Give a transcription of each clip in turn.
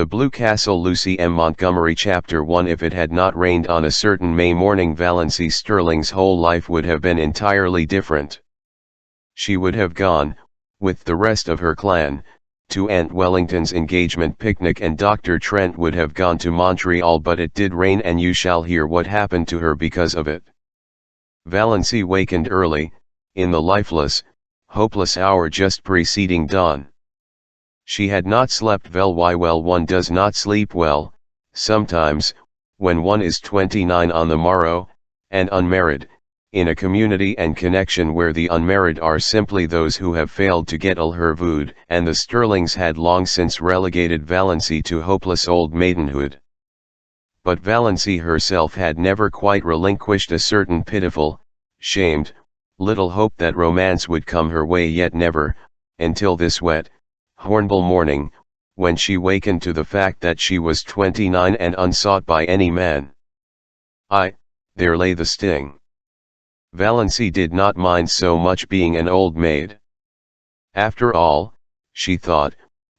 The Blue Castle, Lucy M. Montgomery. Chapter 1. If it had not rained on a certain May morning, Valency Sterling's whole life would have been entirely different. She would have gone, with the rest of her clan, to Aunt Wellington's engagement picnic, and Dr. Trent would have gone to Montreal, but it did rain, and you shall hear what happened to her because of it. Valency wakened early, in the lifeless, hopeless hour just preceding dawn. She had not slept well. Why? Well, one does not sleep well, sometimes, when one is 29 on the morrow, and unmarried, in a community and connection where the unmarried are simply those who have failed to get her vood, and the Sterlings had long since relegated Valency to hopeless old maidenhood. But Valency herself had never quite relinquished a certain pitiful, shamed, little hope that romance would come her way, yet never, until this wet, hornbill morning, when she wakened to the fact that she was 29 and unsought by any man. There lay the sting. Valency did not mind so much being an old maid. After all, she thought,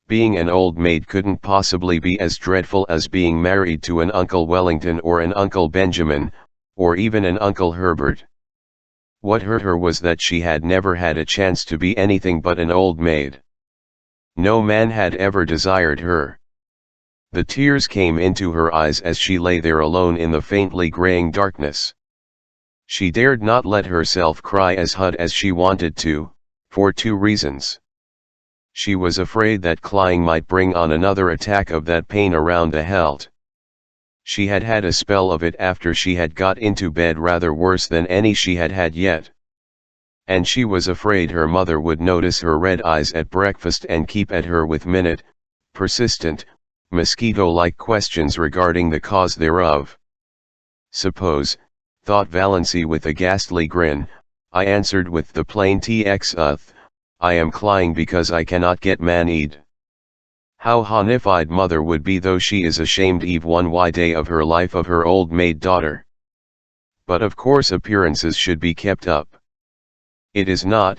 being an old maid couldn't possibly be as dreadful as being married to an Uncle Wellington or an Uncle Benjamin, or even an Uncle Herbert. What hurt her was that she had never had a chance to be anything but an old maid. No man had ever desired her. The tears came into her eyes as she lay there alone in the faintly graying darkness. She dared not let herself cry as hard as she wanted to, for two reasons. She was afraid that crying might bring on another attack of that pain around the hilt. She had had a spell of it after she had got into bed, rather worse than any she had had yet. And she was afraid her mother would notice her red eyes at breakfast and keep at her with persistent, mosquito-like questions regarding the cause thereof. Suppose, thought Valency with a ghastly grin, I answered with the plain truth, I am crying because I cannot get man-eat. How horrified mother would be, though she is ashamed eve one day of her life of her old maid daughter. But of course appearances should be kept up. It is not,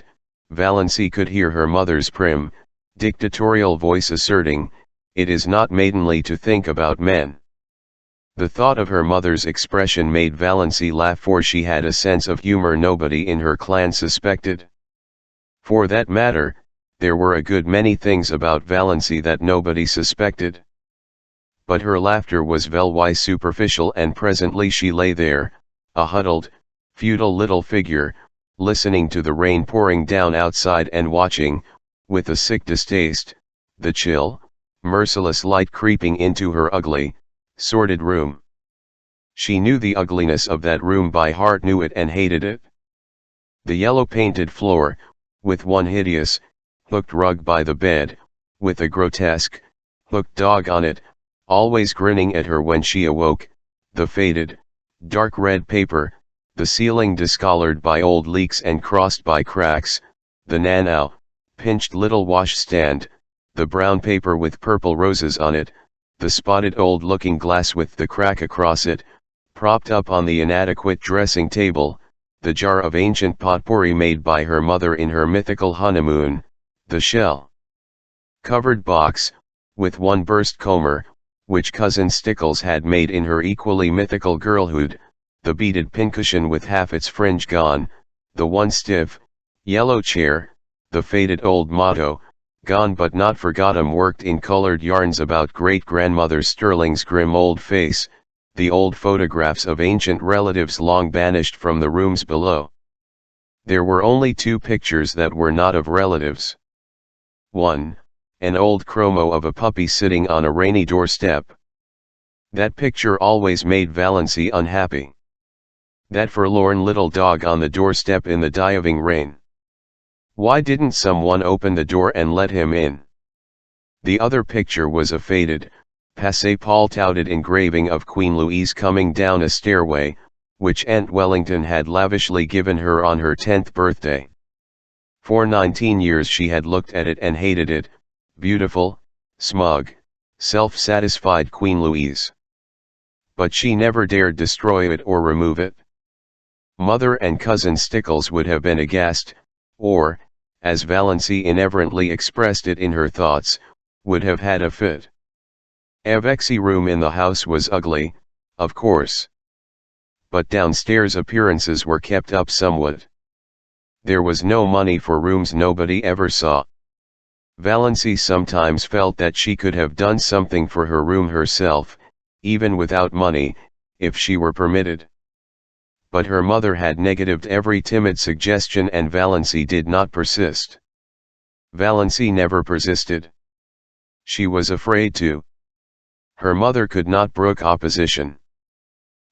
Valency could hear her mother's prim, dictatorial voice asserting, it is not maidenly to think about men. The thought of her mother's expression made Valency laugh, for she had a sense of humor nobody in her clan suspected. For that matter, there were a good many things about Valency that nobody suspected. But her laughter was very superficial, and presently she lay there, a huddled, futile little figure, listening to the rain pouring down outside and watching, with a sick distaste, the chill, merciless light creeping into her ugly, sordid room. She knew the ugliness of that room by heart, knew it and hated it. The yellow-painted floor, with one hideous, hooked rug by the bed, with a grotesque, hooked dog on it, always grinning at her when she awoke, the faded, dark red paper, the ceiling discolored by old leaks and crossed by cracks, the now pinched little washstand, the brown paper with purple roses on it, the spotted old looking glass with the crack across it, propped up on the inadequate dressing table, the jar of ancient potpourri made by her mother in her mythical honeymoon, the shell-covered box, with one burst comber, which Cousin Stickles had made in her equally mythical girlhood, the beaded pincushion with half its fringe gone, the one stiff, yellow chair, the faded old motto, gone but not forgotten, worked in colored yarns about great-grandmother Sterling's grim old face, the old photographs of ancient relatives long banished from the rooms below. There were only two pictures that were not of relatives. One, an old chromo of a puppy sitting on a rainy doorstep. That picture always made Valency unhappy. That forlorn little dog on the doorstep in the diving rain. Why didn't someone open the door and let him in? The other picture was a faded, passé Paul-touted engraving of Queen Louise coming down a stairway, which Aunt Wellington had lavishly given her on her 10th birthday. For 19 years she had looked at it and hated it, beautiful, smug, self-satisfied Queen Louise. But she never dared destroy it or remove it. Mother and Cousin Stickles would have been aghast, or, as Valency irreverently expressed it in her thoughts, would have had a fit. Avexi room in the house was ugly, of course. But downstairs appearances were kept up somewhat. There was no money for rooms nobody ever saw. Valency sometimes felt that she could have done something for her room herself, even without money, if she were permitted. But her mother had negatived every timid suggestion and Valency did not persist. Valency never persisted. She was afraid to. Her mother could not brook opposition.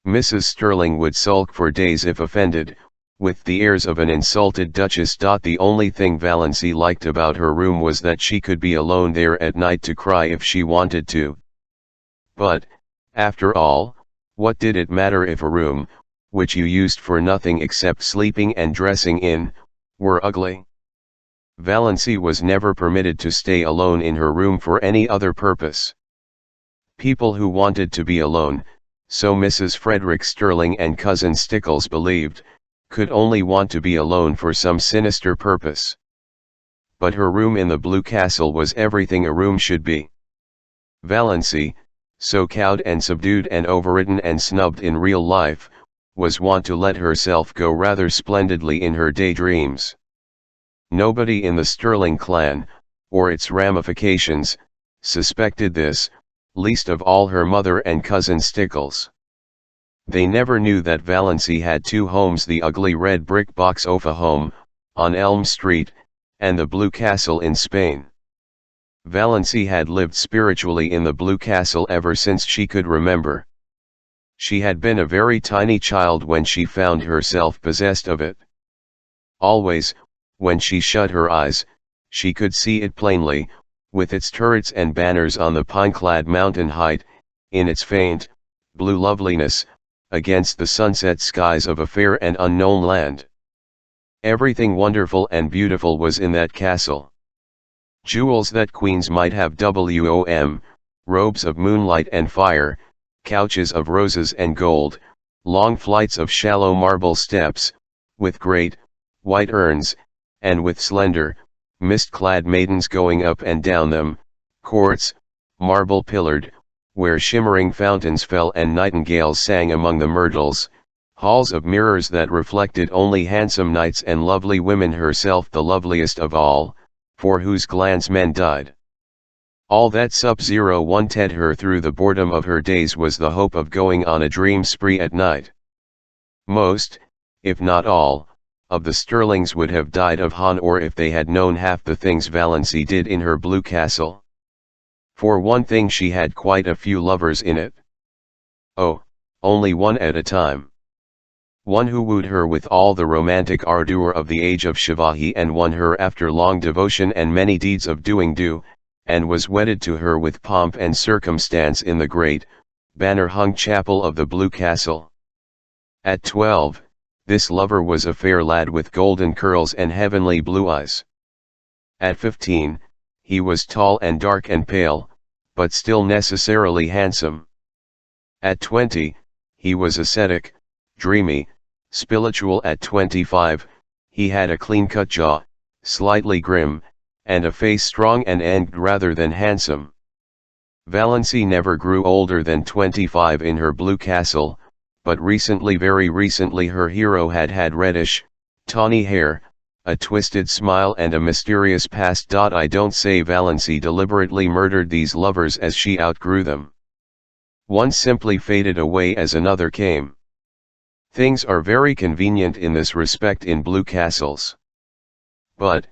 Mrs. Sterling would sulk for days if offended, with the airs of an insulted duchess. The only thing Valency liked about her room was that she could be alone there at night to cry if she wanted to. But, after all, what did it matter if a room, which you used for nothing except sleeping and dressing in, were ugly? Valency was never permitted to stay alone in her room for any other purpose. People who wanted to be alone, so Mrs. Frederick Sterling and Cousin Stickles believed, could only want to be alone for some sinister purpose. But her room in the Blue Castle was everything a room should be. Valency, so cowed and subdued and overridden and snubbed in real life, was wont to let herself go rather splendidly in her daydreams. Nobody in the Sterling clan, or its ramifications, suspected this, least of all her mother and Cousin Stickles. They never knew that Valency had two homes: the ugly red brick box Ofa home, on Elm Street, and the Blue Castle in Spain. Valency had lived spiritually in the Blue Castle ever since she could remember. She had been a very tiny child when she found herself possessed of it. Always, when she shut her eyes, she could see it plainly, with its turrets and banners on the pine-clad mountain height, in its faint, blue loveliness, against the sunset skies of a fair and unknown land. Everything wonderful and beautiful was in that castle. Jewels that queens might have wom, robes of moonlight and fire, couches of roses and gold, long flights of shallow marble steps, with great, white urns, and with slender, mist-clad maidens going up and down them, courts, marble-pillared, where shimmering fountains fell and nightingales sang among the myrtles, halls of mirrors that reflected only handsome knights and lovely women, herself the loveliest of all, for whose glance men died. All that Sub-Zero wanted her through the boredom of her days was the hope of going on a dream spree at night. Most, if not all, of the Sterlings would have died of hunger if they had known half the things Valency did in her Blue Castle. For one thing, she had quite a few lovers in it. Oh, only one at a time. One who wooed her with all the romantic ardor of the age of Shivaji and won her after long devotion and many deeds of doing, and was wedded to her with pomp and circumstance in the great, banner-hung chapel of the Blue Castle. At 12, this lover was a fair lad with golden curls and heavenly blue eyes. At 15, he was tall and dark and pale, but still necessarily handsome. At 20, he was ascetic, dreamy, spiritual. At 25, he had a clean-cut jaw, slightly grim, and a face strong and angry rather than handsome. Valency never grew older than 25 in her Blue Castle, but recently, very recently, her hero had reddish, tawny hair, a twisted smile and a mysterious past. I don't say Valency deliberately murdered these lovers as she outgrew them. One simply faded away as another came. Things are very convenient in this respect in Blue Castles. But,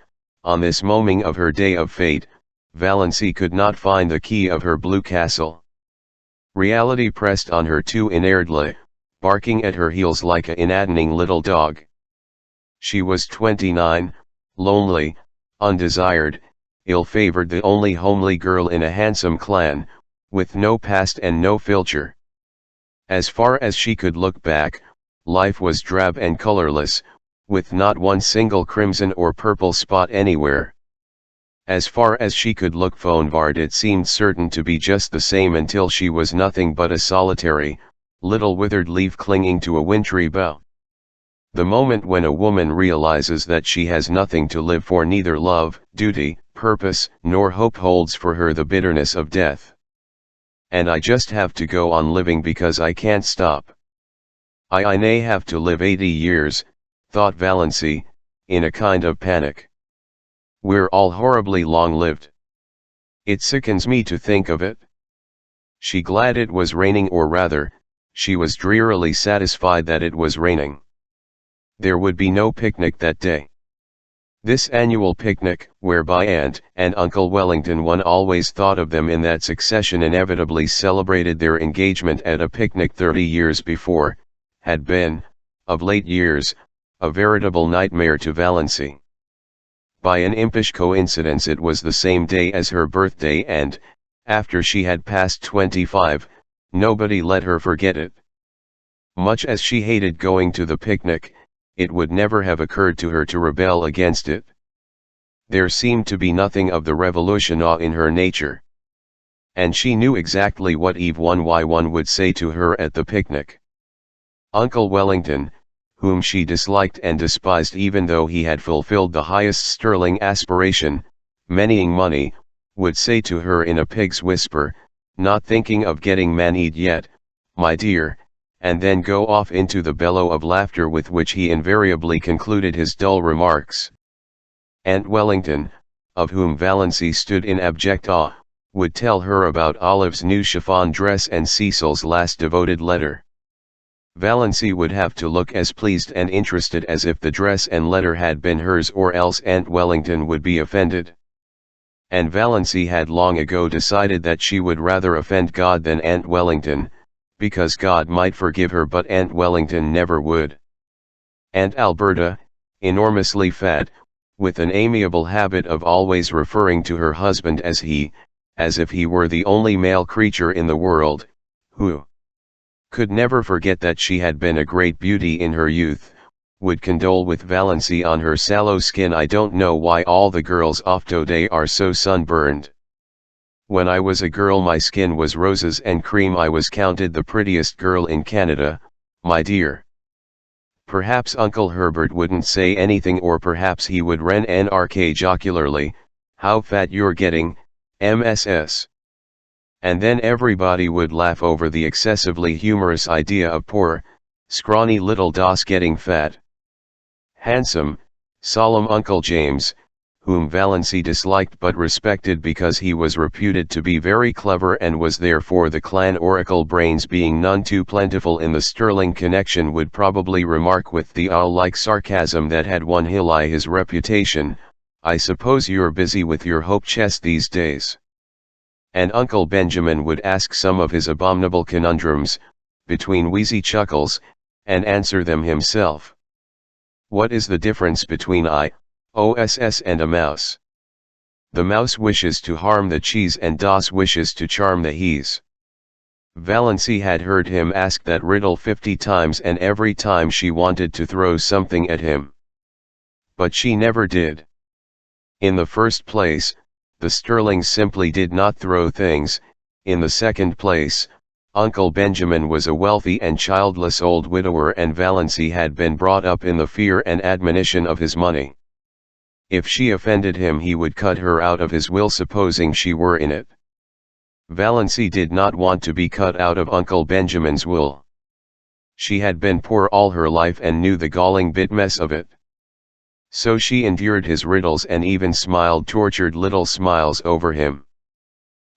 on this morning of her day of fate, Valency could not find the key of her Blue Castle. Reality pressed on her too inordinately, barking at her heels like an inadvertent little dog. She was 29, lonely, undesired, ill-favored, the only homely girl in a handsome clan, with no past and no future. As far as she could look back, life was drab and colorless, with not one single crimson or purple spot anywhere. As far as she could look forward, it seemed certain to be just the same until she was nothing but a solitary, little withered leaf clinging to a wintry bough. The moment when a woman realizes that she has nothing to live for, neither love, duty, purpose, nor hope holds for her the bitterness of death. and I just have to go on living because I can't stop. I may have to live 80 years, thought Valency, in a kind of panic. We're all horribly long-lived. It sickens me to think of it. She glad it was raining, or rather, she was drearily satisfied that it was raining. There would be no picnic that day. This annual picnic, whereby Aunt and Uncle Wellington, one always thought of them in that succession, inevitably celebrated their engagement at a picnic 30 years before, had been, of late years, a veritable nightmare to Valency. By an impish coincidence it was the same day as her birthday, and, after she had passed 25, nobody let her forget it. Much as she hated going to the picnic, it would never have occurred to her to rebel against it. There seemed to be nothing of the revolutionnaire in her nature. And she knew exactly what Eve 1y1 would say to her at the picnic. Uncle Wellington, whom she disliked and despised even though he had fulfilled the highest sterling aspiration, manying money, would say to her in a pig's whisper, "Not thinking of getting married yet, my dear," and then go off into the bellow of laughter with which he invariably concluded his dull remarks. Aunt Wellington, of whom Valency stood in abject awe, would tell her about Olive's new chiffon dress and Cecil's last devoted letter. Valency would have to look as pleased and interested as if the dress and letter had been hers, or else Aunt Wellington would be offended. And Valency had long ago decided that she would rather offend God than Aunt Wellington, because God might forgive her but Aunt Wellington never would. Aunt Alberta, enormously fat, with an amiable habit of always referring to her husband as he, as if he were the only male creature in the world, who could never forget that she had been a great beauty in her youth, would condole with Valency on her sallow skin. "I don't know why all the girls of today are so sunburned. When I was a girl my skin was roses and cream. I was counted the prettiest girl in Canada, my dear." Perhaps Uncle Herbert wouldn't say anything, or perhaps he would remark jocularly, "How fat you're getting, MSS." And then everybody would laugh over the excessively humorous idea of poor, scrawny little Doss getting fat. Handsome, solemn Uncle James, whom Valency disliked but respected because he was reputed to be very clever and was therefore the clan oracle, brains being none too plentiful in the Sterling connection, would probably remark with the owl-like sarcasm that had won Hilly his reputation, "I suppose you're busy with your hope chest these days." And Uncle Benjamin would ask some of his abominable conundrums, between wheezy chuckles, and answer them himself. What is the difference between IOSS and a mouse? The mouse wishes to harm the cheese and Doss wishes to charm the he's. Valency had heard him ask that riddle 50 times, and every time she wanted to throw something at him. But she never did. In the first place, the Sterlings simply did not throw things. In the second place, Uncle Benjamin was a wealthy and childless old widower, and Valency had been brought up in the fear and admonition of his money. If she offended him he would cut her out of his will, supposing she were in it. Valency did not want to be cut out of Uncle Benjamin's will. She had been poor all her life and knew the galling bit mess of it. So she endured his riddles and even smiled tortured little smiles over him.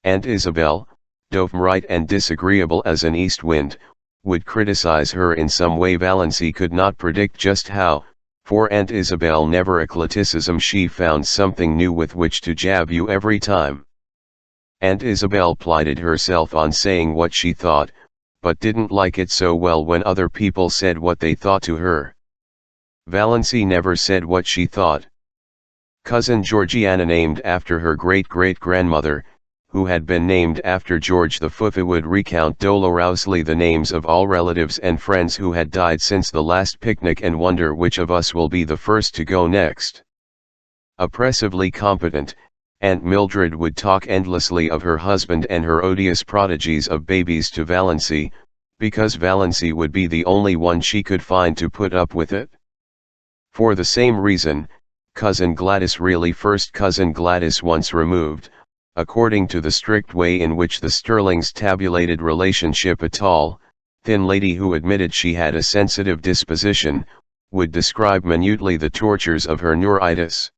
Aunt Isabel, downright and disagreeable as an east wind, would criticize her in some way. Valency could not predict just how, for Aunt Isabel never a criticism, she found something new with which to jab you every time. Aunt Isabel prided herself on saying what she thought, but didn't like it so well when other people said what they thought to her. Valency never said what she thought. Cousin Georgiana, named after her great-great-grandmother, who had been named after George V, would recount dolorously the names of all relatives and friends who had died since the last picnic and wonder which of us will be the first to go next. Oppressively competent, Aunt Mildred would talk endlessly of her husband and her odious prodigies of babies to Valency, because Valency would be the only one she could find to put up with it. For the same reason, Cousin Gladys, really First Cousin Gladys once removed, according to the strict way in which the Sterlings tabulated relationship. A tall, thin lady who admitted she had a sensitive disposition, would describe minutely the tortures of her neuritis.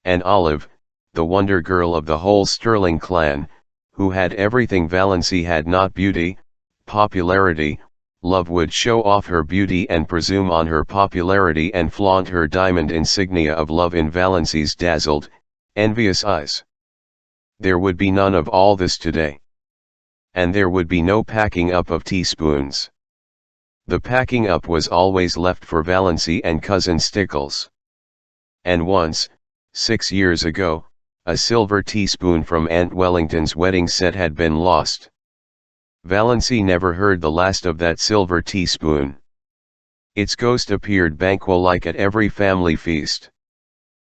And Olive, the wonder girl of the whole Sterling clan, who had everything Valancy had not, beauty, popularity, love, would show off her beauty and presume on her popularity and flaunt her diamond insignia of love in Valancy's dazzled, envious eyes. There would be none of all this today. And there would be no packing up of teaspoons. The packing up was always left for Valancy and Cousin Stickles. And once, 6 years ago, a silver teaspoon from Aunt Wellington's wedding set had been lost. Valancy never heard the last of that silver teaspoon. Its ghost appeared banquo-like at every family feast.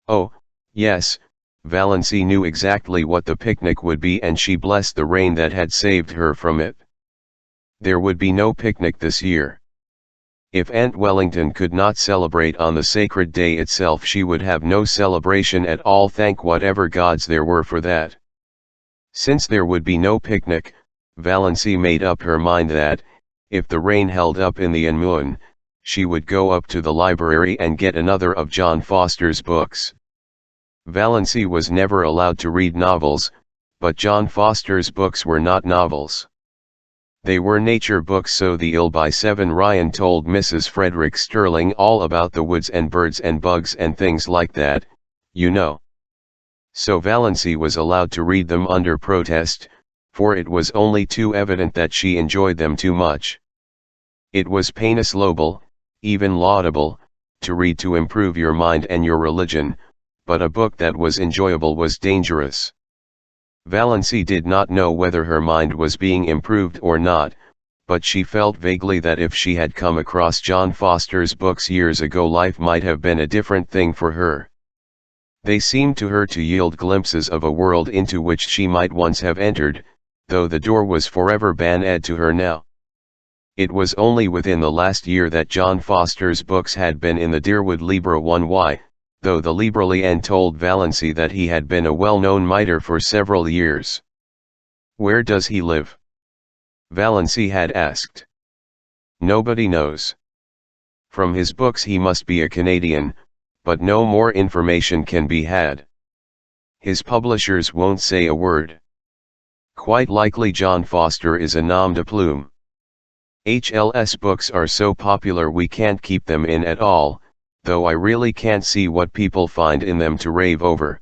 Oh, yes, Valancy knew exactly what the picnic would be, and she blessed the rain that had saved her from it. There would be no picnic this year. If Aunt Wellington could not celebrate on the sacred day itself, she would have no celebration at all, thank whatever gods there were for that. Since there would be no picnic, Valancy made up her mind that, if the rain held up in the moon, she would go up to the library and get another of John Foster's books. Valancy was never allowed to read novels, but John Foster's books were not novels. They were nature books. So the ill by 7 Ryan told Mrs. Frederick Sterling all about the woods and birds and bugs and things like that, you know. So Valancy was allowed to read them under protest, for it was only too evident that she enjoyed them too much. It was painless, noble, even laudable, to read to improve your mind and your religion, but a book that was enjoyable was dangerous. Valancy did not know whether her mind was being improved or not, but she felt vaguely that if she had come across John Foster's books years ago, life might have been a different thing for her. They seemed to her to yield glimpses of a world into which she might once have entered, though the door was forever banned to her now. It was only within the last year that John Foster's books had been in the Deerwood Libra 1Y, though the Libralian told Valancy that he had been a well-known mitre for several years. Where does he live? Valancy had asked. Nobody knows. From his books he must be a Canadian, but no more information can be had. His publishers won't say a word. Quite likely John Foster is a nom de plume. HLS books are so popular we can't keep them in at all, though I really can't see what people find in them to rave over.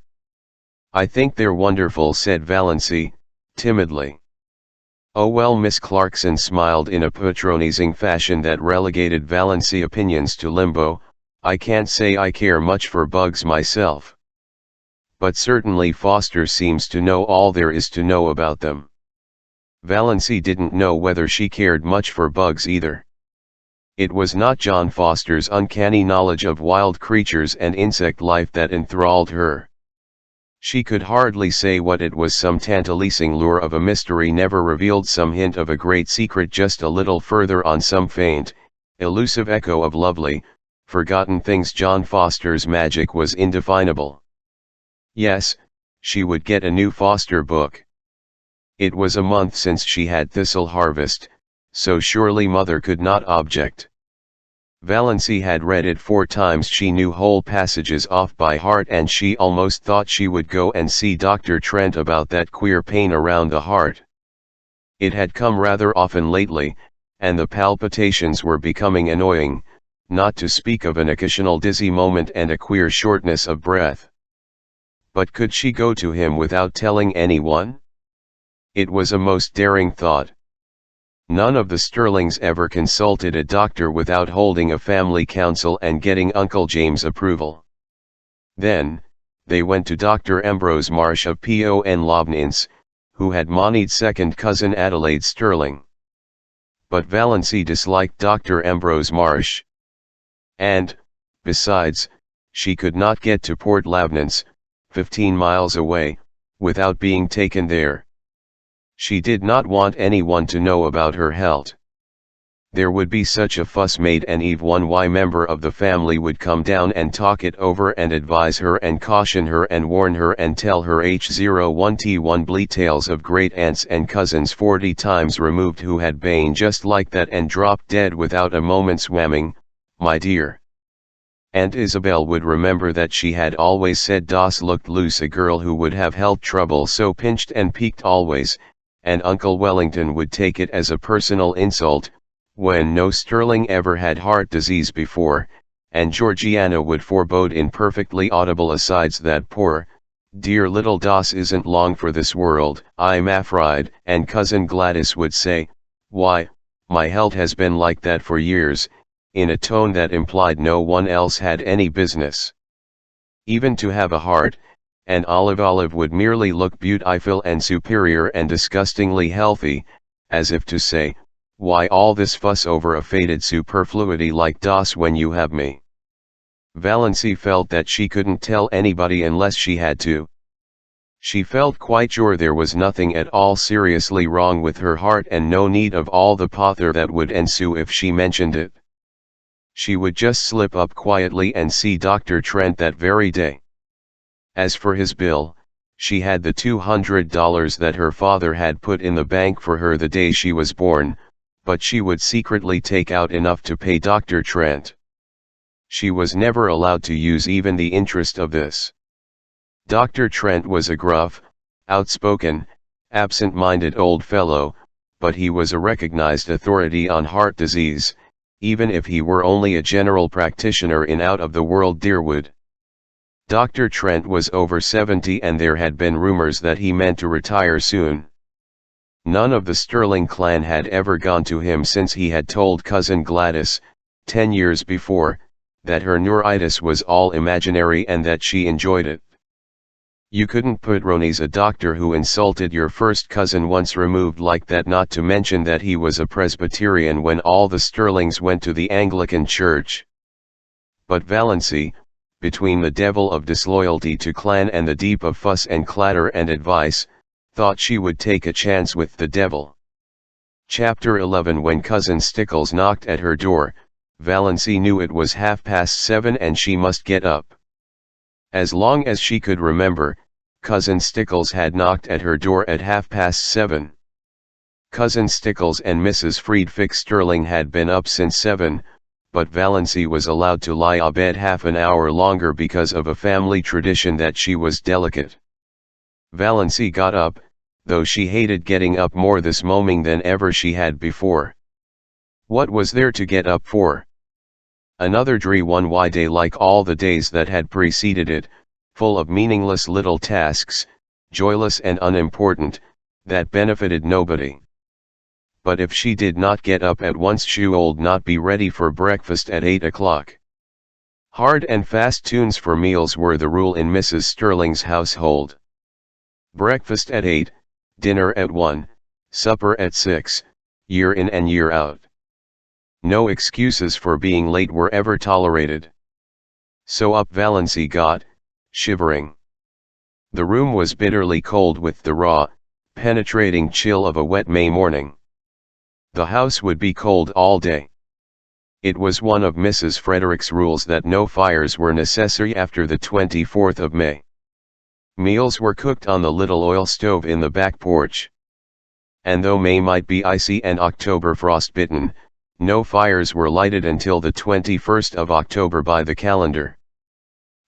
I think they're wonderful, said Valancy, timidly. Oh well, Miss Clarkson smiled in a patronizing fashion that relegated Valancy opinions to limbo. I can't say I care much for bugs myself. But certainly Foster seems to know all there is to know about them. Valancy didn't know whether she cared much for bugs either. It was not John Foster's uncanny knowledge of wild creatures and insect life that enthralled her. She could hardly say what it was, some tantalizing lure of a mystery never revealed, some hint of a great secret just a little further on, some faint, elusive echo of lovely, forgotten things. John Foster's magic was indefinable. Yes, she would get a new Foster book. It was a month since she had Thistle Harvest, so surely mother could not object. Valancy had read it 4 times, she knew whole passages off by heart, and she almost thought she would go and see Dr. Trent about that queer pain around the heart. It had come rather often lately, and the palpitations were becoming annoying, not to speak of an occasional dizzy moment and a queer shortness of breath. But could she go to him without telling anyone? It was a most daring thought. None of the Sterlings ever consulted a doctor without holding a family council and getting Uncle James' approval. Then, they went to Dr. Ambrose Marsh of Pon Lobnitz, who had Monty's second cousin Adelaide Sterling. But Valancy disliked Dr. Ambrose Marsh. And, besides, she could not get to Port Labnitz, 15 miles away, without being taken there. She did not want anyone to know about her health. There would be such a fuss made, and Eve one Y member of the family would come down and talk it over and advise her and caution her and warn her and tell her H01T1 bleat tales of great aunts and cousins 40 times removed who had been just like that and dropped dead without a moment's whamming. My dear Aunt Isabel would remember that she had always said Das looked loose, a girl who would have health trouble so pinched and peaked always, and Uncle Wellington would take it as a personal insult, when no Sterling ever had heart disease before, and Georgiana would forebode in perfectly audible asides that poor, dear little Das isn't long for this world, I'm afraid, and Cousin Gladys would say, why, my health has been like that for years, in a tone that implied no one else had any business even to have a heart, and Olive would merely look beautiful and superior and disgustingly healthy, as if to say, why all this fuss over a faded superfluity like Das when you have me? Valency felt that she couldn't tell anybody unless she had to. She felt quite sure there was nothing at all seriously wrong with her heart and no need of all the pother that would ensue if she mentioned it. She would just slip up quietly and see Dr. Trent that very day. As for his bill, she had the $200 that her father had put in the bank for her the day she was born, but she would secretly take out enough to pay Dr. Trent. She was never allowed to use even the interest of this. Dr. Trent was a gruff, outspoken, absent-minded old fellow, but he was a recognized authority on heart disease, even if he were only a general practitioner in out-of-the-world Deerwood. Dr. Trent was over 70 and there had been rumors that he meant to retire soon. None of the Sterling clan had ever gone to him since he had told Cousin Gladys, 10 years before, that her neuritis was all imaginary and that she enjoyed it. You couldn't put Roney's a doctor who insulted your first cousin once removed like that, not to mention that he was a Presbyterian when all the Sterlings went to the Anglican Church. But Valency, between the devil of disloyalty to clan and the deep of fuss and clatter and advice, thought she would take a chance with the devil. Chapter 11. When Cousin Stickles knocked at her door, Valency knew it was 7:30 and she must get up. As long as she could remember, Cousin Stickles had knocked at her door at 7:30. Cousin Stickles and Mrs. Friedrich Sterling had been up since 7, but Valency was allowed to lie abed half an hour longer because of a family tradition that she was delicate. Valency got up, though she hated getting up more this morning than ever she had before. What was there to get up for? Another dreary one day like all the days that had preceded it, full of meaningless little tasks, joyless and unimportant, that benefited nobody. But if she did not get up at once she would not be ready for breakfast at 8 o'clock. Hard and fast tunes for meals were the rule in Mrs. Sterling's household. Breakfast at 8, dinner at 1, supper at 6, year in and year out. No excuses for being late were ever tolerated. So up Valency got, shivering. The room was bitterly cold with the raw, penetrating chill of a wet May morning. The house would be cold all day. It was one of Mrs. Frederick's rules that no fires were necessary after the 24th of May. Meals were cooked on the little oil stove in the back porch. And though May might be icy and October frostbitten, no fires were lighted until the 21st of October by the calendar.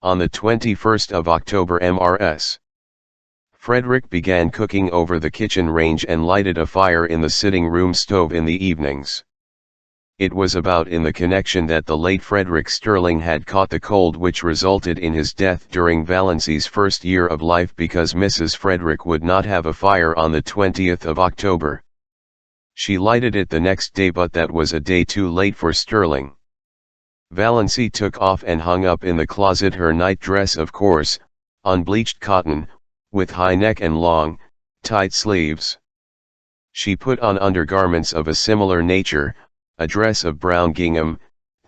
On the 21st of October Mrs. Frederick began cooking over the kitchen range and lighted a fire in the sitting room stove in the evenings. It was about in the connection that the late Frederick Sterling had caught the cold which resulted in his death during Valency's first year of life, because Mrs. Frederick would not have a fire on the 20th of October. She lighted it the next day, but that was a day too late for Sterling. Valency took off and hung up in the closet her night dress of coarse, unbleached cotton, with high neck and long, tight sleeves. She put on undergarments of a similar nature, a dress of brown gingham,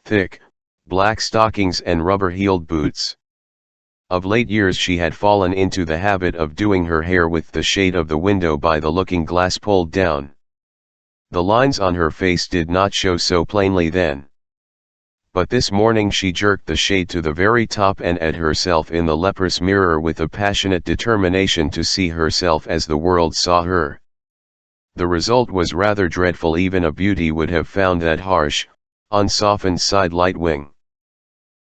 thick, black stockings and rubber-heeled boots. Of late years she had fallen into the habit of doing her hair with the shade of the window by the looking-glass pulled down. The lines on her face did not show so plainly then. But this morning she jerked the shade to the very top and at herself in the leprous mirror with a passionate determination to see herself as the world saw her. The result was rather dreadful. Even a beauty would have found that harsh, unsoftened side light wing.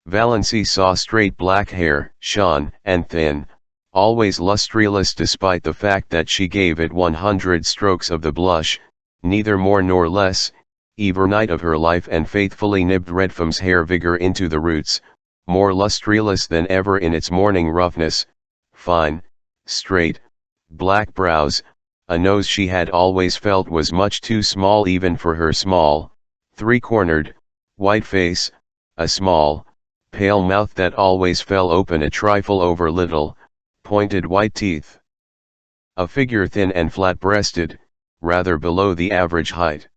Valency saw straight black hair, shone and thin, always lustreless despite the fact that she gave it 100 strokes of the blush, neither more nor less, every night of her life, and faithfully nibbed Redfam's hair vigor into the roots, more lustreless than ever in its morning roughness, fine, straight, black brows, a nose she had always felt was much too small even for her small, three-cornered, white face, a small, pale mouth that always fell open a trifle over little, pointed white teeth. A figure thin and flat-breasted, rather below the average height.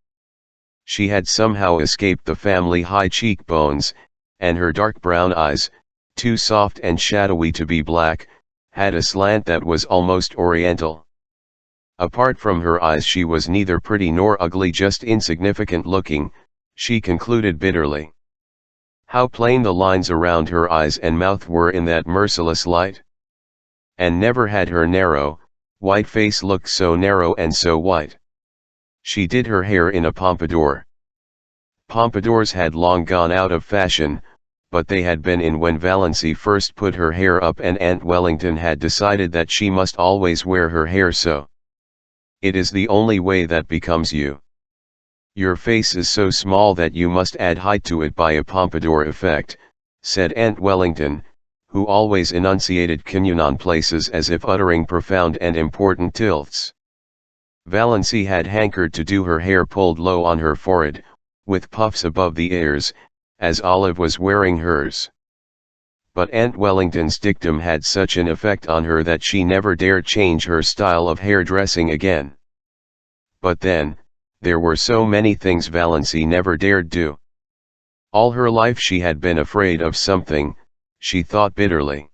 She had somehow escaped the family high cheekbones, and her dark brown eyes, too soft and shadowy to be black, had a slant that was almost oriental. Apart from her eyes she was neither pretty nor ugly, just insignificant looking, she concluded bitterly. How plain the lines around her eyes and mouth were in that merciless light. And never had her narrow, white face looked so narrow and so white. She did her hair in a pompadour. Pompadours had long gone out of fashion, but they had been in when Valency first put her hair up, and Aunt Wellington had decided that she must always wear her hair so. It is the only way that becomes you. Your face is so small that you must add height to it by a pompadour effect, said Aunt Wellington, who always enunciated commonplaces as if uttering profound and important tilts. Valency had hankered to do her hair pulled low on her forehead, with puffs above the ears, as Olive was wearing hers. But Aunt Wellington's dictum had such an effect on her that she never dared change her style of hairdressing again. But then, there were so many things Valency never dared do. All her life she had been afraid of something, she thought bitterly.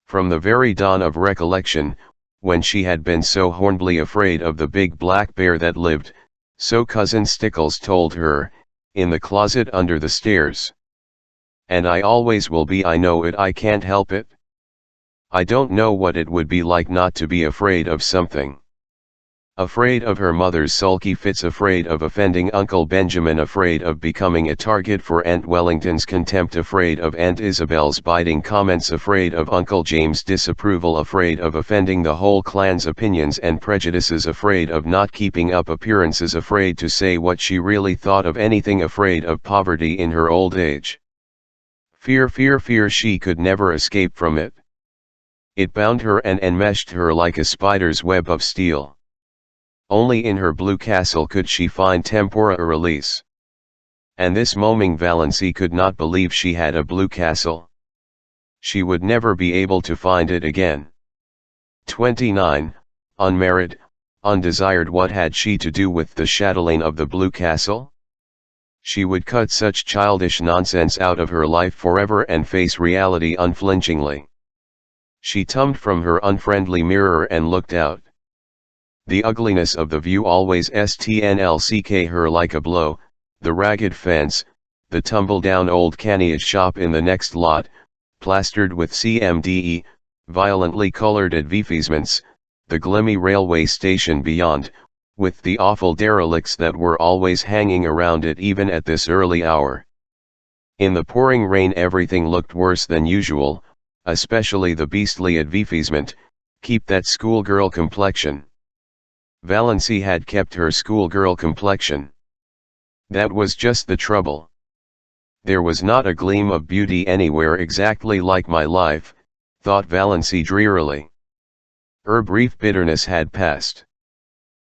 From the very dawn of recollection, when she had been so horribly afraid of the big black bear that lived, so Cousin Stickles told her, in the closet under the stairs. And I always will be, I know it, I can't help it. I don't know what it would be like not to be afraid of something. Afraid of her mother's sulky fits, afraid of offending Uncle Benjamin, afraid of becoming a target for Aunt Wellington's contempt, afraid of Aunt Isabel's biting comments, afraid of Uncle James' disapproval, afraid of offending the whole clan's opinions and prejudices, afraid of not keeping up appearances, afraid to say what she really thought of anything, afraid of poverty in her old age. Fear, fear, fear, she could never escape from it. It bound her and enmeshed her like a spider's web of steel. Only in her blue castle could she find tempora release. And this moming Valency could not believe she had a blue castle. She would never be able to find it again. 29, unmarried, undesired, what had she to do with the chatelaine of the blue castle? She would cut such childish nonsense out of her life forever and face reality unflinchingly. She tumbled from her unfriendly mirror and looked out. The ugliness of the view always stnlck her like a blow, the ragged fence, the tumble-down old canneage shop in the next lot, plastered with CMDE, violently colored advertisements, the gloomy railway station beyond, with the awful derelicts that were always hanging around it even at this early hour. In the pouring rain everything looked worse than usual, especially the beastly advertisement, "Keep that schoolgirl complexion." Valency had kept her schoolgirl complexion. That was just the trouble. There was not a gleam of beauty anywhere exactly like my life, thought Valency drearily. Her brief bitterness had passed.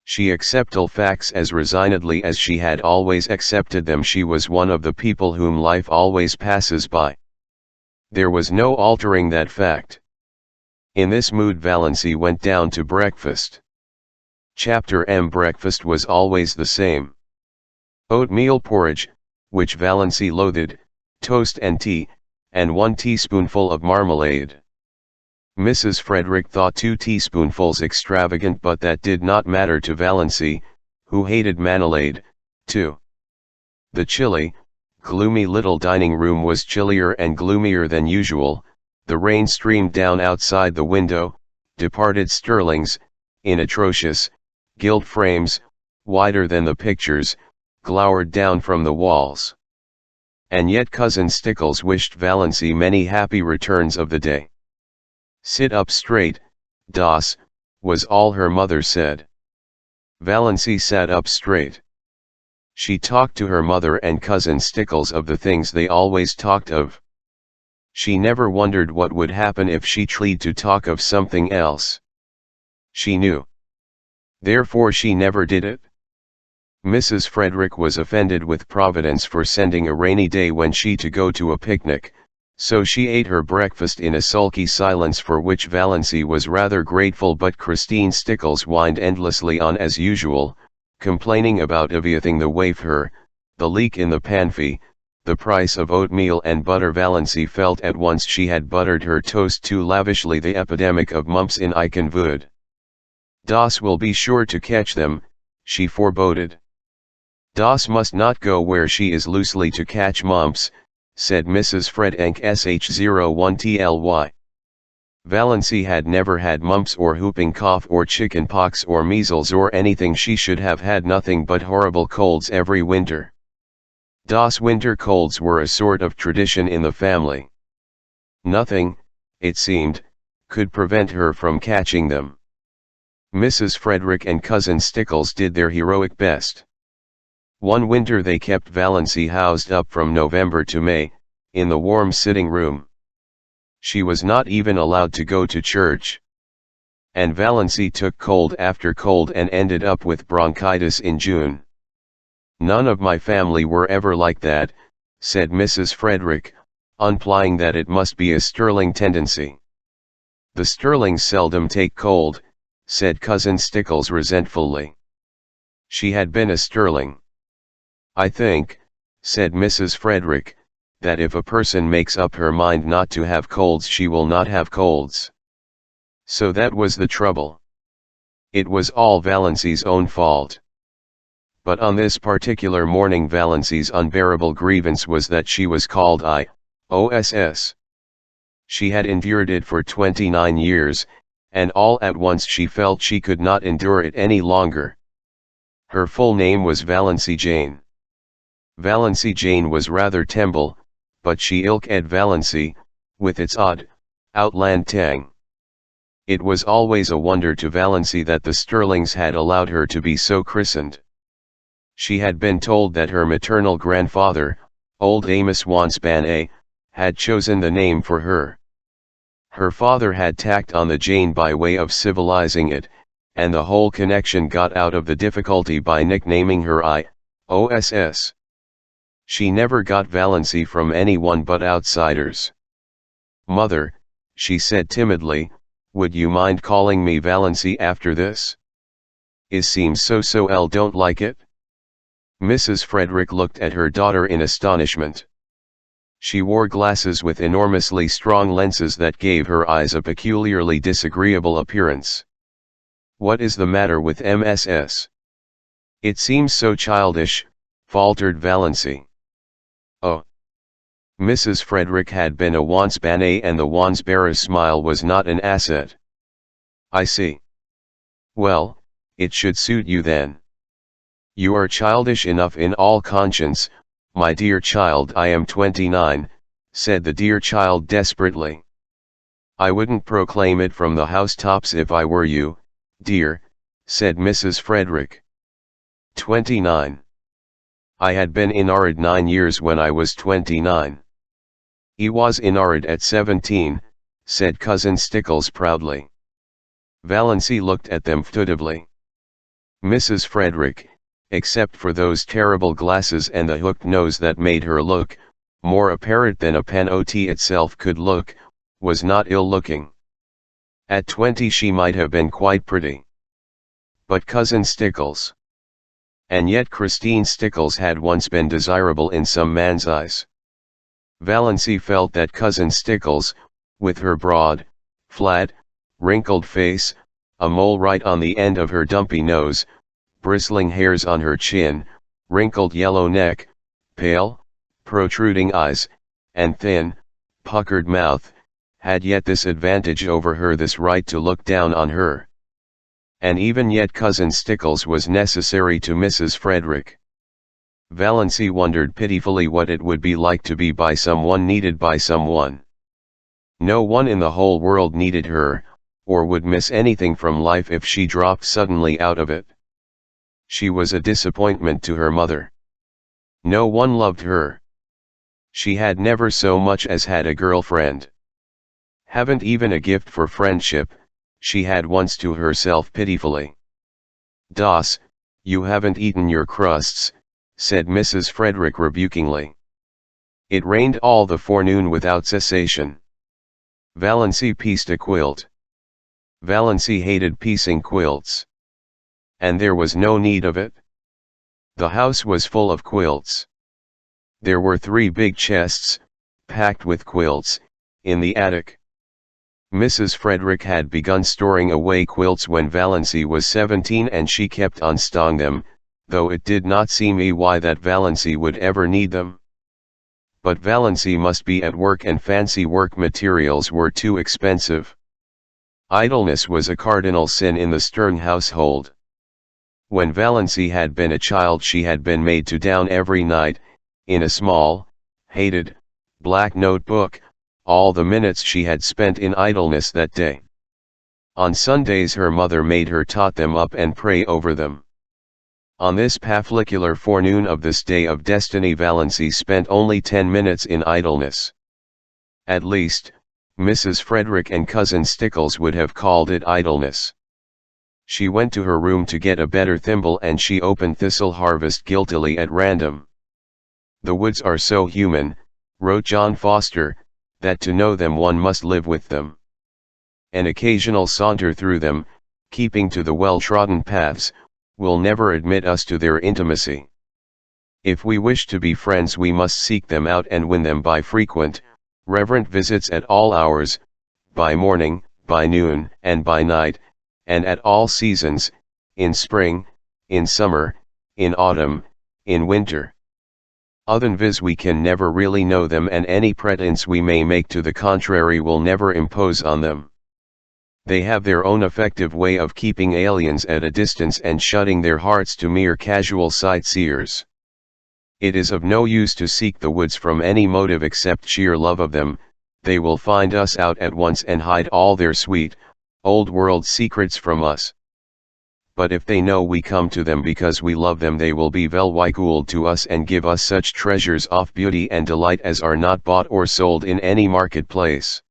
She accepted facts as resignedly as she had always accepted them. She was one of the people whom life always passes by. There was no altering that fact. In this mood Valency went down to breakfast. Chapter M. Breakfast was always the same. Oatmeal porridge, which Valency loathed, toast and tea, and 1 teaspoonful of marmalade. Mrs. Frederick thought 2 teaspoonfuls extravagant, but that did not matter to Valency, who hated marmalade, too. The chilly, gloomy little dining room was chillier and gloomier than usual. The rain streamed down outside the window. Departed sterlings, in atrocious, gilt frames, wider than the pictures, glowered down from the walls. And yet Cousin Stickles wished Valancy many happy returns of the day. "Sit up straight, Doss," was all her mother said. Valancy sat up straight. She talked to her mother and Cousin Stickles of the things they always talked of. She never wondered what would happen if she tried to talk of something else. She knew. Therefore she never did it. Mrs. Frederick was offended with Providence for sending a rainy day when she to go to a picnic, so she ate her breakfast in a sulky silence for which Valancy was rather grateful, but Christine Stickles whined endlessly on as usual, complaining about everything: the wafer, the leak in the pantry, the price of oatmeal and butter. Valancy felt at once she had buttered her toast too lavishly. The epidemic of mumps in Iconwood. "Doss will be sure to catch them," she foreboded. "Doss must not go where she is loosely to catch mumps," said Mrs. Frederick sh01tly. Valancy had never had mumps or whooping cough or chicken pox or measles or anything. She should have had nothing but horrible colds every winter. Doss winter colds were a sort of tradition in the family. Nothing, it seemed, could prevent her from catching them. Mrs. Frederick and Cousin Stickles did their heroic best. One winter they kept Valancy housed up from November to May, in the warm sitting room. She was not even allowed to go to church. And Valancy took cold after cold and ended up with bronchitis in June. "None of my family were ever like that," said Mrs. Frederick, implying that it must be a Sterling tendency. "The Sterlings seldom take cold," said Cousin Stickles resentfully. She had been a Sterling. "I think," said Mrs. Frederick, "that if a person makes up her mind not to have colds she will not have colds." So that was the trouble. It was all Valancy's own fault. But on this particular morning Valancy's unbearable grievance was that she was called IOSS. She had endured it for 29 years, and all at once she felt she could not endure it any longer. Her full name was Valancy Jane. Valancy Jane was rather temble, but she ilk ed Valancy, with its odd, outland tang. It was always a wonder to Valancy that the Sterlings had allowed her to be so christened. She had been told that her maternal grandfather, old Amos Wanspan, had chosen the name for her. Her father had tacked on the Jane by way of civilizing it, and the whole connection got out of the difficulty by nicknaming her IOSS. She never got Valancy from anyone but outsiders. "Mother," she said timidly, "would you mind calling me Valancy after this? Is seems so L don't like it?" Mrs. Frederick looked at her daughter in astonishment. She wore glasses with enormously strong lenses that gave her eyes a peculiarly disagreeable appearance. "What is the matter with MSS? It seems so childish," faltered Valancy. "Oh." Mrs. Frederick had been a Wanspan, and the Wansbara smile was not an asset. "I see. Well, it should suit you then. You are childish enough in all conscience, my dear child." "I am 29, said the dear child desperately. "I wouldn't proclaim it from the housetops if I were you, dear," said Mrs. Frederick. 29. I had been in Orid 9 years when I was 29. "He was in Orid at 17, said Cousin Stickles proudly. Valancy looked at them furtively. Mrs. Frederick, except for those terrible glasses and the hooked nose that made her look, more apparent than a panoti itself could look, was not ill-looking. At 20 she might have been quite pretty. But Cousin Stickles. And yet Christine Stickles had once been desirable in some man's eyes. Valancy felt that Cousin Stickles, with her broad, flat, wrinkled face, a mole right on the end of her dumpy nose, bristling hairs on her chin, wrinkled yellow neck, pale, protruding eyes, and thin, puckered mouth, had yet this advantage over her, this right to look down on her. And even yet Cousin Stickles was necessary to Mrs. Frederick. Valancy wondered pitifully what it would be like to be by someone, needed by someone. No one in the whole world needed her, or would miss anything from life if she dropped suddenly out of it. She was a disappointment to her mother. No one loved her. She had never so much as had a girlfriend. Haven't even a gift for friendship, she had once to herself pitifully. "Das, you haven't eaten your crusts," said Mrs. Frederick rebukingly. It rained all the forenoon without cessation. Valancy pieced a quilt. Valancy hated piecing quilts. And there was no need of it. The house was full of quilts. There were 3 big chests, packed with quilts, in the attic. Mrs. Frederick had begun storing away quilts when Valancy was 17, and she kept on stowing them, though it did not seem why that Valancy would ever need them. But Valancy must be at work, and fancy work materials were too expensive. Idleness was a cardinal sin in the Stern household. When Valancy had been a child, she had been made to down every night, in a small, hated, black notebook, all the minutes she had spent in idleness that day. On Sundays her mother made her tot them up and pray over them. On this particular forenoon of this day of destiny, Valancy spent only 10 minutes in idleness. At least, Mrs. Frederick and Cousin Stickles would have called it idleness. She went to her room to get a better thimble, and she opened Thistle Harvest guiltily at random. "The woods are so human," wrote John Foster, "that to know them one must live with them. An occasional saunter through them, keeping to the well-trodden paths, will never admit us to their intimacy. If we wish to be friends, we must seek them out and win them by frequent, reverent visits at all hours, by morning, by noon, and by night, and at all seasons, in spring, in summer, in autumn, in winter. Otherwise we can never really know them, and any pretense we may make to the contrary will never impose on them. They have their own effective way of keeping aliens at a distance and shutting their hearts to mere casual sightseers. It is of no use to seek the woods from any motive except sheer love of them. They will find us out at once and hide all their sweet, old world secrets from us. But if they know we come to them because we love them, they will be welwigooled to us and give us such treasures of beauty and delight as are not bought or sold in any marketplace.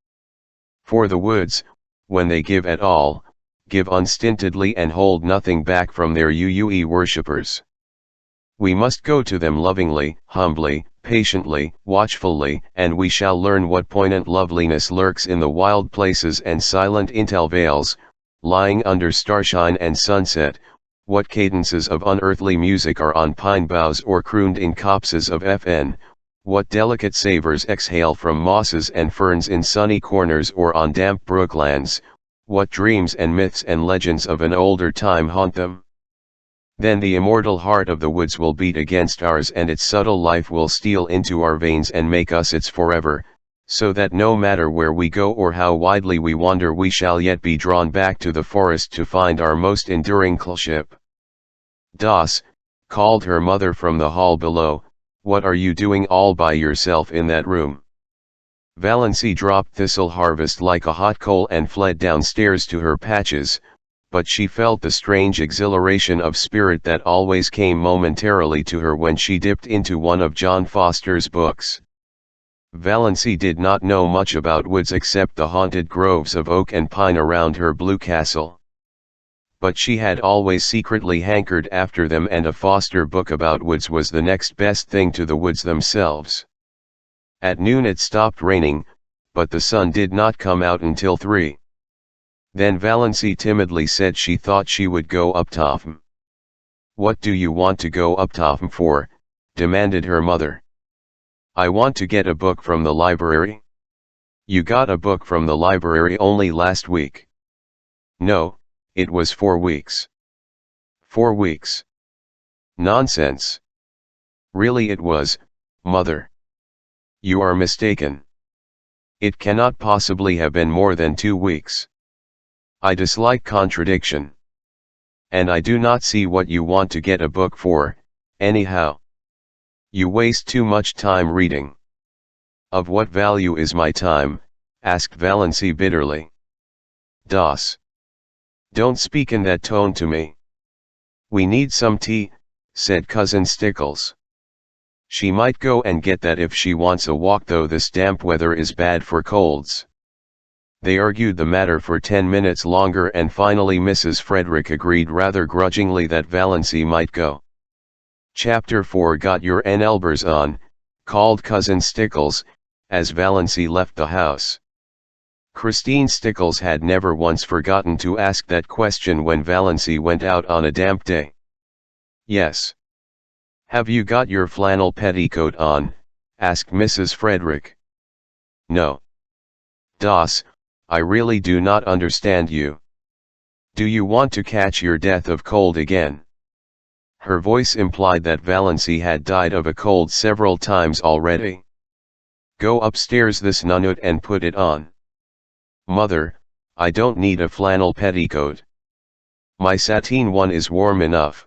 For the woods, when they give at all, give unstintedly and hold nothing back from their worshippers. We must go to them lovingly, humbly, patiently, watchfully, and we shall learn what poignant loveliness lurks in the wild places and silent intervales, lying under starshine and sunset, what cadences of unearthly music are on pine boughs or crooned in copses of Fn, what delicate savors exhale from mosses and ferns in sunny corners or on damp brooklands, what dreams and myths and legends of an older time haunt them. Then the immortal heart of the woods will beat against ours, and its subtle life will steal into our veins and make us its forever, so that no matter where we go or how widely we wander, we shall yet be drawn back to the forest to find our most enduring fellowship. "Das," called her mother from the hall below, "what are you doing all by yourself in that room?" Valancy dropped Thistle Harvest like a hot coal and fled downstairs to her patches, but she felt the strange exhilaration of spirit that always came momentarily to her when she dipped into one of John Foster's books. Valancy did not know much about woods except the haunted groves of oak and pine around her blue castle. But she had always secretly hankered after them, and a Foster book about woods was the next best thing to the woods themselves. At noon it stopped raining, but the sun did not come out until 3. Then Valancy timidly said she thought she would go up top. "What do you want to go up top for?" demanded her mother. "I want to get a book from the library." "You got a book from the library only last week." "No, it was 4 weeks. 4 weeks. Nonsense. Really it was, mother. You are mistaken. It cannot possibly have been more than 2 weeks. I dislike contradiction. And I do not see what you want to get a book for, anyhow. You waste too much time reading. Of what value is my time? Asked Valency bitterly. Das. Don't speak in that tone to me. We need some tea, said Cousin Stickles. She might go and get that if she wants a walk, though this damp weather is bad for colds. They argued the matter for 10 minutes longer, and finally Mrs. Frederick agreed rather grudgingly that Valency might go. Chapter 4. Got your elbers on, called Cousin Stickles, as Valency left the house. Christine Stickles had never once forgotten to ask that question when Valency went out on a damp day. Yes. Have you got your flannel petticoat on? Asked Mrs. Frederick. No. Das, I really do not understand you. Do you want to catch your death of cold again? Her voice implied that Valency had died of a cold several times already. Go upstairs this minute and put it on. Mother, I don't need a flannel petticoat. My sateen one is warm enough.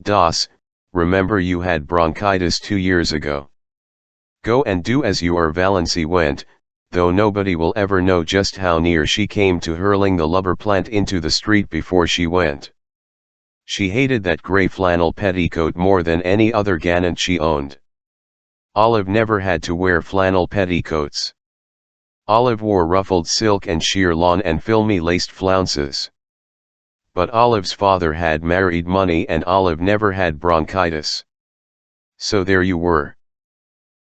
Das, remember you had bronchitis 2 years ago. Go and do as you are. Valency went, though nobody will ever know just how near she came to hurling the lubber plant into the street before she went. She hated that grey flannel petticoat more than any other garment she owned. Olive never had to wear flannel petticoats. Olive wore ruffled silk and sheer lawn and filmy laced flounces. But Olive's father had married money and Olive never had bronchitis. So there you were.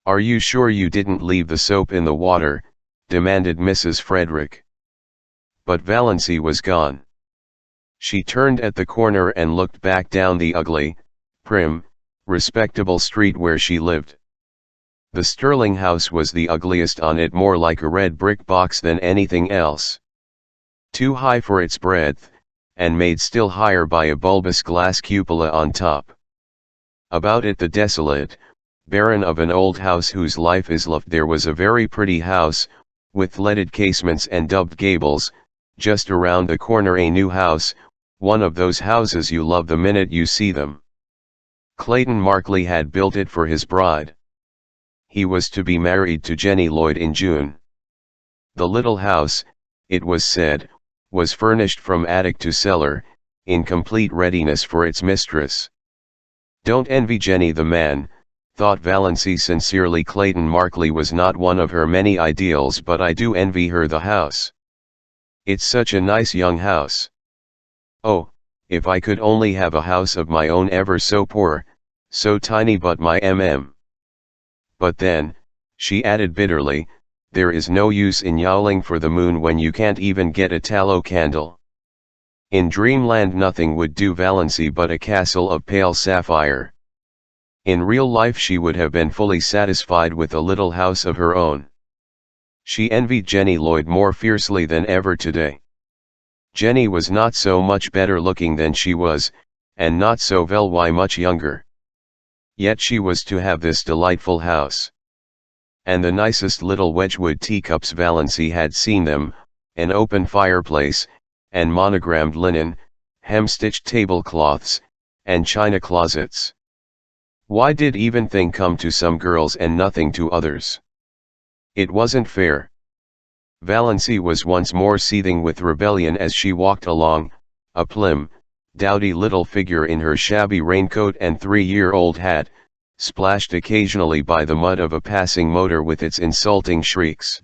Are you sure you didn't leave the soap in the water? Demanded Mrs. Frederick. But Valency was gone. She turned at the corner and looked back down the ugly, prim, respectable street where she lived. The Sterling house was the ugliest on it, more like a red brick box than anything else. Too high for its breadth, and made still higher by a bulbous glass cupola on top. About it, the desolate, barren of an old house whose life is loved. There was a very pretty house, with leaded casements and dubbed gables. Just around the corner a new house, one of those houses you love the minute you see them. Clayton Markley had built it for his bride. He was to be married to Jenny Lloyd in June. The little house, it was said, was furnished from attic to cellar, in complete readiness for its mistress. Don't envy Jenny the man, thought Valency sincerely. Clayton Markley was not one of her many ideals, but I do envy her the house. It's such a nice young house. Oh, if I could only have a house of my own, ever so poor, so tiny, but my But then, she added bitterly, there is no use in yowling for the moon when you can't even get a tallow candle. In dreamland nothing would do Valency but a castle of pale sapphire. In real life she would have been fully satisfied with a little house of her own. She envied Jenny Lloyd more fiercely than ever today. Jenny was not so much better looking than she was, and not so very much younger. Yet she was to have this delightful house. And the nicest little Wedgwood teacups Valency had seen them, an open fireplace, and monogrammed linen, hem-stitched tablecloths, and china closets. Why did even thing come to some girls and nothing to others? It wasn't fair. Valency was once more seething with rebellion as she walked along, a plim, dowdy little figure in her shabby raincoat and 3-year-old hat, splashed occasionally by the mud of a passing motor with its insulting shrieks.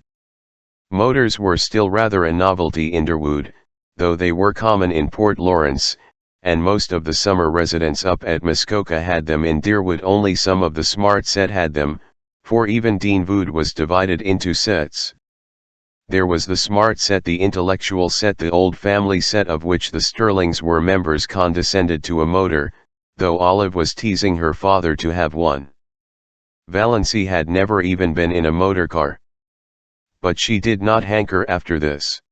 Motors were still rather a novelty in Derwood, though they were common in Port Lawrence, and most of the summer residents up at Muskoka had them. In Deerwood only some of the smart set had them, for even Dean Wood was divided into sets. There was the smart set, the intellectual set, the old family set, of which the Sterlings were members, condescended to a motor, though Olive was teasing her father to have one. Valency had never even been in a motor car. But she did not hanker after this.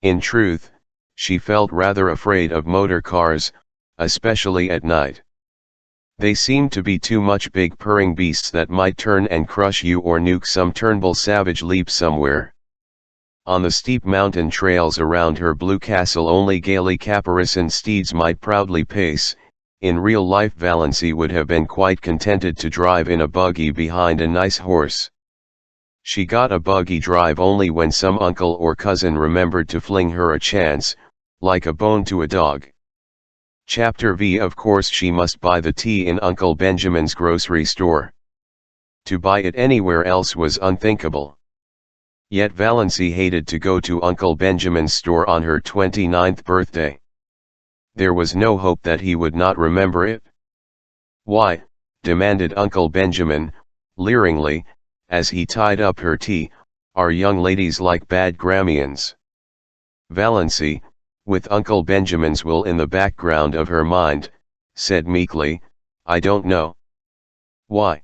In truth, she felt rather afraid of motor cars, especially at night. They seemed to be too much big purring beasts that might turn and crush you or nuke some Turnbull savage leap somewhere. On the steep mountain trails around her blue castle only gaily caparisoned steeds might proudly pace. In real life Valency would have been quite contented to drive in a buggy behind a nice horse. She got a buggy drive only when some uncle or cousin remembered to fling her a chance, like a bone to a dog. Chapter V. Of course she must buy the tea in Uncle Benjamin's grocery store. To buy it anywhere else was unthinkable. Yet Valency hated to go to Uncle Benjamin's store on her 29th birthday. There was no hope that he would not remember it. "Why," demanded Uncle Benjamin, leeringly, as he tied up her tea, "are young ladies like bad Gramians?" Valency, with Uncle Benjamin's will in the background of her mind, said meekly, "I don't know." "Why?"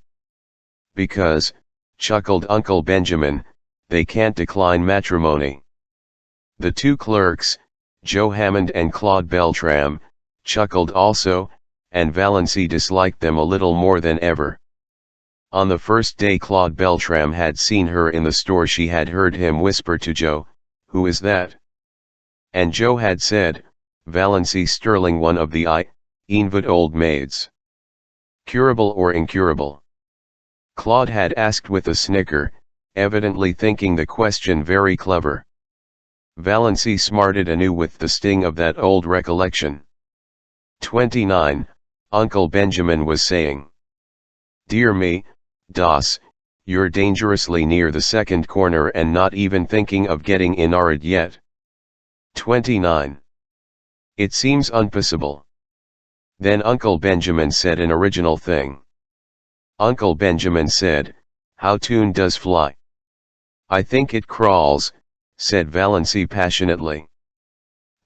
"Because," chuckled Uncle Benjamin, "they can't decline matrimony." The two clerks, Joe Hammond and Claude Beltram, chuckled also, and Valency disliked them a little more than ever. On the first day Claude Beltram had seen her in the store she had heard him whisper to Joe, "Who is that?" And Joe had said, "Valency Sterling, one of the Enwood old maids." "Curable or incurable?" Claude had asked with a snicker, evidently thinking the question very clever. Valency smarted anew with the sting of that old recollection. 29, Uncle Benjamin was saying. "Dear me, Doss, you're dangerously near the second corner and not even thinking of getting inarred yet." 29. "It seems impossible." Then Uncle Benjamin said an original thing. Uncle Benjamin said, "How tune does fly?" "I think it crawls," said Valency passionately.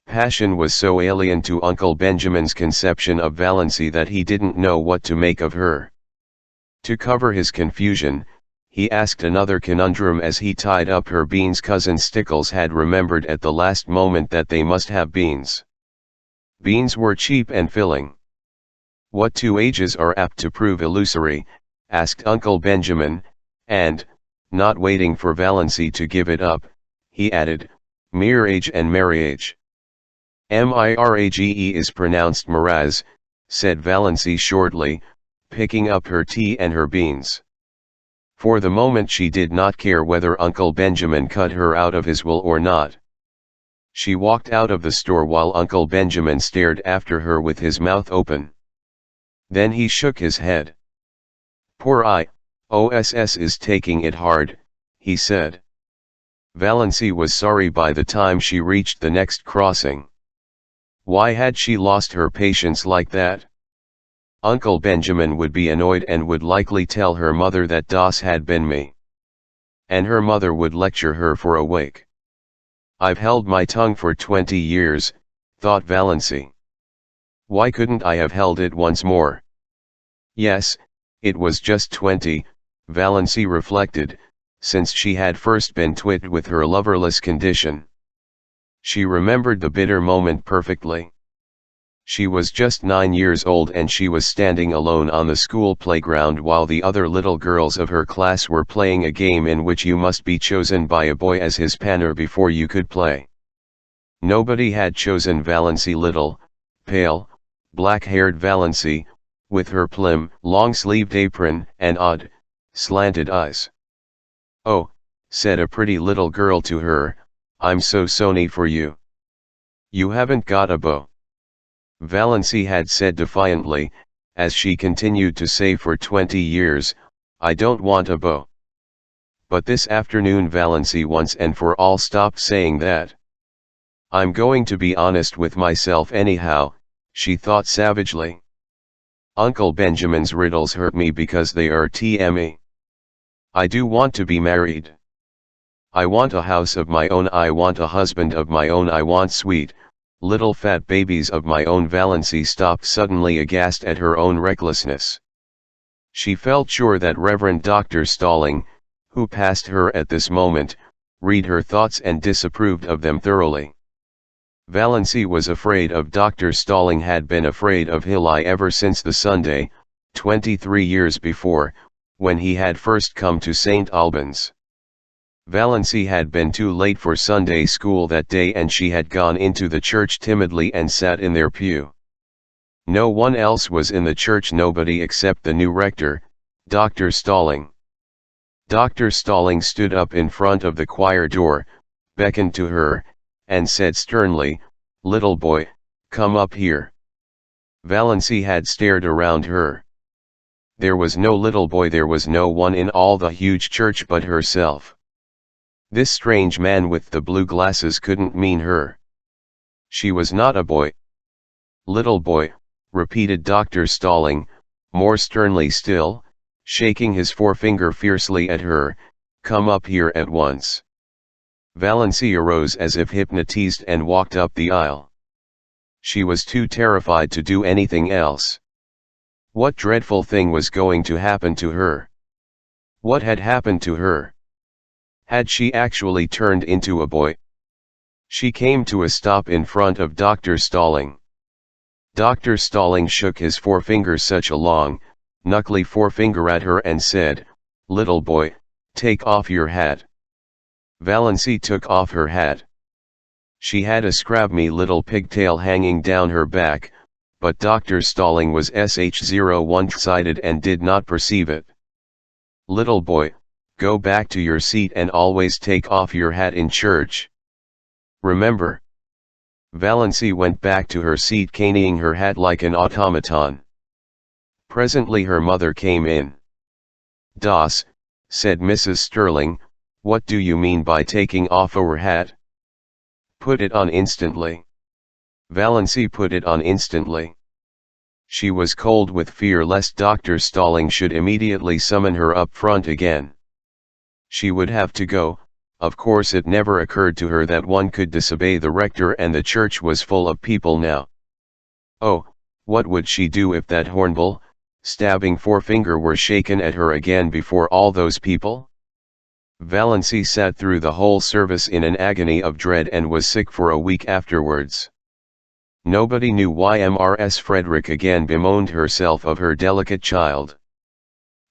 Passion was so alien to Uncle Benjamin's conception of Valency that he didn't know what to make of her. To cover his confusion, he asked another conundrum as he tied up her beans. Cousin Stickles had remembered at the last moment that they must have beans. Beans were cheap and filling. "What two ages are apt to prove illusory?" asked Uncle Benjamin, and, not waiting for Valency to give it up, he added, "Mere age and marriage." "Mirage is pronounced miraz," said Valency shortly, picking up her tea and her beans. For the moment she did not care whether Uncle Benjamin cut her out of his will or not. She walked out of the store while Uncle Benjamin stared after her with his mouth open. Then he shook his head. "Poor Iss is taking it hard," he said. Valency was sorry by the time she reached the next crossing. Why had she lost her patience like that? Uncle Benjamin would be annoyed and would likely tell her mother that Doss had been me. And her mother would lecture her for a week. "I've held my tongue for 20 years, thought Valency. Why couldn't I have held it once more? Yes, it was just 20, Valency reflected, since she had first been twitted with her loverless condition. She remembered the bitter moment perfectly. She was just 9 years old and she was standing alone on the school playground while the other little girls of her class were playing a game in which you must be chosen by a boy as his partner before you could play. Nobody had chosen Valency, little, pale, black-haired Valency, with her plim, long-sleeved apron and odd, slanted eyes. "Oh," said a pretty little girl to her, "I'm so sorry for you. You haven't got a beau." Valency had said defiantly, as she continued to say for 20 years, "I don't want a beau." But this afternoon Valency once and for all stopped saying that. "I'm going to be honest with myself anyhow," she thought savagely. "Uncle Benjamin's riddles hurt me because they are TME. I do want to be married. I want a house of my own, I want a husband of my own, I want sweet, little fat babies of my own." Valency stopped suddenly, aghast at her own recklessness. She felt sure that Reverend Dr. Stalling, who passed her at this moment, read her thoughts and disapproved of them thoroughly. Valency was afraid of Dr. Stalling, had been afraid of Hilly ever since the Sunday, 23 years before, when he had first come to St. Albans. Valency had been too late for Sunday school that day, and she had gone into the church timidly and sat in their pew. No one else was in the church, nobody except the new rector, Dr. Stalling. Dr. Stalling stood up in front of the choir door, beckoned to her, and said sternly, "Little boy, come up here." Valency had stared around her. There was no little boy, there was no one in all the huge church but herself. This strange man with the blue glasses couldn't mean her. She was not a boy. "Little boy," repeated Dr. Stalling, more sternly still, shaking his forefinger fiercely at her, "come up here at once." Valency arose as if hypnotized and walked up the aisle. She was too terrified to do anything else. What dreadful thing was going to happen to her? What had happened to her? Had she actually turned into a boy? She came to a stop in front of Dr. Stalling. Dr. Stalling shook his forefinger, such a long, knuckly forefinger, at her and said, "Little boy, take off your hat." Valency took off her hat. She had a scrabby little pigtail hanging down her back, but Dr. Stalling was one-sided and did not perceive it. "Little boy, go back to your seat and always take off your hat in church. Remember." Valency went back to her seat, caning her hat like an automaton. Presently her mother came in. "Das," said Mrs. Sterling, "what do you mean by taking off our hat? Put it on instantly." Valency put it on instantly. She was cold with fear lest Dr. Stalling should immediately summon her up front again. She would have to go. Of course it never occurred to her that one could disobey the rector, and the church was full of people now. Oh, what would she do if that hornbull, stabbing forefinger were shaken at her again before all those people? Valency sat through the whole service in an agony of dread and was sick for a week afterwards. Nobody knew why Mrs. Frederick again bemoaned herself of her delicate child.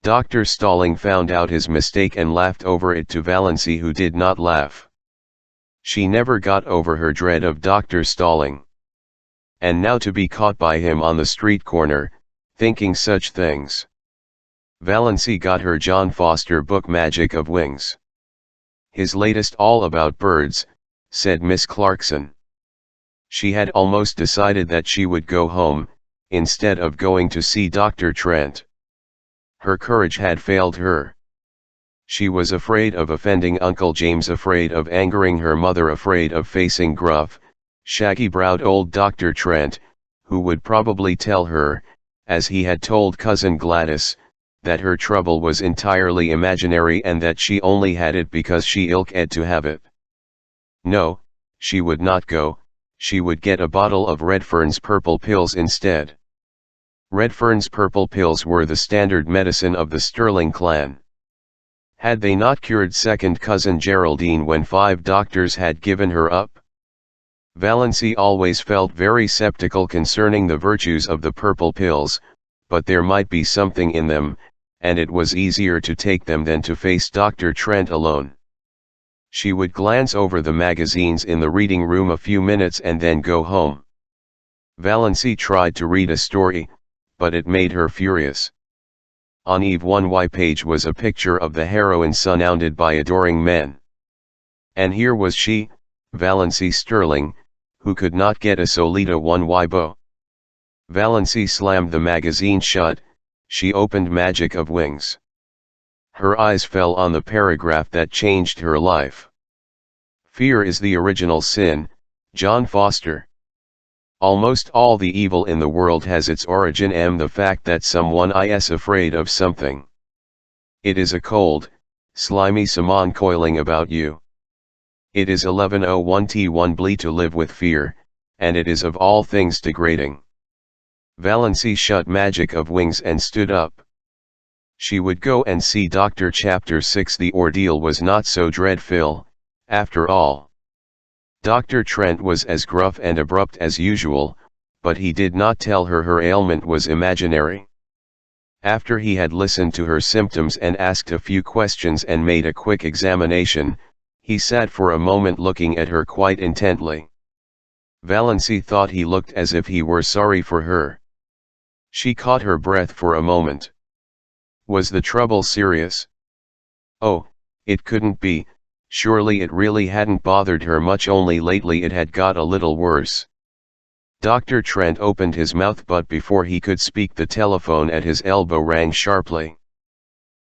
Dr. Stalling found out his mistake and laughed over it to Valency, who did not laugh. She never got over her dread of Dr. Stalling. And now to be caught by him on the street corner, thinking such things. Valency got her John Foster book, Magic of Wings. "His latest, all about birds," said Miss Clarkson. She had almost decided that she would go home, instead of going to see Dr. Trent. Her courage had failed her. She was afraid of offending Uncle James, afraid of angering her mother, afraid of facing gruff, shaggy-browed old Dr. Trent, who would probably tell her, as he had told Cousin Gladys, that her trouble was entirely imaginary and that she only had it because she ilk-ed to have it. No, she would not go. She would get a bottle of Redfern's purple pills instead. Redfern's purple pills were the standard medicine of the Sterling clan. Had they not cured second cousin Geraldine when 5 doctors had given her up? Valency always felt very skeptical concerning the virtues of the purple pills, but there might be something in them, and it was easier to take them than to face Dr. Trent alone. She would glance over the magazines in the reading room a few minutes and then go home. Valency tried to read a story, but it made her furious. On Eve 1Y page was a picture of the heroine surrounded by adoring men. And here was she, Valency Sterling, who could not get a Solita 1Y bow. Valency slammed the magazine shut. She opened Magic of Wings. Her eyes fell on the paragraph that changed her life. "Fear is the original sin, John Foster. Almost all the evil in the world has its origin in the fact that someone is afraid of something. It is a cold, slimy summon coiling about you. It is 1101T1 bleed to live with fear, and it is of all things degrading." Valency shut Magic of Wings and stood up. She would go and see Dr. Chapter 6. The ordeal was not so dreadful, after all. Dr. Trent was as gruff and abrupt as usual, but he did not tell her her ailment was imaginary. After he had listened to her symptoms and asked a few questions and made a quick examination, he sat for a moment looking at her quite intently. Valency thought he looked as if he were sorry for her. She caught her breath for a moment. Was the trouble serious? Oh, it couldn't be, surely it really hadn't bothered her much, only lately it had got a little worse. Dr. Trent opened his mouth, but before he could speak the telephone at his elbow rang sharply.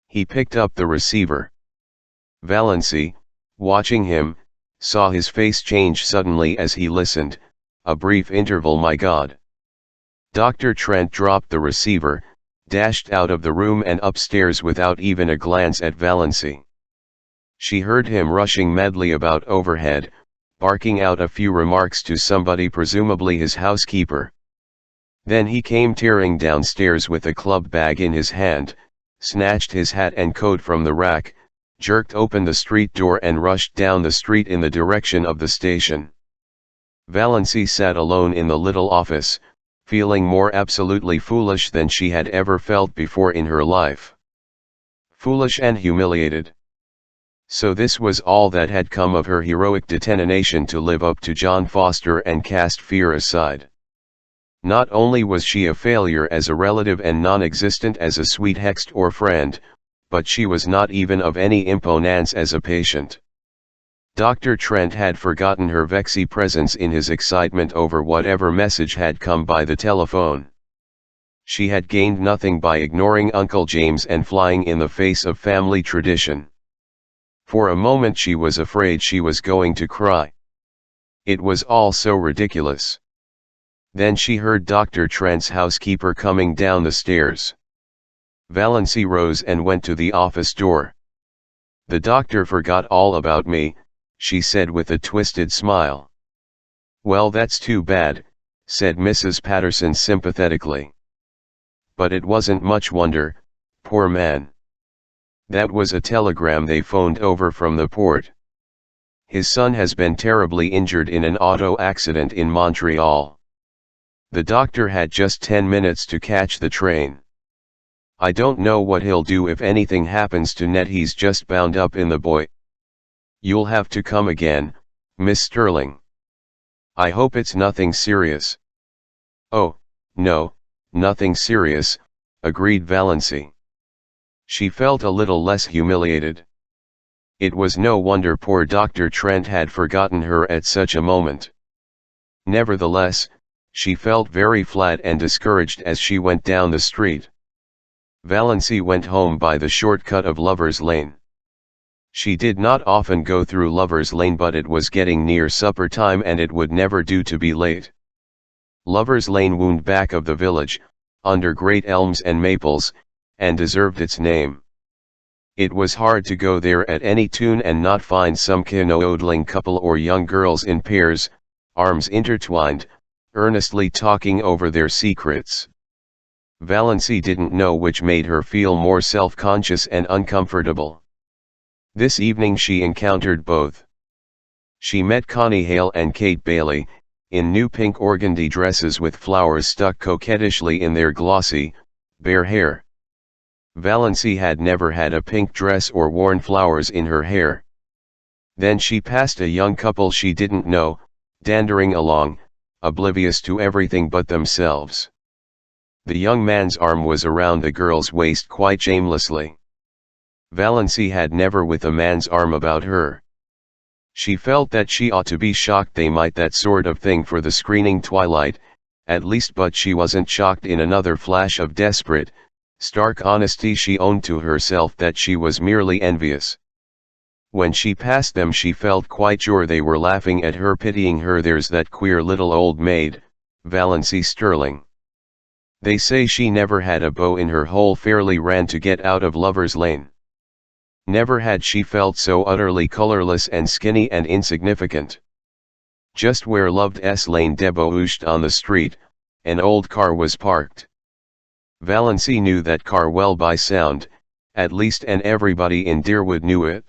He picked up the receiver. Valency, watching him, saw his face change suddenly as he listened. A brief interval, my God. Dr. Trent dropped the receiver, dashed out of the room and upstairs without even a glance at Valency. She heard him rushing madly about overhead, barking out a few remarks to somebody, presumably his housekeeper. Then he came tearing downstairs with a club bag in his hand, snatched his hat and coat from the rack, jerked open the street door and rushed down the street in the direction of the station. Valency sat alone in the little office, feeling more absolutely foolish than she had ever felt before in her life. Foolish and humiliated. So this was all that had come of her heroic determination to live up to John Foster and cast fear aside. Not only was she a failure as a relative and non-existent as a sweethext or friend, but she was not even of any importance as a patient. Dr. Trent had forgotten her vexy presence in his excitement over whatever message had come by the telephone. She had gained nothing by ignoring Uncle James and flying in the face of family tradition. For a moment she was afraid she was going to cry. It was all so ridiculous. Then she heard Dr. Trent's housekeeper coming down the stairs. Valency rose and went to the office door. "The doctor forgot all about me," she said with a twisted smile. "Well, that's too bad," said Mrs. Patterson sympathetically. "But it wasn't much wonder, poor man. That was a telegram they phoned over from the port. His son has been terribly injured in an auto accident in Montreal. The doctor had just 10 minutes to catch the train. I don't know what he'll do if anything happens to Ned. He's just bound up in the boy. You'll have to come again, Miss Sterling. I hope it's nothing serious." "Oh, no, nothing serious," agreed Valency. She felt a little less humiliated. It was no wonder poor Dr. Trent had forgotten her at such a moment. Nevertheless, she felt very flat and discouraged as she went down the street. Valency went home by the shortcut of Lover's Lane. She did not often go through Lover's Lane, but it was getting near supper time and it would never do to be late. Lover's Lane wound back of the village, under great elms and maples, and deserved its name. It was hard to go there at any tune and not find some canoodling couple or young girls in pairs, arms intertwined, earnestly talking over their secrets. Valency didn't know which made her feel more self-conscious and uncomfortable. This evening she encountered both. She met Connie Hale and Kate Bailey, in new pink organdy dresses with flowers stuck coquettishly in their glossy, bare hair. Valency had never had a pink dress or worn flowers in her hair. Then she passed a young couple she didn't know, dandering along, oblivious to everything but themselves. The young man's arm was around the girl's waist quite shamelessly. Valency had never with a man's arm about her. She felt that she ought to be shocked they might that sort of thing for the screening twilight, at least, but she wasn't shocked. In another flash of desperate, stark honesty she owned to herself that she was merely envious. When she passed them she felt quite sure they were laughing at her, pitying her. "There's that queer little old maid, Valency Sterling. They say she never had a beau in her whole." Fairly ran to get out of Lover's Lane. Never had she felt so utterly colorless and skinny and insignificant. Just where Loved's Lane debouched on the street, an old car was parked. Valency knew that car well by sound, at least, and everybody in Deerwood knew it.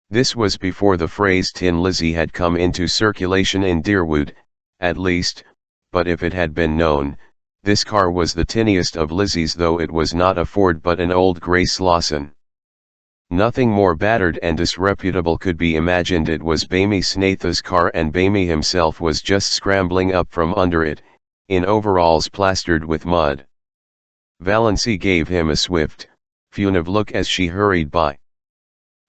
This was before the phrase Tin Lizzie had come into circulation in Deerwood, at least, but if it had been known, This car was the tiniest of Lizzie's, though it was not a Ford but an old grey Slauson. Nothing more battered and disreputable could be imagined. It was Bamie Snaitha's car, and Bamie himself was just scrambling up from under it, in overalls plastered with mud. Valancy gave him a swift, furtive look as she hurried by.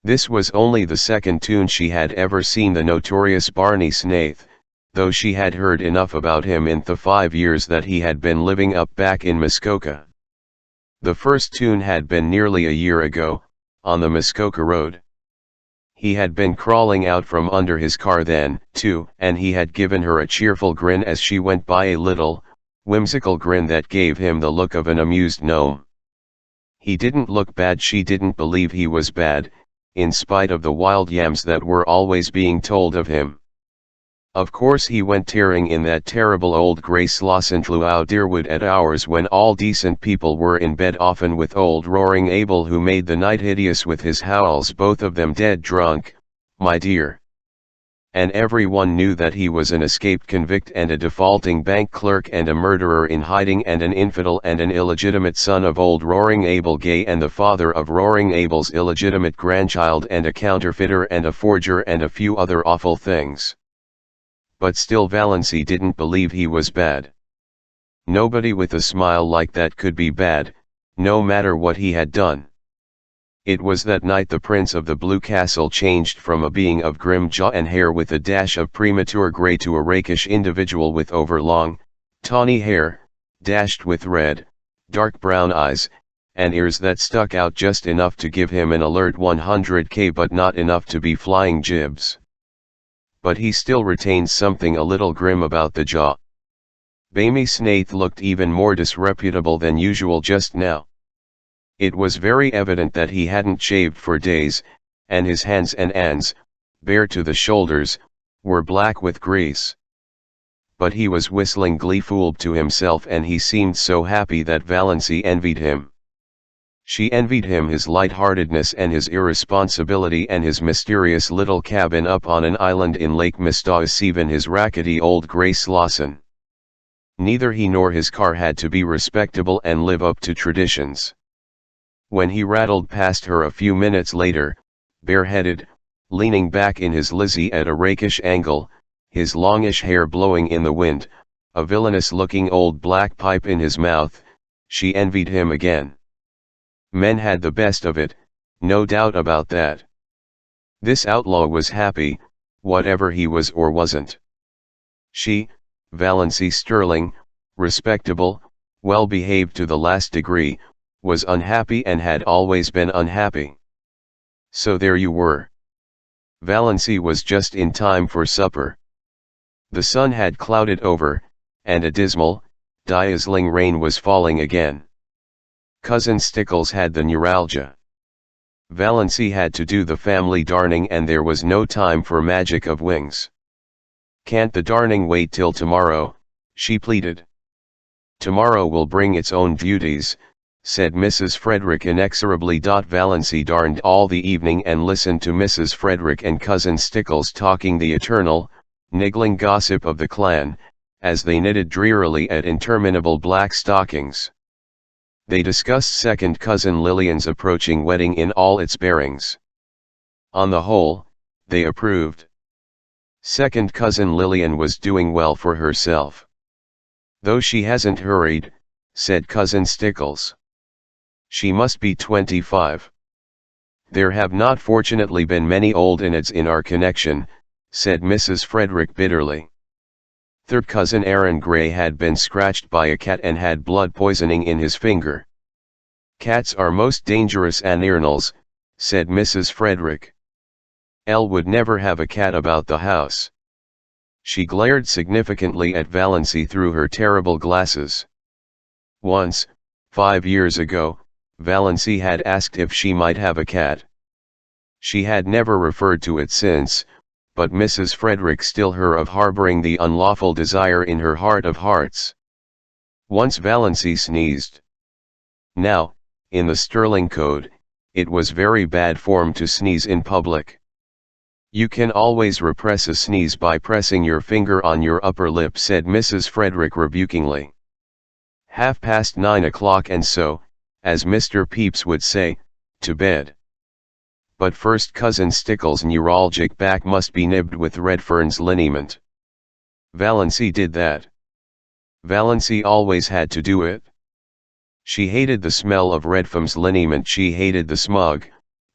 This was only the second tune she had ever seen the notorious Barney Snaith, though she had heard enough about him in the 5 years that he had been living up back in Muskoka. The first tune had been nearly a year ago, on the Muskoka Road. He had been crawling out from under his car then, too, and he had given her a cheerful grin as she went by, a little, whimsical grin that gave him the look of an amused gnome. He didn't look bad. She didn't believe he was bad, in spite of the wild yams that were always being told of him. Of course he went tearing in that terrible old grey Slauson through Deerwood at hours when all decent people were in bed, often with old Roaring Abel, who made the night hideous with his howls, both of them dead drunk, my dear. And everyone knew that he was an escaped convict and a defaulting bank clerk and a murderer in hiding and an infidel and an illegitimate son of old Roaring Abel Gay and the father of Roaring Abel's illegitimate grandchild and a counterfeiter and a forger and a few other awful things. But still Valancy didn't believe he was bad. Nobody with a smile like that could be bad, no matter what he had done. It was that night the Prince of the Blue Castle changed from a being of grim jaw and hair with a dash of premature grey to a rakish individual with overlong, tawny hair, dashed with red, dark brown eyes, and ears that stuck out just enough to give him an alert 100k but not enough to be flying jibs. But he still retained something a little grim about the jaw. Bamie Snaith looked even more disreputable than usual just now. It was very evident that he hadn't shaved for days, and his hands and arms, bare to the shoulders, were black with grease. But he was whistling gleefully to himself, and he seemed so happy that Valancy envied him. She envied him his light-heartedness and his irresponsibility and his mysterious little cabin up on an island in Lake Mistassini and his rackety old grey Slauson. Neither he nor his car had to be respectable and live up to traditions. When he rattled past her a few minutes later, bareheaded, leaning back in his Lizzie at a rakish angle, his longish hair blowing in the wind, a villainous-looking old black pipe in his mouth, she envied him again. Men had the best of it, no doubt about that. This outlaw was happy, whatever he was or wasn't. She, Valancy Sterling, respectable, well-behaved to the last degree, was unhappy and had always been unhappy. So there you were. Valancy was just in time for supper. The sun had clouded over, and a dismal, dazzling rain was falling again. Cousin Stickles had the neuralgia. Valancy had to do the family darning, and there was no time for magic of wings. "Can't the darning wait till tomorrow?" she pleaded. "Tomorrow will bring its own duties," said Mrs. Frederick inexorably. Valancy darned all the evening and listened to Mrs. Frederick and Cousin Stickles talking the eternal, niggling gossip of the clan, as they knitted drearily at interminable black stockings. They discussed second cousin Lillian's approaching wedding in all its bearings. On the whole, they approved. Second cousin Lillian was doing well for herself. "Though she hasn't hurried," said Cousin Stickles. "She must be 25. "There have not fortunately been many old Enids in our connection," said Mrs. Frederick bitterly. Third cousin Aaron Gray had been scratched by a cat and had blood poisoning in his finger. "Cats are most dangerous animals," said Mrs. Frederick. "Elle would never have a cat about the house." She glared significantly at Valancy through her terrible glasses. Once, 5 years ago, Valancy had asked if she might have a cat. She had never referred to it since, but Mrs. Frederick still heard of harboring the unlawful desire in her heart of hearts. Once Valancy sneezed. Now, in the Sterling Code, it was very bad form to sneeze in public. "You can always repress a sneeze by pressing your finger on your upper lip," said Mrs. Frederick rebukingly. 9:30 and so, as Mr. Pepys would say, to bed. But first Cousin Stickles' neuralgic back must be nibbed with Redfern's liniment. Valancy did that. Valancy always had to do it. She hated the smell of Redfern's liniment. She hated the smug,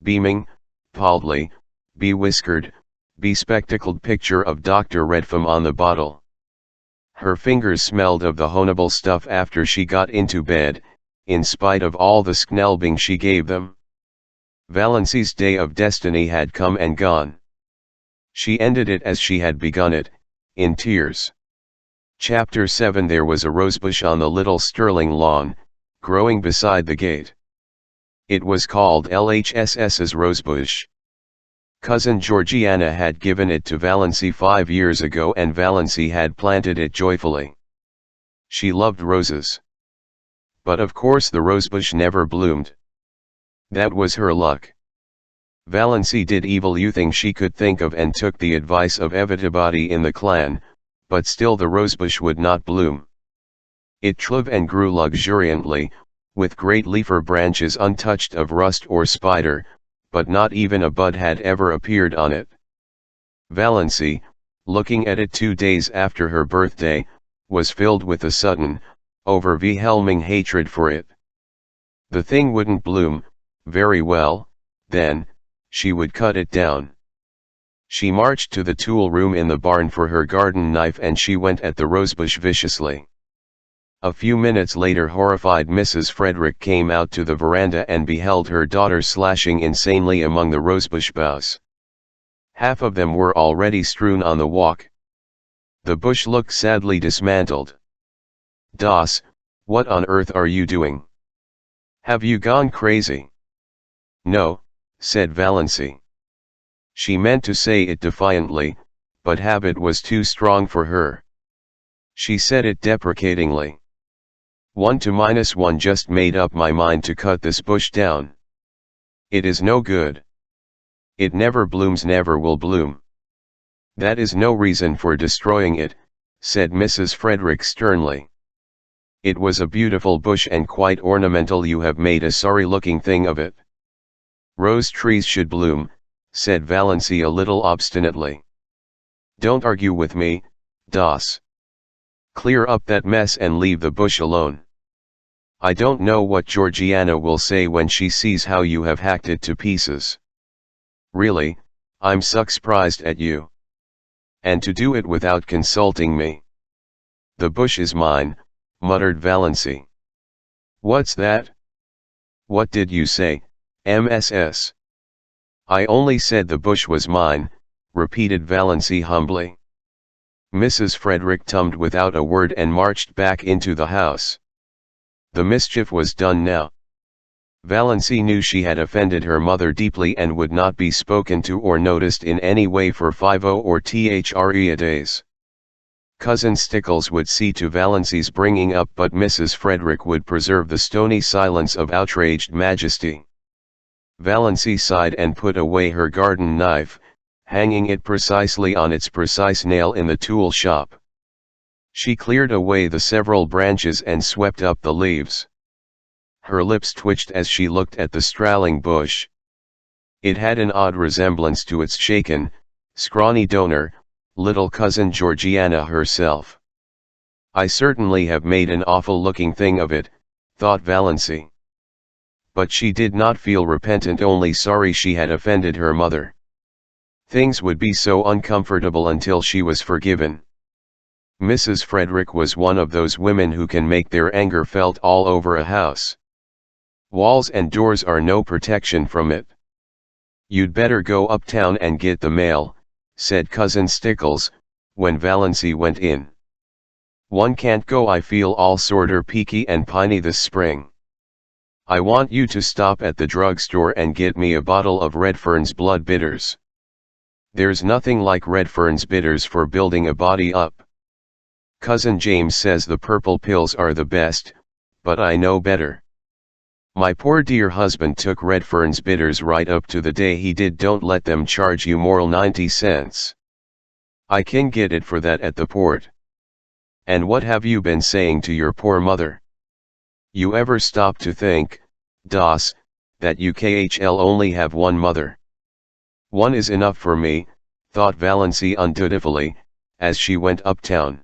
beaming, baldly, bewhiskered, bespectacled picture of Dr. Redfern on the bottle. Her fingers smelled of the honable stuff after she got into bed, in spite of all the sknelbing she gave them. Valancy's day of destiny had come and gone. She ended it as she had begun it, in tears. Chapter 7. There was a rosebush on the little Sterling lawn, growing beside the gate. It was called LHSS's rosebush. Cousin Georgiana had given it to Valancy 5 years ago, and Valancy had planted it joyfully. She loved roses. But of course the rosebush never bloomed. That was her luck. Valancy did everything she could think of and took the advice of everybody in the clan, but still the rosebush would not bloom. It throve and grew luxuriantly, with great leafer branches untouched of rust or spider, but not even a bud had ever appeared on it. Valancy, looking at it 2 days after her birthday, was filled with a sudden, overwhelming hatred for it. The thing wouldn't bloom. Very well, then, she would cut it down. She marched to the tool room in the barn for her garden knife, and she went at the rosebush viciously. A few minutes later horrified Mrs. Frederick came out to the veranda and beheld her daughter slashing insanely among the rosebush boughs. Half of them were already strewn on the walk. The bush looked sadly dismantled. "Das, what on earth are you doing? Have you gone crazy?" "No," said Valancy. She meant to say it defiantly, but habit was too strong for her. She said it deprecatingly. 1 just made up my mind to cut this bush down. It is no good. It never blooms, never will bloom. That is no reason for destroying it, said Mrs. Frederick sternly. It was a beautiful bush and quite ornamental. You have made a sorry-looking thing of it. Rose trees should bloom, said Valancy a little obstinately. Don't argue with me, Das. Clear up that mess and leave the bush alone. I don't know what Georgiana will say when she sees how you have hacked it to pieces. Really, I'm surprised at you. And to do it without consulting me. The bush is mine, muttered Valancy. What's that? What did you say, MSS? I only said the bush was mine, repeated Valancy humbly. Mrs. Frederick tummed without a word and marched back into the house. The mischief was done now. Valancy knew she had offended her mother deeply and would not be spoken to or noticed in any way for 3 days. Cousin Stickles would see to Valancy's bringing up, but Mrs. Frederick would preserve the stony silence of outraged majesty. Valancy sighed and put away her garden knife, hanging it precisely on its precise nail in the tool shop. She cleared away the several branches and swept up the leaves. Her lips twitched as she looked at the straggling bush. It had an odd resemblance to its shaken, scrawny donor, little cousin Georgiana herself. I certainly have made an awful-looking thing of it, thought Valancy. But she did not feel repentant, only sorry she had offended her mother. Things would be so uncomfortable until she was forgiven. Mrs. Frederick was one of those women who can make their anger felt all over a house. Walls and doors are no protection from it. You'd better go uptown and get the mail, said Cousin Stickles, when Valancy went in. One can't go, I feel all sorter peaky and piney this spring. I want you to stop at the drugstore and get me a bottle of Redfern's Blood Bitters. There's nothing like Redfern's Bitters for building a body up. Cousin James says the purple pills are the best, but I know better. My poor dear husband took Redfern's Bitters right up to the day he did. Don't let them charge you more'n 90 cents. I can get it for that at the port. And what have you been saying to your poor mother? You ever stop to think, Das, that you KHL only have one mother? One is enough for me, thought Valency undutifully, as she went uptown.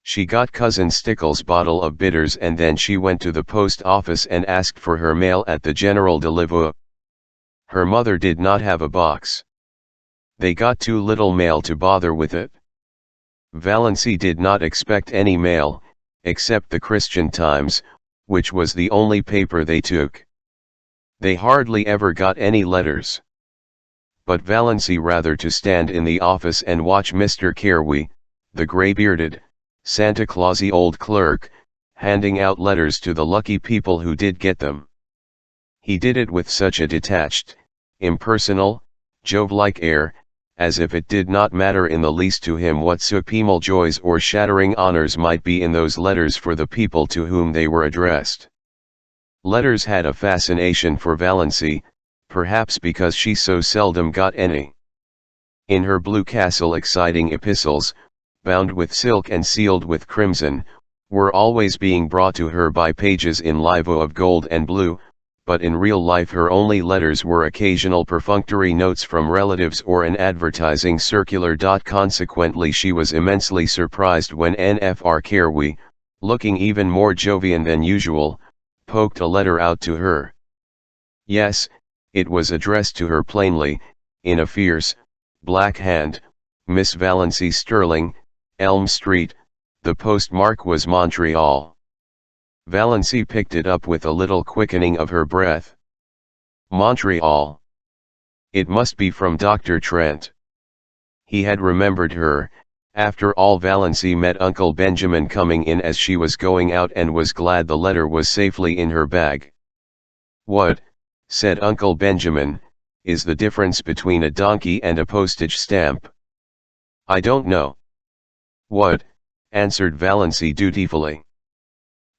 She got Cousin Stickles' bottle of bitters and then she went to the post office and asked for her mail at the General Delivery. Her mother did not have a box. They got too little mail to bother with it. Valency did not expect any mail, except the Christian Times, which was the only paper they took. They hardly ever got any letters. But Valency rather to stand in the office and watch Mr. Carewee, the grey-bearded, Santa Clausy old clerk, handing out letters to the lucky people who did get them. He did it with such a detached, impersonal, Jove-like air, as if it did not matter in the least to him what supreme joys or shattering honors might be in those letters for the people to whom they were addressed. Letters had a fascination for Valency, perhaps because she so seldom got any. In her Blue Castle exciting epistles, bound with silk and sealed with crimson, were always being brought to her by pages in livo of gold and blue, but in real life her only letters were occasional perfunctory notes from relatives or an advertising circular. Consequently she was immensely surprised when N.F.R. Carewee, looking even more Jovian than usual, poked a letter out to her. Yes, it was addressed to her plainly, in a fierce, black hand, Miss Valency Sterling, Elm Street, the postmark was Montreal. Valency picked it up with a little quickening of her breath. Montreal. It must be from Dr. Trent. He had remembered her. After all, Valency met Uncle Benjamin coming in as she was going out and was glad the letter was safely in her bag. What, said Uncle Benjamin, is the difference between a donkey and a postage stamp? I don't know. What, answered Valency dutifully.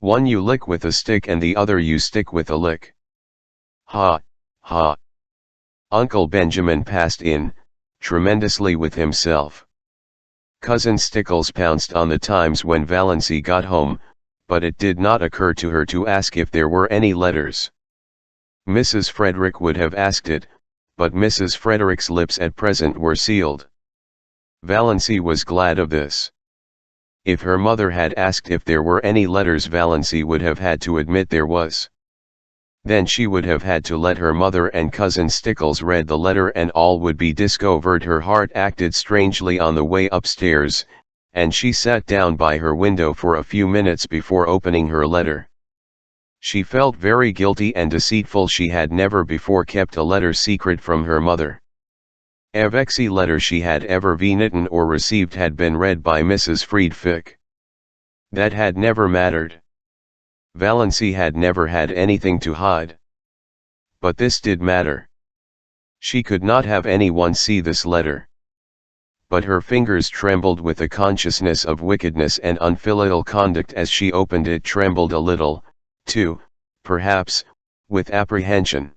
One you lick with a stick and the other you stick with a lick. Ha, ha. Uncle Benjamin passed in, tremendously with himself. Cousin Stickles pounced on the Times when Valency got home, but it did not occur to her to ask if there were any letters. Mrs. Frederick would have asked it, but Mrs. Frederick's lips at present were sealed. Valency was glad of this. If her mother had asked if there were any letters, Valency would have had to admit there was. Then she would have had to let her mother and Cousin Stickles read the letter and all would be discovered. Her heart acted strangely on the way upstairs, and she sat down by her window for a few minutes before opening her letter. She felt very guilty and deceitful. She had never before kept a letter secret from her mother. Every letter she had ever written or received had been read by Mrs. Friedfick. That had never mattered. Valency had never had anything to hide. But this did matter. She could not have anyone see this letter. But her fingers trembled with a consciousness of wickedness and unfilial conduct as she opened it, trembled a little, too, perhaps, with apprehension.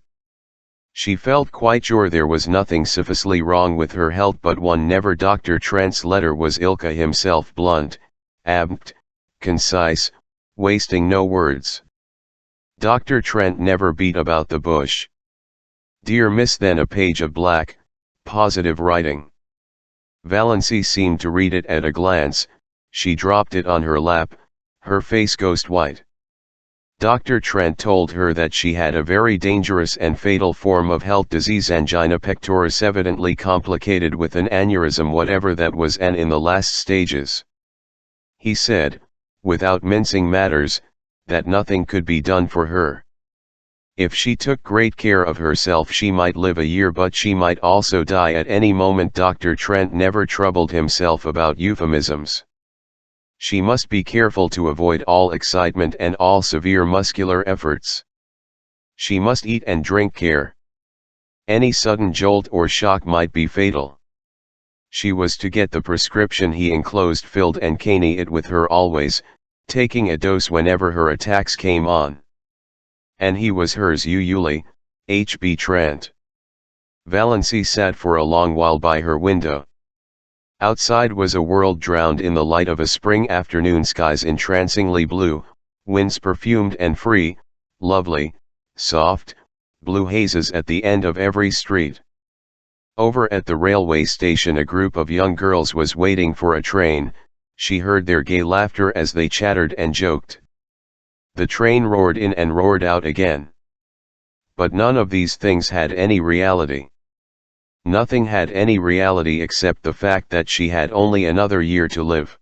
She felt quite sure there was nothing seriously wrong with her health, but one never. Dr. Trent's letter was Ilka himself, blunt, abrupt, concise, wasting no words. Dr. Trent never beat about the bush. Dear Miss, then a page of black, positive writing. Valency seemed to read it at a glance. She dropped it on her lap, her face ghost white. Dr. Trent told her that she had a very dangerous and fatal form of health disease, angina pectoris, evidently complicated with an aneurysm, whatever that was, and in the last stages. He said, without mincing matters, that nothing could be done for her. If she took great care of herself she might live a year, but she might also die at any moment. Dr. Trent never troubled himself about euphemisms. She must be careful to avoid all excitement and all severe muscular efforts. She must eat and drink care. Any sudden jolt or shock might be fatal. She was to get the prescription he enclosed filled and carry it with her always, taking a dose whenever her attacks came on. And he was hers usually, H.B. Trent. Valency sat for a long while by her window. Outside was a world drowned in the light of a spring afternoon, skies entrancingly blue, Winds perfumed and free, lovely, soft, blue hazes at the end of every street. Over at the railway station a group of young girls was waiting for a train. She heard their gay laughter as they chattered and joked. The train roared in and roared out again. But none of these things had any reality. Nothing had any reality except the fact that she had only another year to live.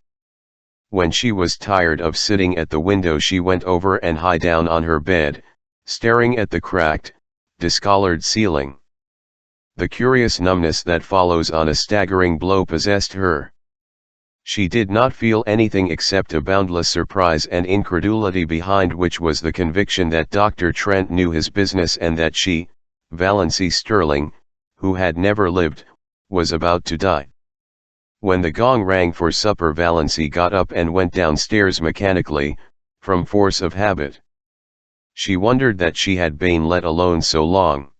When she was tired of sitting at the window she went over and lay down on her bed, staring at the cracked, discolored ceiling. The curious numbness that follows on a staggering blow possessed her. She did not feel anything except a boundless surprise and incredulity behind which was the conviction that Dr. Trent knew his business and that she, Valancy Sterling, who had never lived, was about to die. When the gong rang for supper Valancy got up and went downstairs mechanically, from force of habit. She wondered that she had been let alone so long.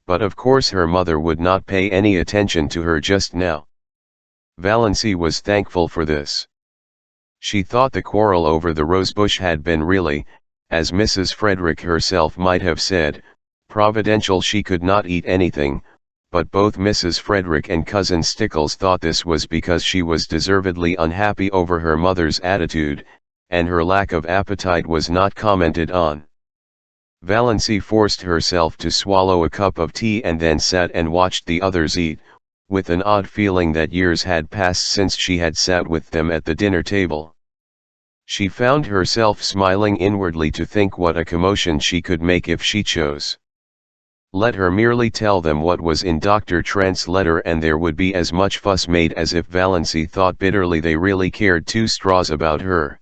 But of course her mother would not pay any attention to her just now. Valancy was thankful for this. She thought the quarrel over the rosebush had been really, as Mrs. Frederick herself might have said, providential. She could not eat anything, but both Mrs. Frederick and Cousin Stickles thought this was because she was deservedly unhappy over her mother's attitude, and her lack of appetite was not commented on. Valancy forced herself to swallow a cup of tea and then sat and watched the others eat, with an odd feeling that years had passed since she had sat with them at the dinner table. She found herself smiling inwardly to think what a commotion she could make if she chose. Let her merely tell them what was in Dr. Trent's letter and there would be as much fuss made as if Valancy thought bitterly they really cared two straws about her.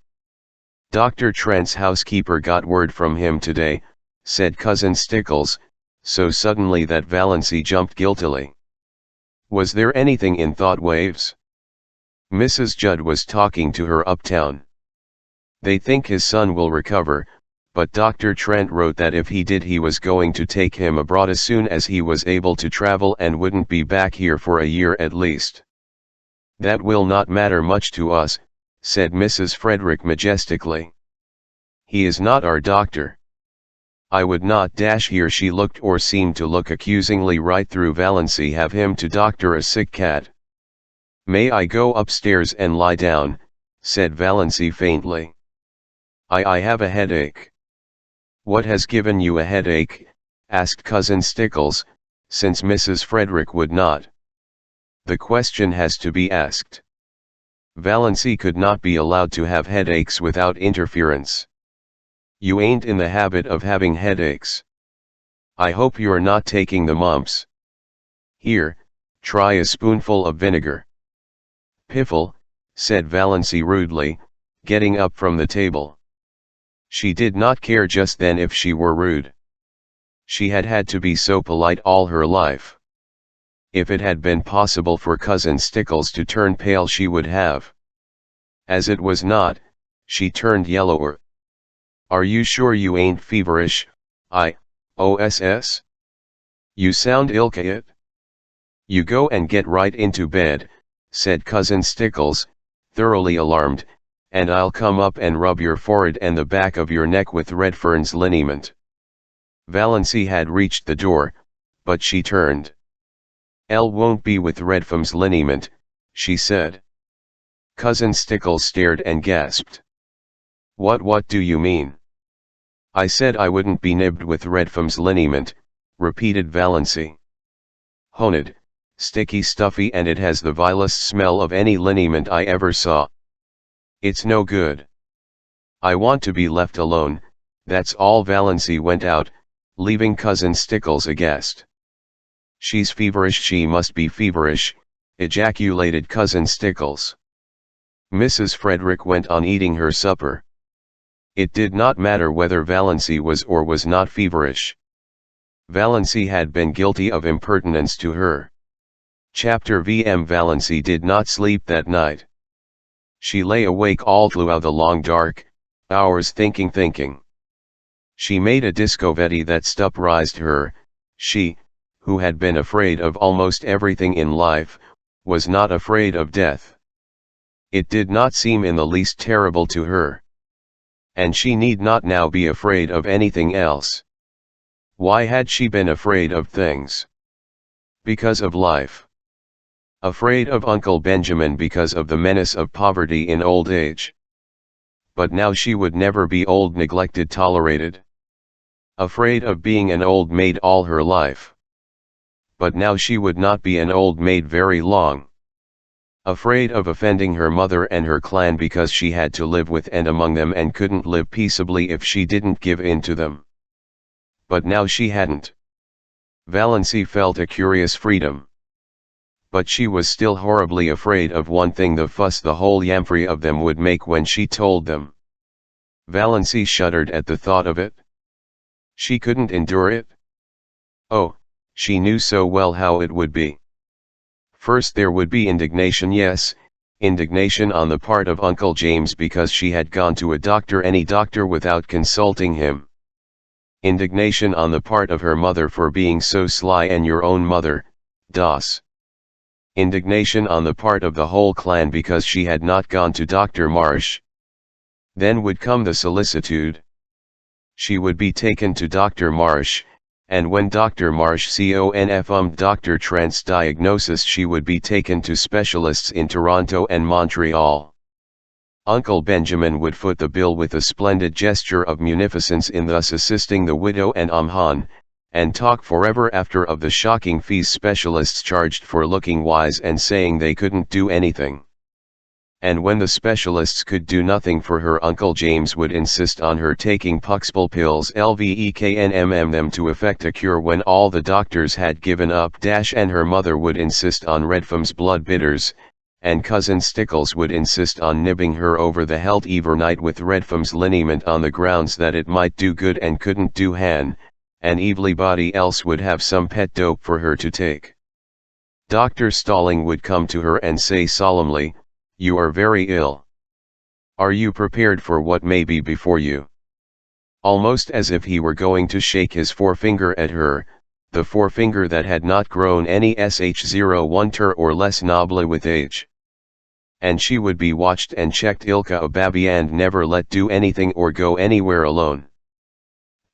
Dr. Trent's housekeeper got word from him today, said Cousin Stickles, so suddenly that Valancy jumped guiltily. Was there anything in thought waves? Mrs. Judd was talking to her uptown. They think his son will recover, but Dr. Trent wrote that if he did he was going to take him abroad as soon as he was able to travel and wouldn't be back here for a year at least. That will not matter much to us, said Mrs. Frederick majestically. He is not our doctor. I would not here she looked or seemed to look accusingly right through Valancy have him to doctor a sick cat. May I go upstairs and lie down, said Valancy faintly. I have a headache. What has given you a headache? Asked Cousin Stickles, since Mrs. Frederick would not. The question has to be asked. Valancy could not be allowed to have headaches without interference. You ain't in the habit of having headaches. I hope you're not taking the mumps. Here, try a spoonful of vinegar. Piffle, said Valancy rudely, getting up from the table. She did not care just then if she were rude. She had had to be so polite all her life. If it had been possible for Cousin Stickles to turn pale she would have. As it was not, she turned yellower. Are you sure you ain't feverish, OSS? You sound ill-kit. You go and get right into bed, said Cousin Stickles, thoroughly alarmed, and I'll come up and rub your forehead and the back of your neck with Redfern's liniment. Valancy had reached the door, but she turned. Won't be with Redfern's liniment, she said. Cousin Stickles stared and gasped. What do you mean? I said I wouldn't be nibbed with Redfern's liniment, repeated Valancy. Honed, sticky stuffy and it has the vilest smell of any liniment I ever saw. It's no good. I want to be left alone, that's all. Valancy went out, leaving Cousin Stickles aghast. She's feverish, she must be feverish, ejaculated Cousin Stickles. Mrs. Frederick went on eating her supper. It did not matter whether Valancy was or was not feverish. Valancy had been guilty of impertinence to her. Chapter VM. Valancy did not sleep that night. She lay awake all throughout the long dark hours thinking. She made a discovery that surprised her. She, who had been afraid of almost everything in life, was not afraid of death. It did not seem in the least terrible to her. and she need not now be afraid of anything else. Why had she been afraid of things? Because of life. Afraid of Uncle Benjamin because of the menace of poverty in old age. But now she would never be old, neglected, tolerated. Afraid of being an old maid all her life. But now she would not be an old maid very long. Afraid of offending her mother and her clan because she had to live with and among them and couldn't live peaceably if she didn't give in to them. But now she hadn't. Valency felt a curious freedom. But she was still horribly afraid of one thing: the fuss the whole yamfry of them would make when she told them. Valency shuddered at the thought of it. She couldn't endure it. Oh, she knew so well how it would be. First there would be indignation, yes, indignation on the part of Uncle James because she had gone to a doctor, any doctor, without consulting him. Indignation on the part of her mother for being so sly, and your own mother, Das. Indignation on the part of the whole clan because she had not gone to Dr. Marsh. Then would come the solicitude. She would be taken to Dr. Marsh, and when Dr. Marsh confirmed Dr. Trent's diagnosis, she would be taken to specialists in Toronto and Montreal. Uncle Benjamin would foot the bill with a splendid gesture of munificence in thus assisting the widow and Amhan, and talk forever after of the shocking fees specialists charged for looking wise and saying they couldn't do anything. And when the specialists could do nothing for her, Uncle James would insist on her taking Puxpil pills, LVEKNMM, them to effect a cure when all the doctors had given up. And her mother would insist on Redfam's blood bitters, and Cousin Stickles would insist on nibbing her over the helt evernight with Redfam's liniment on the grounds that it might do good and couldn't do harm, and everybody else would have some pet dope for her to take. Dr. Stalling would come to her and say solemnly, "You are very ill. Are you prepared for what may be before you?" Almost as if he were going to shake his forefinger at her, the forefinger that had not grown any sh01 ter or less noble with age. And she would be watched and checked ilka a babby and never let do anything or go anywhere alone.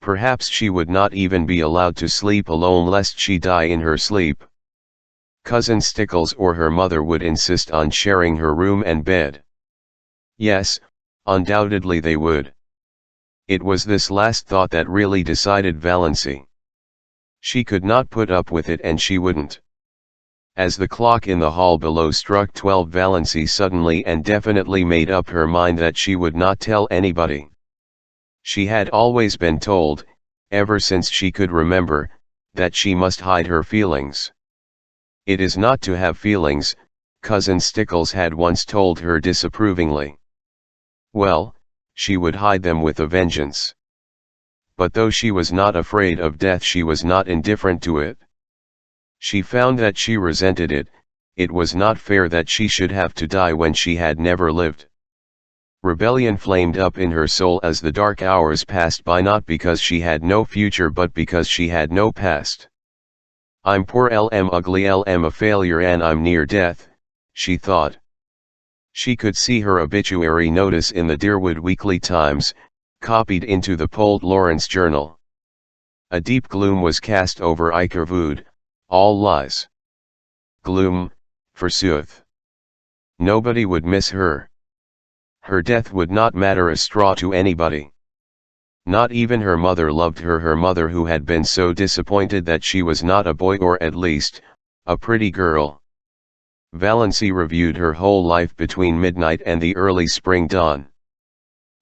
Perhaps she would not even be allowed to sleep alone lest she die in her sleep. Cousin Stickles or her mother would insist on sharing her room and bed. Yes, undoubtedly they would. It was this last thought that really decided Valency. She could not put up with it, and she wouldn't. As the clock in the hall below struck 12, Valency suddenly and definitely made up her mind that she would not tell anybody. She had always been told, ever since she could remember, that she must hide her feelings. It is not to have feelings, Cousin Stickles had once told her disapprovingly. Well, she would hide them with a vengeance. But though she was not afraid of death, she was not indifferent to it. She found that she resented it. It was not fair that she should have to die when she had never lived. Rebellion flamed up in her soul as the dark hours passed by, not because she had no future but because she had no past. "I'm poor LM, ugly LM, a failure, and I'm near death," she thought. She could see her obituary notice in the Deerwood Weekly Times, copied into the Polt Lawrence Journal. A deep gloom was cast over Ikervood, all lies. Gloom, forsooth. Nobody would miss her. Her death would not matter a straw to anybody. Not even her mother loved her, her mother who had been so disappointed that she was not a boy, or at least, a pretty girl. Valency reviewed her whole life between midnight and the early spring dawn.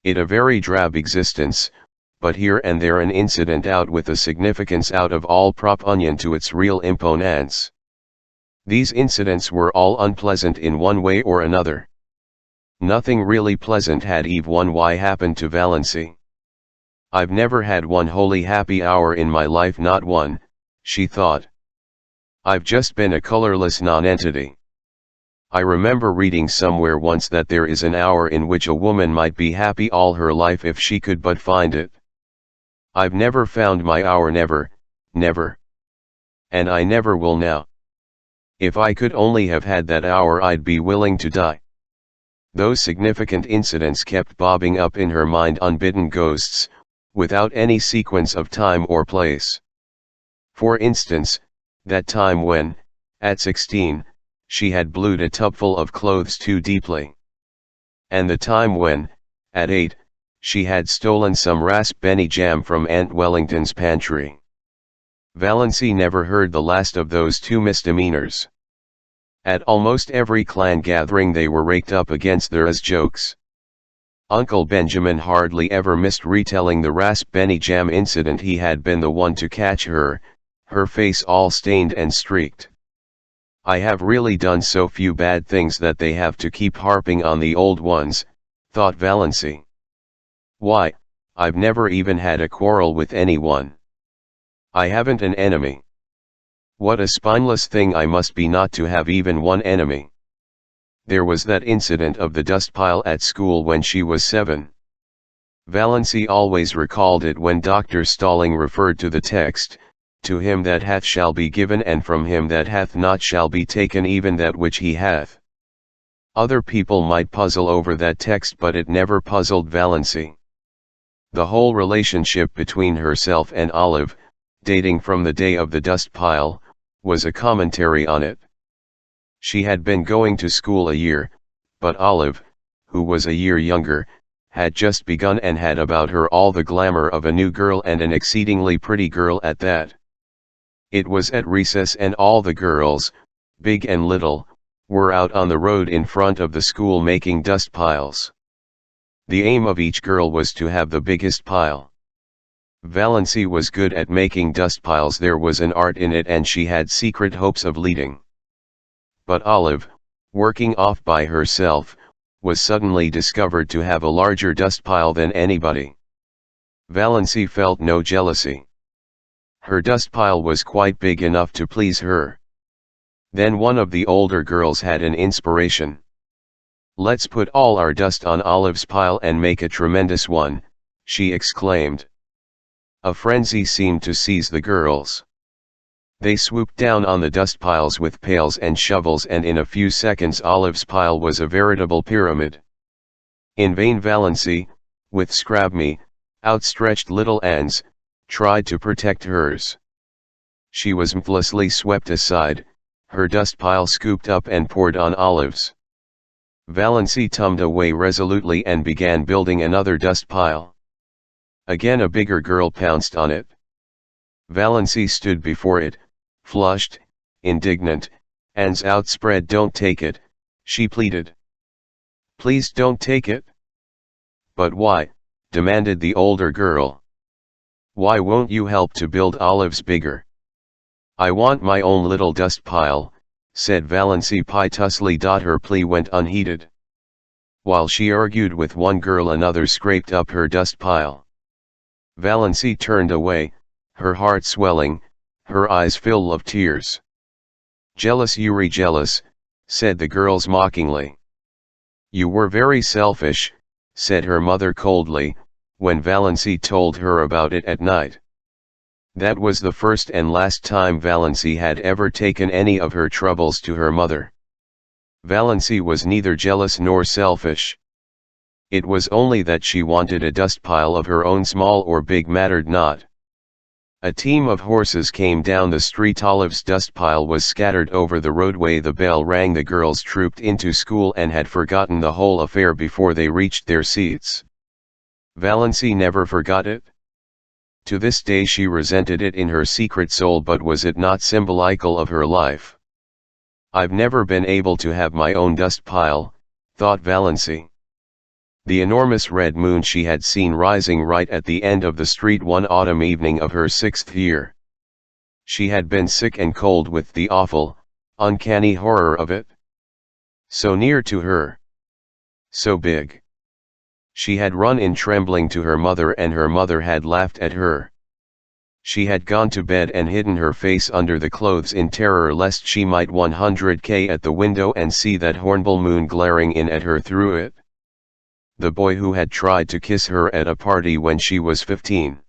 It a very drab existence, but here and there an incident out with a significance out of all proportion to its real imponence. These incidents were all unpleasant in one way or another. Nothing really pleasant had happened to Valency. "I've never had one wholly happy hour in my life, not one," she thought. "I've just been a colorless nonentity. I remember reading somewhere once that there is an hour in which a woman might be happy all her life if she could but find it. I've never found my hour, never, never. And I never will now. If I could only have had that hour, I'd be willing to die." Those significant incidents kept bobbing up in her mind, unbidden ghosts, without any sequence of time or place. For instance, that time when, at 16, she had blued a tubful of clothes too deeply. And the time when, at 8, she had stolen some raspberry jam from Aunt Wellington's pantry. Valency never heard the last of those two misdemeanors. At almost every clan gathering they were raked up against there as jokes. Uncle Benjamin hardly ever missed retelling the raspberry jam incident. He had been the one to catch her face all stained and streaked. I have really done so few bad things that they have to keep harping on the old ones, thought Valency. Why, I've never even had a quarrel with anyone. I haven't an enemy. What a spineless thing I must be not to have even one enemy. There was that incident of the dust pile at school when she was 7. Valency always recalled it when Dr. Stalling referred to the text, "To him that hath shall be given, and from him that hath not shall be taken even that which he hath." Other people might puzzle over that text, but it never puzzled Valency. The whole relationship between herself and Olive, dating from the day of the dust pile, was a commentary on it. She had been going to school a year, but Olive, who was a year younger, had just begun and had about her all the glamour of a new girl, and an exceedingly pretty girl at that. It was at recess and all the girls, big and little, were out on the road in front of the school making dust piles. The aim of each girl was to have the biggest pile. Valency was good at making dust piles. There was an art in it, and she had secret hopes of leading. But Olive, working off by herself, was suddenly discovered to have a larger dust pile than anybody. Valency felt no jealousy. Her dust pile was quite big enough to please her. Then one of the older girls had an inspiration. "Let's put all our dust on Olive's pile and make a tremendous one," she exclaimed. A frenzy seemed to seize the girls. They swooped down on the dust piles with pails and shovels, and in a few seconds Olive's pile was a veritable pyramid. In vain Valency, with scrabby, outstretched little hands, tried to protect hers. She was meticulously swept aside, her dust pile scooped up and poured on Olive's. Valency tumbled away resolutely and began building another dust pile. Again a bigger girl pounced on it. Valency stood before it, flushed, indignant, hands outspread. "Don't take it," she pleaded. "Please don't take it." "But why?" demanded the older girl. "Why won't you help to build Olive's bigger?" "I want my own little dust pile," said Valency piteously. Her plea went unheeded. While she argued with one girl, another scraped up her dust pile. Valency turned away, her heart swelling, her eyes full of tears. "Jealous, Yuri, jealous," said the girls mockingly. "You were very selfish," said her mother coldly, when Valency told her about it at night. That was the first and last time Valency had ever taken any of her troubles to her mother. Valency was neither jealous nor selfish. It was only that she wanted a dust pile of her own. Small or big mattered not. A team of horses came down the street. Olive's dust pile was scattered over the roadway. The bell rang. The girls trooped into school and had forgotten the whole affair before they reached their seats. Valency never forgot it. To this day she resented it in her secret soul, but was it not symbolical of her life? "I've never been able to have my own dust pile," thought Valency. The enormous red moon she had seen rising right at the end of the street one autumn evening of her 6th year. She had been sick and cold with the awful, uncanny horror of it. So near to her. So big. She had run in trembling to her mother, and her mother had laughed at her. She had gone to bed and hidden her face under the clothes in terror lest she might 100k at the window and see that hornble moon glaring in at her through it. The boy who had tried to kiss her at a party when she was 15.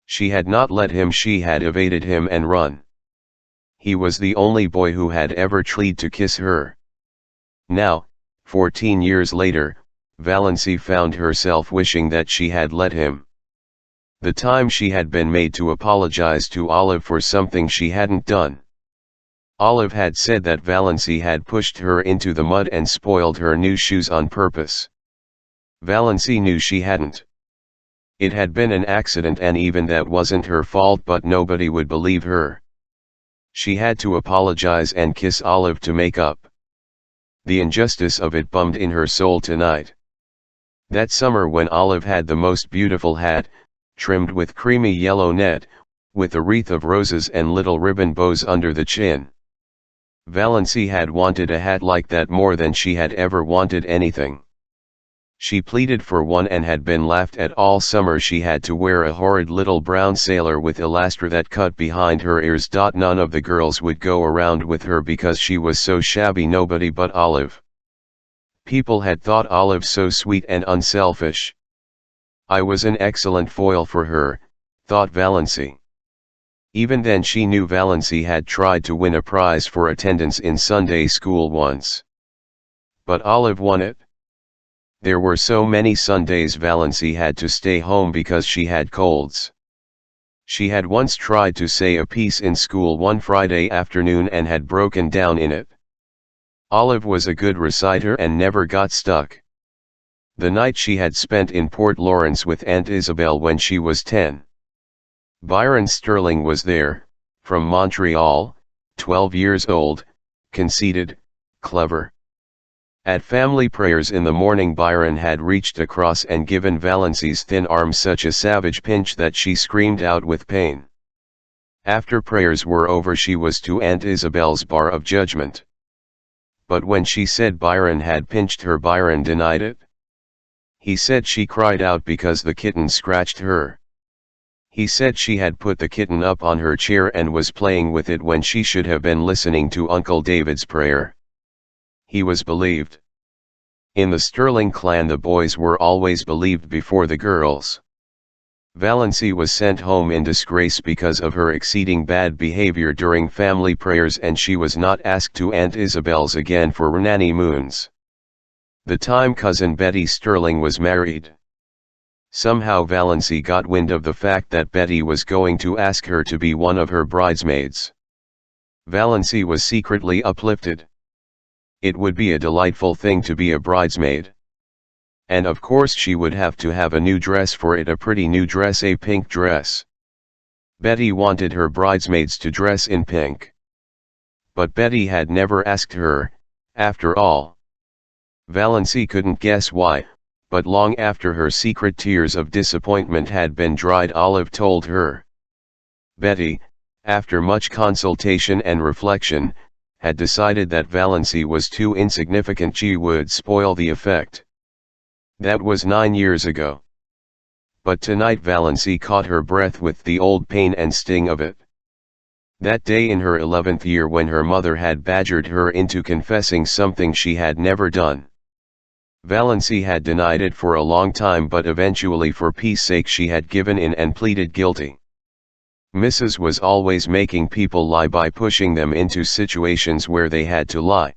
She had not let him. She had evaded him and run. He was the only boy who had ever tried to kiss her. Now, 14 years later, Valency found herself wishing that she had let him. The time she had been made to apologize to Olive for something she hadn't done. Olive had said that Valency had pushed her into the mud and spoiled her new shoes on purpose. Valency knew she hadn't. It had been an accident and even that wasn't her fault, but nobody would believe her. She had to apologize and kiss Olive to make up. The injustice of it bummed in her soul tonight. That summer when Olive had the most beautiful hat, trimmed with creamy yellow net, with a wreath of roses and little ribbon bows under the chin. Valency had wanted a hat like that more than she had ever wanted anything. She pleaded for one and had been laughed at all summer. She had to wear a horrid little brown sailor with elastra that cut behind her ears. None of the girls would go around with her because she was so shabby. Nobody but Olive. People had thought Olive so sweet and unselfish. I was an excellent foil for her, thought Valency. Even then she knew Valency had tried to win a prize for attendance in Sunday school once. But Olive won it. There were so many Sundays Valency had to stay home because she had colds. She had once tried to say a piece in school one Friday afternoon and had broken down in it. Olive was a good reciter and never got stuck. The night she had spent in Port Lawrence with Aunt Isabel when she was 10. Byron Sterling was there, from Montreal, 12 years old, conceited, clever. At family prayers in the morning Byron had reached across and given Valency's thin arm such a savage pinch that she screamed out with pain. After prayers were over she was to Aunt Isabel's bar of judgment. But when she said Byron had pinched her, Byron denied it. He said she cried out because the kitten scratched her. He said she had put the kitten up on her chair and was playing with it when she should have been listening to Uncle David's prayer. He was believed. In the Sterling clan the boys were always believed before the girls. Valency was sent home in disgrace because of her exceeding bad behavior during family prayers, and she was not asked to Aunt Isabel's again for nanny moons. The time cousin Betty Sterling was married. Somehow Valency got wind of the fact that Betty was going to ask her to be one of her bridesmaids. Valency was secretly uplifted. It would be a delightful thing to be a bridesmaid. And of course she would have to have a new dress for it, a pretty new dress, a pink dress. Betty wanted her bridesmaids to dress in pink. But Betty had never asked her, after all. Valency couldn't guess why, but long after her secret tears of disappointment had been dried, Olive told her. Betty, after much consultation and reflection, had decided that Valency was too insignificant. She would spoil the effect. That was 9 years ago. But tonight Valency caught her breath with the old pain and sting of it. That day in her 11th year when her mother had badgered her into confessing something she had never done. Valency had denied it for a long time, but eventually for peace sake she had given in and pleaded guilty. Mrs. was always making people lie by pushing them into situations where they had to lie.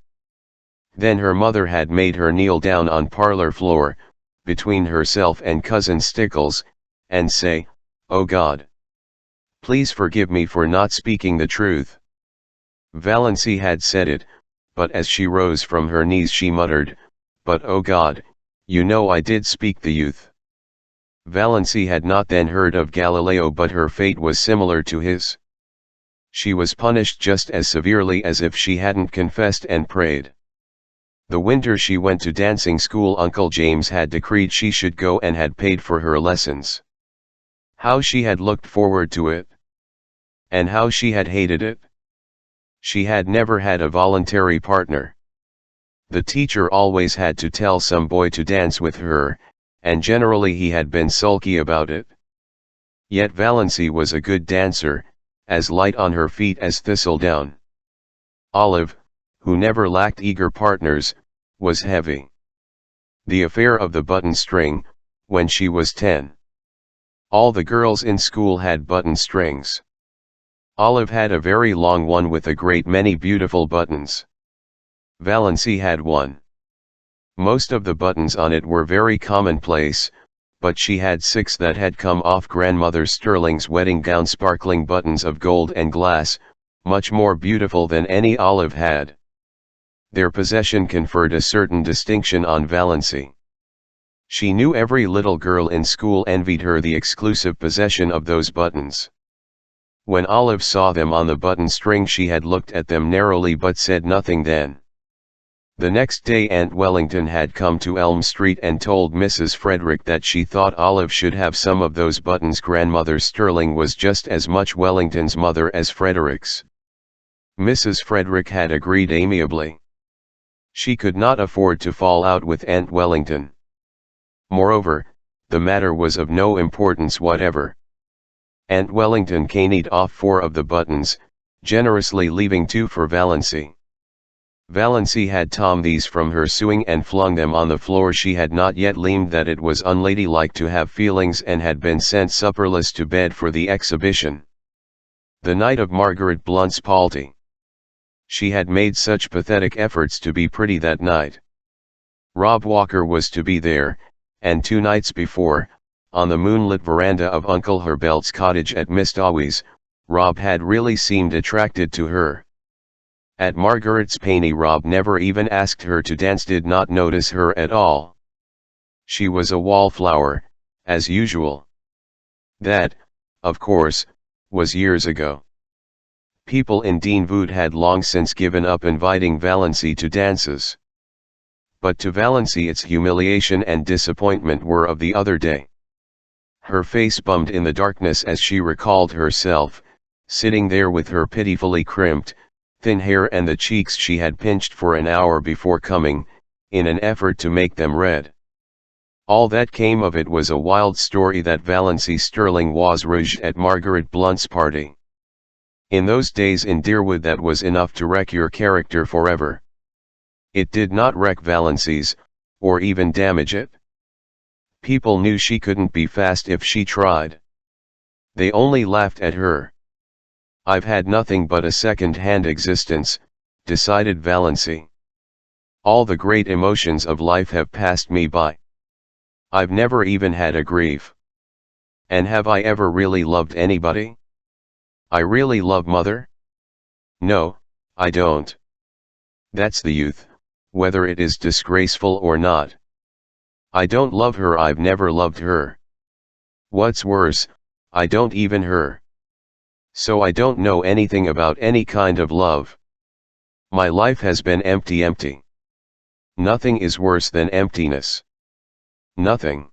Then her mother had made her kneel down on parlor floor, between herself and cousin Stickles, and say, "Oh God, please forgive me for not speaking the truth." Valency had said it, but as she rose from her knees she muttered, "But oh God, you know I did speak the youth." Valency had not then heard of Galileo, but her fate was similar to his. She was punished just as severely as if she hadn't confessed and prayed. The winter she went to dancing school, Uncle James had decreed she should go and had paid for her lessons. How she had looked forward to it! And how she had hated it! She had never had a voluntary partner. The teacher always had to tell some boy to dance with her, and generally he had been sulky about it. Yet Valency was a good dancer, as light on her feet as thistledown. Olive, who never lacked eager partners, was heavy. The affair of the button string, when she was 10. All the girls in school had button strings. Olive had a very long one with a great many beautiful buttons. Valency had one. Most of the buttons on it were very commonplace, but she had 6 that had come off grandmother Sterling's wedding gown, sparkling buttons of gold and glass, much more beautiful than any Olive had. Their possession conferred a certain distinction on Valency. She knew every little girl in school envied her the exclusive possession of those buttons. When Olive saw them on the button string, she had looked at them narrowly but said nothing then. The next day Aunt Wellington had come to Elm Street and told Mrs. Frederick that she thought Olive should have some of those buttons. Grandmother Sterling was just as much Wellington's mother as Frederick's. Mrs. Frederick had agreed amiably. She could not afford to fall out with Aunt Wellington. Moreover, the matter was of no importance whatever. Aunt Wellington caned off 4 of the buttons, generously leaving 2 for Valency. Valency had torn these from her sewing and flung them on the floor. She had not yet learned that it was unladylike to have feelings, and had been sent supperless to bed for the exhibition. The night of Margaret Blunt's party. She had made such pathetic efforts to be pretty that night. Rob Walker was to be there, and 2 nights before, on the moonlit veranda of Uncle Herbert's cottage at Mistawey's, Rob had really seemed attracted to her. At Margaret's party Rob never even asked her to dance, did not notice her at all. She was a wallflower, as usual. That, of course, was years ago. People in Dean Wood had long since given up inviting Valency to dances. But to Valency its humiliation and disappointment were of the other day. Her face bummed in the darkness as she recalled herself, sitting there with her pitifully crimped, thin hair and the cheeks she had pinched for an hour before coming, in an effort to make them red. All that came of it was a wild story that Valency Sterling was rouged at Margaret Blunt's party. In those days in Deerwood that was enough to wreck your character forever. It did not wreck Valency's, or even damage it. People knew she couldn't be fast if she tried. They only laughed at her. I've had nothing but a second-hand existence, decided Valency. All the great emotions of life have passed me by. I've never even had a grief. And have I ever really loved anybody? I really love Mother? No, I don't. That's the youth, whether it is disgraceful or not. I don't love her, I've never loved her. What's worse, I don't even her. So I don't know anything about any kind of love. My life has been empty. Nothing is worse than emptiness. Nothing.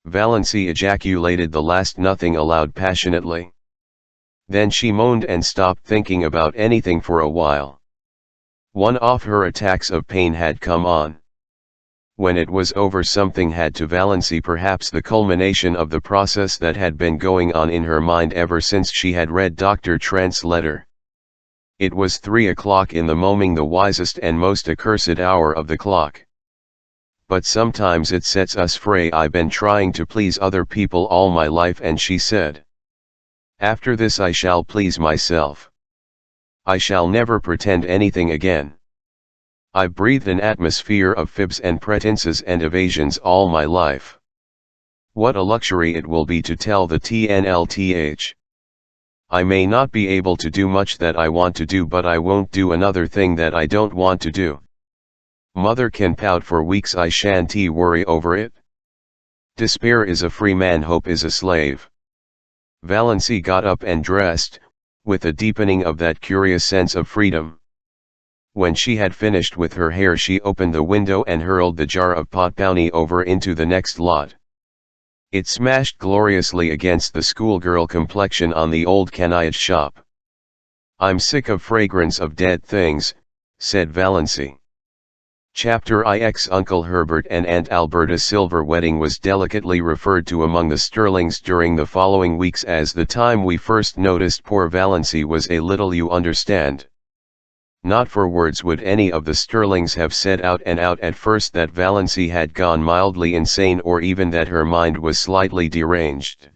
Valency ejaculated the last nothing aloud passionately. Then she moaned and stopped thinking about anything for a while. One of her attacks of pain had come on. When it was over, something had to Valency, perhaps the culmination of the process that had been going on in her mind ever since she had read Dr. Trent's letter. It was 3 o'clock in the morning, the wisest and most accursed hour of the clock. But sometimes it sets us free. I've been trying to please other people all my life, and she said. After this I shall please myself. I shall never pretend anything again. I've breathed an atmosphere of fibs and pretenses and evasions all my life. What a luxury it will be to tell the TNLTH. I may not be able to do much that I want to do, but I won't do another thing that I don't want to do. Mother can pout for weeks, I shan't worry over it. Despair is a free man, hope is a slave. Valency got up and dressed, with a deepening of that curious sense of freedom. When she had finished with her hair, she opened the window and hurled the jar of pot bounty over into the next lot. It smashed gloriously against the schoolgirl complexion on the old canaille shop. I'm sick of fragrance of dead things, said Valency. Chapter IX. Uncle Herbert and Aunt Alberta's silver wedding was delicately referred to among the Sterlings during the following weeks as the time we first noticed poor Valency was a little, you understand. Not for words would any of the Sterlings have said out and out at first that Valency had gone mildly insane, or even that her mind was slightly deranged.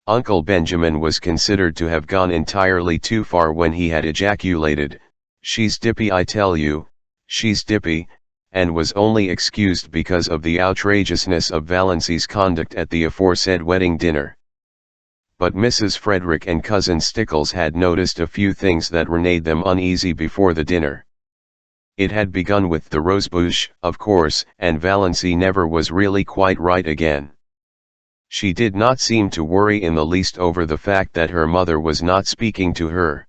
Uncle Benjamin was considered to have gone entirely too far when he had ejaculated, "She's dippy, I tell you, she's dippy," and was only excused because of the outrageousness of Valency's conduct at the aforesaid wedding dinner. But Mrs. Frederick and Cousin Stickles had noticed a few things that made them uneasy before the dinner. It had begun with the rosebush, of course, and Valency never was really quite right again. She did not seem to worry in the least over the fact that her mother was not speaking to her.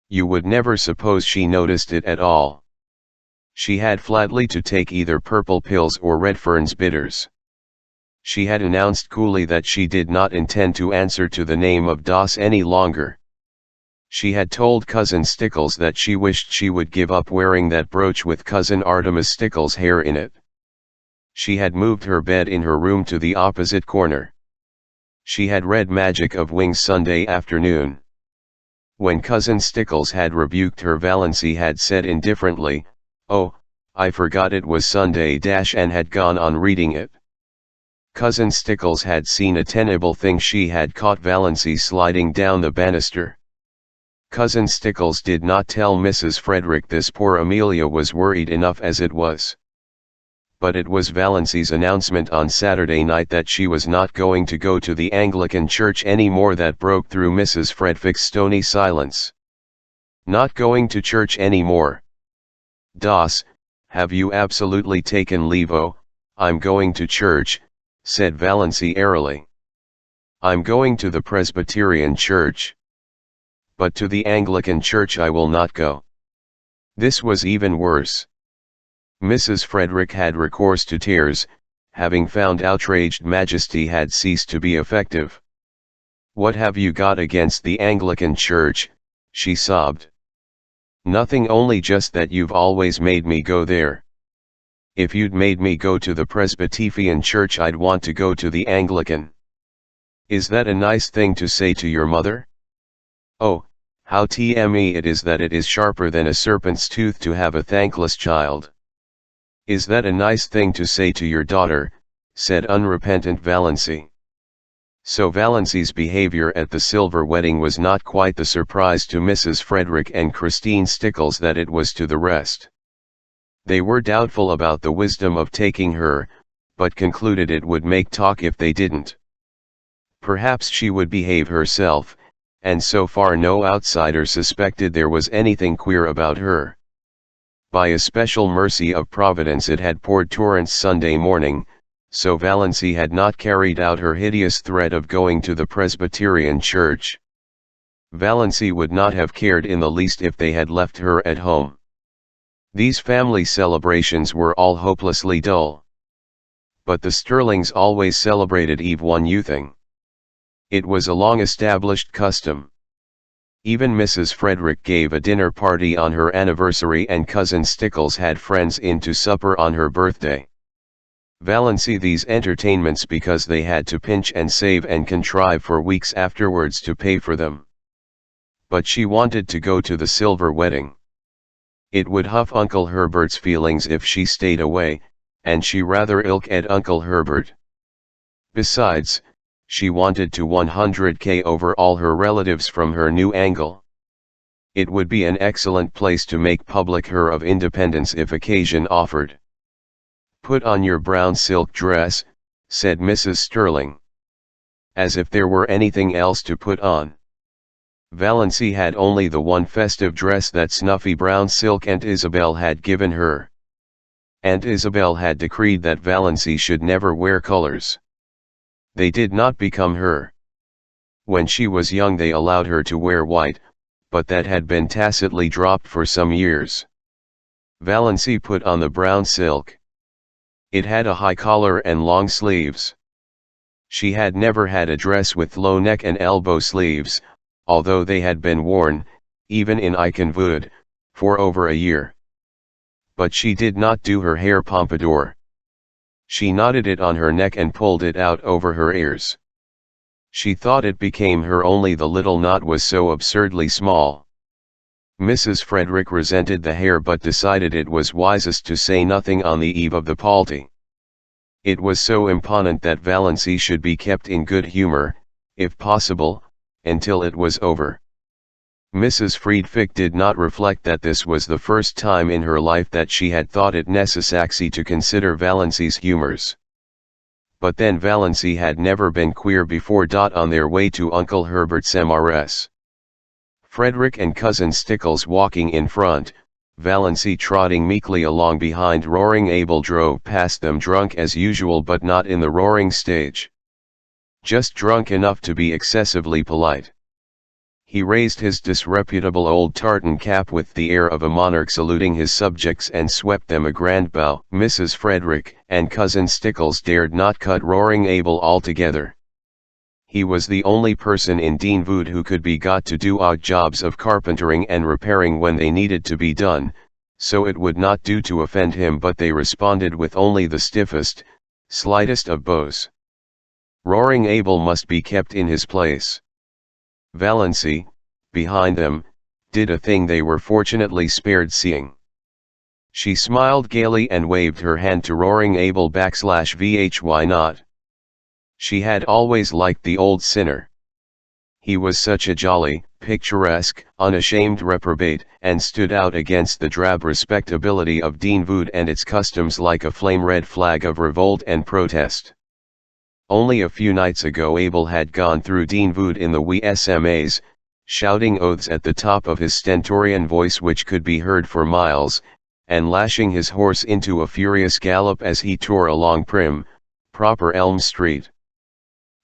You would never suppose she noticed it at all. She had flatly to take either purple pills or Redfern's bitters. She had announced coolly that she did not intend to answer to the name of Doss any longer. She had told Cousin Stickles that she wished she would give up wearing that brooch with Cousin Artemis Stickles' hair in it. She had moved her bed in her room to the opposite corner. She had read Magic of Wings Sunday afternoon. When Cousin Stickles had rebuked her, Valency had said indifferently, "Oh, I forgot it was Sunday," and had gone on reading it. Cousin Stickles had seen a tenable thing. She had caught Valency sliding down the banister. Cousin Stickles did not tell Mrs. Frederick this. Poor Amelia was worried enough as it was. But it was Valency's announcement on Saturday night that she was not going to go to the Anglican church any more that broke through Mrs. Frederick's stony silence. Not going to church any more. "Doss, have you absolutely taken leave?" "Oh, I'm going to church," said Valency airily. "I'm going to the Presbyterian church. But to the Anglican church I will not go." This was even worse. Mrs. Frederick had recourse to tears, having found outraged majesty had ceased to be effective. "What have you got against the Anglican church?" she sobbed. "Nothing, only just that you've always made me go there. If you'd made me go to the Presbyterian church I'd want to go to the Anglican. Is that a nice thing to say to your mother? Oh, how tme it is that it is sharper than a serpent's tooth to have a thankless child. Is that a nice thing to say to your daughter?" said unrepentant Valency. So Valency's behavior at the silver wedding was not quite the surprise to Mrs. Frederick and Christine Stickles that it was to the rest. They were doubtful about the wisdom of taking her, but concluded it would make talk if they didn't. Perhaps she would behave herself, and so far no outsider suspected there was anything queer about her. By a special mercy of Providence it had poured torrents Sunday morning, so Valency had not carried out her hideous threat of going to the Presbyterian church. Valency would not have cared in the least if they had left her at home. These family celebrations were all hopelessly dull. But the Sterlings always celebrated Eve one youthing. It was a long-established custom. Even Mrs. Frederick gave a dinner party on her anniversary, and Cousin Stickles had friends in to supper on her birthday. Valency these entertainments because they had to pinch and save and contrive for weeks afterwards to pay for them. But she wanted to go to the silver wedding. It would huff Uncle Herbert's feelings if she stayed away, and she rather ilk at Uncle Herbert. Besides, she wanted to 100k over all her relatives from her new angle. It would be an excellent place to make public her of independence if occasion offered. "Put on your brown silk dress," said Mrs. Sterling. As if there were anything else to put on. Valency had only the one festive dress that snuffy brown silk Aunt Isabel had given her. Aunt Isabel had decreed that Valency should never wear colors. They did not become her. When she was young they allowed her to wear white, but that had been tacitly dropped for some years. Valency put on the brown silk. It had a high collar and long sleeves. She had never had a dress with low neck and elbow sleeves, although they had been worn, even in Iconwood, for over a year. But she did not do her hair pompadour. She knotted it on her neck and pulled it out over her ears. She thought it became her, only the little knot was so absurdly small. Mrs. Frederick resented the hair but decided it was wisest to say nothing on the eve of the party. It was so imponent that Valency should be kept in good humor, if possible, until it was over. Mrs. Friedrich did not reflect that this was the first time in her life that she had thought it necessary to consider Valency's humors. But then Valency had never been queer before. On their way to Uncle Herbert's MRS. Frederick and Cousin Stickles walking in front, Valency trotting meekly along behind. Roaring Abel drove past them drunk as usual, but not in the roaring stage. Just drunk enough to be excessively polite. He raised his disreputable old tartan cap with the air of a monarch saluting his subjects and swept them a grand bow. Mrs. Frederick and Cousin Stickles dared not cut Roaring Abel altogether. He was the only person in Deanwood who could be got to do odd jobs of carpentering and repairing when they needed to be done, so it would not do to offend him, but they responded with only the stiffest, slightest of bows. Roaring Abel must be kept in his place. Valency, behind them, did a thing they were fortunately spared seeing. She smiled gaily and waved her hand to Roaring Abel /vh. Why not? She had always liked the old sinner. He was such a jolly, picturesque, unashamed reprobate, and stood out against the drab respectability of Deanwood and its customs like a flame-red flag of revolt and protest. Only a few nights ago Abel had gone through Deanwood in the wee SMAs, shouting oaths at the top of his stentorian voice which could be heard for miles, and lashing his horse into a furious gallop as he tore along prim, proper Elm Street.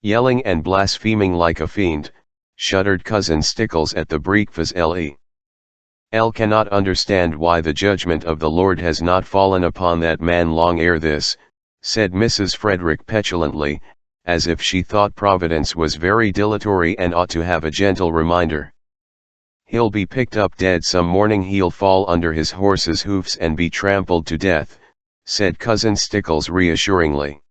Yelling and blaspheming like a fiend, shuddered Cousin Stickles at the breakfast. L cannot understand why the judgment of the Lord has not fallen upon that man long ere this, said Mrs. Frederick petulantly, as if she thought Providence was very dilatory and ought to have a gentle reminder. He'll be picked up dead some morning, he'll fall under his horse's hoofs and be trampled to death, said Cousin Stickles reassuringly.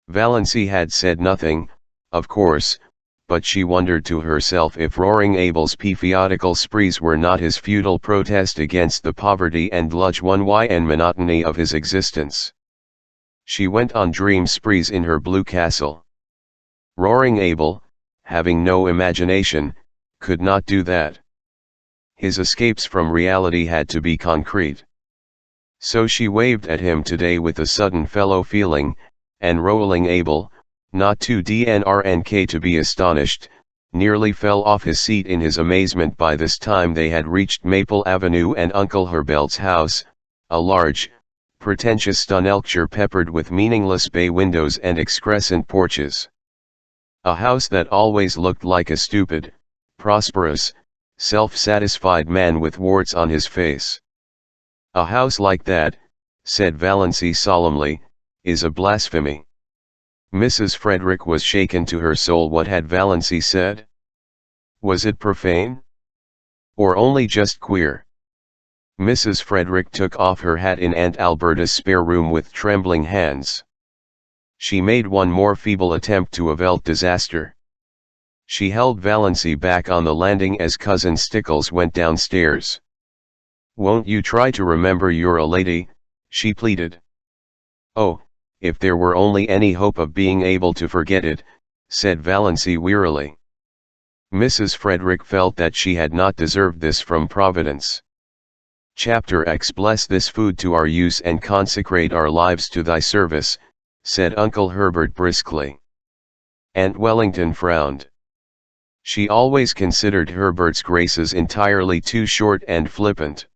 Valency had said nothing, of course, but she wondered to herself if Roaring Abel's patriotical sprees were not his futile protest against the poverty and and monotony of his existence. She went on dream sprees in her blue castle. Roaring Abel, having no imagination, could not do that. His escapes from reality had to be concrete. So she waved at him today with a sudden fellow feeling, and Roaring Abel, not too drnk to be astonished, nearly fell off his seat in his amazement. By this time they had reached Maple Avenue and Uncle Herbert's house, a large, pretentious structure peppered with meaningless bay windows and excrescent porches. A house that always looked like a stupid, prosperous, self-satisfied man with warts on his face. A house like that, said Valency solemnly, is a blasphemy. Mrs. Frederick was shaken to her soul. What had Valency said? Was it profane? Or only just queer? Mrs. Frederick took off her hat in Aunt Alberta's spare room with trembling hands. She made one more feeble attempt to avert disaster. She held Valency back on the landing as Cousin Stickles went downstairs. "Won't you try to remember you're a lady?" she pleaded. "Oh, if there were only any hope of being able to forget it," said Valency wearily. Mrs. Frederick felt that she had not deserved this from Providence. Chapter X. Bless this food to our use and consecrate our lives to thy service, said Uncle Herbert briskly. Aunt Wellington frowned. She always considered Herbert's graces entirely too short and flippant.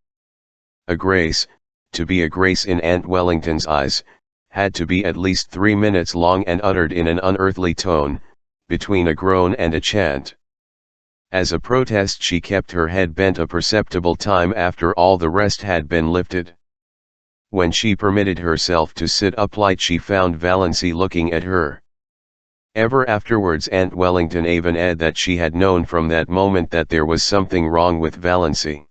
A grace, to be a grace in Aunt Wellington's eyes, had to be at least 3 minutes long and uttered in an unearthly tone, between a groan and a chant. As a protest she kept her head bent a perceptible time after all the rest had been lifted. When she permitted herself to sit upright she found Valency looking at her. Ever afterwards Aunt Wellington even added that she had known from that moment that there was something wrong with Valency.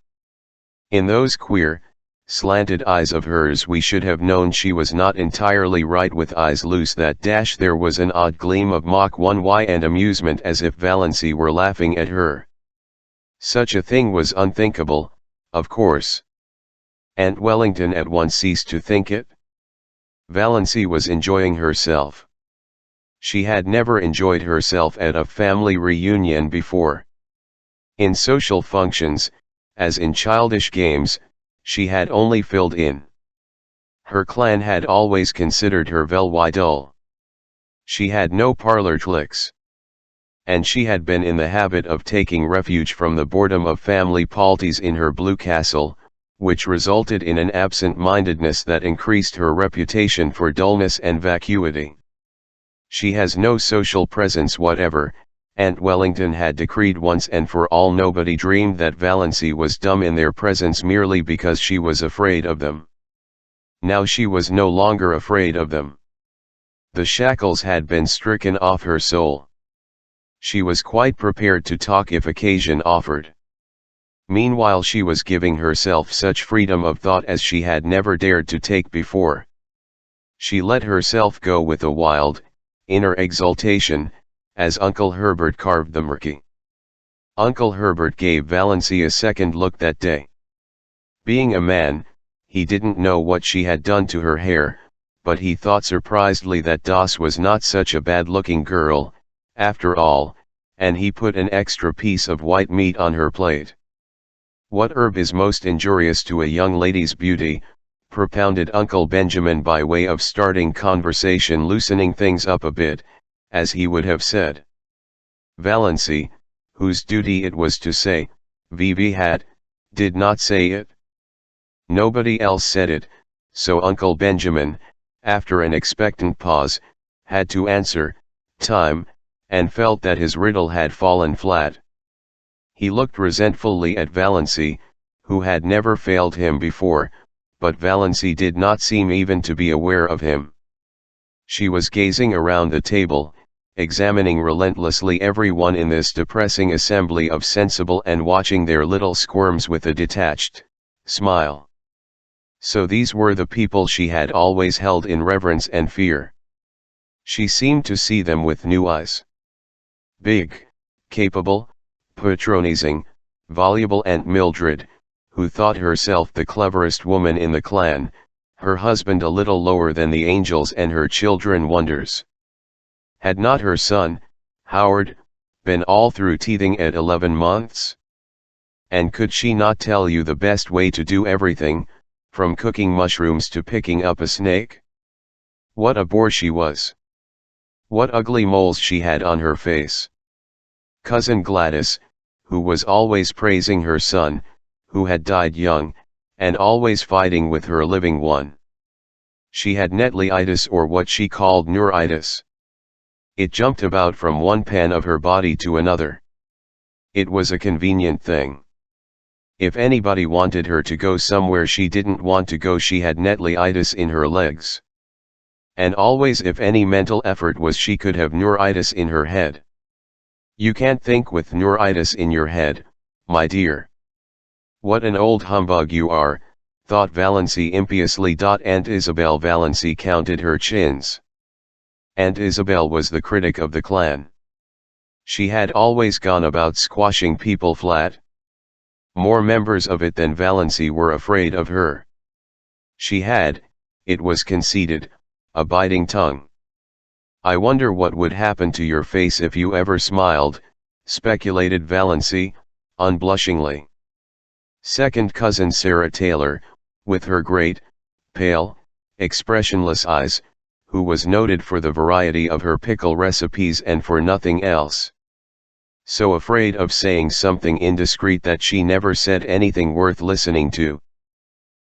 In those queer, slanted eyes of hers we should have known she was not entirely right. With eyes loose that there was an odd gleam of mock wonder and amusement, as if Valency were laughing at her. Such a thing was unthinkable, of course. Aunt Wellington at once ceased to think it. Valency was enjoying herself. She had never enjoyed herself at a family reunion before. In social functions, as in childish games, she had only filled in. Her clan had always considered her very dull. She had no parlor tricks. And she had been in the habit of taking refuge from the boredom of family parties in her blue castle, which resulted in an absent-mindedness that increased her reputation for dullness and vacuity. She has no social presence whatever, Aunt Wellington had decreed once and for all. Nobody dreamed that Valency was dumb in their presence merely because she was afraid of them. Now she was no longer afraid of them. The shackles had been stricken off her soul. She was quite prepared to talk if occasion offered. Meanwhile she was giving herself such freedom of thought as she had never dared to take before. She let herself go with a wild, inner exultation, as Uncle Herbert carved the murky. Uncle Herbert gave Valency a second look that day. Being a man, he didn't know what she had done to her hair, but he thought surprisedly that Das was not such a bad-looking girl, after all, and he put an extra piece of white meat on her plate. "What herb is most injurious to a young lady's beauty?" propounded Uncle Benjamin by way of starting conversation, loosening things up a bit, as he would have said. Valency, whose duty it was to say, "Vivi had," did not say it. Nobody else said it, so Uncle Benjamin, after an expectant pause, had to answer, "Time," and felt that his riddle had fallen flat. He looked resentfully at Valency, who had never failed him before, but Valency did not seem even to be aware of him. She was gazing around the table, examining relentlessly everyone in this depressing assembly of sensible and watching their little squirms with a detached smile. So these were the people she had always held in reverence and fear. She seemed to see them with new eyes. Big, capable, patronizing, voluble Aunt Mildred, who thought herself the cleverest woman in the clan, her husband a little lower than the angels and her children wonders. Had not her son, Howard, been all through teething at 11 months? And could she not tell you the best way to do everything, from cooking mushrooms to picking up a snake? What a bore she was! What ugly moles she had on her face! Cousin Gladys, who was always praising her son, who had died young, and always fighting with her living one. She had netlyitis, or what she called neuritis. It jumped about from one pan of her body to another. It was a convenient thing. If anybody wanted her to go somewhere she didn't want to go, she had netlyitis in her legs. And always, if any mental effort was, she could have neuritis in her head. You can't think with neuritis in your head, my dear. What an old humbug you are, thought Valency impiously. Aunt Isabel. Valency counted her chins. Aunt Isabel was the critic of the clan. She had always gone about squashing people flat. More members of it than Valency were afraid of her. She had, it was conceded, a biting tongue. "I wonder what would happen to your face if you ever smiled," speculated Valency, unblushingly. Second cousin Sarah Taylor, with her great, pale, expressionless eyes, who was noted for the variety of her pickle recipes and for nothing else. So afraid of saying something indiscreet that she never said anything worth listening to.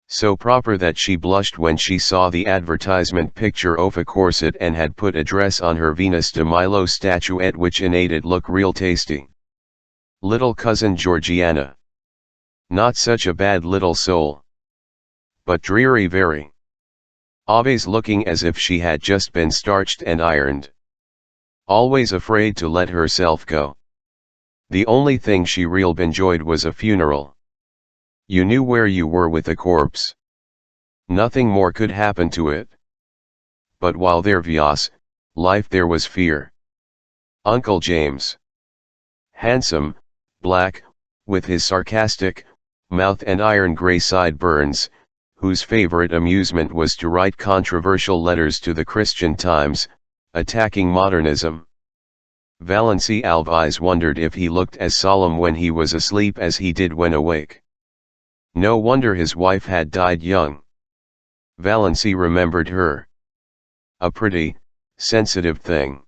So proper that she blushed when she saw the advertisement picture of a corset and had put a dress on her Venus de Milo statuette which made it look real tasty. Little cousin Georgiana. Not such a bad little soul. But dreary very. Always looking as if she had just been starched and ironed. Always afraid to let herself go. The only thing she real enjoyed was a funeral. You knew where you were with a corpse. Nothing more could happen to it. But while there was life, there was fear. Uncle James. Handsome, black, with his sarcastic mouth and iron-gray sideburns, whose favorite amusement was to write controversial letters to the Christian Times, attacking modernism. Valency Alves' eyes wondered if he looked as solemn when he was asleep as he did when awake. No wonder his wife had died young. Valency remembered her. A pretty, sensitive thing.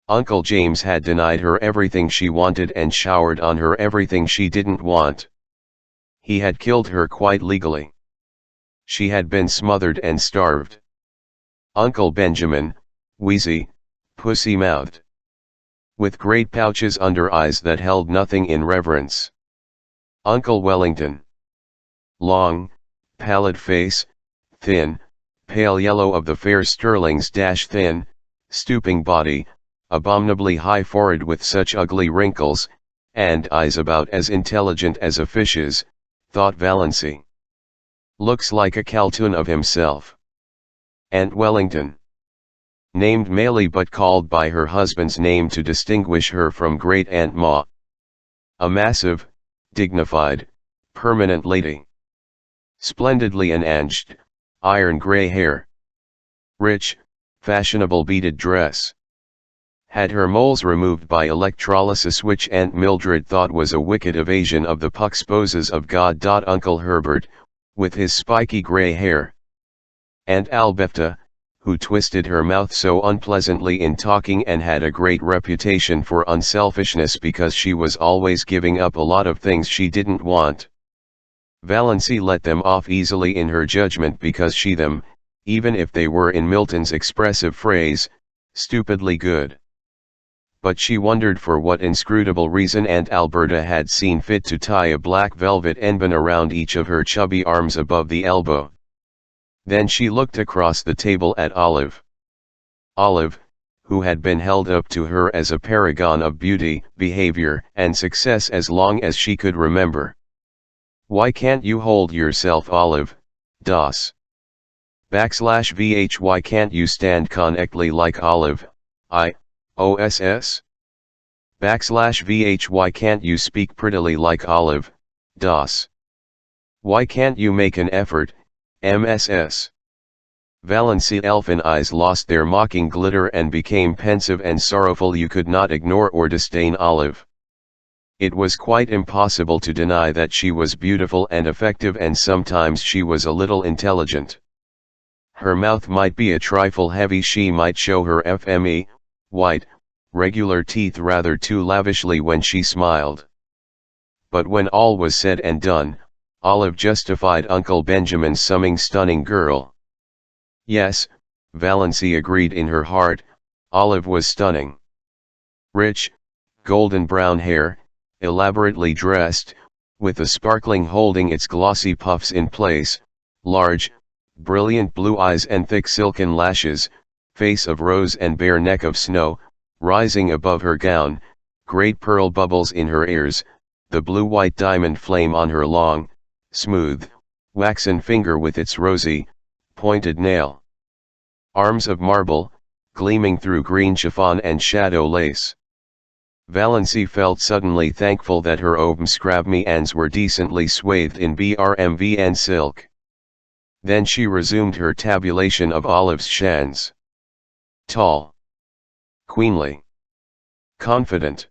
Uncle James had denied her everything she wanted and showered on her everything she didn't want. He had killed her quite legally. She had been smothered and starved. Uncle Benjamin, wheezy, pussy-mouthed, with great pouches under eyes that held nothing in reverence. Uncle Wellington. Long, pallid face, thin, pale yellow of the fair Sterling's thin, stooping body, abominably high forehead with such ugly wrinkles, and eyes about as intelligent as a fish's, thought Valency. Looks like a caltoon of himself. Aunt Wellington. Named Maylie but called by her husband's name to distinguish her from Great Aunt Ma. A massive, dignified, permanent lady. Splendidly enaged, iron grey hair. Rich, fashionable beaded dress. Had her moles removed by electrolysis, which Aunt Mildred thought was a wicked evasion of the puxposes of God. Uncle Herbert, with his spiky grey hair. Aunt Alberta, who twisted her mouth so unpleasantly in talking and had a great reputation for unselfishness because she was always giving up a lot of things she didn't want. Valency let them off easily in her judgment because she them, even if they were in Milton's expressive phrase, stupidly good. But she wondered for what inscrutable reason Aunt Alberta had seen fit to tie a black velvet N-band around each of her chubby arms above the elbow. Then she looked across the table at Olive. Olive, who had been held up to her as a paragon of beauty, behavior, and success as long as she could remember. Why can't you hold yourself, Olive, das? \vh Why can't you stand connectly like Olive, oss? \vh Why can't you speak prettily like Olive, das? Why can't you make an effort, MSS? Valency elfin eyes lost their mocking glitter and became pensive and sorrowful. You could not ignore or disdain Olive. It was quite impossible to deny that she was beautiful and effective, and sometimes she was a little intelligent. Her mouth might be a trifle heavy, she might show her FME, white, regular teeth rather too lavishly when she smiled. But when all was said and done, Olive justified Uncle Benjamin's summing stunning girl. Yes, Valency agreed in her heart, Olive was stunning. Rich, golden brown hair, elaborately dressed, with a sparkling holding its glossy puffs in place, large, brilliant blue eyes and thick silken lashes, face of rose and bare neck of snow, rising above her gown, great pearl bubbles in her ears, the blue-white diamond flame on her long, smooth, waxen finger with its rosy, pointed nail. Arms of marble, gleaming through green chiffon and shadow lace. Valency felt suddenly thankful that her omscravmians were decently swathed in BRMVN silk. Then she resumed her tabulation of Olive's shans. Tall. Queenly. Confident.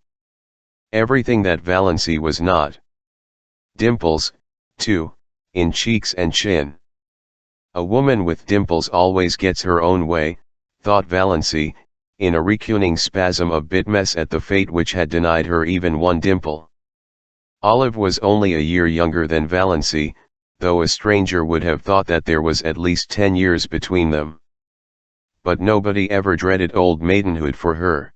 Everything that Valency was not. Dimples, too, in cheeks and chin. A woman with dimples always gets her own way, thought Valency, in a reckoning spasm of bitmess at the fate which had denied her even one dimple. Olive was only a year younger than Valency, though a stranger would have thought that there was at least 10 years between them. But nobody ever dreaded old maidenhood for her.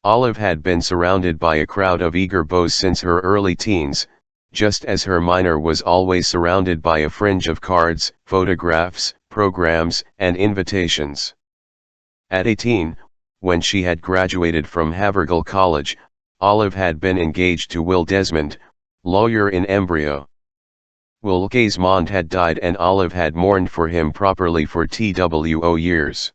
Olive had been surrounded by a crowd of eager beaux since her early teens, just as her minor was always surrounded by a fringe of cards, photographs, programs, and invitations. At 18, when she had graduated from Havergal College, Olive had been engaged to Will Desmond, lawyer in embryo. Will Desmond had died and Olive had mourned for him properly for TWO years.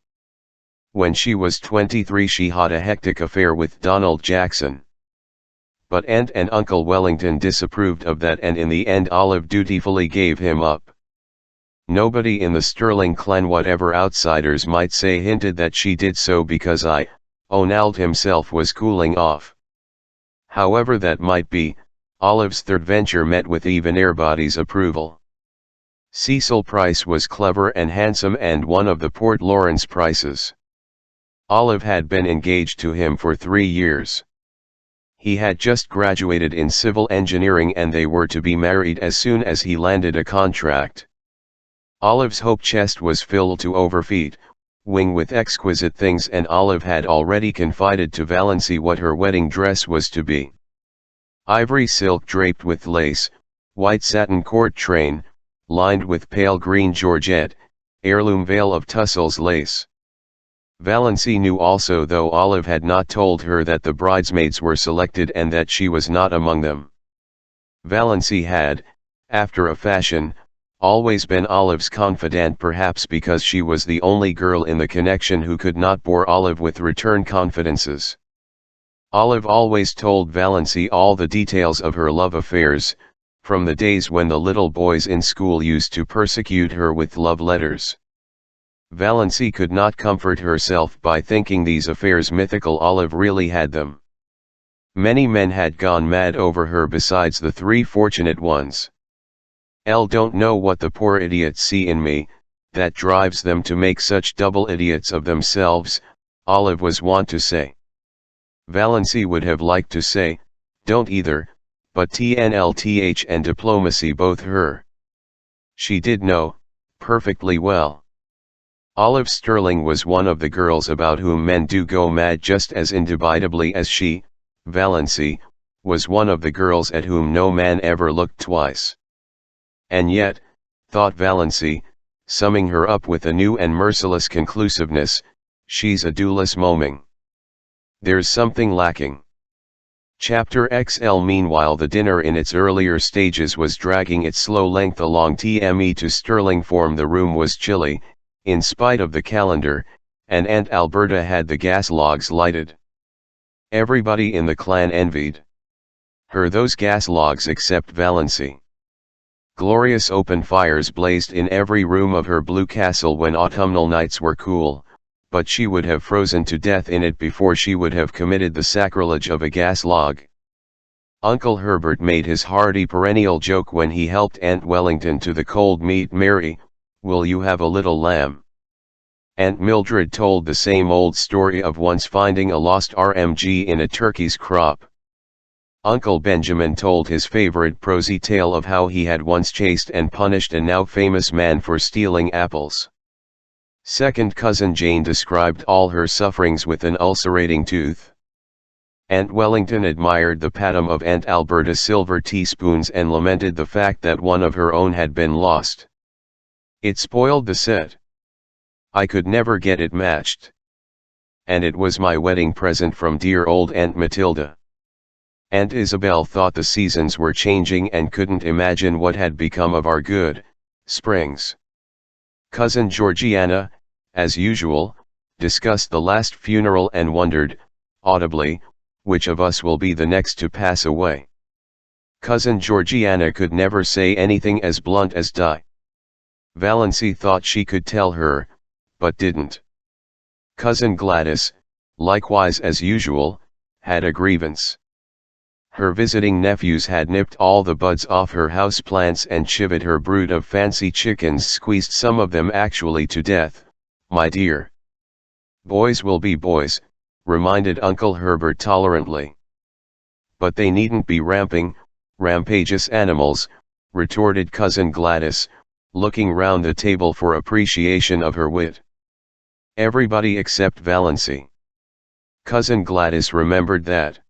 When she was 23 she had a hectic affair with Donald Jackson. But Aunt and Uncle Wellington disapproved of that, and in the end Olive dutifully gave him up. Nobody in the Sterling clan, whatever outsiders might say, hinted that she did so because Onald himself was cooling off. However that might be, Olive's third venture met with even everybody's approval. Cecil Price was clever and handsome and one of the Port Lawrence Prices. Olive had been engaged to him for 3 years. He had just graduated in civil engineering and they were to be married as soon as he landed a contract. Olive's hope chest was filled to overfeet, wing with exquisite things, and Olive had already confided to Valency what her wedding dress was to be. Ivory silk draped with lace, white satin court train, lined with pale green georgette, heirloom veil of Tussel's lace. Valency knew also, though Olive had not told her, that the bridesmaids were selected and that she was not among them. Valency had, after a fashion, always been Olive's confidant, perhaps because she was the only girl in the connection who could not bore Olive with return confidences. Olive always told Valency all the details of her love affairs, from the days when the little boys in school used to persecute her with love letters. Valency could not comfort herself by thinking these affairs mythical. Olive really had them. Many men had gone mad over her besides the 3 fortunate ones. Don't know what the poor idiots see in me, that drives them to make such double idiots of themselves, Olive was wont to say. Valency would have liked to say, don't either, but TNLTH and diplomacy both her. She did know, perfectly well. Olive Sterling was one of the girls about whom men do go mad just as indubitably as she, Valency, was one of the girls at whom no man ever looked twice. And yet, thought Valency, summing her up with a new and merciless conclusiveness, she's a dueless moming. There's something lacking. Chapter XL. Meanwhile, the dinner in its earlier stages was dragging its slow length along. TME to Sterling form. The room was chilly, in spite of the calendar, and Aunt Alberta had the gas logs lighted. Everybody in the clan envied her those gas logs except Valency. Glorious open fires blazed in every room of her blue castle when autumnal nights were cool, but she would have frozen to death in it before she would have committed the sacrilege of a gas log. Uncle Herbert made his hearty perennial joke when he helped Aunt Wellington to the cold meat. Mary, will you have a little lamb? Aunt Mildred told the same old story of once finding a lost RMG in a turkey's crop. Uncle Benjamin told his favorite prosy tale of how he had once chased and punished a now famous man for stealing apples. Second cousin Jane described all her sufferings with an ulcerating tooth. Aunt Wellington admired the patum of Aunt Alberta's silver teaspoons and lamented the fact that one of her own had been lost. It spoiled the set. I could never get it matched. And it was my wedding present from dear old Aunt Matilda. Aunt Isabel thought the seasons were changing and couldn't imagine what had become of our good springs. Cousin Georgiana, as usual, discussed the last funeral and wondered, audibly, which of us will be the next to pass away. Cousin Georgiana could never say anything as blunt as die. Valency thought she could tell her, but didn't. Cousin Gladys, likewise as usual, had a grievance. Her visiting nephews had nipped all the buds off her house plants and chivied her brood of fancy chickens, squeezed some of them actually to death. My dear. Boys will be boys, reminded Uncle Herbert tolerantly. But they needn't be rampageous animals, retorted Cousin Gladys, looking round the table for appreciation of her wit. Everybody except Valency. Cousin Gladys remembered that.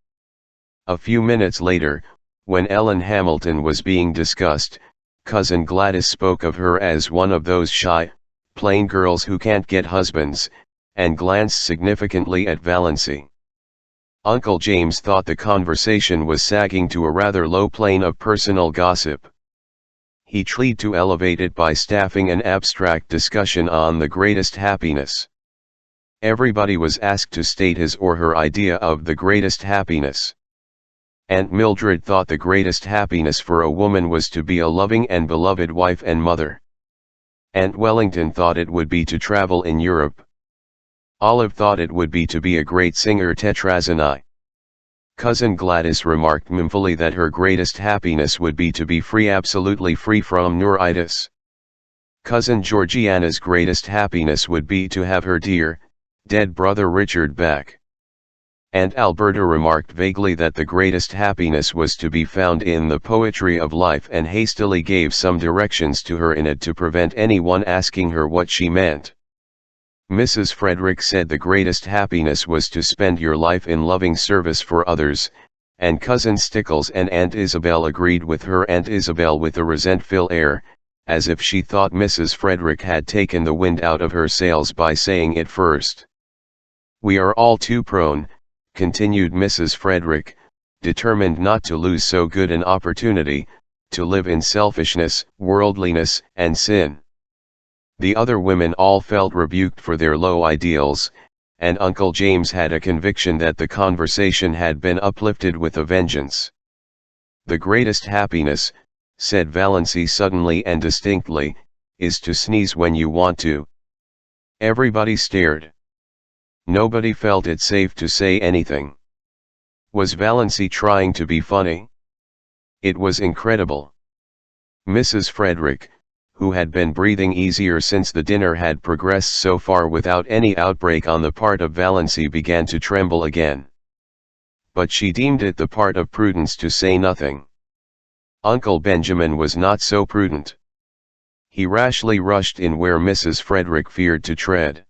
A few minutes later, when Ellen Hamilton was being discussed, Cousin Gladys spoke of her as one of those shy, plain girls who can't get husbands, and glanced significantly at Valency. Uncle James thought the conversation was sagging to a rather low plane of personal gossip. He tried to elevate it by staffing an abstract discussion on the greatest happiness. Everybody was asked to state his or her idea of the greatest happiness. Aunt Mildred thought the greatest happiness for a woman was to be a loving and beloved wife and mother. Aunt Wellington thought it would be to travel in Europe. Olive thought it would be to be a great singer tetrazani. Cousin Gladys remarked mournfully that her greatest happiness would be to be free, absolutely free from neuritis. Cousin Georgiana's greatest happiness would be to have her dear, dead brother Richard back. Aunt Alberta remarked vaguely that the greatest happiness was to be found in the poetry of life, and hastily gave some directions to her in it to prevent anyone asking her what she meant. Mrs. Frederick said the greatest happiness was to spend your life in loving service for others, and Cousin Stickles and Aunt Isabel agreed with her. Aunt Isabel with a resentful air, as if she thought Mrs. Frederick had taken the wind out of her sails by saying it first. We are all too prone, continued Mrs. Frederick, determined not to lose so good an opportunity, to live in selfishness, worldliness, and sin. The other women all felt rebuked for their low ideals, and Uncle James had a conviction that the conversation had been uplifted with a vengeance. The greatest happiness, said Valency suddenly and distinctly, is to sneeze when you want to. Everybody stared. Nobody felt it safe to say anything. Was Valency trying to be funny? It was incredible. Mrs. Frederick, who had been breathing easier since the dinner had progressed so far without any outbreak on the part of Valency, began to tremble again. But she deemed it the part of prudence to say nothing. Uncle Benjamin was not so prudent. He rashly rushed in where Mrs. Frederick feared to tread.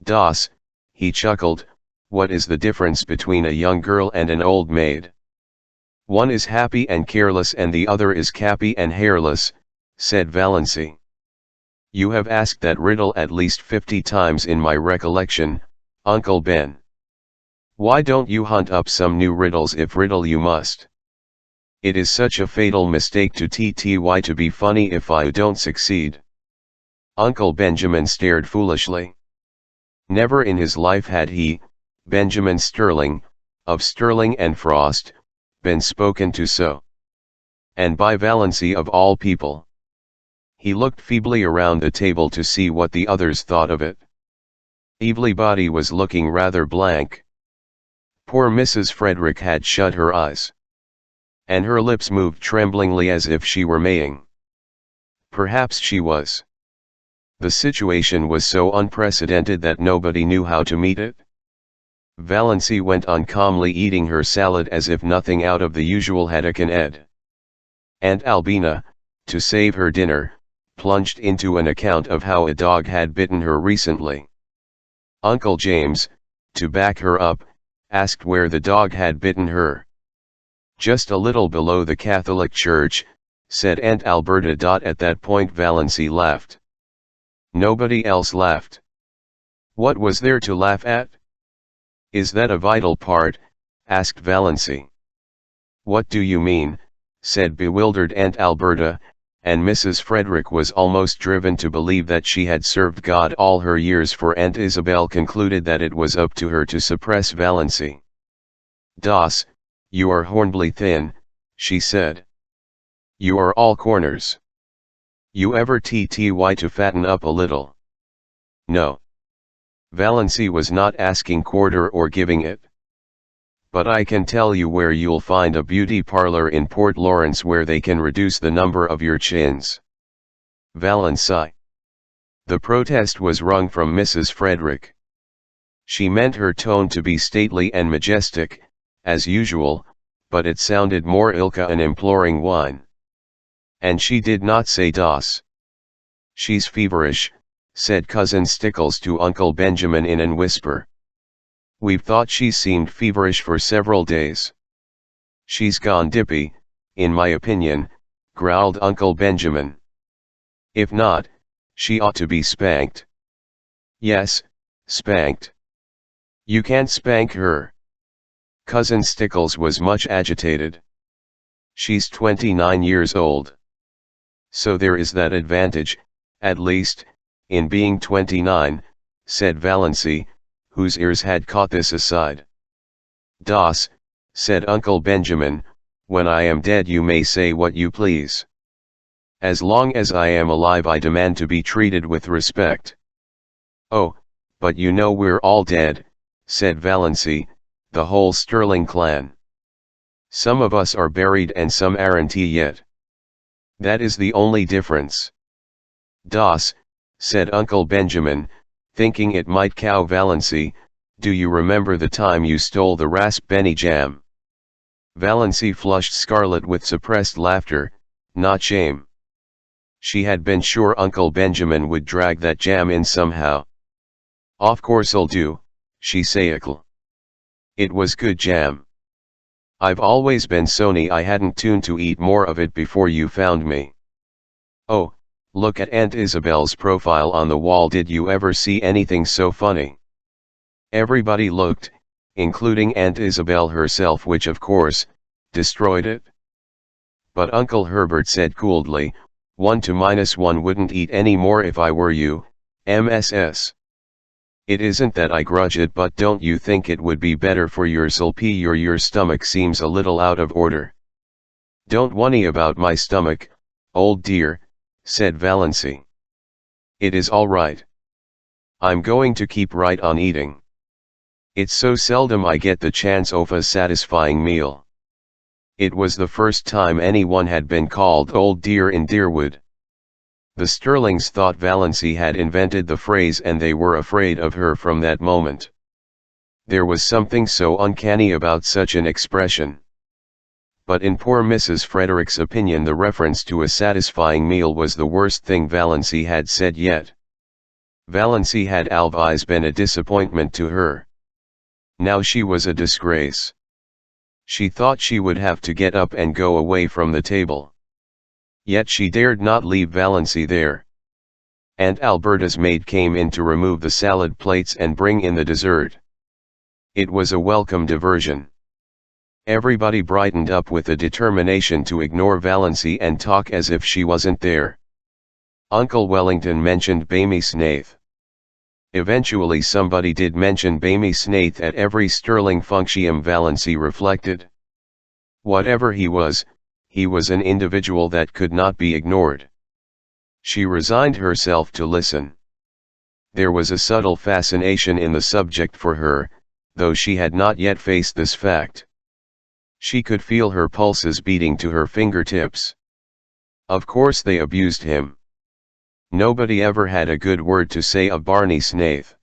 "Das," he chuckled, "what is the difference between a young girl and an old maid? One is happy and careless and the other is cappy and hairless," said Valency. "You have asked that riddle at least 50 times in my recollection, Uncle Ben. Why don't you hunt up some new riddles if riddle you must? It is such a fatal mistake to try to be funny if I don't succeed." Uncle Benjamin stared foolishly. Never in his life had he, Benjamin Sterling, of Sterling and Frost, been spoken to so. And by Valency of all people. He looked feebly around the table to see what the others thought of it. Everybody was looking rather blank. Poor Mrs. Frederick had shut her eyes. And her lips moved tremblingly as if she were maying. Perhaps she was. The situation was so unprecedented that nobody knew how to meet it. Valency went on calmly eating her salad as if nothing out of the usual had occurred. Aunt Albina, to save her dinner, plunged into an account of how a dog had bitten her recently. Uncle James, to back her up, asked where the dog had bitten her. "Just a little below the Catholic Church," said Aunt Alberta. At that point Valency laughed. Nobody else laughed. What was there to laugh at? "Is that a vital part?" asked Valency. "What do you mean?" said bewildered Aunt Alberta, and Mrs. Frederick was almost driven to believe that she had served God all her years, for Aunt Isabel concluded that it was up to her to suppress Valency. "Das, you are horribly thin," she said. "You are all corners. You ever try to fatten up a little?" "No." Valency was not asking quarter or giving it. "But I can tell you where you'll find a beauty parlor in Port Lawrence where they can reduce the number of your chins." Valency. The protest was wrung from Mrs. Frederick. She meant her tone to be stately and majestic, as usual, but it sounded more like an imploring whine. And she did not say "Das." "She's feverish," said Cousin Stickles to Uncle Benjamin in an whisper. "We've thought she seemed feverish for several days." "She's gone dippy, in my opinion," growled Uncle Benjamin. "If not, she ought to be spanked." "Yes, spanked." "You can't spank her." Cousin Stickles was much agitated. "She's 29 years old. So there is that advantage, at least, in being 29, said Valency, whose ears had caught this aside. "Das," said Uncle Benjamin, "when I am dead you may say what you please. As long as I am alive I demand to be treated with respect." "Oh, But you know we're all dead, said Valency, the whole Sterling clan. Some of us are buried and some aren't yet. That is the only difference. Das, said Uncle Benjamin, thinking it might cow Valency, do you remember the time you stole the raspberry jam? Valency flushed scarlet with suppressed laughter, not shame. She had been sure Uncle Benjamin would drag that jam in somehow. Of course I'll do, she sayed. It was good jam. I've always been sorry I hadn't tuned to eat more of it before you found me. Oh, look at Aunt Isabel's profile on the wall. Did you ever see anything so funny? Everybody looked, including Aunt Isabel herself, which of course, destroyed it. But Uncle Herbert said coolly, 1 to -1 wouldn't eat any more if I were you, MSS. It isn't that I grudge it, but don't you think it would be better for your soul? Your stomach seems a little out of order. Don't worry about my stomach, old dear, said Valency. It is all right. I'm going to keep right on eating. It's so seldom I get the chance of a satisfying meal. It was the first time anyone had been called old dear in Deerwood. The Sterlings thought Valency had invented the phrase, and they were afraid of her from that moment. There was something so uncanny about such an expression. But in poor Mrs. Frederick's opinion, the reference to a satisfying meal was the worst thing Valency had said yet. Valency had always been a disappointment to her. Now she was a disgrace. She thought she would have to get up and go away from the table. Yet she dared not leave Valency there. Aunt Alberta's maid came in to remove the salad plates and bring in the dessert. It was a welcome diversion. Everybody brightened up with a determination to ignore Valency and talk as if she wasn't there. Uncle Wellington mentioned Bamy Snaith. Eventually somebody did mention Bamy Snaith at every Sterling function, Valency reflected. Whatever he was an individual that could not be ignored. She resigned herself to listen. There was a subtle fascination in the subject for her, though she had not yet faced this fact. She could feel her pulses beating to her fingertips. Of course they abused him. Nobody ever had a good word to say of Barney Snaith.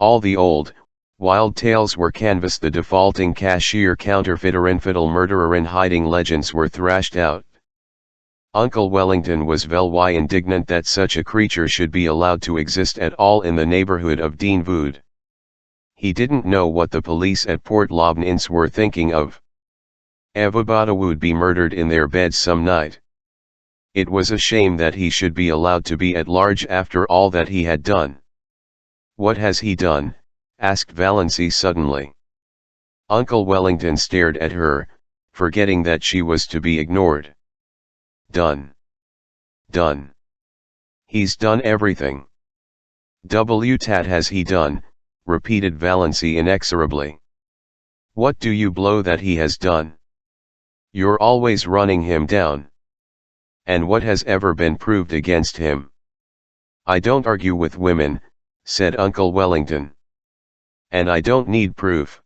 All the old, wild tales were canvassed. The defaulting cashier, counterfeiter, infidel, murderer and hiding legends were thrashed out. Uncle Wellington was very indignant that such a creature should be allowed to exist at all in the neighborhood of Dean Wood. He didn't know what the police at Port Lobnins were thinking of. Everybody would be murdered in their beds some night. It was a shame that he should be allowed to be at large after all that he had done. What has he done? Asked Valency suddenly. Uncle Wellington stared at her, forgetting that she was to be ignored. Done. Done. He's done everything. Tat has he done, repeated Valency inexorably. What do you blow that he has done? You're always running him down. And what has ever been proved against him? I don't argue with women, said Uncle Wellington. And I don't need proof.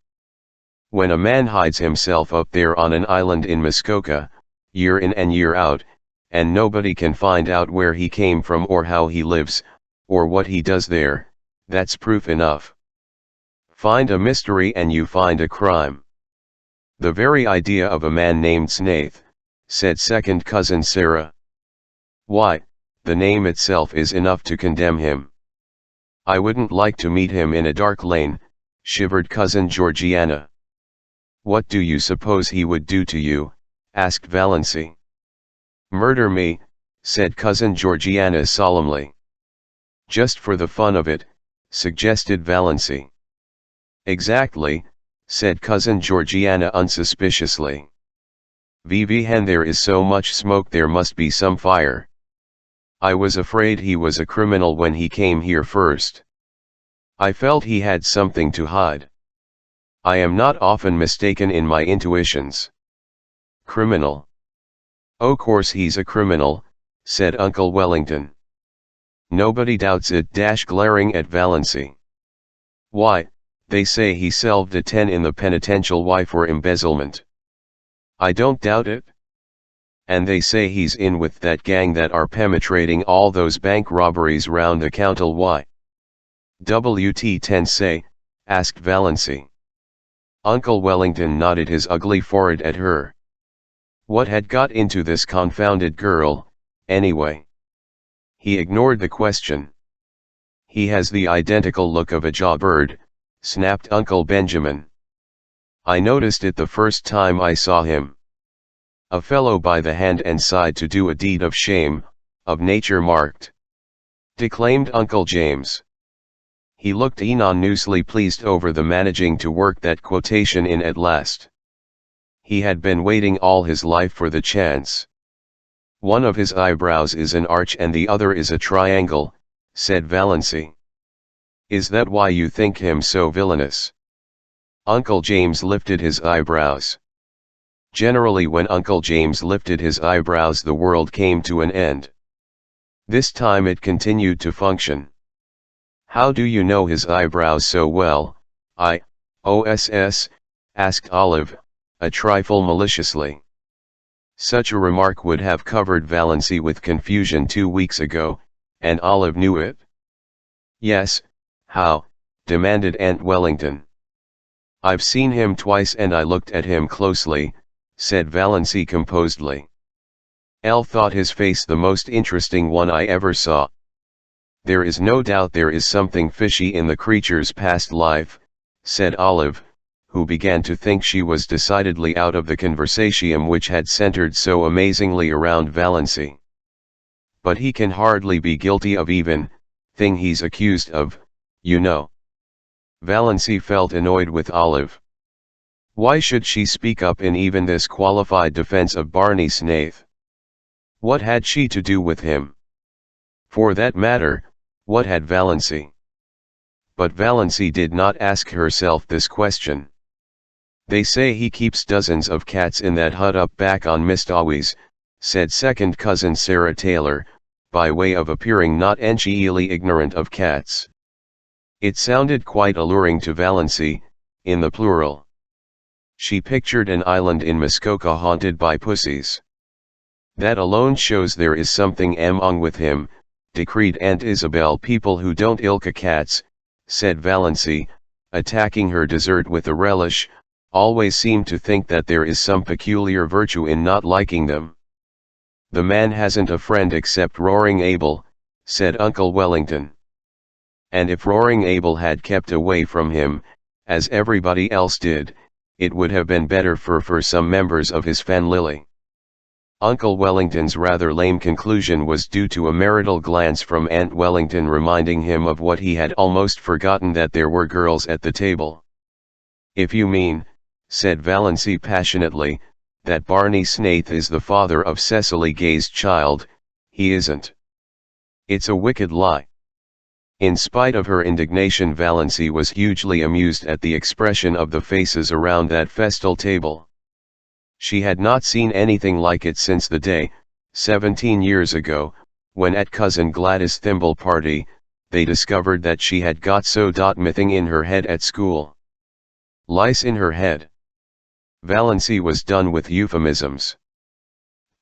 When a man hides himself up there on an island in Muskoka, year in and year out, and nobody can find out where he came from or how he lives, or what he does there, that's proof enough. Find a mystery and you find a crime. The very idea of a man named Snaith, said second cousin Sarah. Why, the name itself is enough to condemn him. I wouldn't like to meet him in a dark lane, shivered cousin Georgiana. What do you suppose he would do to you? Asked Valency. Murder me, said cousin Georgiana solemnly. Just for the fun of it, suggested Valency. Exactly, said cousin Georgiana unsuspiciously. Hen, there is so much smoke there must be some fire. I was afraid he was a criminal when he came here first. I felt he had something to hide. I am not often mistaken in my intuitions. Criminal. O' course he's a criminal, said Uncle Wellington. Nobody doubts it. Glaring at Valency. Why, they say he solved a 10 in the penitential for embezzlement. I don't doubt it. And they say he's in with that gang that are penetrating all those bank robberies round the county. Why? WT10 say, asked Valency. Uncle Wellington nodded his ugly forehead at her. What had got into this confounded girl, anyway? He ignored the question. He has the identical look of a jawbird, snapped Uncle Benjamin. I noticed it the first time I saw him. A fellow by the hand and side to do a deed of shame, of nature marked, declaimed Uncle James. He looked enormously pleased over the managing to work that quotation in at last. He had been waiting all his life for the chance. One of his eyebrows is an arch and the other is a triangle, said Valency. Is that why you think him so villainous? Uncle James lifted his eyebrows. Generally when Uncle James lifted his eyebrows the world came to an end. This time it continued to function. How do you know his eyebrows so well, OSS, asked Olive, a trifle maliciously. Such a remark would have covered Valency with confusion 2 weeks ago, and Olive knew it. Yes, how? Demanded Aunt Wellington. I've seen him twice and I looked at him closely, said Valency composedly. Elle thought his face the most interesting one I ever saw. There is no doubt there is something fishy in the creature's past life, said Olive, who began to think she was decidedly out of the conversation which had centered so amazingly around Valency. But he can hardly be guilty of even, thing he's accused of, you know. Valency felt annoyed with Olive. Why should she speak up in even this qualified defense of Barney Snaith? What had she to do with him? For that matter, what had Valency? But Valency did not ask herself this question. They say he keeps dozens of cats in that hut up back on Mistawi's, said second cousin Sarah Taylor, by way of appearing not entirely ignorant of cats. It sounded quite alluring to Valency, in the plural. She pictured an island in Muskoka haunted by pussies. That alone shows there is something wrong with him, decreed Aunt Isabel. People who don't ilka cats, said Valency, attacking her dessert with a relish, always seem to think that there is some peculiar virtue in not liking them. The man hasn't a friend except Roaring Abel, said Uncle Wellington. And if Roaring Abel had kept away from him, as everybody else did, it would have been better for some members of his family. Uncle Wellington's rather lame conclusion was due to a marital glance from Aunt Wellington reminding him of what he had almost forgotten, that there were girls at the table. If you mean, said Valency passionately, that Barney Snaith is the father of Cecily Gay's child, he isn't. It's a wicked lie. In spite of her indignation, Valency was hugely amused at the expression of the faces around that festal table. She had not seen anything like it since the day, 17 years ago, when at Cousin Gladys' thimble party, they discovered that she had got so mithing in her head at school. Lice in her head. Valency was done with euphemisms.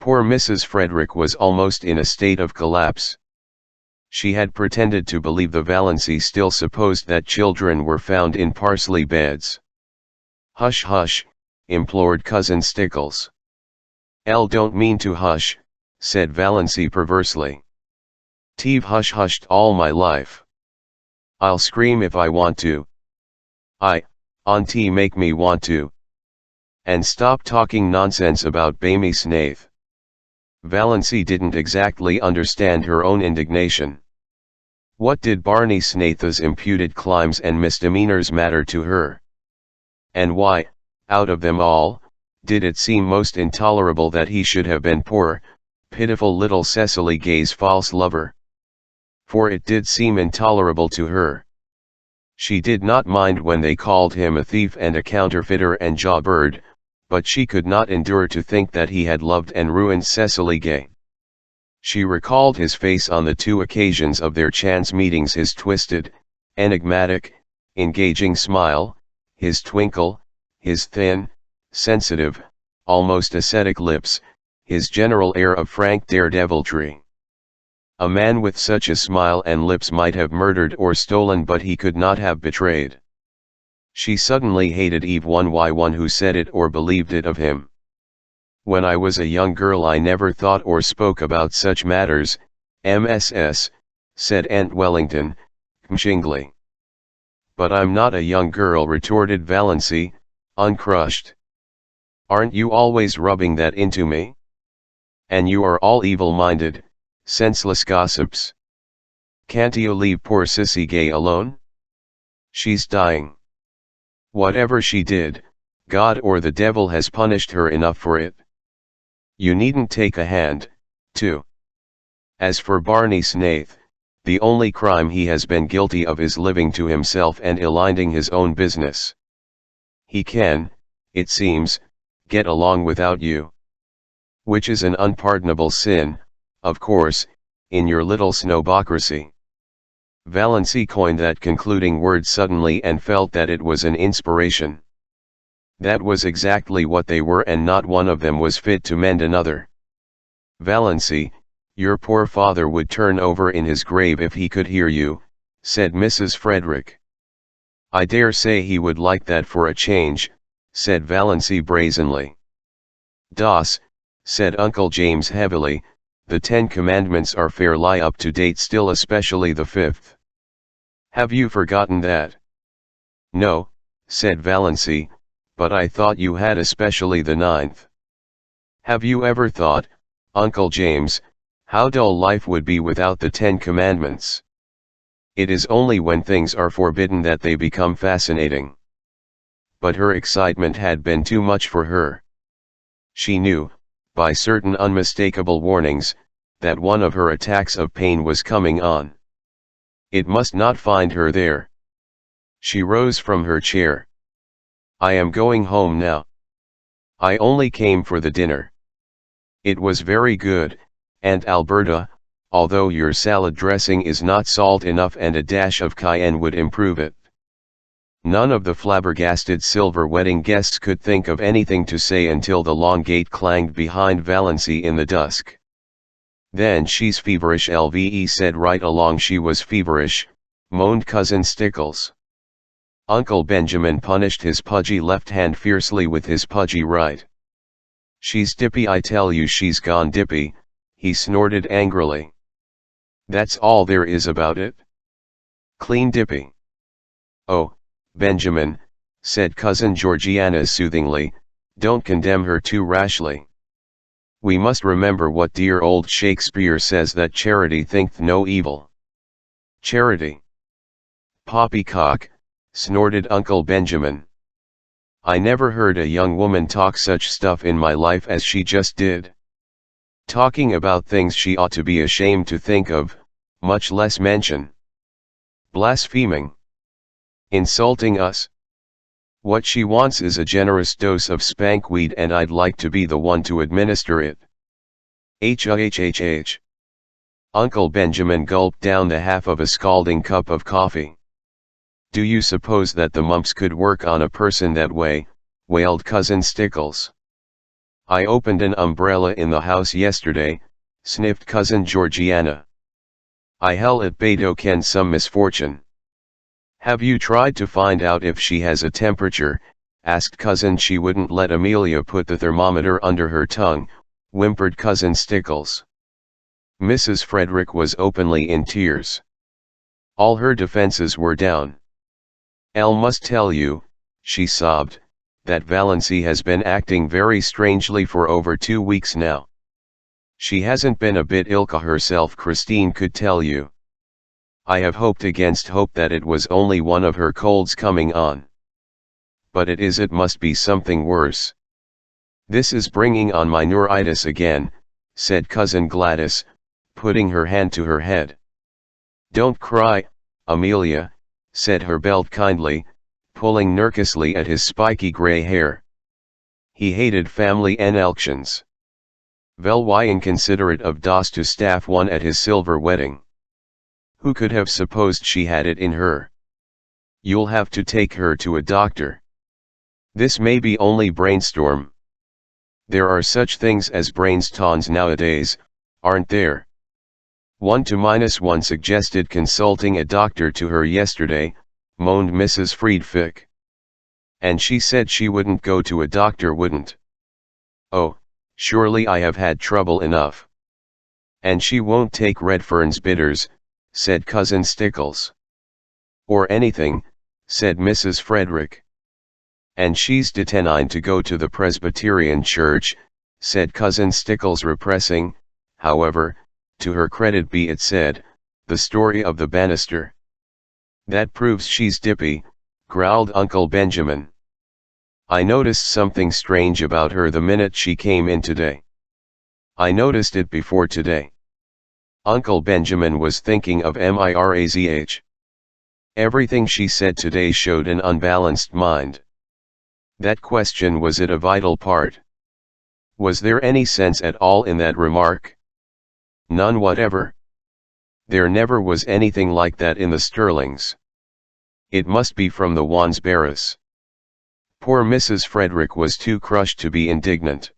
Poor Mrs. Frederick was almost in a state of collapse. She had pretended to believe the Valency still supposed that children were found in parsley beds. Hush hush, implored Cousin Stickles. Elle don't mean to hush, said Valency perversely. T've hush-hushed all my life. I'll scream if I want to. Auntie make me want to. And stop talking nonsense about Barney Snaith. Valency didn't exactly understand her own indignation. What did Barney Snaith's imputed crimes and misdemeanors matter to her? And why, out of them all, did it seem most intolerable that he should have been poor, pitiful little Cecily Gay's false lover? For it did seem intolerable to her. She did not mind when they called him a thief and a counterfeiter and jawbird, but she could not endure to think that he had loved and ruined Cecily Gay. She recalled his face on the 2 occasions of their chance meetings, his twisted, enigmatic, engaging smile, his twinkle, his thin, sensitive, almost ascetic lips, his general air of frank daredeviltry. A man with such a smile and lips might have murdered or stolen, but he could not have betrayed. She suddenly hated one who said it or believed it of him. When I was a young girl I never thought or spoke about such matters, MSS, said Aunt Wellington, mshingly. But I'm not a young girl, retorted Valancy, uncrushed. Aren't you always rubbing that into me? And you are all evil-minded, senseless gossips. Can't you leave poor Sissy Gay alone? She's dying. Whatever she did, God or the devil has punished her enough for it. You needn't take a hand, too. As for Barney Snaith, the only crime he has been guilty of is living to himself and eliding his own business. He can, it seems, get along without you. Which is an unpardonable sin, of course, in your little snowbocracy. Valancy coined that concluding word suddenly and felt that it was an inspiration. That was exactly what they were, and not one of them was fit to mend another. Valancy, your poor father would turn over in his grave if he could hear you, said Mrs. Frederick. I dare say he would like that for a change, said Valancy brazenly. Das, said Uncle James heavily, the 10 Commandments are fairly up to date still, especially the 5th. Have you forgotten that? No, said Valancy, but I thought you had, especially the 9th. Have you ever thought, Uncle James, how dull life would be without the 10 Commandments? It is only when things are forbidden that they become fascinating. But her excitement had been too much for her. She knew, by certain unmistakable warnings, that one of her attacks of pain was coming on. It must not find her there. She rose from her chair. I am going home now. I only came for the dinner. It was very good, Aunt Alberta, although your salad dressing is not salt enough and a dash of cayenne would improve it. None of the flabbergasted silver wedding guests could think of anything to say until the long gate clanged behind Valancy in the dusk. Then she's feverish, LVE said. Right along she was feverish, moaned Cousin Stickles. Uncle Benjamin punished his pudgy left hand fiercely with his pudgy right. She's dippy, I tell you she's gone dippy, he snorted angrily. That's all there is about it. Clean dippy. Oh, Benjamin, said Cousin Georgiana soothingly, don't condemn her too rashly. We must remember what dear old Shakespeare says, that charity thinketh no evil. Charity. Poppycock, snorted Uncle Benjamin. I never heard a young woman talk such stuff in my life as she just did. Talking about things she ought to be ashamed to think of, much less mention. Blaspheming. Insulting us. What she wants is a generous dose of spankweed, and I'd like to be the one to administer it. H. Uncle Benjamin gulped down the half of a scalding cup of coffee. Do you suppose that the mumps could work on a person that way? Wailed Cousin Stickles. I opened an umbrella in the house yesterday, sniffed Cousin Georgiana. I hell at Beto ken some misfortune. Have you tried to find out if she has a temperature? Asked Cousin. She wouldn't let Amelia put the thermometer under her tongue, whimpered Cousin Stickles. Mrs. Frederick was openly in tears. All her defenses were down. Elle must tell you, she sobbed, that Valancy has been acting very strangely for over 2 weeks now. She hasn't been a bit ilka herself, Christine could tell you. I have hoped against hope that it was only one of her colds coming on. But it must be something worse. This is bringing on my neuritis again, said Cousin Gladys, putting her hand to her head. Don't cry, Amelia, said her belt kindly, pulling nervously at his spiky grey hair. He hated family elections. Vel why inconsiderate of Das to staff one at his silver wedding. Who could have supposed she had it in her? You'll have to take her to a doctor. This may be only brainstorm. There are such things as brainstorms nowadays, aren't there? 1 to -1 suggested consulting a doctor to her yesterday, moaned Mrs. Friedfick. And she said she wouldn't go to a doctor, wouldn't. Oh, surely I have had trouble enough. And she won't take Redfern's bitters, said Cousin Stickles. Or anything, said Mrs. Frederick. And she's determined to go to the Presbyterian church, said Cousin Stickles, repressing, however, to her credit be it said, the story of the banister. That proves she's dippy, growled Uncle Benjamin. I noticed something strange about her the minute she came in today. I noticed it before today. Uncle Benjamin was thinking of Mirazh. Everything she said today showed an unbalanced mind. That question, was it a vital part? Was there any sense at all in that remark? None whatever. There never was anything like that in the Sterlings. It must be from the Wansbarras. Poor Mrs. Frederick was too crushed to be indignant.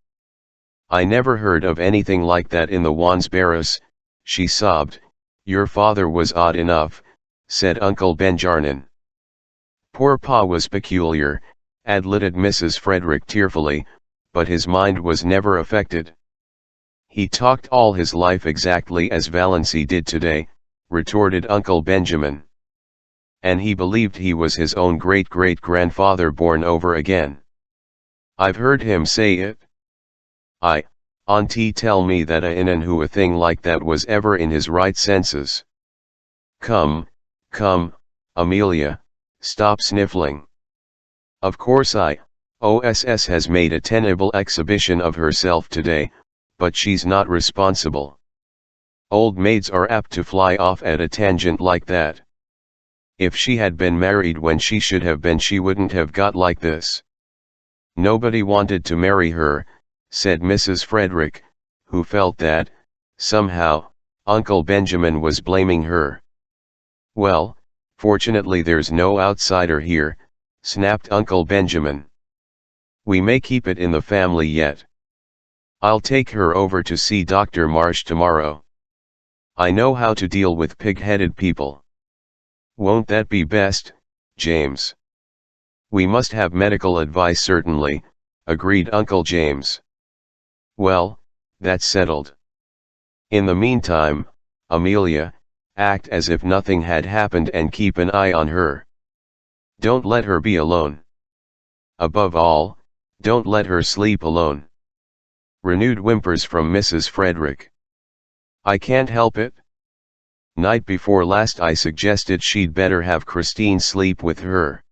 I never heard of anything like that in the Wansbarras, she sobbed. Your father was odd enough, said Uncle Benjarnin. Poor Pa was peculiar, admitted Mrs. Frederick tearfully, but his mind was never affected. He talked all his life exactly as Valency did today, retorted Uncle Benjamin. And he believed he was his own great-great-grandfather born over again. I've heard him say it. Auntie tell me that who a thing like that was ever in his right senses. Come, Amelia, stop sniffling. Of course OSS has made a tenable exhibition of herself today, but she's not responsible. Old maids are apt to fly off at a tangent like that. If she had been married when she should have been, she wouldn't have got like this. Nobody wanted to marry her, said Mrs. Frederick, who felt that, somehow, Uncle Benjamin was blaming her. Well, fortunately there's no outsider here, snapped Uncle Benjamin. We may keep it in the family yet. I'll take her over to see Dr. Marsh tomorrow. I know how to deal with pig-headed people. Won't that be best, James? We must have medical advice, certainly, agreed Uncle James. Well, that's settled. In the meantime, Amelia, act as if nothing had happened and keep an eye on her. Don't let her be alone. Above all, don't let her sleep alone. Renewed whimpers from Mrs. Frederick. I can't help it. Night before last I suggested she'd better have Christine sleep with her.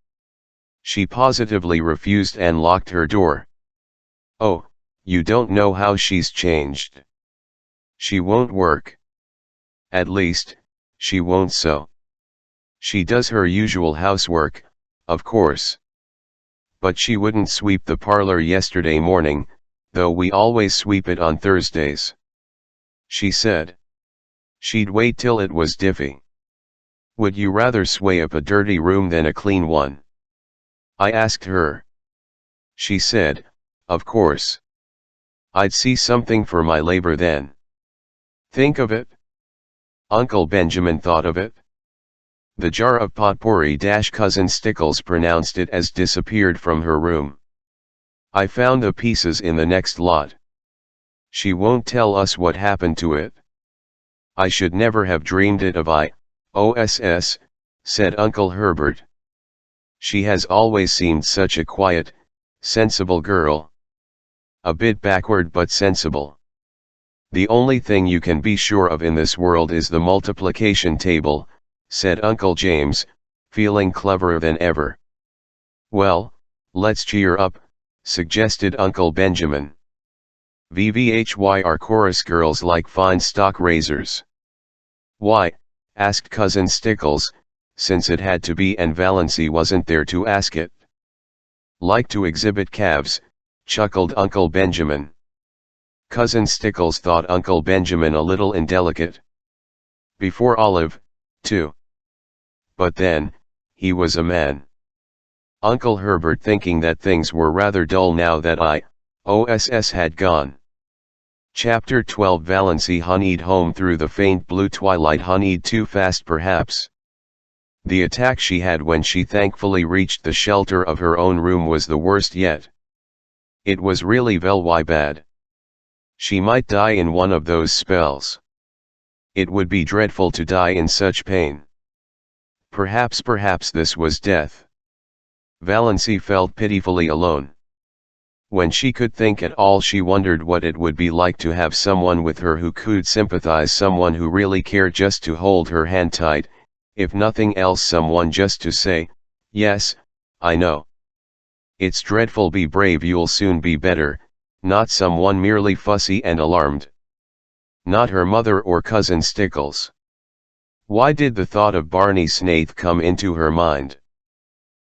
She positively refused and locked her door. Oh, you don't know how she's changed. She won't work. At least, she won't sew. She does her usual housework, of course. But she wouldn't sweep the parlor yesterday morning, though we always sweep it on Thursdays. She said she'd wait till it was diffy. Would you rather sway up a dirty room than a clean one? I asked her. She said, of course. I'd see something for my labor then. Think of it. Uncle Benjamin thought of it. The jar of potpourri Cousin Stickles pronounced it as disappeared from her room. I found the pieces in the next lot. She won't tell us what happened to it. I should never have dreamed it of OSS, said Uncle Herbert. She has always seemed such a quiet, sensible girl. A bit backward but sensible. The only thing you can be sure of in this world is the multiplication table, said Uncle James, feeling cleverer than ever. Well, let's cheer up, suggested Uncle Benjamin. VVHY our chorus girls like fine stock razors. Why? Asked Cousin Stickles, since it had to be and Valency wasn't there to ask it. Like to exhibit calves, chuckled Uncle Benjamin. Cousin Stickles thought Uncle Benjamin a little indelicate. Before Olive, too. But then, he was a man. Uncle Herbert, thinking that things were rather dull now that OSS had gone. Chapter 12. Valency honeyed home through the faint blue twilight, honeyed too fast perhaps. The attack she had when she thankfully reached the shelter of her own room was the worst yet. It was really very bad. She might die in one of those spells. It would be dreadful to die in such pain. Perhaps this was death. Valency felt pitifully alone. When she could think at all, she wondered what it would be like to have someone with her who could sympathize, someone who really cared, just to hold her hand tight, if nothing else, someone just to say, "Yes, I know. It's dreadful, be brave, you'll soon be better," not someone merely fussy and alarmed. Not her mother or cousin Stickles. Why did the thought of Barney Snaith come into her mind?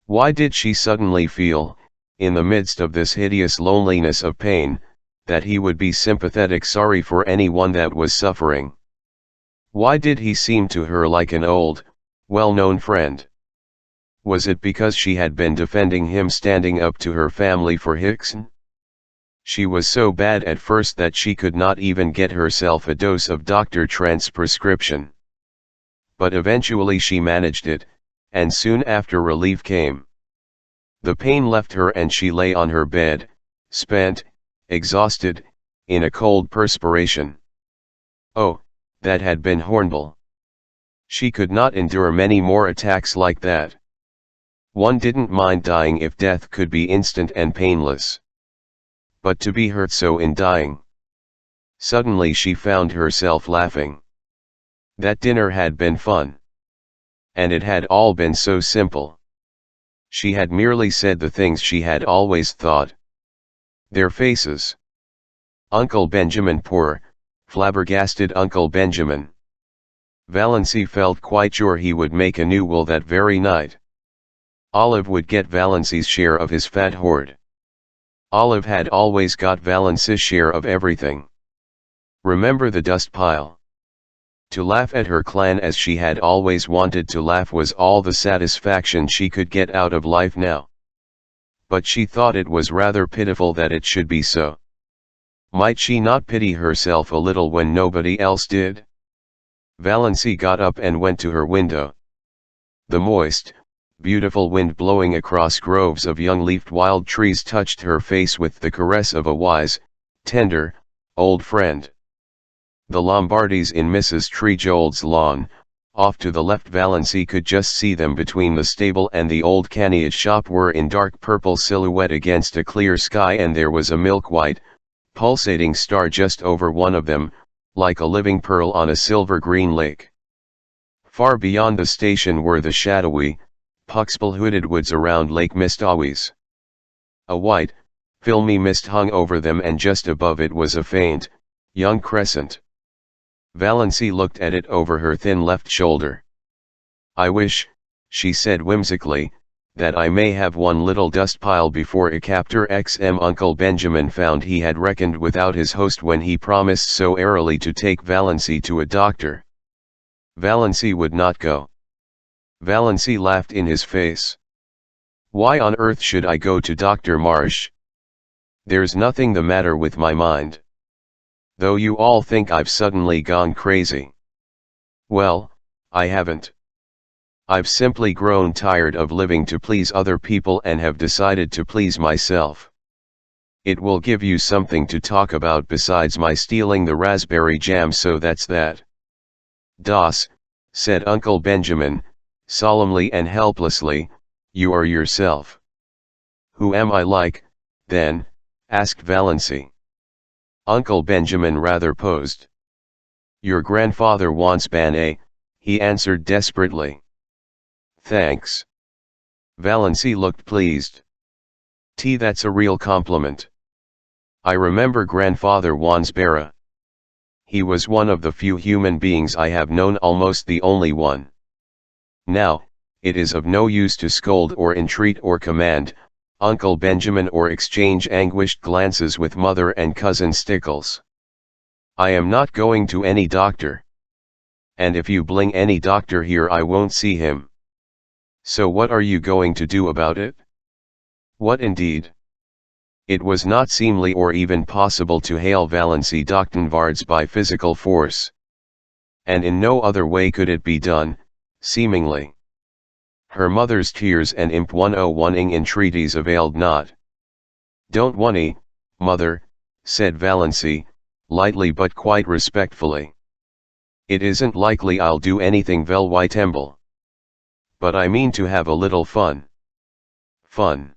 Why did she suddenly feel, in the midst of this hideous loneliness of pain, that he would be sympathetic, sorry for anyone that was suffering? Why did he seem to her like an old, well-known friend? Was it because she had been defending him, standing up to her family for Hickson? She was so bad at first that she could not even get herself a dose of Dr. Trent's prescription. But eventually she managed it, and soon after relief came. The pain left her and she lay on her bed, spent, exhausted, in a cold perspiration. Oh, that had been horrible. She could not endure many more attacks like that. One didn't mind dying if death could be instant and painless. But to be hurt so in dying. Suddenly she found herself laughing. That dinner had been fun. And it had all been so simple. She had merely said the things she had always thought. Their faces. Uncle Benjamin, poor, flabbergasted Uncle Benjamin. Valency felt quite sure he would make a new will that very night. Olive would get Valency's share of his fat hoard. Olive had always got Valency's share of everything. Remember the dust pile? To laugh at her clan as she had always wanted to laugh was all the satisfaction she could get out of life now. But she thought it was rather pitiful that it should be so. Might she not pity herself a little when nobody else did? Valency got up and went to her window. The moist, beautiful wind blowing across groves of young-leafed wild trees touched her face with the caress of a wise, tender, old friend. The Lombardis in Mrs. Trejold's lawn, off to the left, Valency could just see them between the stable and the old canneage shop, were in dark purple silhouette against a clear sky, and there was a milk-white, pulsating star just over one of them, like a living pearl on a silver-green lake. Far beyond the station were the shadowy, puxpel-hooded woods around Lake Mistawis. A white, filmy mist hung over them, and just above it was a faint, young crescent. Valency looked at it over her thin left shoulder. "I wish," she said whimsically, "that I may have one little dust pile before a captor XM." Uncle Benjamin found he had reckoned without his host when he promised so airily to take Valency to a doctor. Valency would not go. Valency laughed in his face. "Why on earth should I go to Dr. Marsh? There's nothing the matter with my mind. Though you all think I've suddenly gone crazy. Well, I haven't. I've simply grown tired of living to please other people and have decided to please myself. It will give you something to talk about besides my stealing the raspberry jam, so that's that." "Das," said Uncle Benjamin, solemnly and helplessly, "you are yourself." "Who am I like, then?" asked Valency. Uncle Benjamin rather posed. "Your grandfather wants banana," he answered desperately. "Thanks." Valency looked pleased. That's a real compliment. I remember grandfather Wansbera. He was one of the few human beings I have known, almost the only one. Now, it is of no use to scold or entreat or command Uncle Benjamin or exchange anguished glances with mother and cousin Stickles. I am not going to any doctor. And if you bring any doctor here, I won't see him. So what are you going to do about it? What indeed? It was not seemly or even possible to hail Valency Doctenvards by physical force. And in no other way could it be done, seemingly. Her mother's tears and imp-101ing entreaties availed not. Don't wunny, mother, said Valency, lightly but quite respectfully. It isn't likely I'll do anything vel whitemble. But I mean to have a little fun. Fun.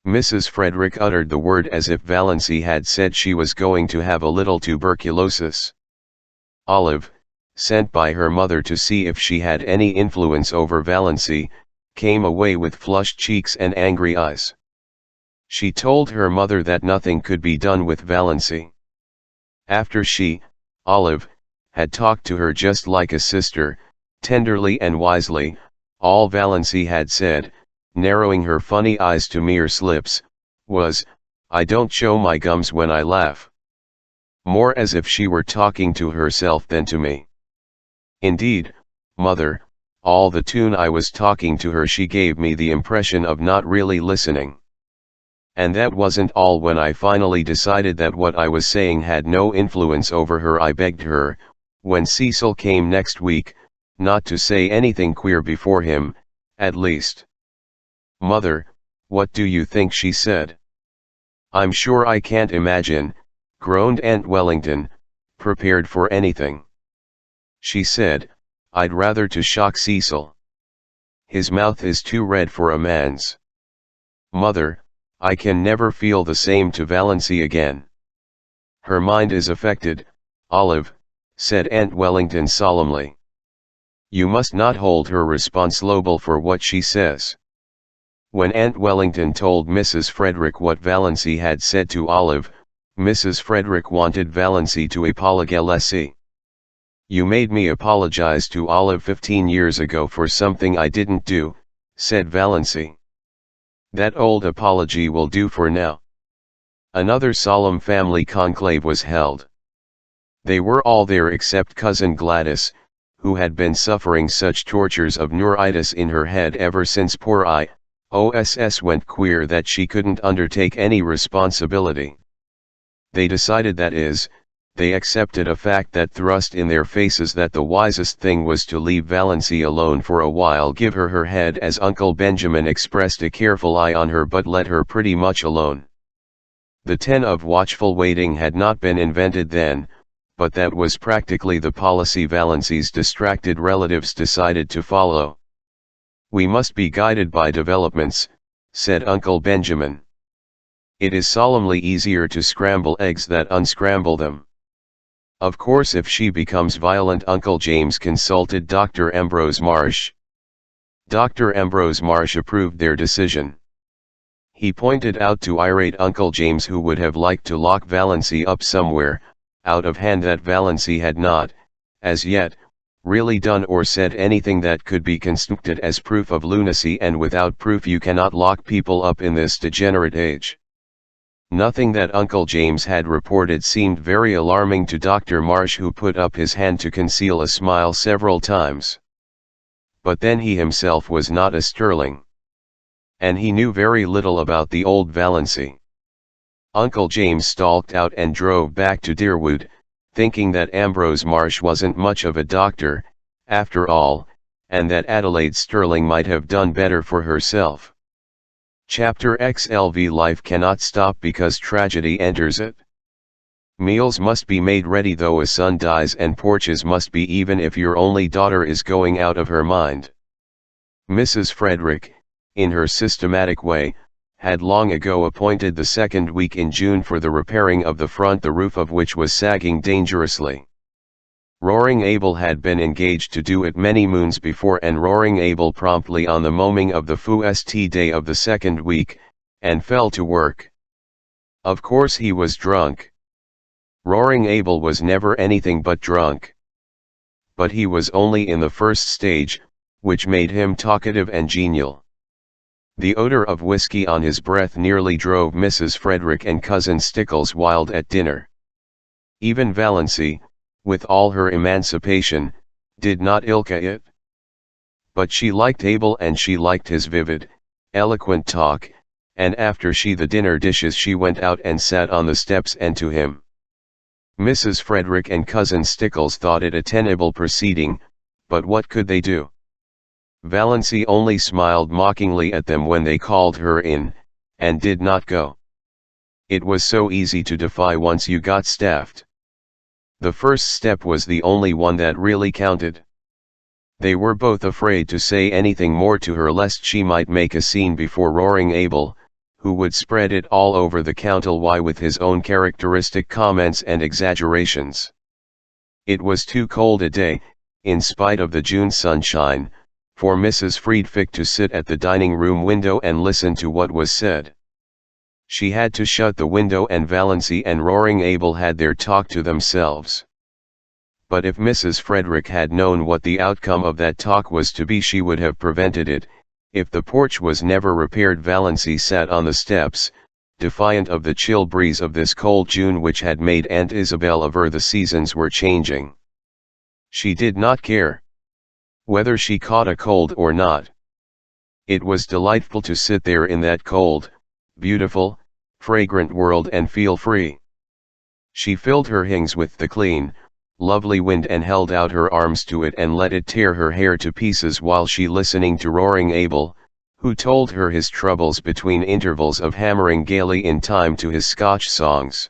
Mrs. Frederick uttered the word as if Valency had said she was going to have a little tuberculosis. Olive, sent by her mother to see if she had any influence over Valency, came away with flushed cheeks and angry eyes. She told her mother that nothing could be done with Valency. After she, Olive, had talked to her just like a sister, tenderly and wisely, all Valency had said, narrowing her funny eyes to mere slips, was, "I don't show my gums when I laugh." More as if she were talking to herself than to me. Indeed, mother, all the tune I was talking to her she gave me the impression of not really listening. And that wasn't all. When I finally decided that what I was saying had no influence over her, I begged her, when Cecil came next week, not to say anything queer before him, at least. Mother, what do you think she said? I'm sure I can't imagine, groaned Aunt Wellington, prepared for anything. She said, I'd rather to shock Cecil. His mouth is too red for a man's. Mother, I can never feel the same to Valency again. Her mind is affected, Olive, said Aunt Wellington solemnly. You must not hold her responsible for what she says. When Aunt Wellington told Mrs. Frederick what Valency had said to Olive, Mrs. Frederick wanted Valency to apologize. You made me apologize to Olive 15 years ago for something I didn't do, said Valency. That old apology will do for now. Another solemn family conclave was held. They were all there except Cousin Gladys, who had been suffering such tortures of neuritis in her head ever since poor IOSS went queer that she couldn't undertake any responsibility. They decided, that is, they accepted a fact that thrust in their faces, that the wisest thing was to leave Valency alone for a while, give her her head as Uncle Benjamin expressed, a careful eye on her, but let her pretty much alone. The 10 of watchful waiting had not been invented then, but that was practically the policy Valency's distracted relatives decided to follow. We must be guided by developments, said Uncle Benjamin. It is solemnly easier to scramble eggs than unscramble them. Of course, if she becomes violent, Uncle James consulted Dr. Ambrose Marsh. Dr. Ambrose Marsh approved their decision. He pointed out to irate Uncle James, who would have liked to lock Valency up somewhere, out of hand, that Valency had not, as yet, really done or said anything that could be construed as proof of lunacy, and without proof you cannot lock people up in this degenerate age. Nothing that Uncle James had reported seemed very alarming to Dr. Marsh, who put up his hand to conceal a smile several times. But then he himself was not a sterling. And he knew very little about the old Valency. Uncle James stalked out and drove back to Deerwood, thinking that Ambrose Marsh wasn't much of a doctor, after all, and that Adelaide Sterling might have done better for herself. Chapter XLV. Life cannot stop because tragedy enters it. Meals must be made ready though a son dies, and porches must be even if your only daughter is going out of her mind. Mrs. Frederick, in her systematic way, had long ago appointed the second week in June for the repairing of the front, the roof of which was sagging dangerously. Roaring Abel had been engaged to do it many moons before, and Roaring Abel promptly on the moming of the first day of the second week, and fell to work. Of course he was drunk. Roaring Abel was never anything but drunk. But he was only in the first stage, which made him talkative and genial. The odor of whiskey on his breath nearly drove Mrs. Frederick and Cousin Stickles wild at dinner. Even Valency, with all her emancipation, did not ilka it. But she liked Abel and she liked his vivid, eloquent talk, and after the dinner dishes she went out and sat on the steps and to him. Mrs. Frederick and Cousin Stickles thought it a tenable proceeding, but what could they do? Valancy only smiled mockingly at them when they called her in, and did not go. It was so easy to defy once you got staffed. The first step was the only one that really counted. They were both afraid to say anything more to her lest she might make a scene before Roaring Abel, who would spread it all over the countrywide with his own characteristic comments and exaggerations. It was too cold a day, in spite of the June sunshine, for Mrs. Friedrich to sit at the dining room window and listen to what was said. She had to shut the window and Valancy and Roaring Abel had their talk to themselves. But if Mrs. Frederick had known what the outcome of that talk was to be she would have prevented it. If the porch was never repaired, Valancy sat on the steps, defiant of the chill breeze of this cold June which had made Aunt Isabel aver the seasons were changing. She did not care whether she caught a cold or not. It was delightful to sit there in that cold, beautiful, fragrant world and feel free. She filled her hands with the clean, lovely wind and held out her arms to it and let it tear her hair to pieces while she listening to Roaring Abel, who told her his troubles between intervals of hammering gaily in time to his Scotch songs.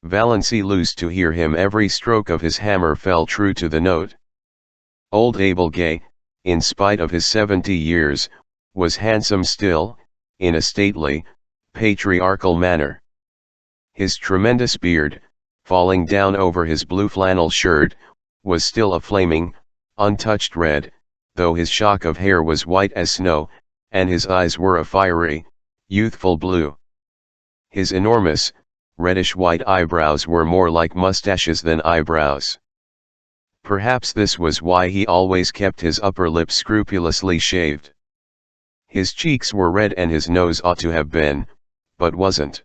Valancy loosed to hear him. Every stroke of his hammer fell true to the note. Old Abel Gay, in spite of his 70 years, was handsome still, in a stately, patriarchal manner. His tremendous beard, falling down over his blue flannel shirt, was still a flaming, untouched red, though his shock of hair was white as snow, and his eyes were a fiery, youthful blue. His enormous, reddish-white eyebrows were more like mustaches than eyebrows. Perhaps this was why he always kept his upper lip scrupulously shaved. His cheeks were red and his nose ought to have been, but wasn't.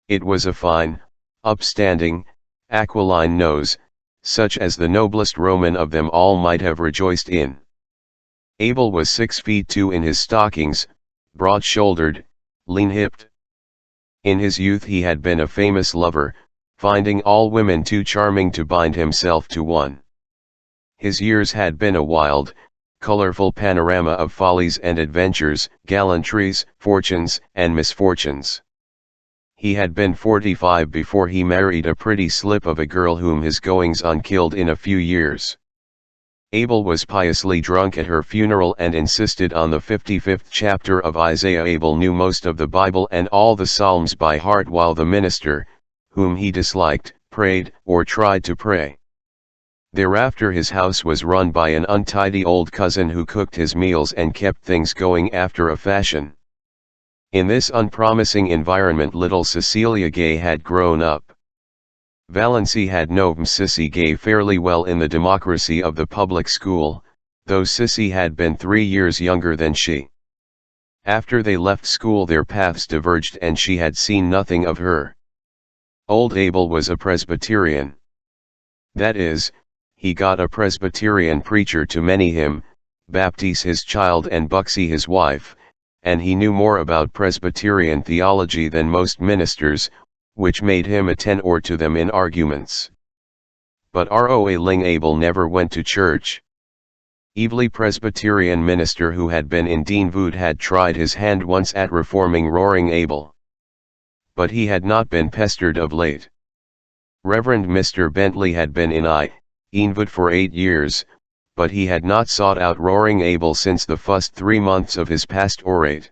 It was a fine, upstanding, aquiline nose, such as the noblest Roman of them all might have rejoiced in. Abel was 6 feet 2 in his stockings, broad-shouldered, lean-hipped. In his youth he had been a famous lover, finding all women too charming to bind himself to one. His years had been a wild, colorful panorama of follies and adventures, gallantries, fortunes, and misfortunes. He had been 45 before he married a pretty slip of a girl whom his goings-on killed in a few years. Abel was piously drunk at her funeral and insisted on the 55th chapter of Isaiah. Abel knew most of the Bible and all the Psalms by heart while the minister, whom he disliked, prayed or tried to pray. Thereafter his house was run by an untidy old cousin who cooked his meals and kept things going after a fashion. In this unpromising environment little Cecilia Gay had grown up. Valancy had known Sissy Gay fairly well in the democracy of the public school, though Sissy had been 3 years younger than she. After they left school their paths diverged and she had seen nothing of her. Old Abel was a Presbyterian. That is, he got a Presbyterian preacher to many him, baptize his child and buxy his wife, and he knew more about Presbyterian theology than most ministers, which made him attend or to them in arguments. But Roaling Abel never went to church. Evely Presbyterian minister who had been in Dean Wood had tried his hand once at reforming Roaring Abel. But he had not been pestered of late. Reverend Mr. Bentley had been in Eanwood for 8 years, but he had not sought out Roaring Abel since the first 3 months of his pastorate.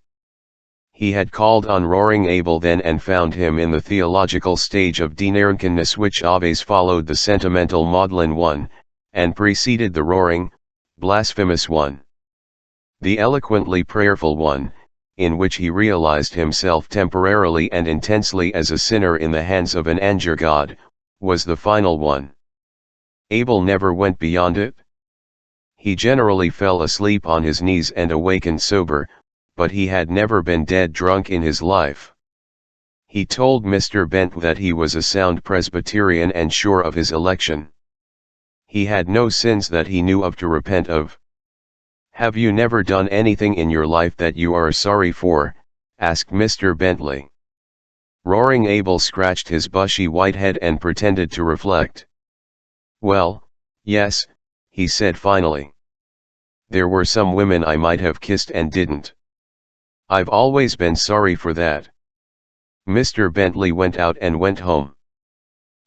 He had called on Roaring Abel then and found him in the theological stage of denernkenness which always followed the sentimental maudlin one, and preceded the roaring, blasphemous one. The eloquently prayerful one, in which he realized himself temporarily and intensely as a sinner in the hands of an anger god, was the final one. Abel never went beyond it. He generally fell asleep on his knees and awakened sober, but he had never been dead drunk in his life. He told Mr. Bent that he was a sound Presbyterian and sure of his election. He had no sins that he knew of to repent of. "Have you never done anything in your life that you are sorry for?" asked Mr. Bentley. Roaring Abel scratched his bushy white head and pretended to reflect. "Well, yes," he said finally. "There were some women I might have kissed and didn't. I've always been sorry for that." Mr. Bentley went out and went home.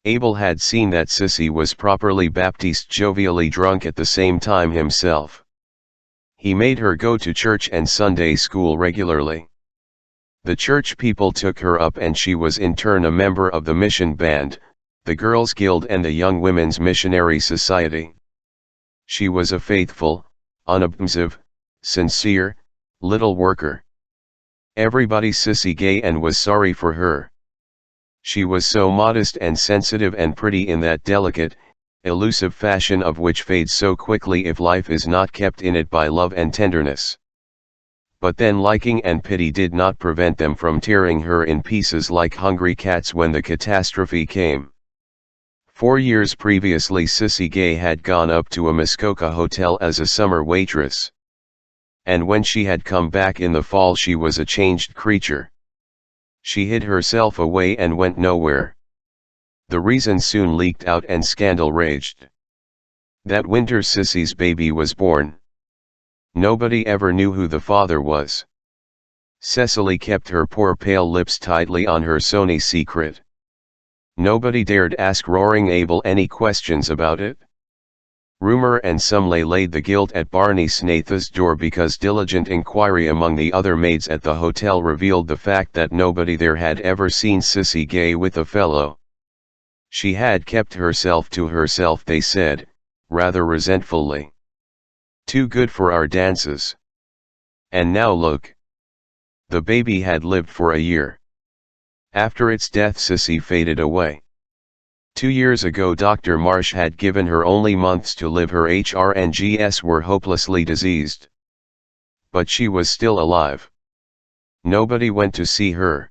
Abel had seen that Sissy was properly Baptiste jovially drunk at the same time himself. He made her go to church and Sunday school regularly. The church people took her up and she was in turn a member of the mission band, the Girls' Guild and the Young Women's Missionary Society. She was a faithful, unobtrusive, sincere, little worker. Everybody Sissy gay and was sorry for her. She was so modest and sensitive and pretty in that delicate, elusive fashion of which fades so quickly if life is not kept in it by love and tenderness. But then liking and pity did not prevent them from tearing her in pieces like hungry cats when the catastrophe came. 4 years previously Sissy Gay had gone up to a Muskoka hotel as a summer waitress. And when she had come back in the fall she was a changed creature. She hid herself away and went nowhere. The reason soon leaked out and scandal raged. That winter Sissy's baby was born. Nobody ever knew who the father was. Cecily kept her poor pale lips tightly on her Sony secret. Nobody dared ask Roaring Abel any questions about it. Rumor and some laid the guilt at Barney Snaitha's door because diligent inquiry among the other maids at the hotel revealed the fact that nobody there had ever seen Sissy Gay with a fellow. She had kept herself to herself, they said, rather resentfully. Too good for our dances. And now look. The baby had lived for a year. After its death Sissy faded away. 2 years ago Dr. Marsh had given her only months to live. Her HRNGs were hopelessly diseased. But she was still alive. Nobody went to see her.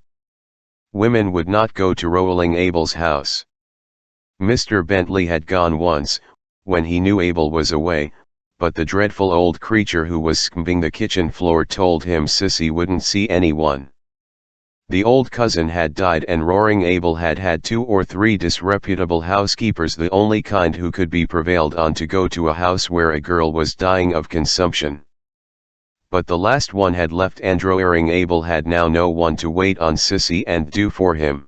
Women would not go to Roaring Abel's house. Mr. Bentley had gone once, when he knew Abel was away, but the dreadful old creature who was scumbing the kitchen floor told him Sissy wouldn't see anyone. The old cousin had died and Roaring Abel had had 2 or 3 disreputable housekeepers, the only kind who could be prevailed on to go to a house where a girl was dying of consumption. But the last one had left and Roaring Abel had now no one to wait on Sissy and do for him.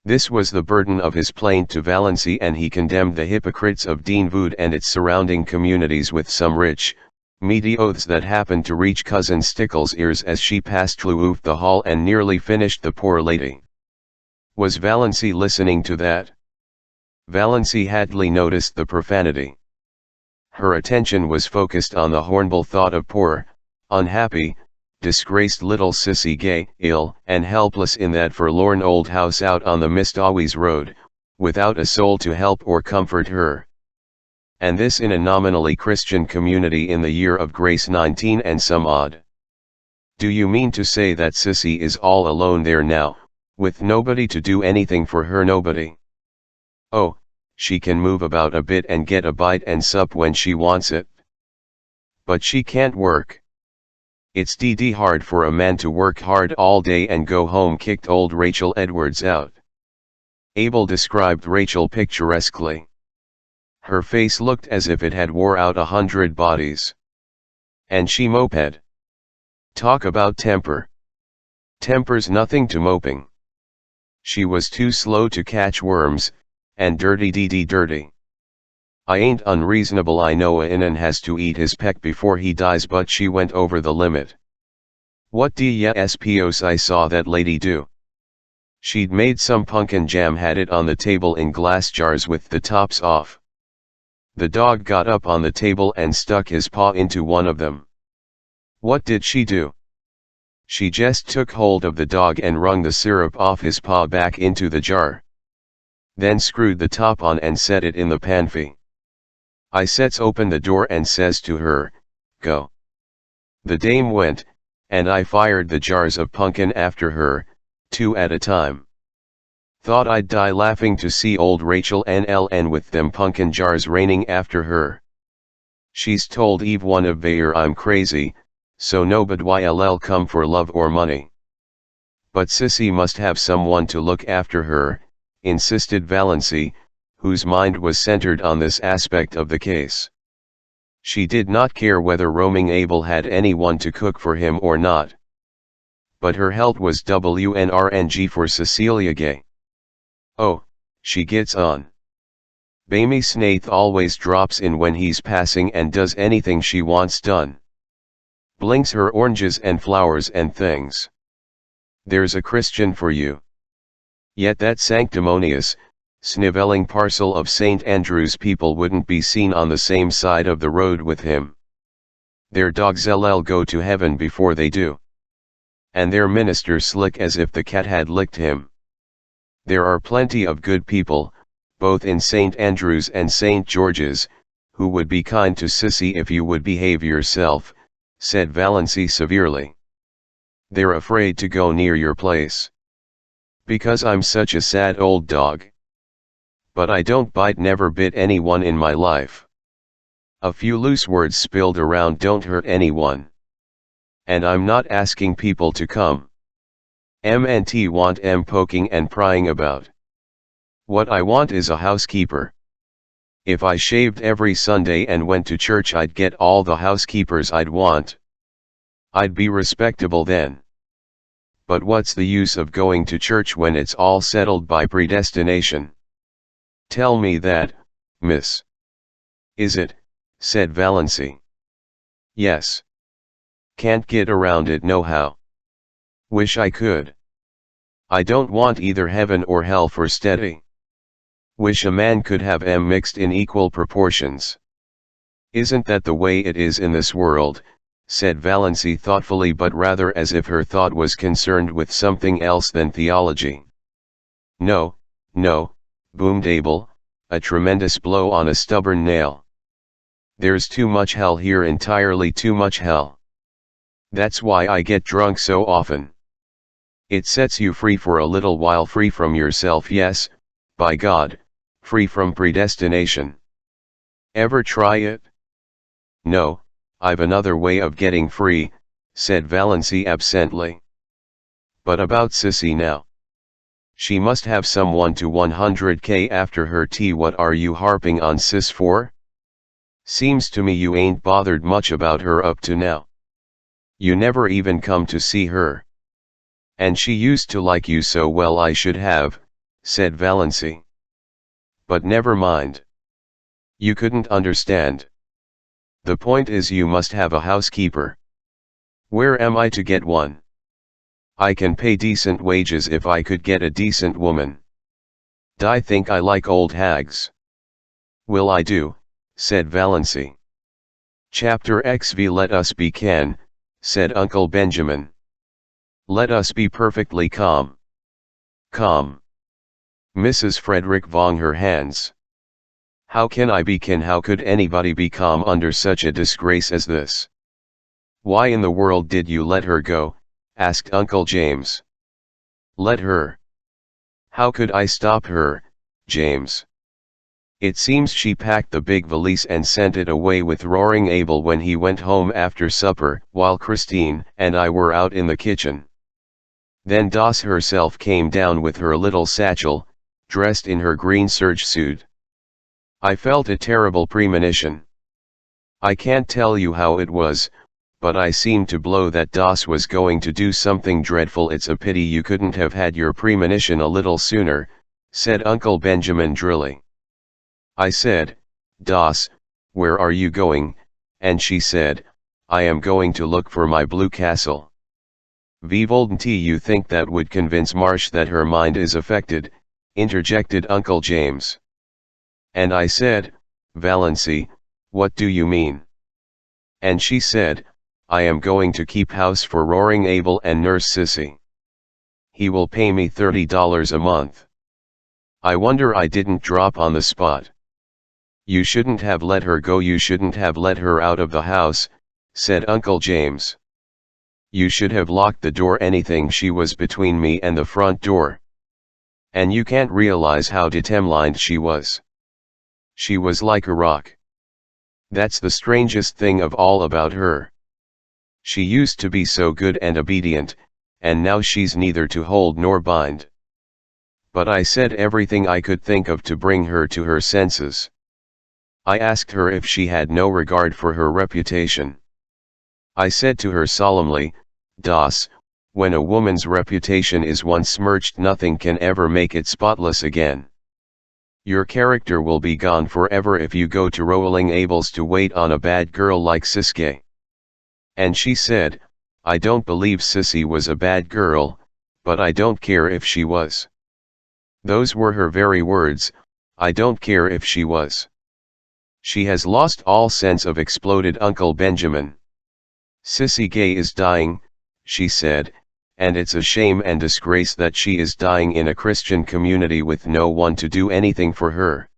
This was the burden of his plaint to Valency, and he condemned the hypocrites of Dean Wood and its surrounding communities with some rich, meaty oaths that happened to reach Cousin Stickle's ears as she passed through the hall and nearly finished the poor lady. Was Valency listening to that? Valency hadly noticed the profanity. Her attention was focused on the horrible thought of poor, unhappy, disgraced little Sissy Gay, ill and helpless in that forlorn old house out on the Mistawis Road, without a soul to help or comfort her. And this in a nominally Christian community in the year of grace 19 and some odd. Do you mean to say that Sissy is all alone there now, with nobody to do anything for her? Nobody. Oh, she can move about a bit and get a bite and sup when she wants it. But she can't work. It's d hard for a man to work hard all day and go home, kicked old Rachel Edwards out. Abel described Rachel picturesquely. Her face looked as if it had wore out 100 bodies. And she moped. Talk about temper. Temper's nothing to moping. She was too slow to catch worms, and dirty dirty. I ain't unreasonable, I know a Inan has to eat his peck before he dies, but she went over the limit. What d'yespos I saw that lady do? She'd made some pumpkin jam, had it on the table in glass jars with the tops off. The dog got up on the table and stuck his paw into one of them. What did she do? She just took hold of the dog and wrung the syrup off his paw back into the jar. Then screwed the top on and set it in the pantry. I sets open the door and says to her, "Go." The dame went, and I fired the jars of pumpkin after her, 2 at a time. Thought I'd die laughing to see old Rachel NLN with them pumpkin jars raining after her. She's told Eve one of Bayer I'm crazy, so nobody will come for love or money. But Sissy must have someone to look after her, insisted Valency, whose mind was centered on this aspect of the case. She did not care whether roaming Abel had anyone to cook for him or not. But her help was WNRNG for Cecilia Gay. Oh, she gets on. Bamy Snaith always drops in when he's passing and does anything she wants done. Blinks her oranges and flowers and things. There's a Christian for you. Yet that sanctimonious, snivelling parcel of St. Andrew's people wouldn't be seen on the same side of the road with him. Their dogs LL go to heaven before they do. And their minister slick as if the cat had licked him. There are plenty of good people, both in St. Andrew's and St. George's, who would be kind to Sissy if you would behave yourself, said Valency severely. They're afraid to go near your place. Because I'm such a sad old dog. But I don't bite, never bit anyone in my life. A few loose words spilled around don't hurt anyone. And I'm not asking people to come. MNT want poking and prying about. What I want is a housekeeper. If I shaved every Sunday and went to church, I'd get all the housekeepers I'd want. I'd be respectable then. But what's the use of going to church when it's all settled by predestination? Tell me that, miss. Is it? Said Valency. Yes. Can't get around it nohow. Wish I could. I don't want either heaven or hell for steady. Wish a man could have mixed in equal proportions. Isn't that the way it is in this world? Said Valency thoughtfully, but rather as if her thought was concerned with something else than theology. No, no, boomed Abel, a tremendous blow on a stubborn nail. There's too much hell here, entirely too much hell. That's why I get drunk so often. It sets you free for a little while, free from yourself, yes, by God, free from predestination. Ever try it? No, I've another way of getting free, said Valency absently. But about Sissy now. She must have someone to 100K after her tea. What are you harping on Sis for? Seems to me you ain't bothered much about her up to now. You never even come to see her. And she used to like you so well. I should have, said Valency. But never mind. You couldn't understand. The point is you must have a housekeeper. Where am I to get one? I can pay decent wages if I could get a decent woman. Di think I like old hags. Will I do, said Valency. Chapter XV. Let us be can, said Uncle Benjamin. Let us be perfectly calm. Calm. Mrs. Frederick wrung her hands. How can I be can? How could anybody be calm under such a disgrace as this? Why in the world did you let her go? Asked Uncle James. Let her? How could I stop her, James? It seems she packed the big valise and sent it away with roaring Abel when he went home after supper, while Christine and I were out in the kitchen. Then Doss herself came down with her little satchel, dressed in her green serge suit. I felt a terrible premonition. I can't tell you how it was, but I seemed to blow that Doss was going to do something dreadful. It's a pity you couldn't have had your premonition a little sooner, said Uncle Benjamin drily. I said, Doss, where are you going? And she said, I am going to look for my blue castle. Vivoldent, you think that would convince Marsh that her mind is affected, interjected Uncle James. And I said, Valency, what do you mean? And she said, I am going to keep house for roaring Abel and nurse Sissy. He will pay me $30 a month. I wonder I didn't drop on the spot. You shouldn't have let her go. You shouldn't have let her out of the house, said Uncle James. You should have locked the door. Anything, she was between me and the front door. And you can't realize how determined she was. She was like a rock. That's the strangest thing of all about her. She used to be so good and obedient, and now she's neither to hold nor bind. But I said everything I could think of to bring her to her senses. I asked her if she had no regard for her reputation. I said to her solemnly, "Das, when a woman's reputation is once smirched, nothing can ever make it spotless again. Your character will be gone forever if you go to Rolling Abel's to wait on a bad girl like Siske." And she said, "I don't believe Sissy was a bad girl, but I don't care if she was." Those were her very words, "I don't care if she was." She has lost all sense of, exploded Uncle Benjamin. "Sissy Gay is dying," she said, "and it's a shame and disgrace that she is dying in a Christian community with no one to do anything for her.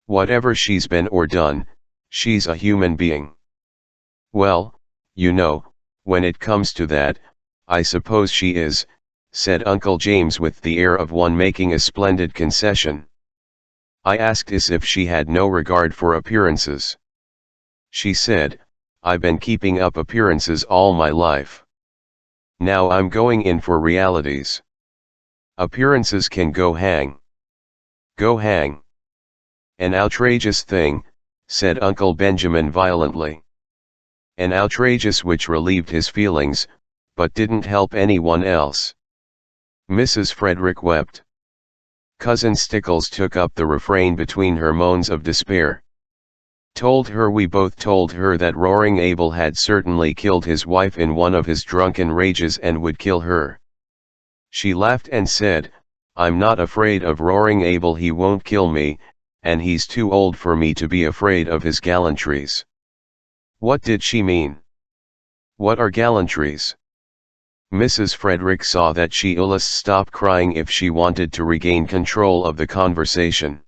Whatever she's been or done, she's a human being." "Well, you know, when it comes to that, I suppose she is," said Uncle James with the air of one making a splendid concession. I asked as if she had no regard for appearances. She said, "I've been keeping up appearances all my life. Now I'm going in for realities. Appearances can go hang. Go hang." "An outrageous thing," said Uncle Benjamin violently. An outrageous which relieved his feelings, but didn't help anyone else. Mrs. Frederick wept. Cousin Stickles took up the refrain between her moans of despair. We both told her that Roaring Abel had certainly killed his wife in one of his drunken rages and would kill her. She laughed and said, "I'm not afraid of Roaring Abel, he won't kill me, and he's too old for me to be afraid of his gallantries." What did she mean? What are gallantries? Mrs. Frederick saw that she must stop crying if she wanted to regain control of the conversation.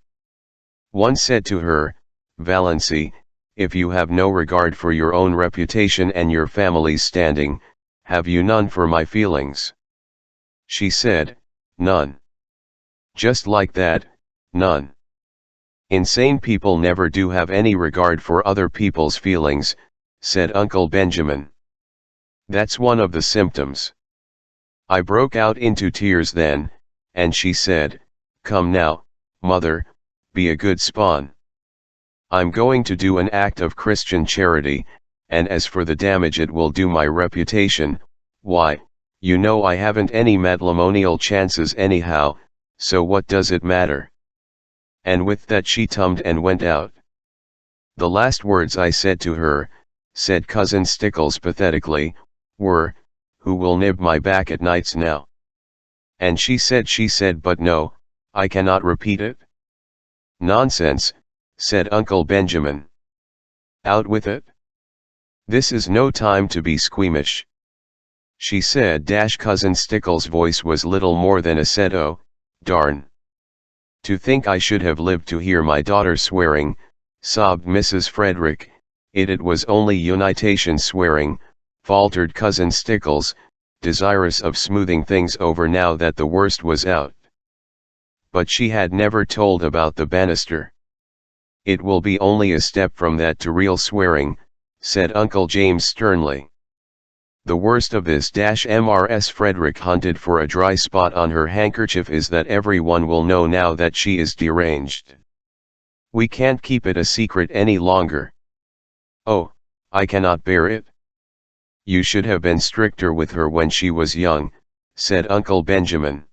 One said to her, "Valency, if you have no regard for your own reputation and your family's standing, have you none for my feelings?" She said, "None." Just like that, none. "Insane people never do have any regard for other people's feelings," said Uncle Benjamin. "That's one of the symptoms." I broke out into tears then, and she said, "Come now, mother, be a good spawn. I'm going to do an act of Christian charity, and as for the damage it will do my reputation, why, you know I haven't any matrimonial chances anyhow, so what does it matter?" And with that she tummed and went out. "The last words I said to her," said Cousin Stickles pathetically, "were, 'Who will nib my back at nights now?' And she said, but no, I cannot repeat it." "Nonsense," said Uncle Benjamin. "Out with it. This is no time to be squeamish." She said. Cousin Stickles' voice was little more than a said, "Oh, darn. To think I should have lived to hear my daughter swearing," sobbed Mrs. Frederick. It was only unitation swearing," faltered Cousin Stickles, desirous of smoothing things over now that the worst was out. But she had never told about the banister. "It will be only a step from that to real swearing," said Uncle James sternly. "The worst of this Mrs. Frederick hunted for a dry spot on her handkerchief is that everyone will know now that she is deranged. We can't keep it a secret any longer. Oh, I cannot bear it." "You should have been stricter with her when she was young," said Uncle Benjamin.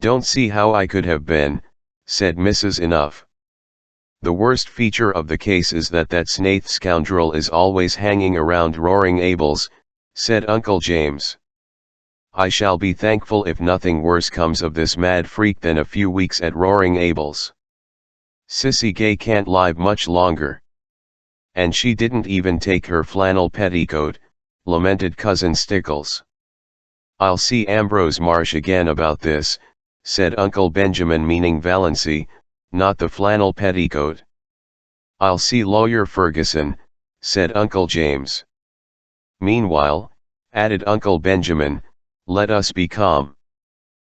"Don't see how I could have been," said Mrs. Enough. "The worst feature of the case is that Snaith scoundrel is always hanging around Roaring Abel's," said Uncle James. "I shall be thankful if nothing worse comes of this mad freak than a few weeks at Roaring Abel's. Sissy Gay can't live much longer. And she didn't even take her flannel petticoat," lamented Cousin Stickles. "I'll see Ambrose Marsh again about this," said Uncle Benjamin, meaning Valency, not the flannel petticoat. "I'll see Lawyer Ferguson," said Uncle James. "Meanwhile," added Uncle Benjamin, "let us be calm.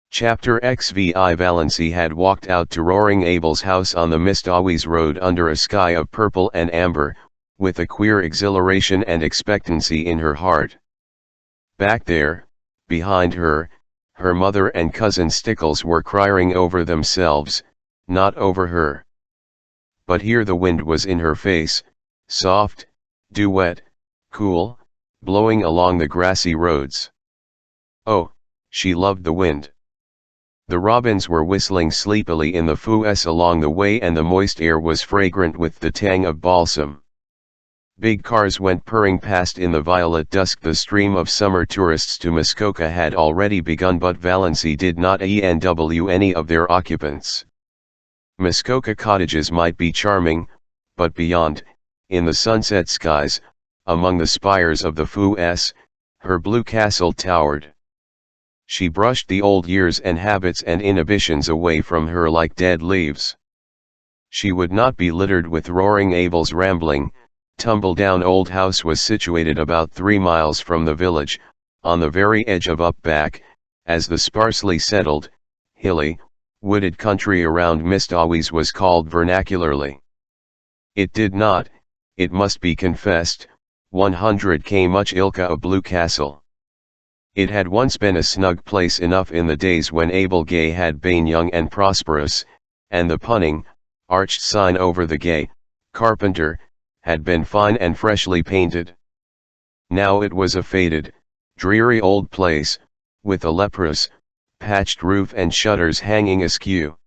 Chapter XVI Valency had walked out to Roaring Abel's house on the Mistawies road under a sky of purple and amber, with a queer exhilaration and expectancy in her heart. Back there, behind her, her mother and cousin Stickles were crying over themselves, not over her. But here the wind was in her face, soft, dew-wet, cool, blowing along the grassy roads. Oh, she loved the wind. The robins were whistling sleepily in the fooes along the way, and the moist air was fragrant with the tang of balsam. Big cars went purring past in the violet dusk. The stream of summer tourists to Muskoka had already begun, but Valency did not enw any of their occupants. Muskoka cottages might be charming, but beyond, in the sunset skies, among the spires of the fooes, her blue castle towered. She brushed the old years and habits and inhibitions away from her like dead leaves. She would not be littered with Roaring Abel's rambling, tumble-down old house was situated about 3 miles from the village, on the very edge of up-back, as the sparsely settled, hilly, wooded country around Mistawies was called vernacularly. It did not, it must be confessed, 100k much ilka a blue castle. It had once been a snug place enough in the days when Abel Gay had been young and prosperous, and the punning, arched sign over the Gay, carpenter, had been fine and freshly painted. Now it was a faded, dreary old place, with a leprous, patched roof and shutters hanging askew.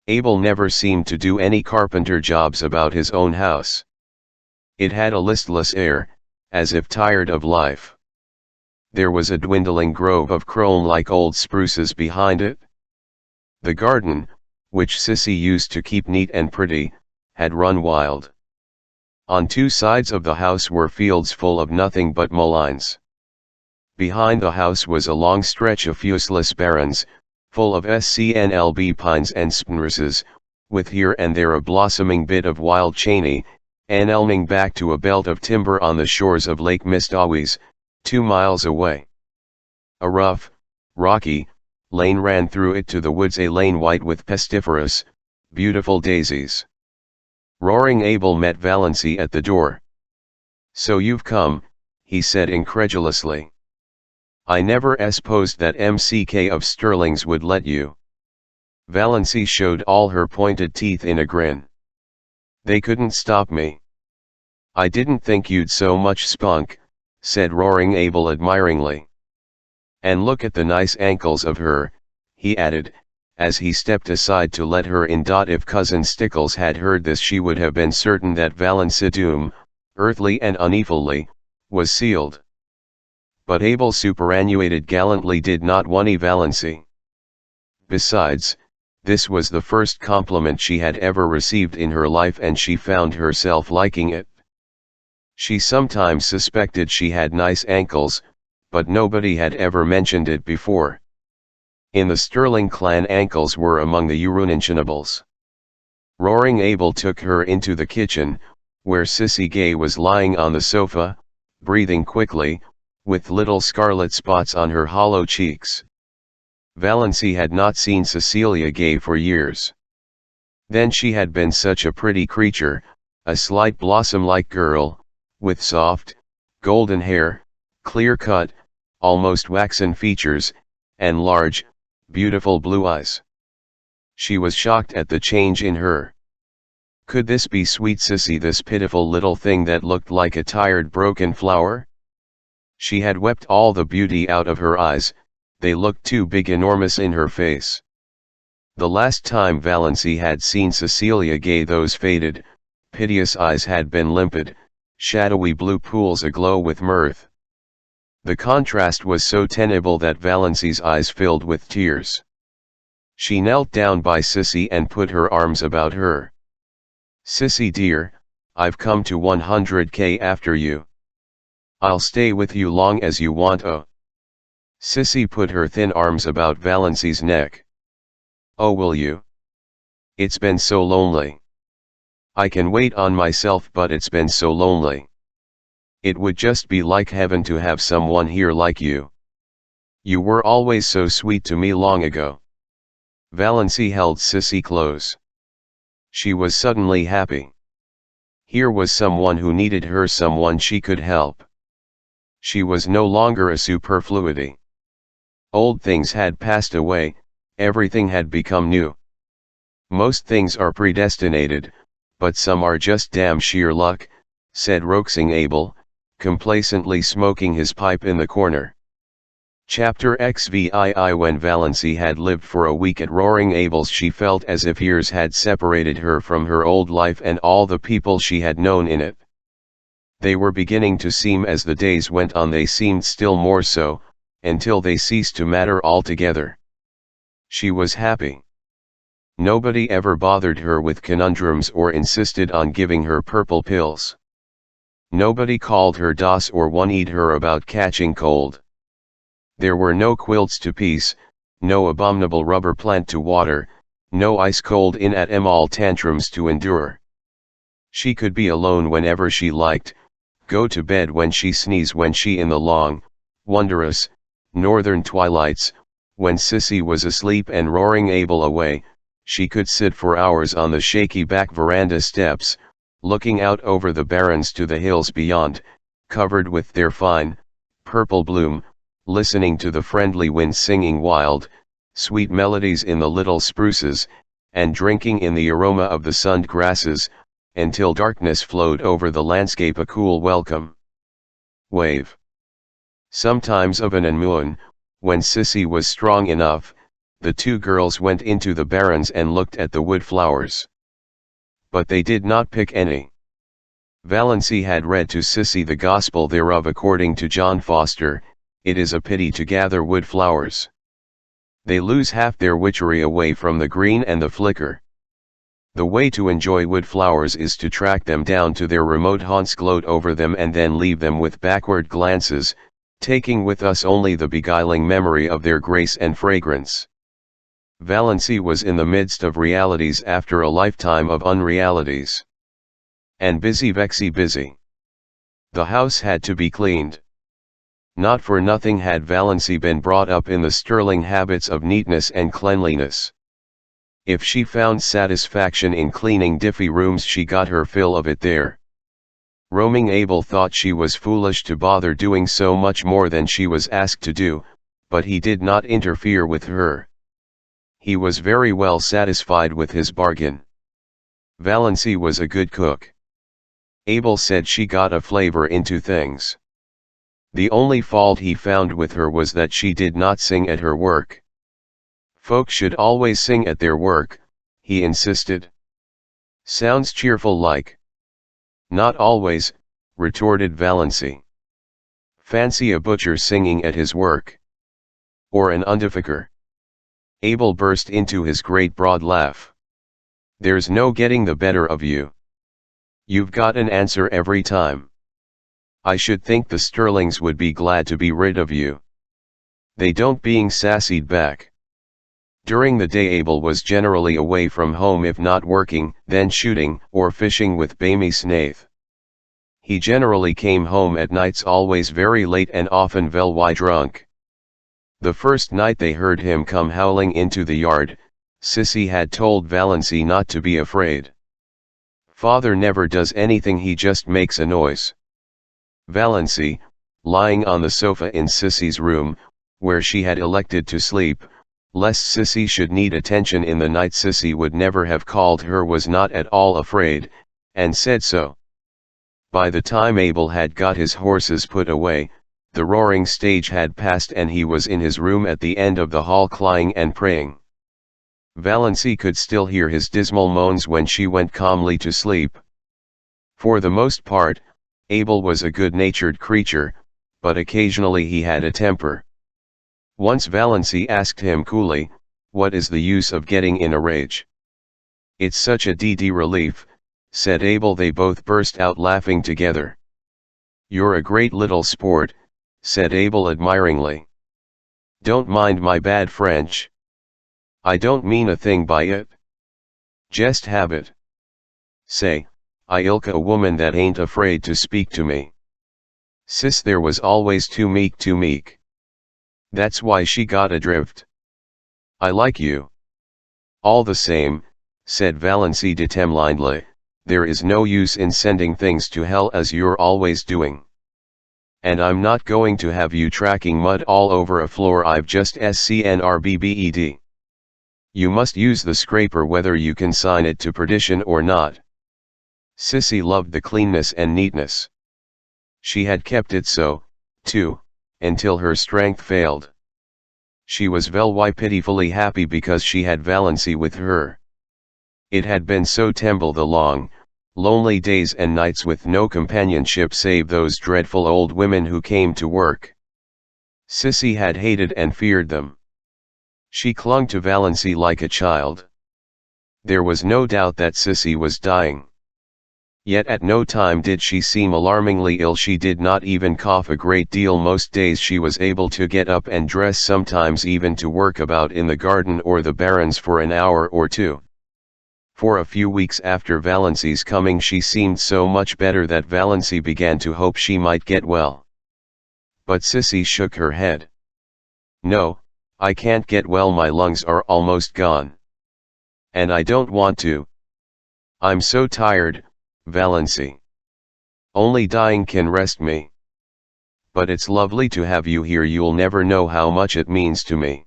Abel never seemed to do any carpenter jobs about his own house. It had a listless air, as if tired of life. There was a dwindling grove of crone-like old spruces behind it. The garden, which Sissy used to keep neat and pretty, had run wild. On 2 sides of the house were fields full of nothing but mulleins. Behind the house was a long stretch of useless barrens, full of scnlb pines and spruces, with here and there a blossoming bit of wild chaney, elming back to a belt of timber on the shores of Lake Mistawies, 2 miles away. A rough, rocky, lane ran through it to the woods, a lane white with pestiferous, beautiful daisies. Roaring Abel met Valency at the door. "So you've come," he said incredulously. "I never supposed that MCK of Sterling's would let you." Valency showed all her pointed teeth in a grin. "They couldn't stop me." "I didn't think you'd so much spunk," said Roaring Abel admiringly. "And look at the nice ankles of her," he added, as he stepped aside to let her in. If cousin Stickles had heard this, she would have been certain that Valency doom, earthly and unequally, was sealed. But Abel superannuated gallantly did not want Valency. Besides, this was the first compliment she had ever received in her life, and she found herself liking it. She sometimes suspected she had nice ankles, but nobody had ever mentioned it before. In the Sterling clan, ankles were among the unmentionables. Roaring Abel took her into the kitchen, where Sissy Gay was lying on the sofa, breathing quickly, with little scarlet spots on her hollow cheeks. Valency had not seen Cecilia Gay for years. Then she had been such a pretty creature, a slight blossom-like girl, with soft, golden hair, clear-cut, almost waxen features, and large, beautiful blue eyes. She was shocked at the change in her. Could this be sweet Sissy, this pitiful little thing that looked like a tired broken flower? She had wept all the beauty out of her eyes, they looked too big, enormous in her face. The last time Valency had seen Cecilia Gay, those faded, piteous eyes had been limpid, shadowy blue pools aglow with mirth. The contrast was so tenable that Valency's eyes filled with tears. She knelt down by Sissy and put her arms about her. "Sissy dear, I've come to 100k after you. I'll stay with you long as you want." Oh. Sissy put her thin arms about Valency's neck. "Oh, will you? It's been so lonely. I can wait on myself, but it's been so lonely. It would just be like heaven to have someone here like you." You were always so sweet to me long ago. Valency held Sissy close. She was suddenly happy. Here was someone who needed her, someone she could help. She was no longer a superfluity. Old things had passed away, everything had become new. Most things are predestinated, but some are just damn sheer luck, said Roxing Abel, complacently smoking his pipe in the corner. Chapter XVII. When Valency had lived for a week at Roaring Abel's, she felt as if years had separated her from her old life and all the people she had known in it. They were beginning to seem, as the days went on they seemed still more so, until they ceased to matter altogether. She was happy. Nobody ever bothered her with conundrums or insisted on giving her purple pills. Nobody called her Das or worried her about catching cold. There were no quilts to piece, no abominable rubber plant to water, no ice-cold in-at-em-all tantrums to endure. She could be alone whenever she liked, go to bed when she sneezed, when she in the long, wondrous, northern twilights, when Sissy was asleep and Roaring Abel away, she could sit for hours on the shaky back veranda steps, looking out over the barrens to the hills beyond, covered with their fine, purple bloom, listening to the friendly wind singing wild, sweet melodies in the little spruces, and drinking in the aroma of the sunned grasses, until darkness flowed over the landscape, a cool welcome wave. Sometimes of an moon, when Sissy was strong enough, the two girls went into the barrens and looked at the wood flowers. But they did not pick any. Valency had read to Sissy the gospel thereof according to John Foster, "It is a pity to gather wood flowers. They lose half their witchery away from the green and the flicker. The way to enjoy wood flowers is to track them down to their remote haunts, gloat over them and then leave them with backward glances, taking with us only the beguiling memory of their grace and fragrance." Valency was in the midst of realities after a lifetime of unrealities. And busy, vexy busy. The house had to be cleaned. Not for nothing had Valency been brought up in the sterling habits of neatness and cleanliness. If she found satisfaction in cleaning diffy rooms, she got her fill of it there. Roaming Abel thought she was foolish to bother doing so much more than she was asked to do, but he did not interfere with her. He was very well satisfied with his bargain. Valency was a good cook. Abel said she got a flavor into things. The only fault he found with her was that she did not sing at her work. Folks should always sing at their work, he insisted. Sounds cheerful like. Not always, retorted Valency. Fancy a butcher singing at his work. Or an undertaker. Abel burst into his great broad laugh. There's no getting the better of you. You've got an answer every time. I should think the Sterlings would be glad to be rid of you. They don't, being sassied back. During the day Abel was generally away from home, if not working, then shooting or fishing with Bamy Snaith. He generally came home at nights, always very late and often very drunk. The first night they heard him come howling into the yard, Sissy had told Valency not to be afraid. Father never does anything, he just makes a noise. Valency, lying on the sofa in Sissy's room, where she had elected to sleep, lest Sissy should need attention in the night Sissy would never have called her, was not at all afraid, and said so. By the time Abel had got his horses put away, the roaring stage had passed and he was in his room at the end of the hall, crying and praying. Valency could still hear his dismal moans when she went calmly to sleep. For the most part, Abel was a good-natured creature, but occasionally he had a temper. Once Valency asked him coolly, "What is the use of getting in a rage?" "It's such a relief," said Abel. They both burst out laughing together. "You're a great little sport," said Abel admiringly. "Don't mind my bad French. I don't mean a thing by it. Just habit. Say, I ilka a woman that ain't afraid to speak to me. Sis there was always too meek. That's why she got adrift. I like you. All the same, said Valency determinedly, there is no use in sending things to hell as you're always doing. And I'm not going to have you tracking mud all over a floor I've just scrubbed. You must use the scraper whether you consign it to perdition or not. Sissy loved the cleanness and neatness. She had kept it so, too, until her strength failed. She was very pitifully happy because she had Valency with her. It had been so terrible the long, lonely days and nights with no companionship save those dreadful old women who came to work. Sissy had hated and feared them. She clung to Valency like a child. There was no doubt that Sissy was dying. Yet at no time did she seem alarmingly ill. She did not even cough a great deal. Most days she was able to get up and dress, sometimes even to work about in the garden or the barrens for an hour or two. For a few weeks after Valency's coming she seemed so much better that Valency began to hope she might get well. But Sissy shook her head. No, I can't get well, my lungs are almost gone. And I don't want to. I'm so tired, Valency. Only dying can rest me. But it's lovely to have you here. You'll never know how much it means to me.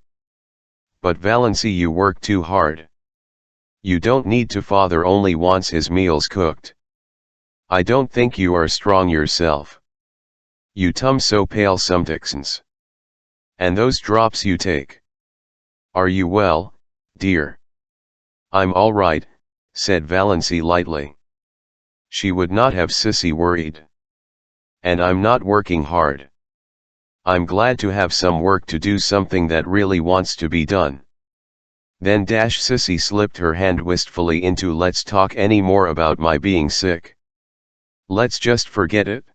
But Valency, you work too hard. You don't need to. Father only wants his meals cooked. I don't think you are strong yourself. You tum so pale sometimes. And those drops you take. Are you well, dear? I'm all right, said Valency lightly. She would not have Sissy worried. And I'm not working hard. I'm glad to have some work to do, something that really wants to be done. Then Sissy slipped her hand wistfully into let's talk any more about my being sick. Let's just forget it.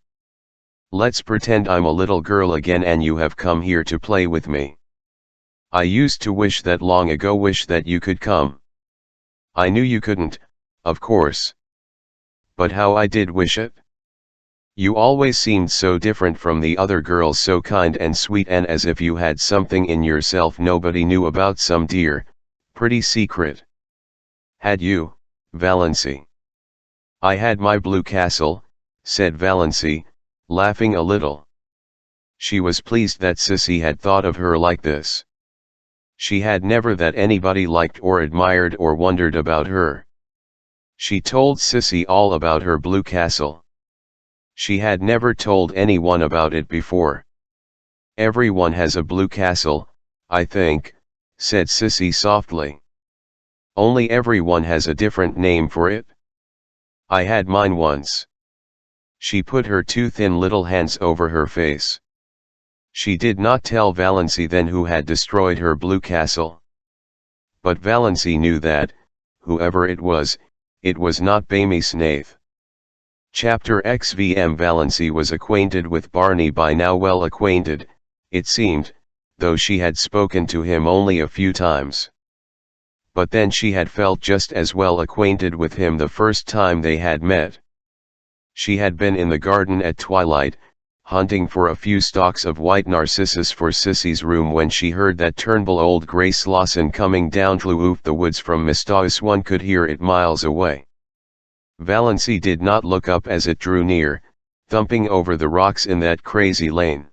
Let's pretend I'm a little girl again and you have come here to play with me. I used to wish that long ago, wish that you could come. I knew you couldn't, of course. But how I did wish it. You always seemed so different from the other girls, so kind and sweet, and as if you had something in yourself nobody knew about, some dear, pretty secret. Had you, Valency? I had my blue castle, said Valency, laughing a little. She was pleased that Sissy had thought of her like this. She had never that anybody liked or admired or wondered about her. She told Sissy all about her blue castle. She had never told anyone about it before. Everyone has a blue castle, I think, said Sissy softly. Only everyone has a different name for it. I had mine once. She put her two thin little hands over her face. She did not tell Valency then who had destroyed her blue castle. But Valency knew that, whoever it was not Bamy Snaith. Chapter XVM. Valency was acquainted with Barney by now, well acquainted, it seemed, though she had spoken to him only a few times. But then she had felt just as well acquainted with him the first time they had met. She had been in the garden at twilight, hunting for a few stalks of white narcissus for Sissy's room, when she heard that Turnbull old grey Slosson coming down through the woods from Mistaus. One could hear it miles away. Valency did not look up as it drew near, thumping over the rocks in that crazy lane.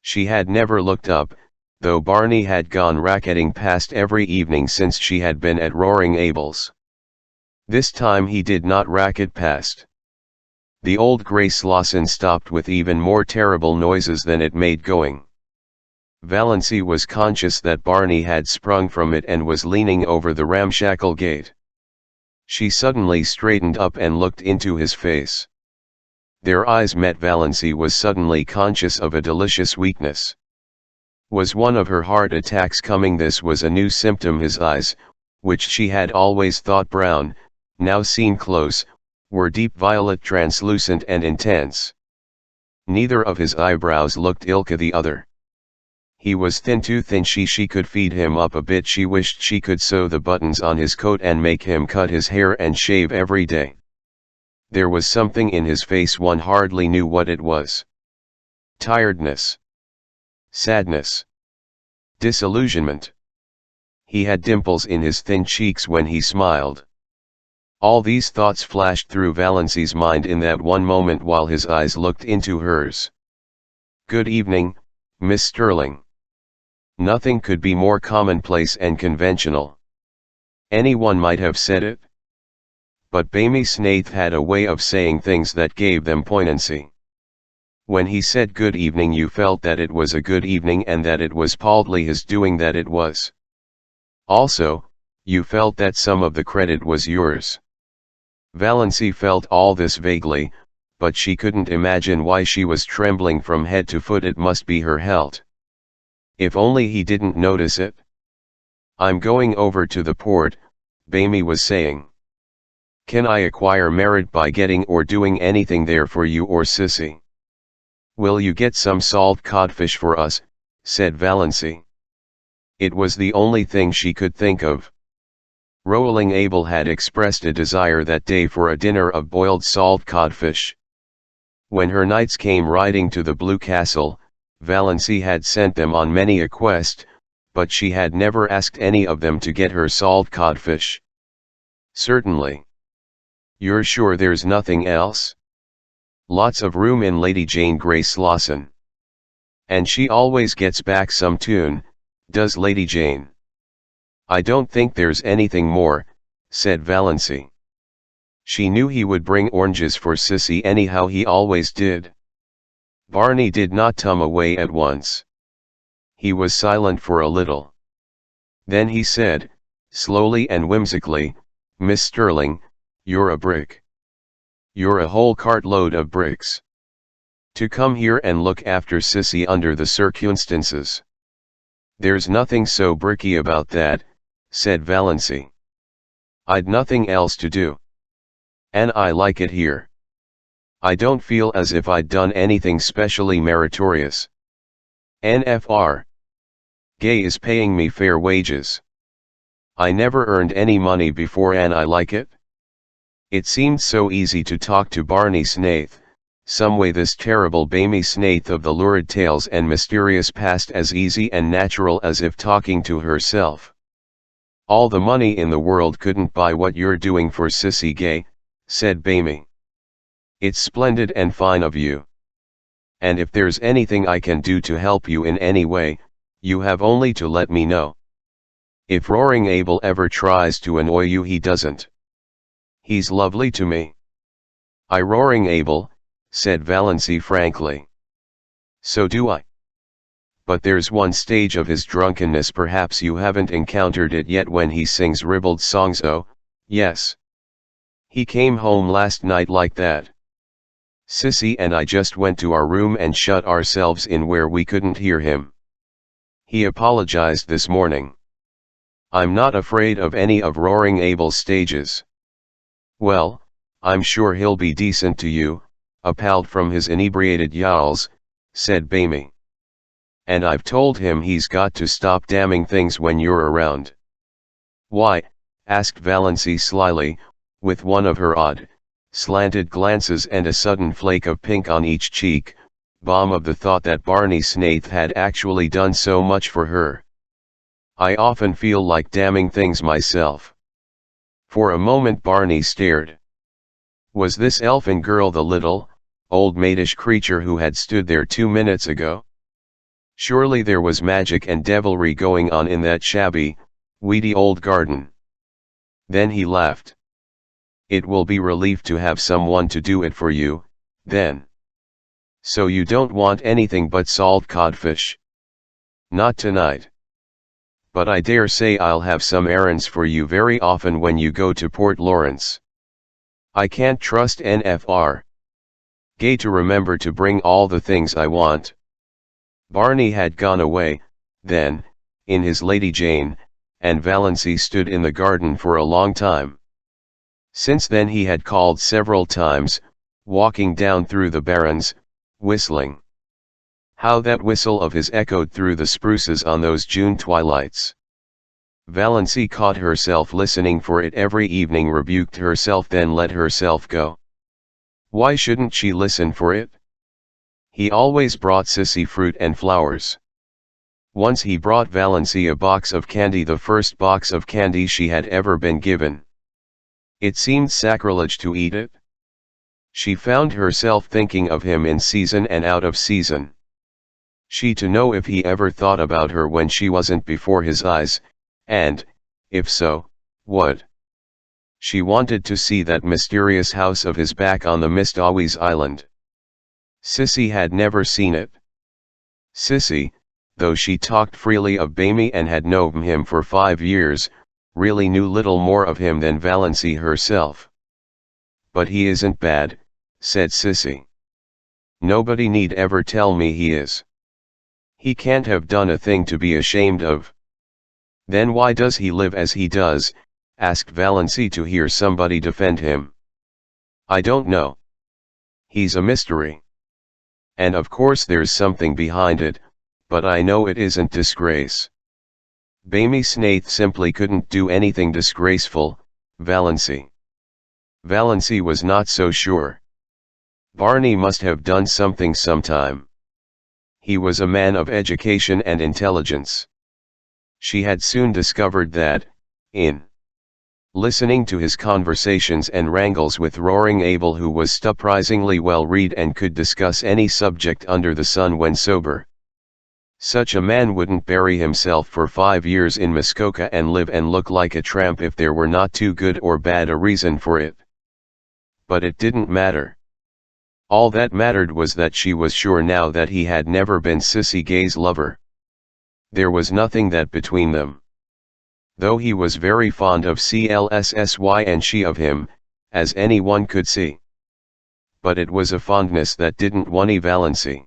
She had never looked up, though Barney had gone racketing past every evening since she had been at Roaring Abel's. This time he did not racket past. The old grey Slosson stopped with even more terrible noises than it made going. Valency was conscious that Barney had sprung from it and was leaning over the ramshackle gate. She suddenly straightened up and looked into his face. Their eyes met. Valency was suddenly conscious of a delicious weakness. Was one of her heart attacks coming? This was a new symptom. His eyes, which she had always thought brown, now seen close, were deep violet, translucent and intense. Neither of his eyebrows looked ilka the other. He was thin, too thin. She could feed him up a bit. She wished she could sew the buttons on his coat and make him cut his hair and shave every day. There was something in his face, one hardly knew what it was. Tiredness. Sadness. Disillusionment. He had dimples in his thin cheeks when he smiled. All these thoughts flashed through Valency's mind in that one moment while his eyes looked into hers. "Good evening, Miss Sterling." Nothing could be more commonplace and conventional. Anyone might have said it. But Bamy Snaith had a way of saying things that gave them poignancy. When he said good evening, you felt that it was a good evening and that it was partly his doing that it was. Also, you felt that some of the credit was yours. Valency felt all this vaguely, but she couldn't imagine why she was trembling from head to foot. It must be her health. If only he didn't notice it. "I'm going over to the port," Bamy was saying. "Can I acquire merit by getting or doing anything there for you or Sissy?" "Will you get some salt codfish for us?" said Valency. It was the only thing she could think of. Rolling Abel had expressed a desire that day for a dinner of boiled salt codfish. When her knights came riding to the Blue Castle, Valency had sent them on many a quest, but she had never asked any of them to get her salt codfish. "Certainly. You're sure there's nothing else?" "Lots of room in Lady Jane Grey Slauson. And she always gets back some tune, does Lady Jane." "I don't think there's anything more," said Valency. She knew he would bring oranges for Sissy anyhow, he always did. Barney did not tum away at once. He was silent for a little. Then he said, slowly and whimsically, "Miss Sterling, you're a brick. You're a whole cartload of bricks. To come here and look after Sissy under the circumstances." "There's nothing so bricky about that," said Valency. "I'd nothing else to do. And I like it here. I don't feel as if I'd done anything specially meritorious. NFR. Gay is paying me fair wages. I never earned any money before and I like it." It seemed so easy to talk to Barney Snaith, someway this terrible Bamy Snaith of the lurid tales and mysterious past, as easy and natural as if talking to herself. "All the money in the world couldn't buy what you're doing for Sissy Gay," said Bamy. "It's splendid and fine of you. And if there's anything I can do to help you in any way, you have only to let me know. If Roaring Abel ever tries to annoy you, he doesn't. He's lovely to me." "I Roaring Abel," said Valency frankly. "So do I. But there's one stage of his drunkenness perhaps you haven't encountered it yet, when he sings ribald songs. Oh, yes. He came home last night like that. Sissy and I just went to our room and shut ourselves in where we couldn't hear him. He apologized this morning. I'm not afraid of any of Roaring Abel's stages." "Well, I'm sure he'll be decent to you, appalled from his inebriated yowls," said Bamy. "And I've told him he's got to stop damning things when you're around." "Why?" asked Valency slyly, with one of her odd, slanted glances and a sudden flake of pink on each cheek, balm of the thought that Barney Snaith had actually done so much for her. "I often feel like damning things myself." For a moment Barney stared. Was this elfin girl the little, old maidish creature who had stood there 2 minutes ago? Surely there was magic and devilry going on in that shabby, weedy old garden. Then he laughed. "It will be relief to have someone to do it for you, then. So you don't want anything but salt codfish?" "Not tonight. But I dare say I'll have some errands for you very often when you go to Port Lawrence. I can't trust NFR. Gay to remember to bring all the things I want." Barney had gone away, then, in his Lady Jane, and Valency stood in the garden for a long time. Since then he had called several times, walking down through the barrens, whistling. How that whistle of his echoed through the spruces on those June twilights! Valency caught herself listening for it every evening, rebuked herself, then let herself go. Why shouldn't she listen for it? He always brought Sissy fruit and flowers. Once he brought Valency a box of candy, the first box of candy she had ever been given. It seemed sacrilege to eat it. She found herself thinking of him in season and out of season. She to know if he ever thought about her when she wasn't before his eyes, and, if so, what? She wanted to see that mysterious house of his back on the Mistawi's island. Sissy had never seen it. Sissy, though she talked freely of Bamy and had known him for 5 years, really knew little more of him than Valency herself. "But he isn't bad," said Sissy. "Nobody need ever tell me he is. He can't have done a thing to be ashamed of." "Then why does he live as he does?" asked Valency, to hear somebody defend him. "I don't know. He's a mystery. And of course there's something behind it, but I know it isn't disgrace. Bamy Snaith simply couldn't do anything disgraceful, Valency." Valency was not so sure. Barney must have done something sometime. He was a man of education and intelligence. She had soon discovered that, in listening to his conversations and wrangles with Roaring Abel, who was surprisingly well read and could discuss any subject under the sun when sober. Such a man wouldn't bury himself for 5 years in Muskoka and live and look like a tramp if there were not too good or bad a reason for it. But it didn't matter. All that mattered was that she was sure now that he had never been Sissy Gay's lover. There was nothing that between them. Though he was very fond of Clssy and she of him, as anyone could see. But it was a fondness that didn't worry Valency.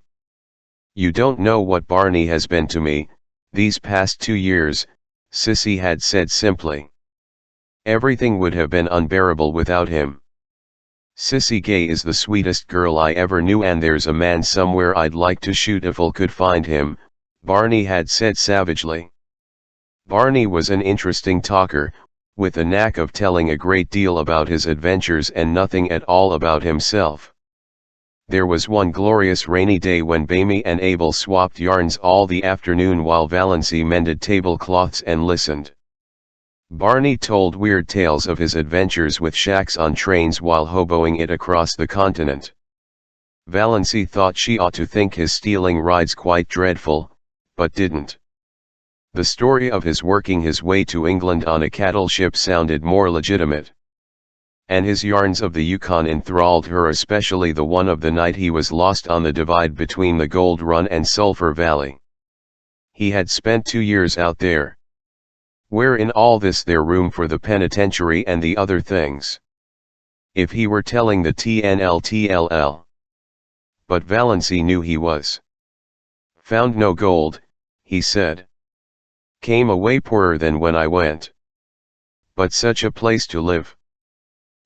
"You don't know what Barney has been to me, these past 2 years, Sissy had said simply. Everything would have been unbearable without him. Sissy Gay is the sweetest girl I ever knew, and there's a man somewhere I'd like to shoot if I could find him," Barney had said savagely. Barney was an interesting talker, with a knack of telling a great deal about his adventures and nothing at all about himself. There was one glorious rainy day when Bamy and Abel swapped yarns all the afternoon while Valency mended tablecloths and listened. Barney told weird tales of his adventures with shacks on trains while hoboing it across the continent. Valency thought she ought to think his stealing rides quite dreadful, but didn't. The story of his working his way to England on a cattle ship sounded more legitimate. And his yarns of the Yukon enthralled her, especially the one of the night he was lost on the divide between the Gold Run and Sulphur Valley. He had spent 2 years out there. Where in all this there room for the penitentiary and the other things? If he were telling the TNLTLL. But Valency knew he was. "Found no gold," he said. "Came away poorer than when I went. But such a place to live.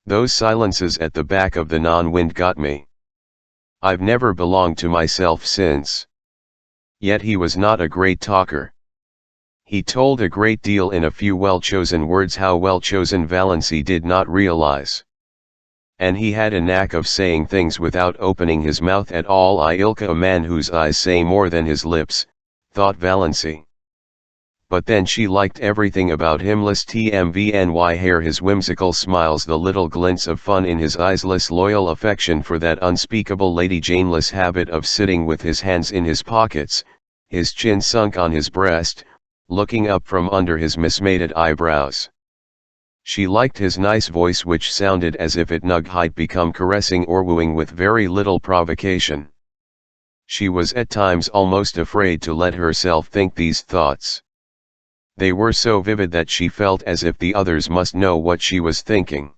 Those silences at the back of the non-wind got me. I've never belonged to myself since." Yet he was not a great talker. He told a great deal in a few well-chosen words, how well-chosen Valency did not realize. And he had a knack of saying things without opening his mouth at all. Ilka, a man whose eyes say more than his lips, thought Valency. But then she liked everything about him: his TMVNY hair, his whimsical smiles, the little glints of fun in his eyes, his loyal affection for that unspeakable Lady Janeless habit of sitting with his hands in his pockets, his chin sunk on his breast, looking up from under his mismated eyebrows. She liked his nice voice, which sounded as if it might become caressing or wooing with very little provocation. She was at times almost afraid to let herself think these thoughts. They were so vivid that she felt as if the others must know what she was thinking.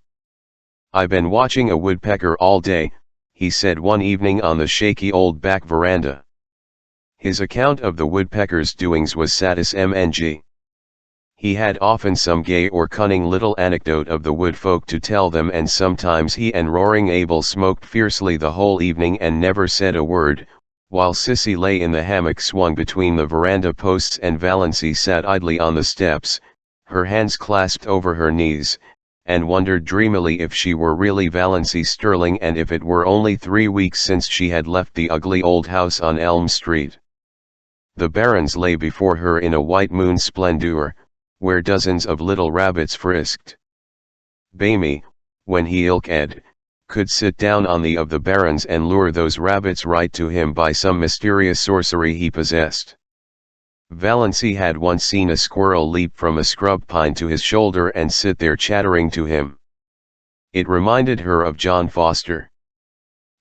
"I've been watching a woodpecker all day," he said one evening on the shaky old back veranda. His account of the woodpecker's doings was satis-mng. He had often some gay or cunning little anecdote of the wood folk to tell them, and sometimes he and Roaring Abel smoked fiercely the whole evening and never said a word, while Sissy lay in the hammock swung between the veranda posts and Valency sat idly on the steps, her hands clasped over her knees, and wondered dreamily if she were really Valency Sterling, and if it were only 3 weeks since she had left the ugly old house on Elm Street. the barrens lay before her in a white moon splendor, where dozens of little rabbits frisked. Bamy, when he ilked, could sit down on the of the barrens and lure those rabbits right to him by some mysterious sorcery he possessed. Valency had once seen a squirrel leap from a scrub pine to his shoulder and sit there chattering to him. It reminded her of John Foster.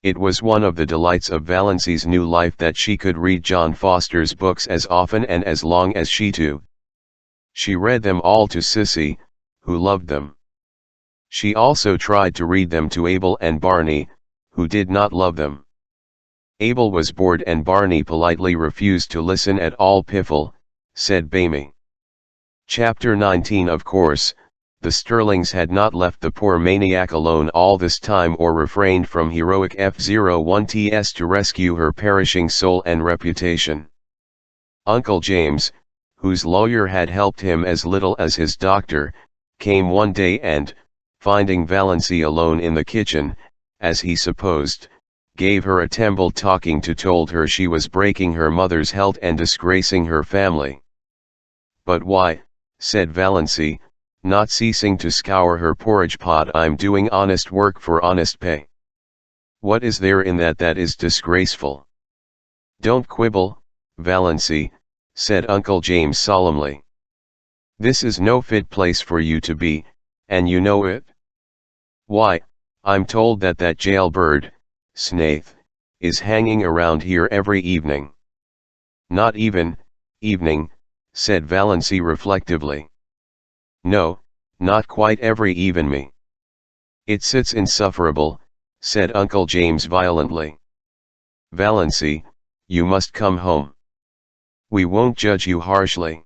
It was one of the delights of Valency's new life that she could read John Foster's books as often and as long as she too. She read them all to Sissy, who loved them. She also tried to read them to Abel and Barney, who did not love them. Abel was bored and Barney politely refused to listen at all. Piffle, said Bamy. Chapter 19. Of course, the Sterlings had not left the poor maniac alone all this time or refrained from heroic F-01ts to rescue her perishing soul and reputation. Uncle James, whose lawyer had helped him as little as his doctor, came one day and, finding Valency alone in the kitchen, as he supposed, gave her a temple talking to, told her she was breaking her mother's health and disgracing her family. But why, said Valency, not ceasing to scour her porridge pot, I'm doing honest work for honest pay. What is there in that is disgraceful? Don't quibble, Valency, said Uncle James solemnly. This is no fit place for you to be, and you know it. Why, I'm told that jailbird, Snaith, is hanging around here every evening. Not even, evening, said Valency reflectively. No, not quite every even me. It sits insufferable, said Uncle James violently. Valency, you must come home. We won't judge you harshly.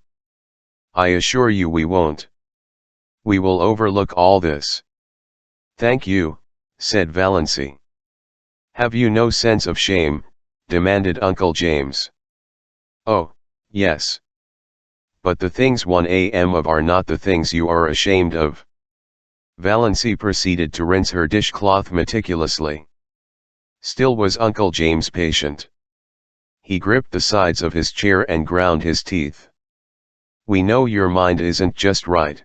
I assure you we won't. We will overlook all this. Thank you, said Valency. Have you no sense of shame? Demanded Uncle James. Oh, yes. But the things 1 of are not the things you are ashamed of. Valency proceeded to rinse her dishcloth meticulously. Still was Uncle James patient. He gripped the sides of his chair and ground his teeth. We know your mind isn't just right.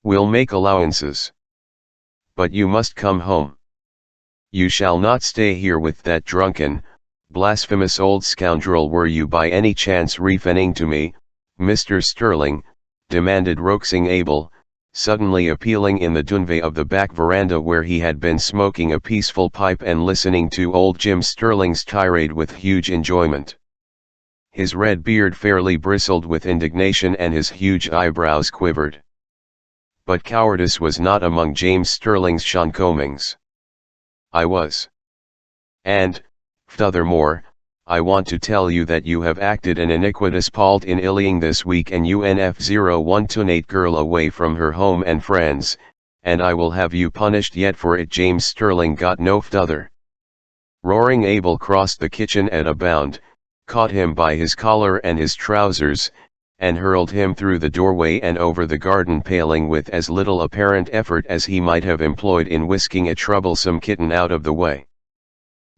We'll make allowances. But you must come home. You shall not stay here with that drunken, blasphemous old scoundrel. Were you by any chance refenning to me, Mr. Sterling? Demanded Roxing Abel, suddenly appealing in the doorway of the back veranda where he had been smoking a peaceful pipe and listening to old Jim Sterling's tirade with huge enjoyment. His red beard fairly bristled with indignation and his huge eyebrows quivered. But cowardice was not among James Sterling's shortcomings. I was. And, furthermore, I want to tell you that you have acted an iniquitous part in illying this weak and UNF-0128 girl away from her home and friends, and I will have you punished yet for it. James Sterling got no further. Roaring Abel crossed the kitchen at a bound, caught him by his collar and his trousers, and hurled him through the doorway and over the garden paling with as little apparent effort as he might have employed in whisking a troublesome kitten out of the way.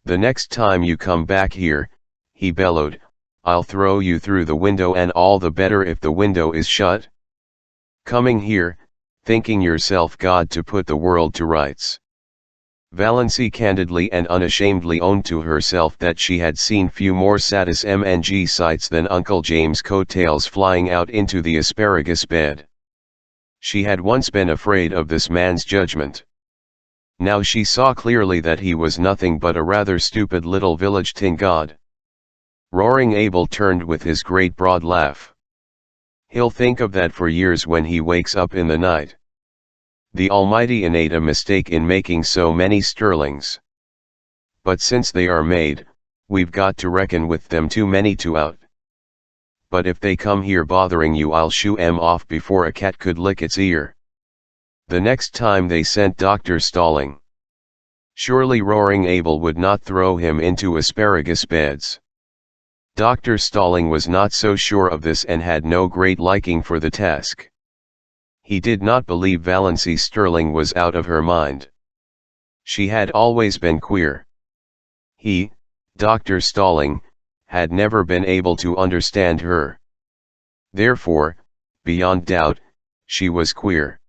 The next time you come back here, he bellowed, I'll throw you through the window, and all the better if the window is shut. Coming here, thinking yourself God to put the world to rights. Valency candidly and unashamedly owned to herself that she had seen few more satis MNG sights than Uncle James' coattails flying out into the asparagus bed. She had once been afraid of this man's judgment. Now she saw clearly that he was nothing but a rather stupid little village tin god. Roaring Abel turned with his great broad laugh. He'll think of that for years when he wakes up in the night. The Almighty made a mistake in making so many Sterlings. But since they are made, we've got to reckon with them, too many to out. But if they come here bothering you, I'll shoo 'em off before a cat could lick its ear. The next time they sent Dr. Stalling. Surely Roaring Abel would not throw him into asparagus beds. Dr. Stalling was not so sure of this and had no great liking for the task. He did not believe Valency Sterling was out of her mind. She had always been queer. He, Dr. Stalling, had never been able to understand her. Therefore, beyond doubt, she was queer.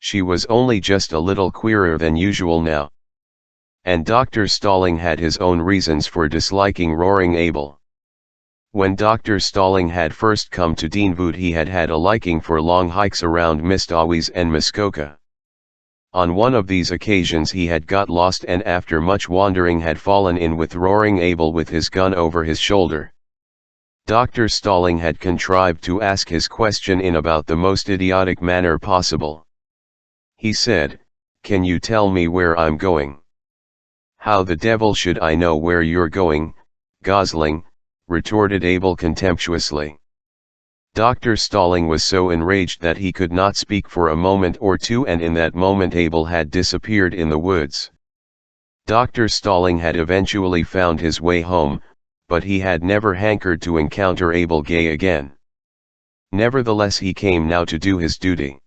She was only just a little queerer than usual now. And Dr. Stalling had his own reasons for disliking Roaring Abel. When Dr. Stalling had first come to Deanwood, he had had a liking for long hikes around Mistawis and Muskoka. On one of these occasions he had got lost and after much wandering had fallen in with Roaring Abel with his gun over his shoulder. Dr. Stalling had contrived to ask his question in about the most idiotic manner possible. He said, "Can you tell me where I'm going?" "How the devil should I know where you're going, Gosling?" retorted Abel contemptuously. Dr. Stalling was so enraged that he could not speak for a moment or two, and in that moment Abel had disappeared in the woods. Dr. Stalling had eventually found his way home, but he had never hankered to encounter Abel Gay again. Nevertheless he came now to do his duty.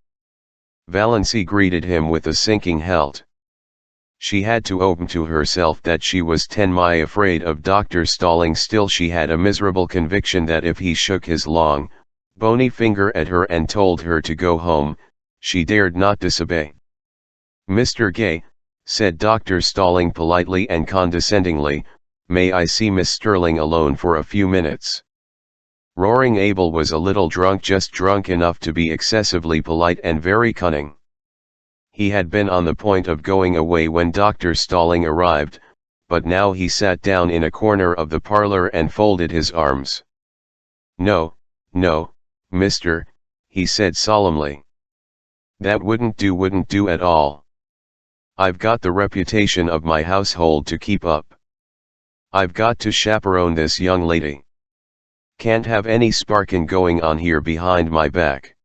Valancy greeted him with a sinking heart. She had to own to herself that she was tenmi afraid of Dr. Stalling. Still she had a miserable conviction that if he shook his long, bony finger at her and told her to go home, she dared not disobey. "Mr. Gay," said Dr. Stalling politely and condescendingly, "may I see Miss Sterling alone for a few minutes?" Roaring Abel was a little drunk, just drunk enough to be excessively polite and very cunning. He had been on the point of going away when Dr. Stalling arrived, but now he sat down in a corner of the parlor and folded his arms. "No, no, mister," he said solemnly. "That wouldn't do at all. I've got the reputation of my household to keep up. I've got to chaperone this young lady. Can't have any sparkin' going on here behind my back."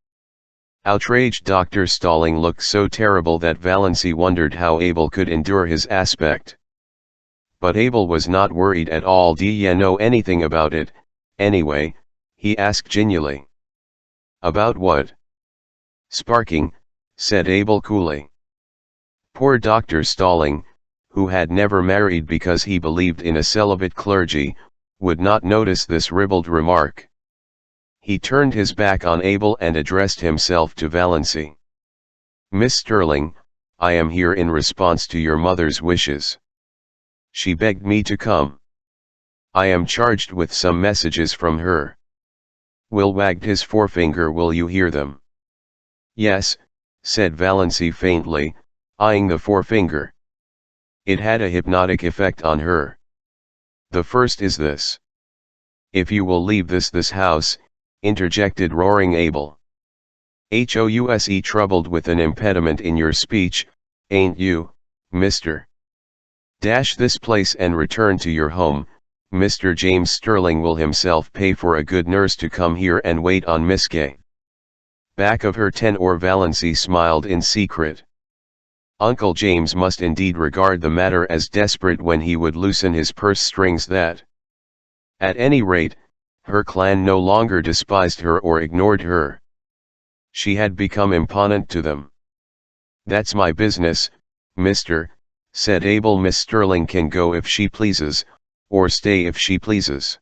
Outraged Dr. Stalling looked so terrible that Valancy wondered how Abel could endure his aspect. But Abel was not worried at all. "D'ye know anything about it, anyway?" he asked genially. "About what?" "Sparking," said Abel coolly. Poor Dr. Stalling, who had never married because he believed in a celibate clergy, would not notice this ribald remark. He turned his back on Abel and addressed himself to Valancy. "Miss Sterling, I am here in response to your mother's wishes. She begged me to come. I am charged with some messages from her." Will wagged his forefinger. "Will you hear them?" "Yes," said Valancy faintly, eyeing the forefinger. It had a hypnotic effect on her. "The first is this. If you will leave this house," interjected Roaring Abel. "House troubled with an impediment in your speech, ain't you, mister? Dash this place and return to your home. Mr. James Sterling will himself pay for a good nurse to come here and wait on Miss Gay." Back of her tenor Valancy smiled in secret. Uncle James must indeed regard the matter as desperate when he would loosen his purse strings. That, at any rate, her clan no longer despised her or ignored her. She had become imponent to them. "That's my business, mister," said Abel. "Miss Sterling can go if she pleases, or stay if she pleases.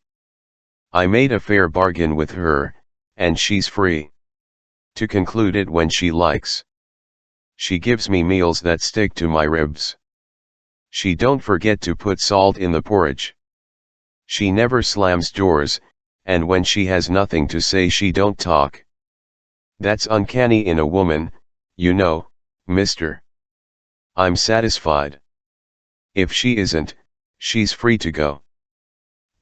I made a fair bargain with her, and she's free to conclude it when she likes. She gives me meals that stick to my ribs. She don't forget to put salt in the porridge. She never slams doors, and when she has nothing to say she don't talk. That's uncanny in a woman, you know, mister. I'm satisfied. If she isn't, she's free to go.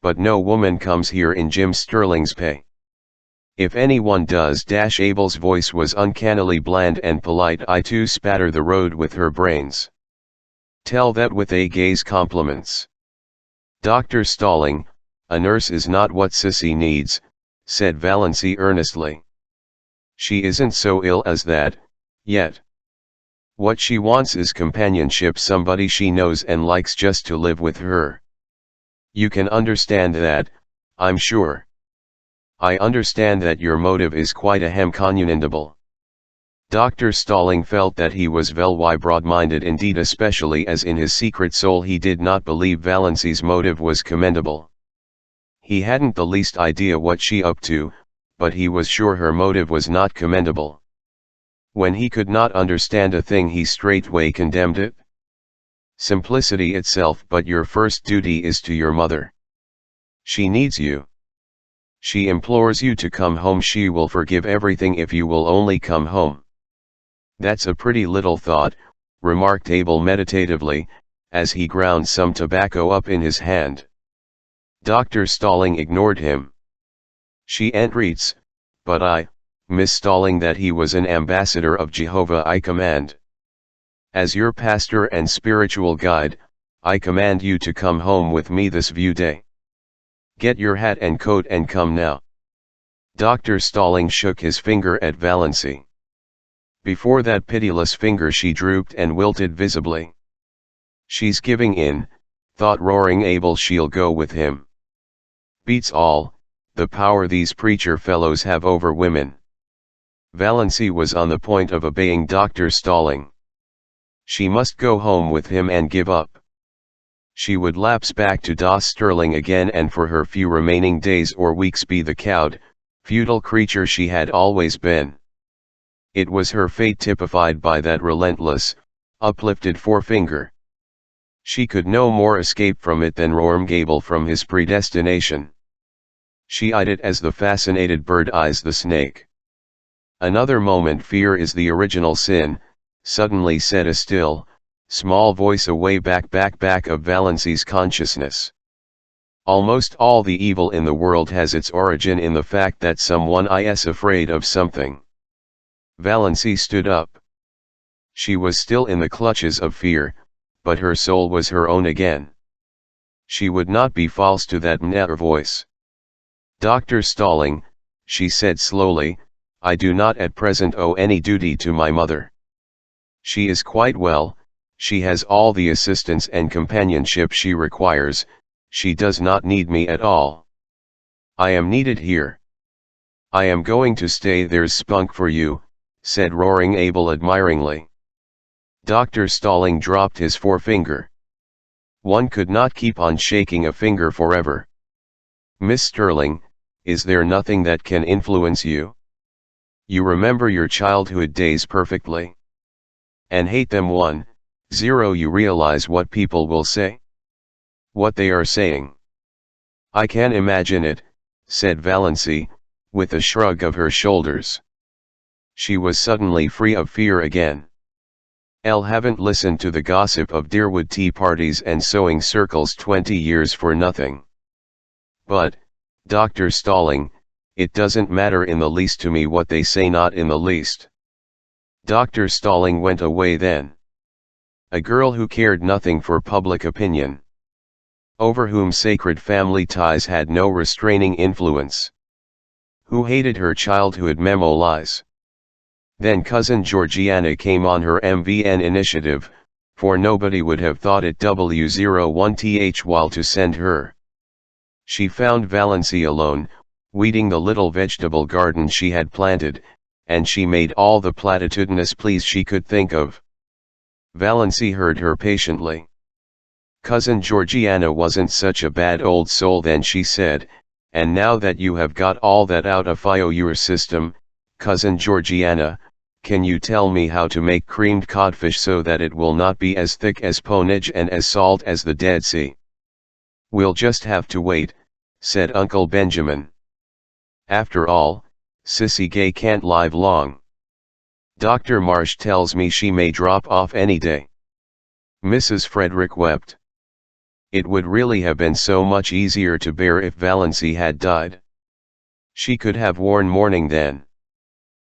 But no woman comes here in Jim Sterling's pay. If anyone does." Abel's voice was uncannily bland and polite. "I too spatter the road with her brains. Tell that with a Gay's compliments." "Dr. Stalling, a nurse is not what Sissy needs," said Valancy earnestly. "She isn't so ill as that, yet. What she wants is companionship, somebody she knows and likes just to live with her. You can understand that, I'm sure." "I understand that your motive is quite ahem communicable." Dr. Stalling felt that he was very broad-minded indeed, especially as in his secret soul he did not believe Valancy's motive was commendable. He hadn't the least idea what she up to, but he was sure her motive was not commendable. When he could not understand a thing he straightway condemned it. Simplicity itself. But your first duty is to your mother. She needs you. She implores you to come home. She will forgive everything if you will only come home. That's a pretty little thought, remarked Abel meditatively, as he ground some tobacco up in his hand. Dr. Stalling ignored him. She entreats, but I, Miss Stalling, that he was an ambassador of Jehovah. I command. As your pastor and spiritual guide, I command you to come home with me this view day. Get your hat and coat and come now. Dr. Stalling shook his finger at Valency. Before that pitiless finger she drooped and wilted visibly. She's giving in, thought roaring Abel. She'll go with him. Beats all, the power these preacher fellows have over women. Valency was on the point of obeying Dr. Stalling. She must go home with him and give up. She would lapse back to Das Sterling again, and for her few remaining days or weeks be the cowed, futile creature she had always been. It was her fate typified by that relentless, uplifted forefinger. She could no more escape from it than Gable from his predestination. She eyed it as the fascinated bird eyes the snake. Another moment. Fear is the original sin, suddenly said a still, small voice away back of Valency's consciousness. Almost all the evil in the world has its origin in the fact that someone is afraid of something. Valency stood up. She was still in the clutches of fear, but her soul was her own again. She would not be false to that mnr voice. Dr. Stalling, she said slowly, I do not at present owe any duty to my mother. She is quite well, she has all the assistance and companionship she requires, she does not need me at all. I am needed here. I am going to stay. There's spunk for you, said roaring Abel admiringly. Dr. Stalling dropped his forefinger. One could not keep on shaking a finger forever. Miss Sterling, is there nothing that can influence you? You remember your childhood days perfectly? And hate them 1-0. You realize what people will say? What they are saying? I can imagine it, said Valency, with a shrug of her shoulders. She was suddenly free of fear again. Haven't listened to the gossip of Deerwood tea parties and sewing circles 20 years for nothing. But, Dr. Stalling, it doesn't matter in the least to me what they say, not in the least. Dr. Stalling went away then. A girl who cared nothing for public opinion. Over whom sacred family ties had no restraining influence. Who hated her childhood memo lies. Then Cousin Georgiana came on her MVN initiative, for nobody would have thought it W01th while to send her. She found Valency alone, weeding the little vegetable garden she had planted, and she made all the platitudinous pleas she could think of. Valency heard her patiently. Cousin Georgiana wasn't such a bad old soul then, she said, and now that you have got all that out of your system, Cousin Georgiana, can you tell me how to make creamed codfish so that it will not be as thick as ponage and as salt as the Dead Sea? We'll just have to wait, said Uncle Benjamin. After all, Sissy Gay can't live long. Dr. Marsh tells me she may drop off any day. Mrs. Frederick wept. It would really have been so much easier to bear if Valency had died. She could have worn mourning then.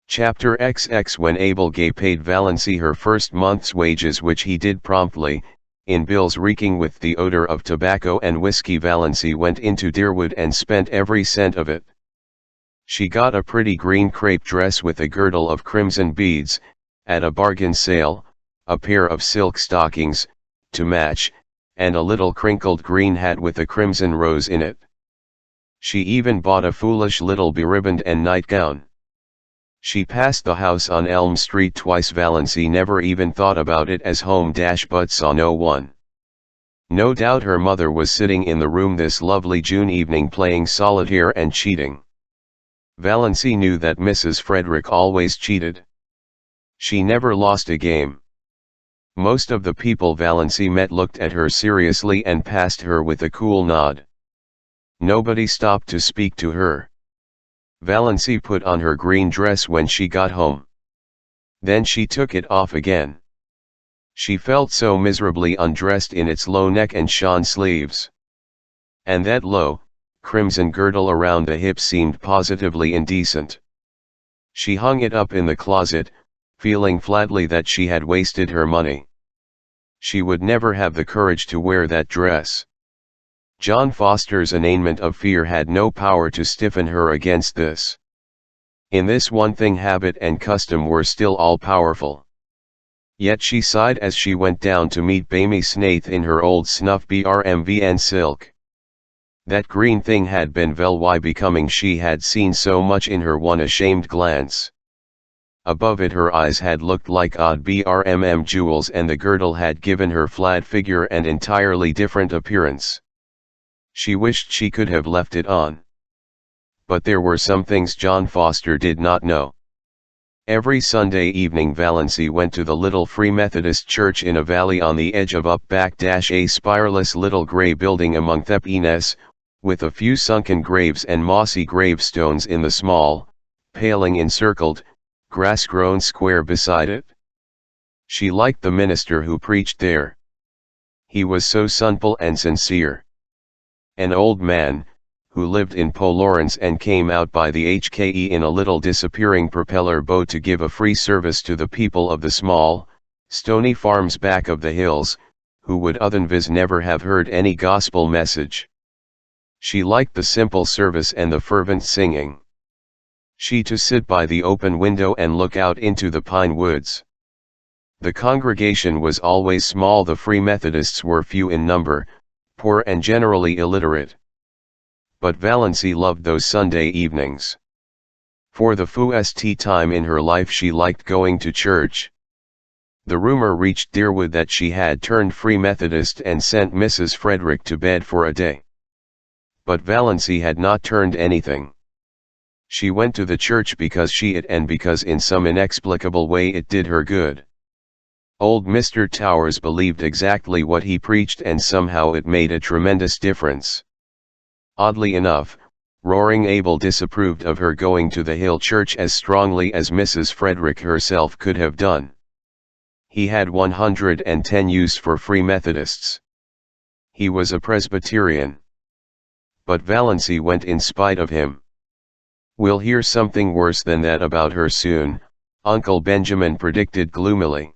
Chapter XX. When Abel Gay paid Valency her first month's wages, which he did promptly, in bills reeking with the odor of tobacco and whiskey, Valency went into Deerwood and spent every cent of it. She got a pretty green crepe dress with a girdle of crimson beads, at a bargain sale, a pair of silk stockings, to match, and a little crinkled green hat with a crimson rose in it. She even bought a foolish little beribboned and nightgown. She passed the house on Elm Street twice. Valency never even thought about it as home, but saw no one. No doubt her mother was sitting in the room this lovely June evening playing solitaire and cheating. Valency knew that Mrs. Frederick always cheated. She never lost a game. Most of the people Valency met looked at her seriously and passed her with a cool nod. Nobody stopped to speak to her. Valency put on her green dress when she got home. Then she took it off again. She felt so miserably undressed in its low neck and shone sleeves. And that low, crimson girdle around the hips seemed positively indecent. She hung it up in the closet, feeling flatly that she had wasted her money. She would never have the courage to wear that dress. John Foster's inanement of fear had no power to stiffen her against this. In this one thing habit and custom were still all-powerful. Yet she sighed as she went down to meet Bamie Snaith in her old snuff BRMVN silk. That green thing had been why becoming. She had seen so much in her one ashamed glance. Above it her eyes had looked like odd BRMM jewels and the girdle had given her flat figure an entirely different appearance. She wished she could have left it on. But there were some things John Foster did not know. Every Sunday evening Valency went to the little Free Methodist church in a valley on the edge of a spireless little grey building among thepines, with a few sunken graves and mossy gravestones in the small, paling-encircled, grass-grown square beside it. She liked the minister who preached there. He was so simple and sincere. An old man, who lived in Lawrence and came out by the HKE in a little disappearing propeller boat to give a free service to the people of the small, stony farms back of the hills, who would otherwise never have heard any gospel message. She liked the simple service and the fervent singing. She to sit by the open window and look out into the pine woods. The congregation was always small. The Free Methodists were few in number, poor and generally illiterate. But Valency loved those Sunday evenings. For the first time in her life she liked going to church. The rumor reached Deerwood that she had turned Free Methodist and sent Mrs. Frederick to bed for a day. But Valency had not turned anything. She went to the church because and because in some inexplicable way it did her good. Old Mr. Towers believed exactly what he preached and somehow it made a tremendous difference. Oddly enough, Roaring Abel disapproved of her going to the Hill Church as strongly as Mrs. Frederick herself could have done. He had 110 use for Free Methodists. He was a Presbyterian. But Valency went in spite of him. "We'll hear something worse than that about her soon," Uncle Benjamin predicted gloomily.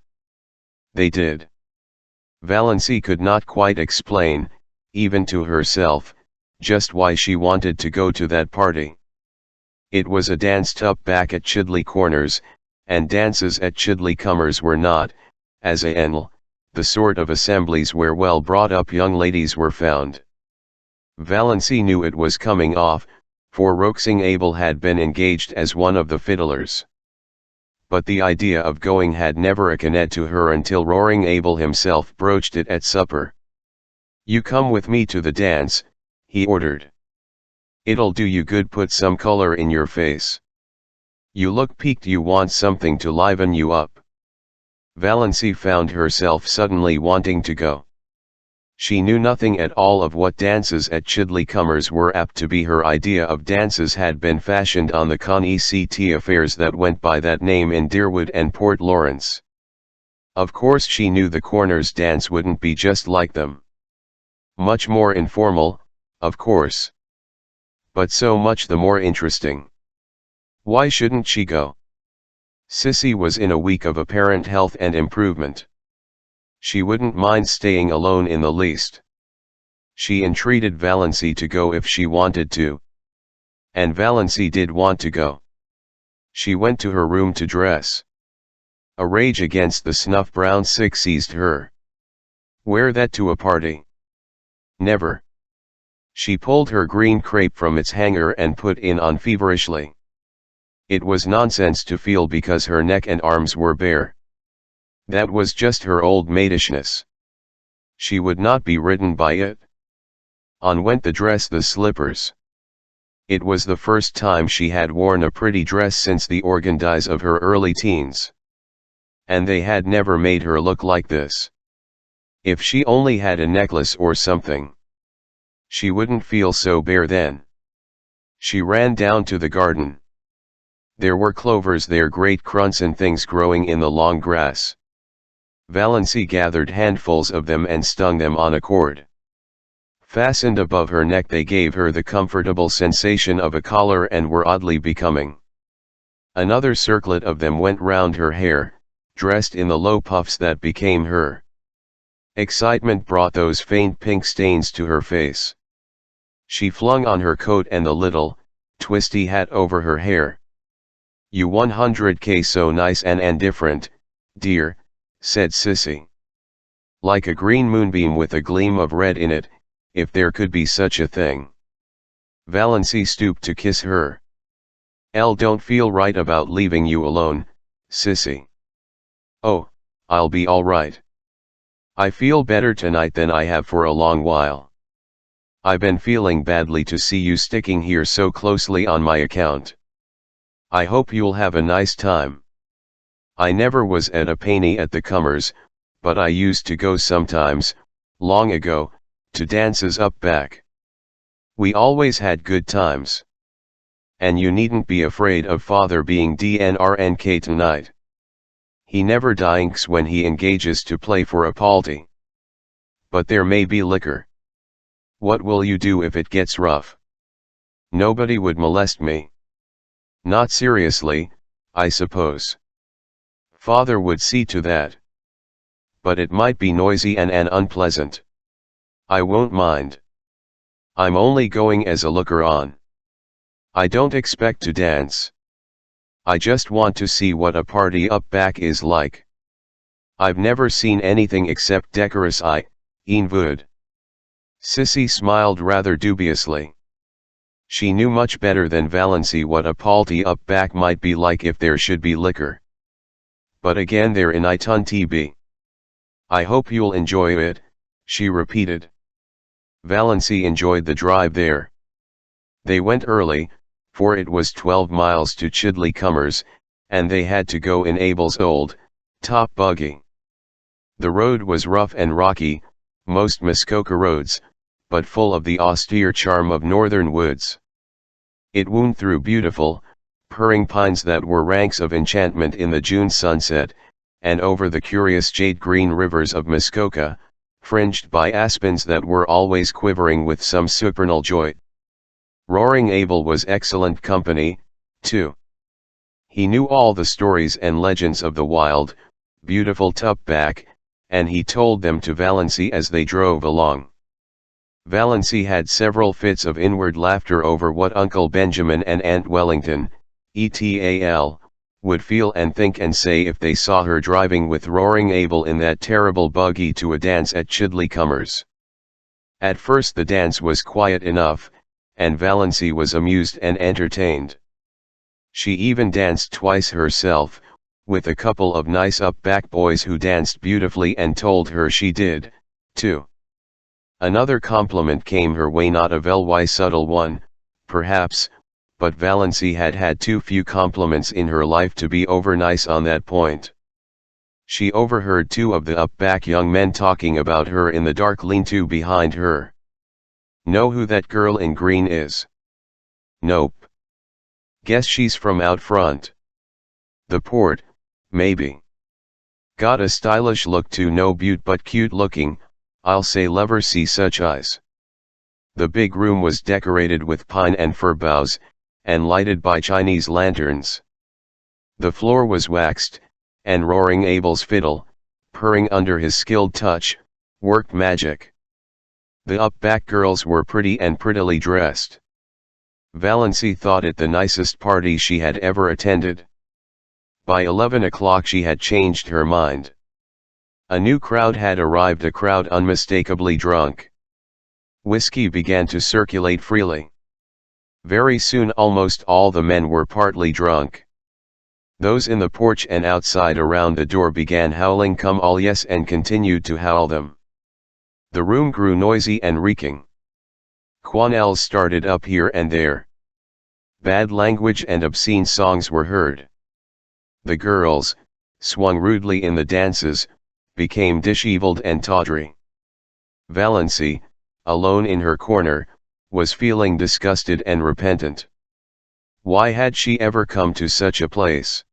They did. Valency could not quite explain, even to herself, just why she wanted to go to that party. It was a dance up back at Chidley Corners, and dances at Chidley Comers were not, as a rule, the sort of assemblies where well-brought-up young ladies were found. Valency knew it was coming off, for Roaring Abel had been engaged as one of the fiddlers. But the idea of going had never occurred to her until Roaring Abel himself broached it at supper. "You come with me to the dance," he ordered. "It'll do you good, put some color in your face. You look peaked, you want something to liven you up." Valency found herself suddenly wanting to go. She knew nothing at all of what dances at Chidley Comers were apt to be. Her idea of dances had been fashioned on the concert affairs that went by that name in Deerwood and Port Lawrence. Of course she knew the Corners dance wouldn't be just like them. Much more informal, of course. But so much the more interesting. Why shouldn't she go? Sissy was in a week of apparent health and improvement. She wouldn't mind staying alone in the least. She entreated Valency to go if she wanted to. And Valency did want to go. She went to her room to dress. A rage against the snuff-brown sick seized her. Wear that to a party? Never. She pulled her green crepe from its hanger and put it on feverishly. It was nonsense to feel because her neck and arms were bare. That was just her old maidishness. She would not be ridden by it. On went the dress, the slippers. It was the first time she had worn a pretty dress since the organdies of her early teens. And they had never made her look like this. If she only had a necklace or something, she wouldn't feel so bare then. She ran down to the garden. There were clovers there, great crunts and things growing in the long grass. Valency gathered handfuls of them and stung them on a cord. Fastened above her neck, they gave her the comfortable sensation of a collar and were oddly becoming. Another circlet of them went round her hair, dressed in the low puffs that became her. Excitement brought those faint pink stains to her face. She flung on her coat and the little, twisty hat over her hair. "You 100K so nice and different, dear," said Sissy. "Like a green moonbeam with a gleam of red in it, if there could be such a thing." Valency stooped to kiss her. "Don't feel right about leaving you alone, Sissy." "Oh, I'll be all right. I feel better tonight than I have for a long while. I've been feeling badly to see you sticking here so closely on my account. I hope you'll have a nice time. I never was at a penny at the Cummers, but I used to go sometimes, long ago, to dances up back. We always had good times. And you needn't be afraid of father being DNRNK tonight. He never dinks when he engages to play for a palty. But there may be liquor. What will you do if it gets rough?" "Nobody would molest me." "Not seriously, I suppose. Father would see to that. But it might be noisy and unpleasant." "I won't mind. I'm only going as a looker-on. I don't expect to dance. I just want to see what a party up back is like. I've never seen anything except decorous in wood." Sissy smiled rather dubiously. She knew much better than Valency what a palty up back might be like if there should be liquor. "But again there in it be. I hope you'll enjoy it," she repeated. Valency enjoyed the drive there. They went early, for it was 12 miles to Chidley Cummers, and they had to go in Abel's old, top buggy. The road was rough and rocky, most Muskoka roads, but full of the austere charm of northern woods. It wound through beautiful, purring pines that were ranks of enchantment in the June sunset, and over the curious jade-green rivers of Muskoka, fringed by aspens that were always quivering with some supernal joy. Roaring Abel was excellent company, too. He knew all the stories and legends of the wild, beautiful tupback, and he told them to Valency as they drove along. Valency had several fits of inward laughter over what Uncle Benjamin and Aunt Wellington, etal, would feel and think and say if they saw her driving with Roaring Abel in that terrible buggy to a dance at Chidley Cummers. At first the dance was quiet enough, and Valency was amused and entertained. She even danced twice herself, with a couple of nice up-back boys who danced beautifully and told her she did, too. Another compliment came her way, not a very subtle one, perhaps, but Valency had had too few compliments in her life to be over-nice on that point. She overheard two of the up-back young men talking about her in the dark lean-to behind her. "Know who that girl in green is?" "Nope. Guess she's from out front. The port, maybe. Got a stylish look too, no beaut but cute looking, I'll say, never see such eyes." The big room was decorated with pine and fir boughs, and lighted by Chinese lanterns. The floor was waxed, and Roaring Abel's fiddle, purring under his skilled touch, worked magic. The up-back girls were pretty and prettily dressed. Valency thought it the nicest party she had ever attended. By 11 o'clock she had changed her mind. A new crowd had arrived, a crowd unmistakably drunk. Whiskey began to circulate freely. Very soon almost all the men were partly drunk. Those in the porch and outside around the door began howling "Come all yes" and continued to howl them. The room grew noisy and reeking. Quanelles started up here and there. Bad language and obscene songs were heard. The girls, swung rudely in the dances, became disheveled and tawdry. Valency, alone in her corner, was feeling disgusted and repentant. Why had she ever come to such a place?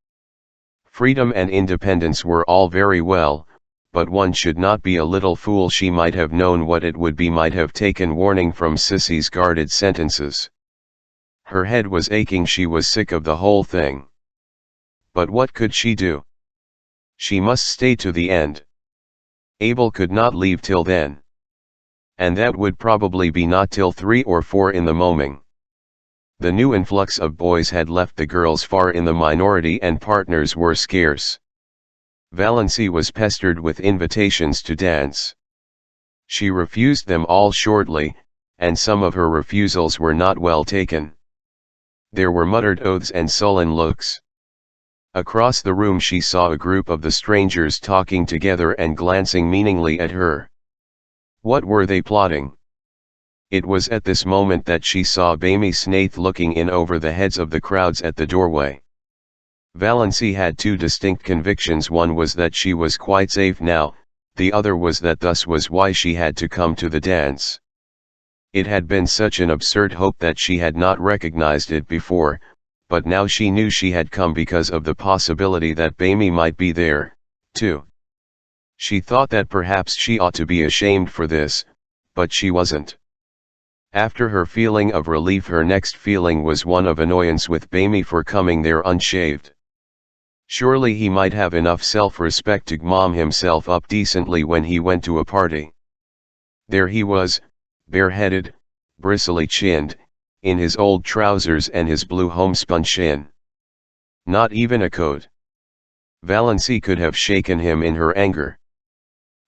Freedom and independence were all very well, but one should not be a little fool. She might have known what it would be, might have taken warning from Sissy's guarded sentences. Her head was aching, she was sick of the whole thing. But what could she do? She must stay to the end. Abel could not leave till then. And that would probably be not till 3 or 4 in the morning. The new influx of boys had left the girls far in the minority and partners were scarce. Valency was pestered with invitations to dance. She refused them all shortly, and some of her refusals were not well taken. There were muttered oaths and sullen looks. Across the room she saw a group of the strangers talking together and glancing meaningly at her. What were they plotting? It was at this moment that she saw Bamy Snaith looking in over the heads of the crowds at the doorway. Valency had 2 distinct convictions. One was that she was quite safe now, the other was that thus was why she had to come to the dance. It had been such an absurd hope that she had not recognized it before, but now she knew she had come because of the possibility that Bamy might be there, too. She thought that perhaps she ought to be ashamed for this, but she wasn't. After her feeling of relief, her next feeling was one of annoyance with Bamy for coming there unshaved. Surely he might have enough self-respect to mom himself up decently when he went to a party. There he was, bareheaded, bristly-chinned, in his old trousers and his blue homespun shin. Not even a coat. Valency could have shaken him in her anger.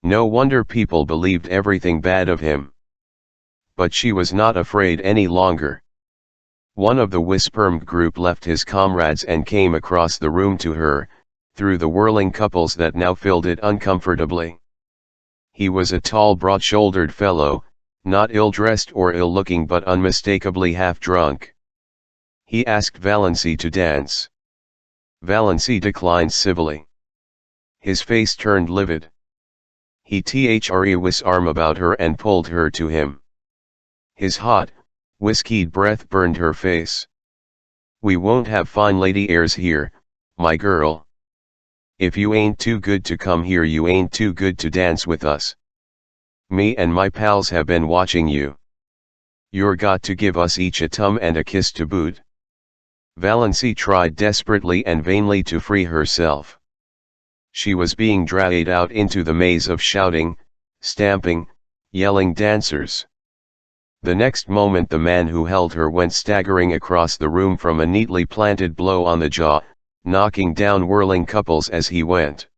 No wonder people believed everything bad of him. But she was not afraid any longer. One of the Wispermed group left his comrades and came across the room to her, through the whirling couples that now filled it uncomfortably. He was a tall, broad-shouldered fellow, not ill-dressed or ill-looking but unmistakably half-drunk. He asked Valency to dance. Valency declined civilly. His face turned livid. He threw his arm about her and pulled her to him. His hot, whiskied breath burned her face. "We won't have fine lady airs here, my girl. If you ain't too good to come here, you ain't too good to dance with us. Me and my pals have been watching you. You're got to give us each a tum and a kiss to boot." Valency tried desperately and vainly to free herself. She was being dragged out into the maze of shouting, stamping, yelling dancers. The next moment the man who held her went staggering across the room from a neatly planted blow on the jaw, knocking down whirling couples as he went.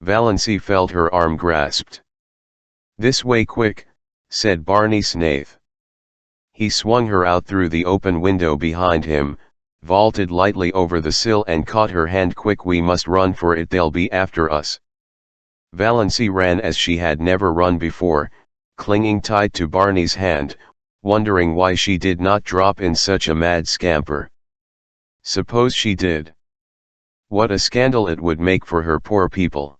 Valency felt her arm grasped. "This way quick," said Barney Snaith. He swung her out through the open window behind him, vaulted lightly over the sill and caught her hand. "Quick, we must run for it, they'll be after us." Valency ran as she had never run before, clinging tight to Barney's hand, wondering why she did not drop in such a mad scamper. Suppose she did? What a scandal it would make for her poor people.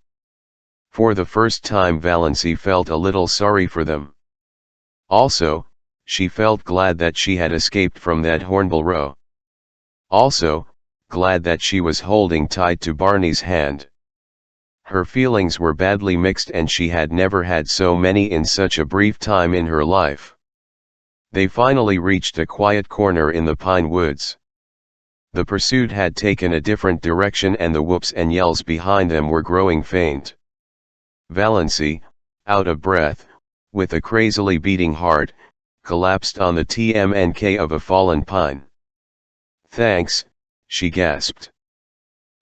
For the first time Valency felt a little sorry for them. Also, she felt glad that she had escaped from that hornbill row. Also, glad that she was holding tight to Barney's hand. Her feelings were badly mixed and she had never had so many in such a brief time in her life. They finally reached a quiet corner in the pine woods. The pursuit had taken a different direction and the whoops and yells behind them were growing faint. Valency, out of breath, with a crazily beating heart, collapsed on the trunk of a fallen pine. "Thanks," she gasped.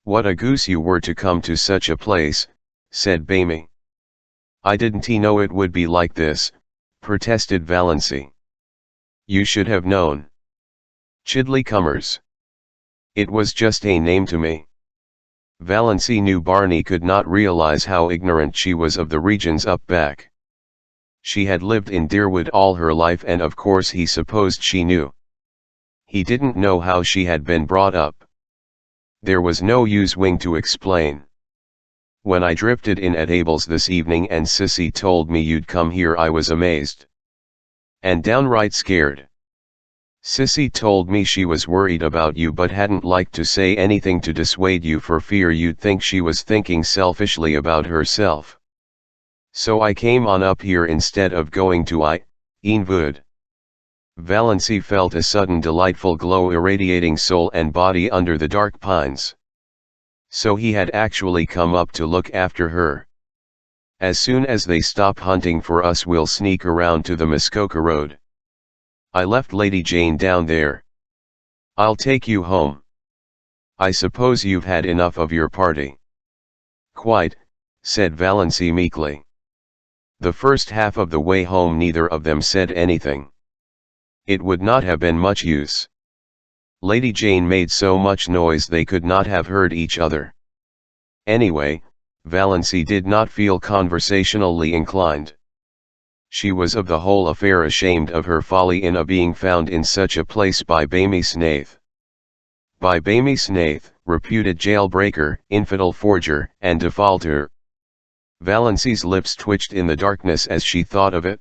"What a goose you were to come to such a place," said Bamy. "I didn't know it would be like this," protested Valency. "You should have known. Chidley Cummers. It was just a name to me." Valency knew Barney could not realize how ignorant she was of the regions up back. She had lived in Deerwood all her life, and of course he supposed she knew. He didn't know how she had been brought up. There was no use wing to explain. When I drifted in at Abel's this evening and Sissy told me you'd come here, I was amazed. And downright scared. Sissy told me she was worried about you but hadn't liked to say anything to dissuade you for fear you'd think she was thinking selfishly about herself. So I came on up here instead of going to Eanwood. Valency felt a sudden delightful glow irradiating soul and body under the dark pines. So he had actually come up to look after her. As soon as they stop hunting for us, we'll sneak around to the Muskoka Road. I left Lady Jane down there. I'll take you home. I suppose you've had enough of your party. Quite, said Valency meekly. The first half of the way home neither of them said anything. It would not have been much use. Lady Jane made so much noise they could not have heard each other. Anyway, Valency did not feel conversationally inclined. She was of the whole affair ashamed of her folly in being found in such a place by Bamy Snaith. By Bamy Snaith, reputed jailbreaker, infidel forger, and defaulter. Valency's lips twitched in the darkness as she thought of it.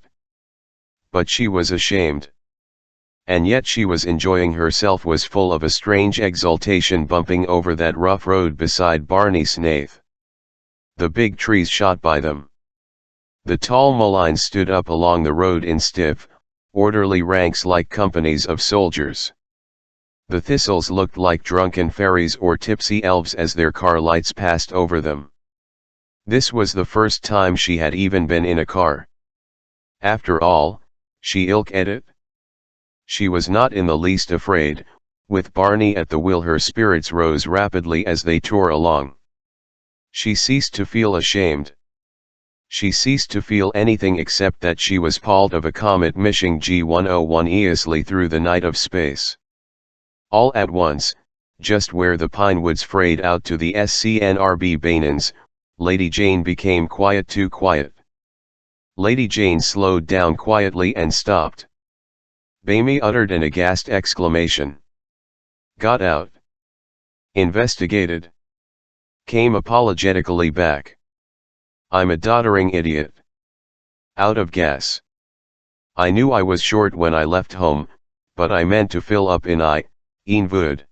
But she was ashamed. And yet she was enjoying herself, was full of a strange exultation bumping over that rough road beside Barney Snaith. The big trees shot by them. The tall mulleins stood up along the road in stiff, orderly ranks like companies of soldiers. The thistles looked like drunken fairies or tipsy elves as their car lights passed over them. This was the first time she had even been in a car. After all, she ilk at it. She was not in the least afraid. With Barney at the wheel her spirits rose rapidly as they tore along. She ceased to feel ashamed. She ceased to feel anything except that she was palled of a comet mishing G101 easily through the night of space. All at once, just where the pine woods frayed out to the SCNRB Banans, Lady Jane became quiet, too quiet. Lady Jane slowed down quietly and stopped. Bamy uttered an aghast exclamation. Got out. Investigated. Came apologetically back. I'm a doddering idiot. Out of gas. I knew I was short when I left home, but I meant to fill up in Eanwood.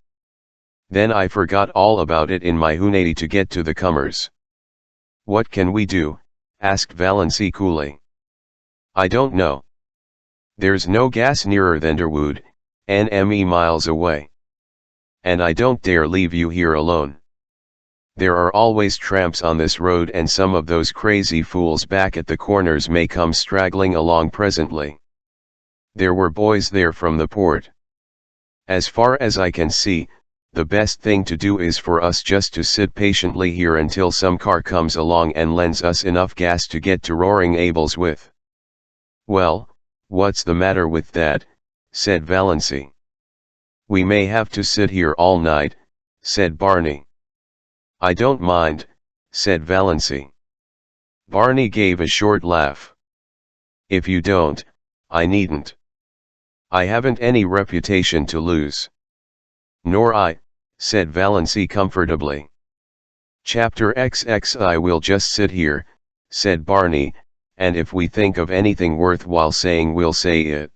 Then I forgot all about it in my hunady to get to the Cummers. What can we do? Asked Valency coolly. I don't know. There's no gas nearer than Deerwood, NME miles away. And I don't dare leave you here alone. There are always tramps on this road, and some of those crazy fools back at the corners may come straggling along presently. There were boys there from the port. As far as I can see, the best thing to do is for us just to sit patiently here until some car comes along and lends us enough gas to get to Roaring Abel's with. Well, what's the matter with that? Said Valency. We may have to sit here all night, said Barney. I don't mind, said Valency. Barney gave a short laugh. If you don't, I needn't. I haven't any reputation to lose. Nor I, said Valency comfortably. Chapter XX. I will just sit here, said Barney, and if we think of anything worthwhile saying we'll say it.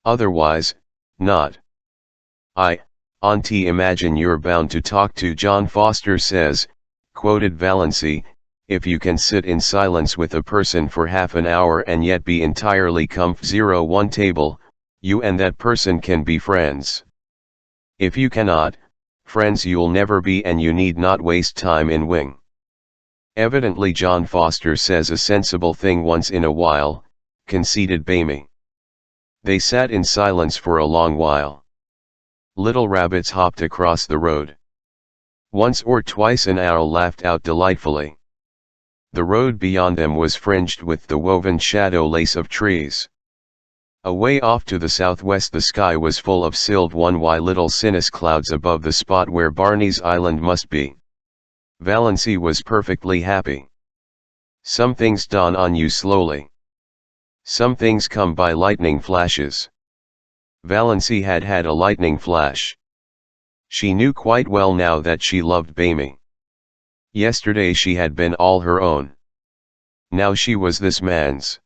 Otherwise, not. Auntie, imagine you're bound to talk to John Foster says, quoted Valency, if you can sit in silence with a person for half an hour and yet be entirely one table, you and that person can be friends. If you cannot, friends you'll never be, and you need not waste time in wing. Evidently John Foster says a sensible thing once in a while, conceded Bamy. They sat in silence for a long while. Little rabbits hopped across the road. Once or twice an owl laughed out delightfully. The road beyond them was fringed with the woven shadow lace of trees. Away off to the southwest the sky was full of silver little cirrus clouds above the spot where Barney's Island must be. Valency was perfectly happy. Some things dawn on you slowly. Some things come by lightning flashes. Valency had had a lightning flash. She knew quite well now that she loved Bamy. Yesterday she had been all her own. Now she was this man's.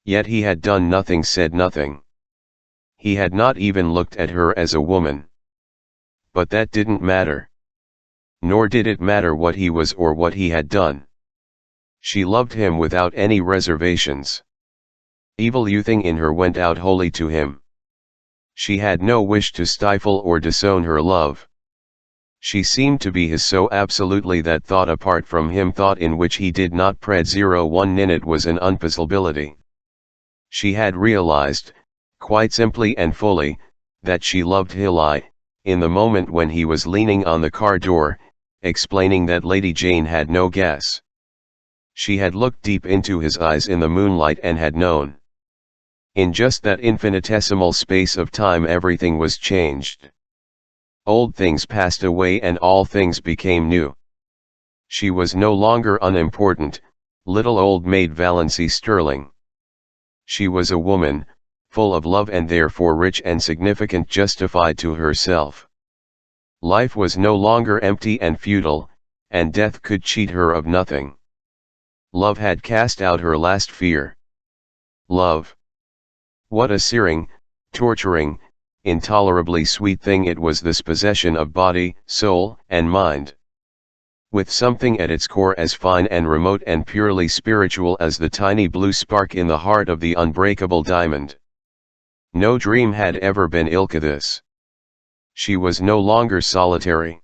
Yet he had done nothing, said nothing. He had not even looked at her as a woman. But that didn't matter. Nor did it matter what he was or what he had done. She loved him without any reservations. Evil youthing in her went out wholly to him. She had no wish to stifle or disown her love. She seemed to be his so absolutely that thought apart from him, thought in which he did not pred 01 ninit, was an impossibility. She had realized, quite simply and fully, that she loved Hilly, in the moment when he was leaning on the car door, explaining that Lady Jane had no guess. She had looked deep into his eyes in the moonlight and had known. In just that infinitesimal space of time everything was changed. Old things passed away and all things became new. She was no longer unimportant, little old maid Valency Sterling. She was a woman, full of love and therefore rich and significant, justified to herself. Life was no longer empty and futile, and death could cheat her of nothing. Love had cast out her last fear. Love. What a searing, torturing, intolerably sweet thing it was, this possession of body, soul, and mind. With something at its core as fine and remote and purely spiritual as the tiny blue spark in the heart of the unbreakable diamond. No dream had ever been ilka this. She was no longer solitary.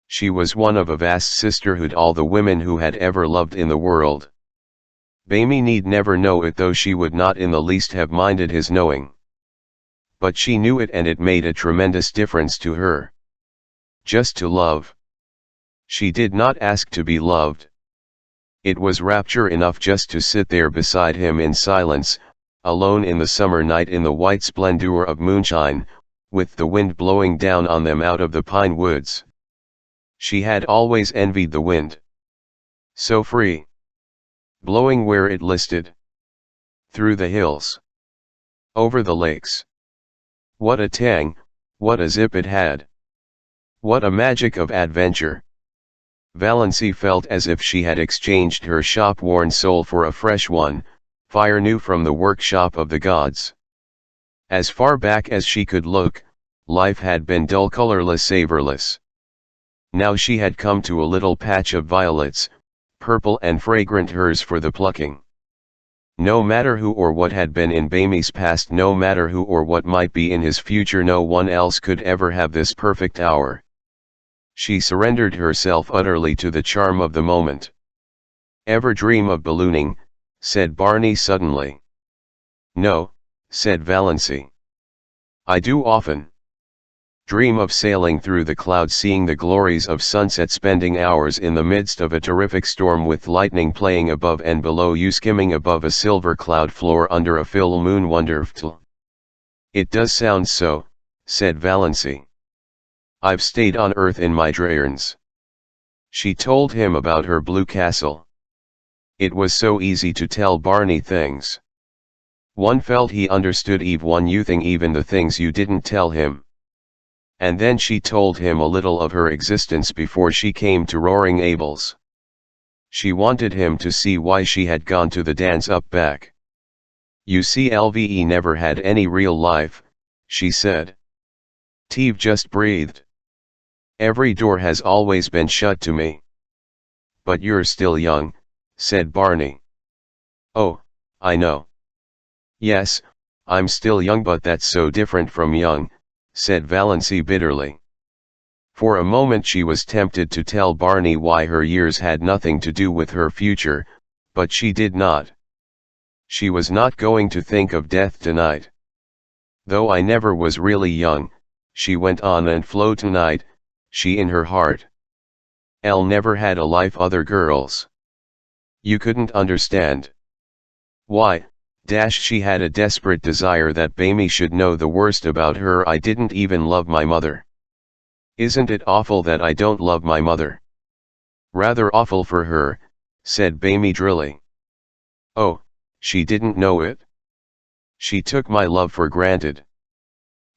She was one of a vast sisterhood, all the women who had ever loved in the world. Bamy need never know it, though she would not in the least have minded his knowing. But she knew it, and it made a tremendous difference to her. Just to love. She did not ask to be loved. It was rapture enough just to sit there beside him in silence, alone in the summer night, in the white splendor of moonshine, with the wind blowing down on them out of the pine woods. She had always envied the wind. So free. Blowing where it listed. Through the hills. Over the lakes. What a tang, what a zip it had. What a magic of adventure. Valency felt as if she had exchanged her shop-worn soul for a fresh one, fire new from the workshop of the gods. As far back as she could look, life had been dull, colorless, savorless. Now she had come to a little patch of violets, purple and fragrant, hers for the plucking. No matter who or what had been in Bamy's past, no matter who or what might be in his future, no one else could ever have this perfect hour. She surrendered herself utterly to the charm of the moment. "Ever dream of ballooning?" said Barney suddenly. "No," said Valency. "I do often. Dream of sailing through the clouds, seeing the glories of sunset, spending hours in the midst of a terrific storm with lightning playing above and below you, skimming above a silver cloud floor under a full moon. Wonderful." "It does sound so," said Valency. "I've stayed on Earth in my dreams." She told him about her blue castle. It was so easy to tell Barney things. One felt he understood one youthing even the things you didn't tell him. And then she told him a little of her existence before she came to Roaring Abel's. She wanted him to see why she had gone to the dance up back. "You see, Lve never had any real life," she said. "Teve just breathed. Every door has always been shut to me." "But you're still young," said Barney. "Oh, I know. Yes, I'm still young, but that's so different from young," said Valency bitterly. For a moment she was tempted to tell Barney why her years had nothing to do with her future, but she did not. She was not going to think of death tonight. "Though I never was really young," she went on, "and flow tonight, she in her heart. Elle never had a life other girls. You couldn't understand. Why, she had a desperate desire that Bamy should know the worst about her. I didn't even love my mother. Isn't it awful that I don't love my mother?" "Rather awful for her," said Bamy drily. "Oh, She didn't know it. She took my love for granted.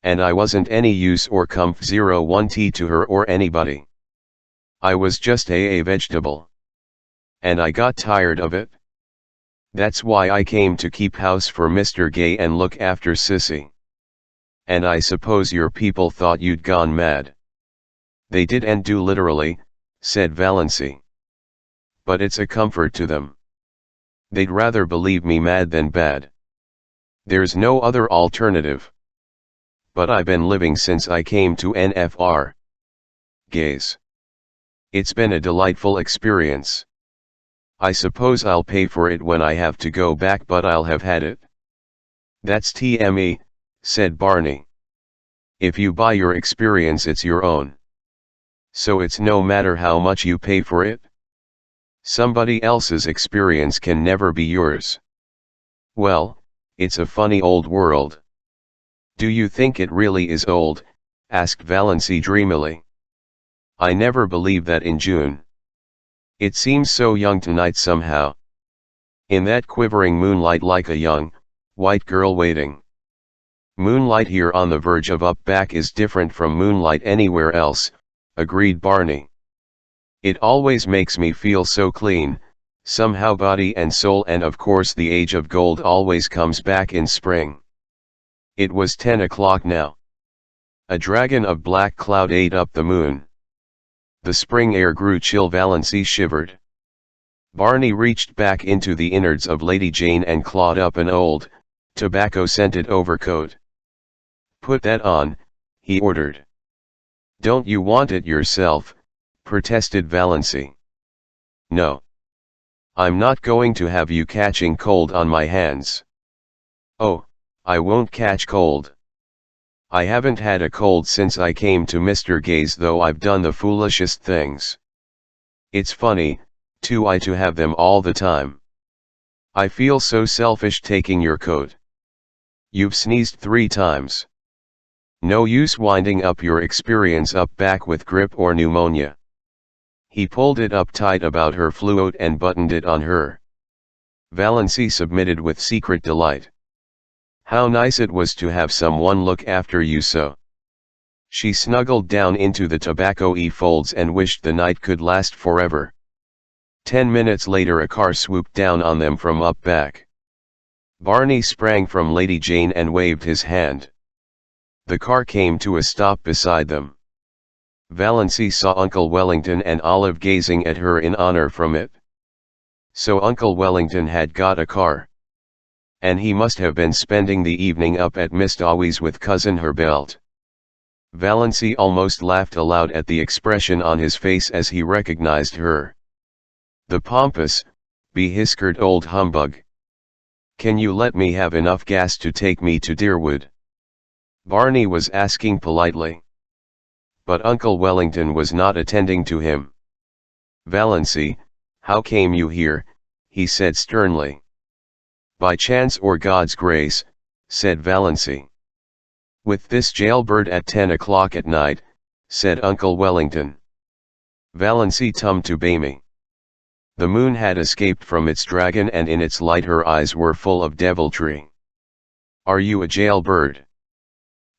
And I wasn't any use or comf 01t to her or anybody. I was just a vegetable. And I got tired of it. That's why I came to keep house for Mr. Gay and look after Sissy. And I suppose your people thought you'd gone mad. They did and do literally, said Valency. But it's a comfort to them. They'd rather believe me mad than bad. There's no other alternative. But I've been living since I came to NFR. Gaze. It's been a delightful experience. I suppose I'll pay for it when I have to go back, but I'll have had it. That's TME, said Barney. If you buy your experience, it's your own. So it's no matter how much you pay for it. Somebody else's experience can never be yours. Well, it's a funny old world. Do you think it really is old? Asked Valency dreamily. I never believed that in June. It seems so young tonight somehow. In that quivering moonlight, like a young, white girl waiting. Moonlight here on the verge of up back is different from moonlight anywhere else, agreed Barney. It always makes me feel so clean, somehow, body and soul, and of course the age of gold always comes back in spring. It was 10 o'clock now. A dragon of black cloud ate up the moon. The spring air grew chill. Valency shivered. Barney reached back into the innards of Lady Jane and clawed up an old, tobacco-scented overcoat. Put that on, he ordered. Don't you want it yourself? Protested Valency. No. I'm not going to have you catching cold on my hands. Oh, I won't catch cold. I haven't had a cold since I came to Mr. Gay's, though I've done the foolishest things. It's funny, too, to have them all the time. I feel so selfish taking your coat. You've sneezed 3 times. No use winding up your experience up back with grippe or pneumonia. He pulled it up tight about her fluote and buttoned it on her. Valency submitted with secret delight. How nice it was to have someone look after you so. She snuggled down into the tobacco-y folds and wished the night could last forever. 10 minutes later a car swooped down on them from up back. Barney sprang from Lady Jane and waved his hand. The car came to a stop beside them. Valency saw Uncle Wellington and Olive gazing at her in honor from it. So Uncle Wellington had got a car. And he must have been spending the evening up at Miss Dawes with Cousin Herbelt. Valency almost laughed aloud at the expression on his face as he recognized her. The pompous, behyskered old humbug. Can you let me have enough gas to take me to Deerwood? Barney was asking politely. But Uncle Wellington was not attending to him. Valency, how came you here? He said sternly. By chance or God's grace, said Valency. With this jailbird at 10 o'clock at night, said Uncle Wellington. Valency tummed to Bamie. The moon had escaped from its dragon, and in its light her eyes were full of deviltry. Are you a jailbird?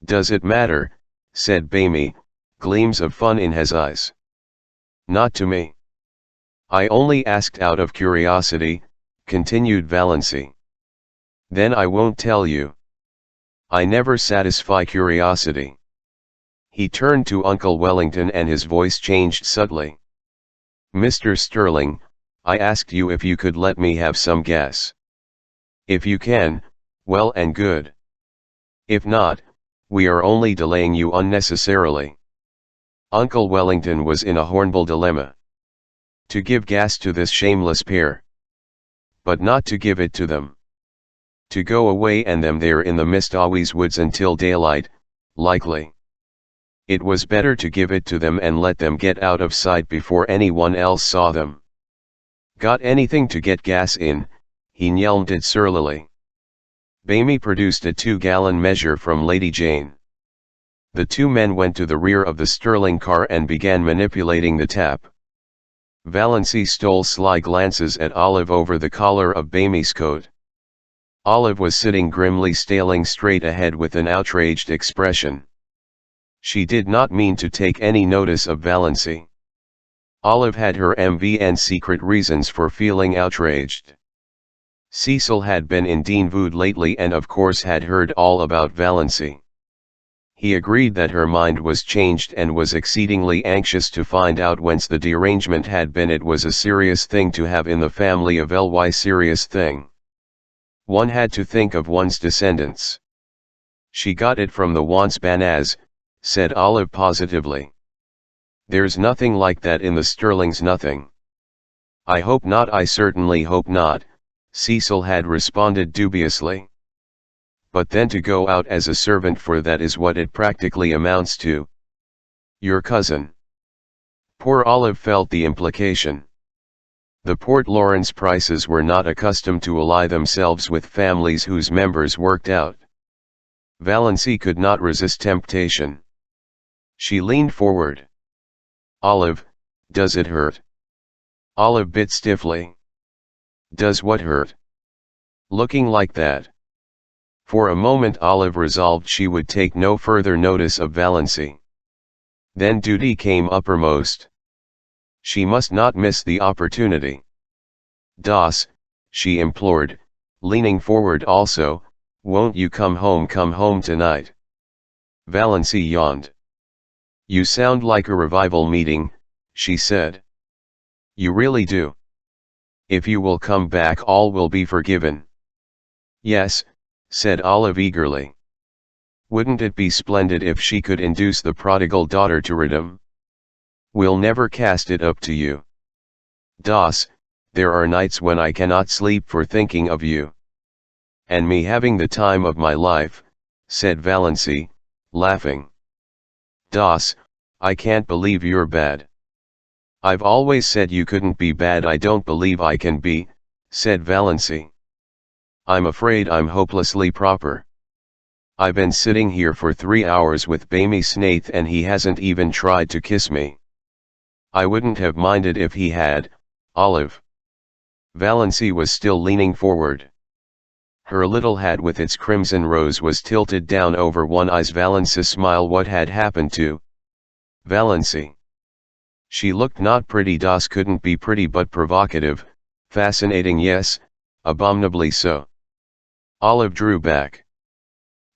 Does it matter? Said Bamie, gleams of fun in his eyes. Not to me. I only asked out of curiosity, continued Valency. Then I won't tell you. I never satisfy curiosity. He turned to Uncle Wellington and his voice changed subtly. Mr. Sterling, I asked you if you could let me have some gas. If you can, well and good. If not, we are only delaying you unnecessarily. Uncle Wellington was in a horrible dilemma. To give gas to this shameless pair. But not to give it to them. To go away and them there in the Miss Dawes woods until daylight, likely. It was better to give it to them and let them get out of sight before anyone else saw them. Got anything to get gas in? He yelmed surlily. Bamie produced a 2-gallon measure from Lady Jane. The 2 men went to the rear of the Sterling car and began manipulating the tap. Valency stole sly glances at Olive over the collar of Bamie's coat. Olive was sitting grimly staring straight ahead with an outraged expression. She did not mean to take any notice of Valency. Olive had her MVN secret reasons for feeling outraged. Cecil had been in Deanwood lately and of course had heard all about Valency. He agreed that her mind was changed and was exceedingly anxious to find out whence the derangement had been. It was a serious thing to have in the family, a very serious thing. One had to think of one's descendants. She got it from the once Banaz, said Olive positively. There's nothing like that in the Sterlings, nothing. I hope not, I certainly hope not, Cecil had responded dubiously. But then to go out as a servant, for that is what it practically amounts to. Your cousin. Poor Olive felt the implication. The Port Lawrence Prices were not accustomed to ally themselves with families whose members worked out. Valency could not resist temptation. She leaned forward. Olive, does it hurt? Olive bit stiffly. Does what hurt? Looking like that. For a moment Olive resolved she would take no further notice of Valency. Then duty came uppermost. She must not miss the opportunity. Das, she implored, leaning forward also, won't you come home tonight? Valency yawned. You sound like a revival meeting, she said. You really do. If you will come back all will be forgiven. Yes, said Olive eagerly. Wouldn't it be splendid if she could induce the prodigal daughter to redeem? We'll never cast it up to you. Das, there are nights when I cannot sleep for thinking of you. And me having the time of my life, said Valency, laughing. Das, I can't believe you're bad. I've always said you couldn't be bad. I don't believe I can be, said Valency. I'm afraid I'm hopelessly proper. I've been sitting here for 3 hours with Bamy Snaith and he hasn't even tried to kiss me. I wouldn't have minded if he had, Olive. Valency was still leaning forward. Her little hat with its crimson rose was tilted down over one eye. Valency smiled. What had happened to Valency? She looked not pretty. Das couldn't be pretty but provocative, fascinating, yes, abominably so. Olive drew back.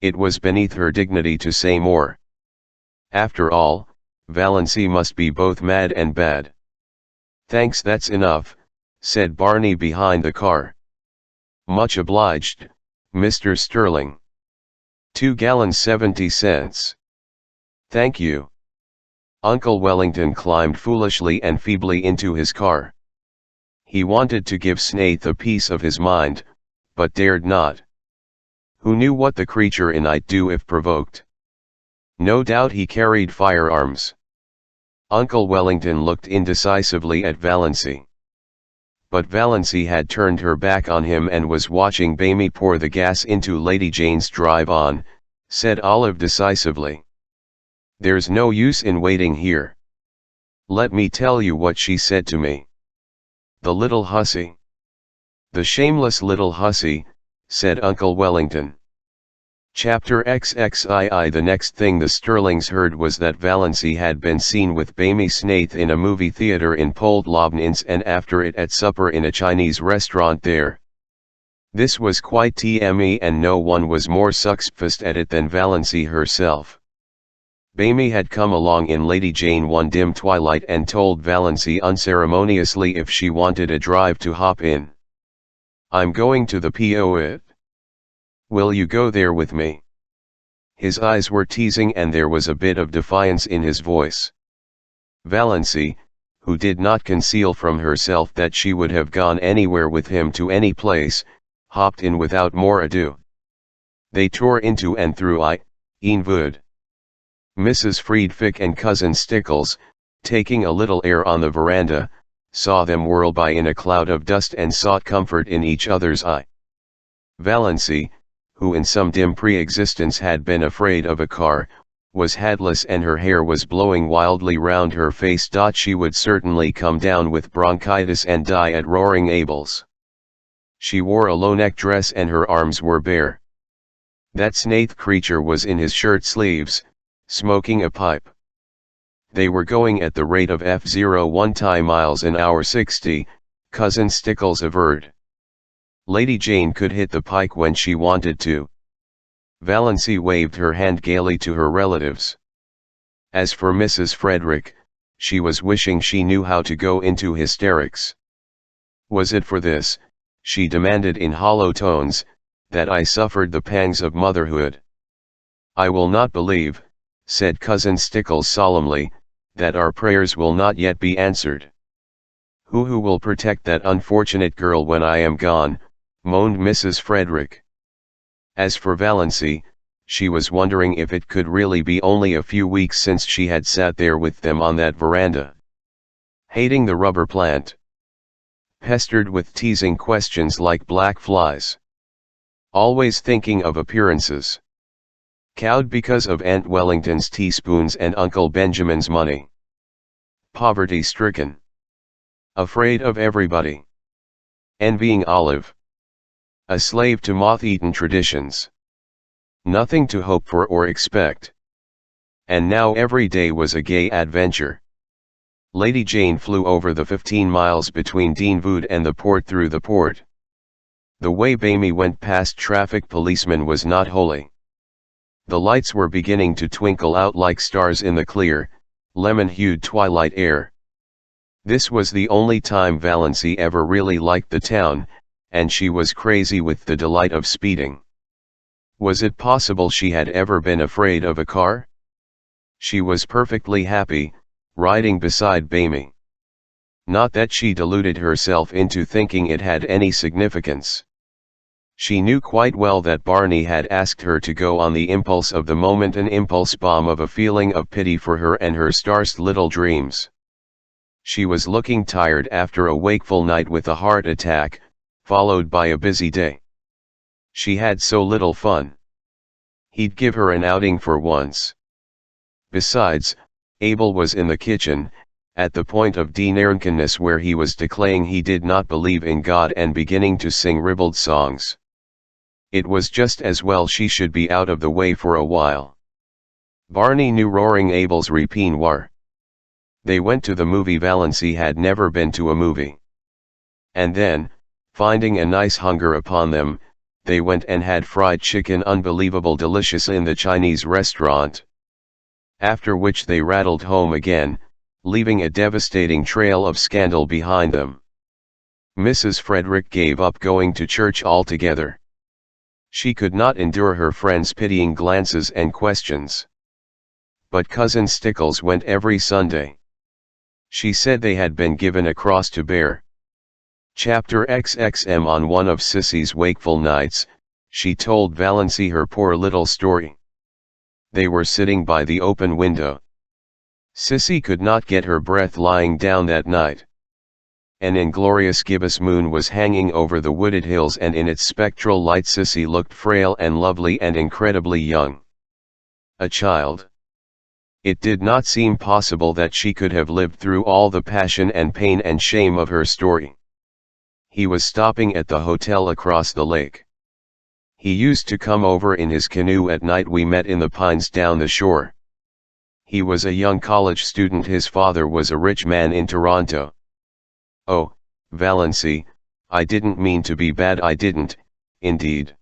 It was beneath her dignity to say more. After all, Valency must be both mad and bad. Thanks, that's enough, said Barney behind the car. Much obliged, Mr. Sterling. 2 gallons 70 cents. Thank you. Uncle Wellington climbed foolishly and feebly into his car. He wanted to give Snaith a piece of his mind, but dared not. Who knew what the creature might do if provoked? No doubt he carried firearms. Uncle Wellington looked indecisively at Valency. But Valency had turned her back on him and was watching Bamy pour the gas into Lady Jane's drive-on, said Olive decisively. There's no use in waiting here. Let me tell you what she said to me. The little hussy. The shameless little hussy, said Uncle Wellington. Chapter XXII. The next thing the Sterlings heard was that Valency had been seen with Bamy Snaith in a movie theatre in Poldlobnitz and after it at supper in a Chinese restaurant there. This was quite TME and no one was more suspicious at it than Valency herself. Bamy had come along in Lady Jane one dim twilight and told Valency unceremoniously if she wanted a drive to hop in. I'm going to the POIT. Will you go there with me? His eyes were teasing and there was a bit of defiance in his voice. Valency, who did not conceal from herself that she would have gone anywhere with him to any place, hopped in without more ado. They tore into and through Deanwood. Mrs. Friedfick and Cousin Stickles, taking a little air on the veranda, saw them whirl by in a cloud of dust and sought comfort in each other's eye. Valency, who in some dim pre-existence had been afraid of a car, was hatless and her hair was blowing wildly round her face. She would certainly come down with bronchitis and die at Roaring Abel's. She wore a low-neck dress and her arms were bare. That snathe creature was in his shirt sleeves, smoking a pipe. They were going at the rate of F01 miles an hour 60, Cousin Stickles averred. Lady Jane could hit the pike when she wanted to. Valancy waved her hand gaily to her relatives. As for Mrs. Frederick, she was wishing she knew how to go into hysterics. Was it for this, she demanded in hollow tones, that I suffered the pangs of motherhood? I will not believe, said Cousin Stickles solemnly, that our prayers will not yet be answered. Who will protect that unfortunate girl when I am gone, moaned Mrs. Frederick. As for Valancy, she was wondering if it could really be only a few weeks since she had sat there with them on that veranda. Hating the rubber plant. Pestered with teasing questions like black flies. Always thinking of appearances. Cowed because of Aunt Wellington's teaspoons and Uncle Benjamin's money. Poverty-stricken. Afraid of everybody. Envying Olive. A slave to moth-eaten traditions. Nothing to hope for or expect. And now every day was a gay adventure. Lady Jane flew over the 15 miles between Dean Wood and the port through the port. The way Bamie went past traffic policemen was not holy. The lights were beginning to twinkle out like stars in the clear, lemon-hued twilight air. This was the only time Valancy ever really liked the town, and she was crazy with the delight of speeding. Was it possible she had ever been afraid of a car? She was perfectly happy, riding beside Bamie. Not that she deluded herself into thinking it had any significance. She knew quite well that Barney had asked her to go on the impulse of the moment, an impulse bomb of a feeling of pity for her and her star's little dreams. She was looking tired after a wakeful night with a heart attack, followed by a busy day. She had so little fun. He'd give her an outing for once. Besides, Abel was in the kitchen, at the point of drunkenness where he was declaring he did not believe in God and beginning to sing ribald songs. It was just as well she should be out of the way for a while. Barney knew roaring Abel's repeignoir. They went to the movie. Valancy had never been to a movie. And then, finding a nice hunger upon them, they went and had fried chicken unbelievable delicious in the Chinese restaurant. After which they rattled home again, leaving a devastating trail of scandal behind them. Mrs. Frederick gave up going to church altogether. She could not endure her friends' pitying glances and questions. But Cousin Stickles went every Sunday. She said they had been given a cross to bear. Chapter XXM. On one of Sissy's wakeful nights, she told Valancy her poor little story. They were sitting by the open window. Sissy could not get her breath lying down that night. An inglorious gibbous moon was hanging over the wooded hills, and in its spectral light Sissy looked frail and lovely and incredibly young. A child. It did not seem possible that she could have lived through all the passion and pain and shame of her story. He was stopping at the hotel across the lake. He used to come over in his canoe at night. We met in the pines down the shore. He was a young college student. His father was a rich man in Toronto. Oh, Valancy, I didn't mean to be bad. I didn't, indeed.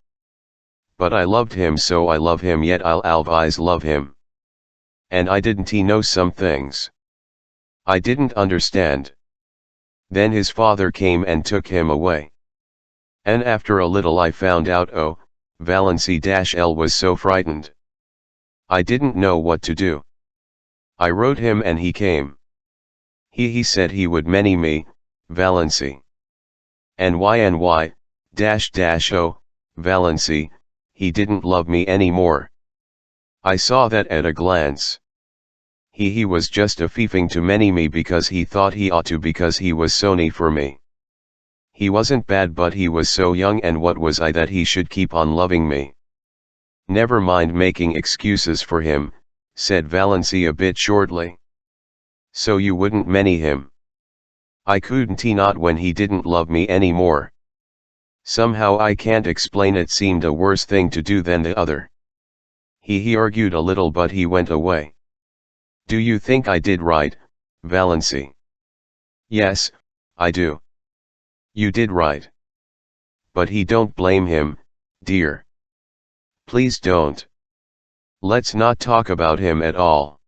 But I loved him, so I love him yet I'll always love him. And I didn't know some things. I didn't understand. Then his father came and took him away. And after a little I found out. Oh, Valancy-L was so frightened. I didn't know what to do. I wrote him and he came. He said he would marry me, Valancy. And why, oh, Valancy, he didn't love me anymore. I saw that at a glance. He was just a fiefing to marry me because he thought he ought to, because he was sorry for me. He wasn't bad, but he was so young, and what was I that he should keep on loving me? Never mind making excuses for him, said Valancy a bit shortly. So you wouldn't marry him? I couldn't, not when he didn't love me anymore. Somehow I can't explain, it seemed a worse thing to do than the other. He argued a little, but he went away. Do you think I did right, Valency? Yes, I do. You did right. But he don't blame him, dear. Please don't. Let's not talk about him at all.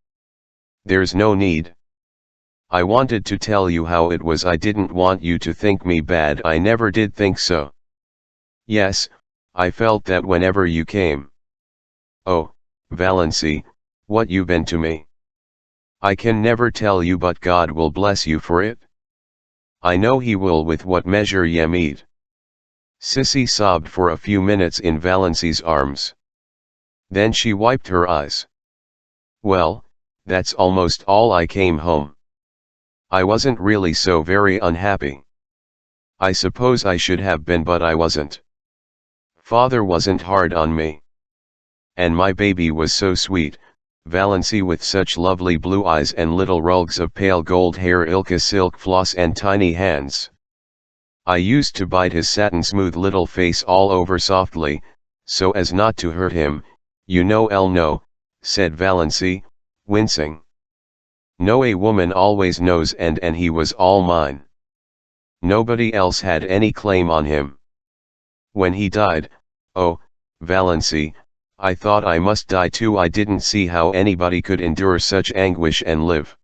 There's no need. I wanted to tell you how it was. I didn't want you to think me bad. I never did think so. Yes, I felt that whenever you came. Oh, Valency, what you been to me. I can never tell you, but God will bless you for it. I know He will, with what measure ye meet. Sissy sobbed for a few minutes in Valency's arms. Then she wiped her eyes. Well, that's almost all. I came home. I wasn't really so very unhappy. I suppose I should have been, but I wasn't. Father wasn't hard on me. And my baby was so sweet, Valency, with such lovely blue eyes and little rugs of pale gold hair, Ilka silk floss, and tiny hands. I used to bite his satin smooth little face all over softly, so as not to hurt him, you know. No, said Valency, wincing. No, a woman always knows, and he was all mine. Nobody else had any claim on him. When he died, oh, Valency, I thought I must die too. I didn't see how anybody could endure such anguish and live.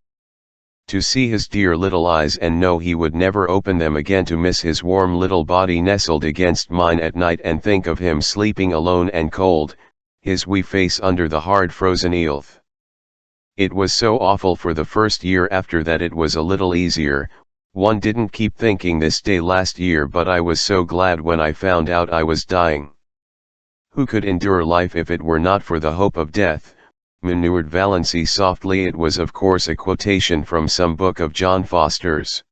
To see his dear little eyes and know he would never open them again, to miss his warm little body nestled against mine at night, and think of him sleeping alone and cold, his wee face under the hard frozen earth. It was so awful. For the first year after that it was a little easier. One didn't keep thinking this day last year, but I was so glad when I found out I was dying. Who could endure life if it were not for the hope of death? Murmured Valency softly. It was of course a quotation from some book of John Foster's.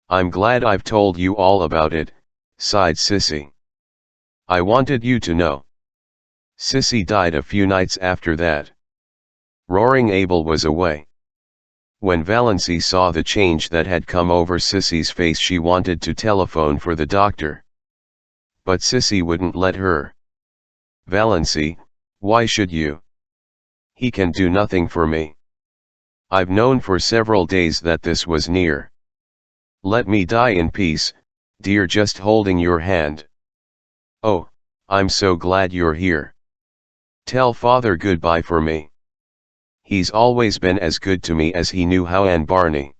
I'm glad I've told you all about it, sighed Sissy. I wanted you to know. Sissy died a few nights after that. Roaring Abel was away. When Valency saw the change that had come over Sissy's face, she wanted to telephone for the doctor. But Sissy wouldn't let her. Valency, why should you? He can do nothing for me. I've known for several days that this was near. Let me die in peace, dear, just holding your hand. Oh, I'm so glad you're here. Tell Father goodbye for me. He's always been as good to me as he knew how. And Barney.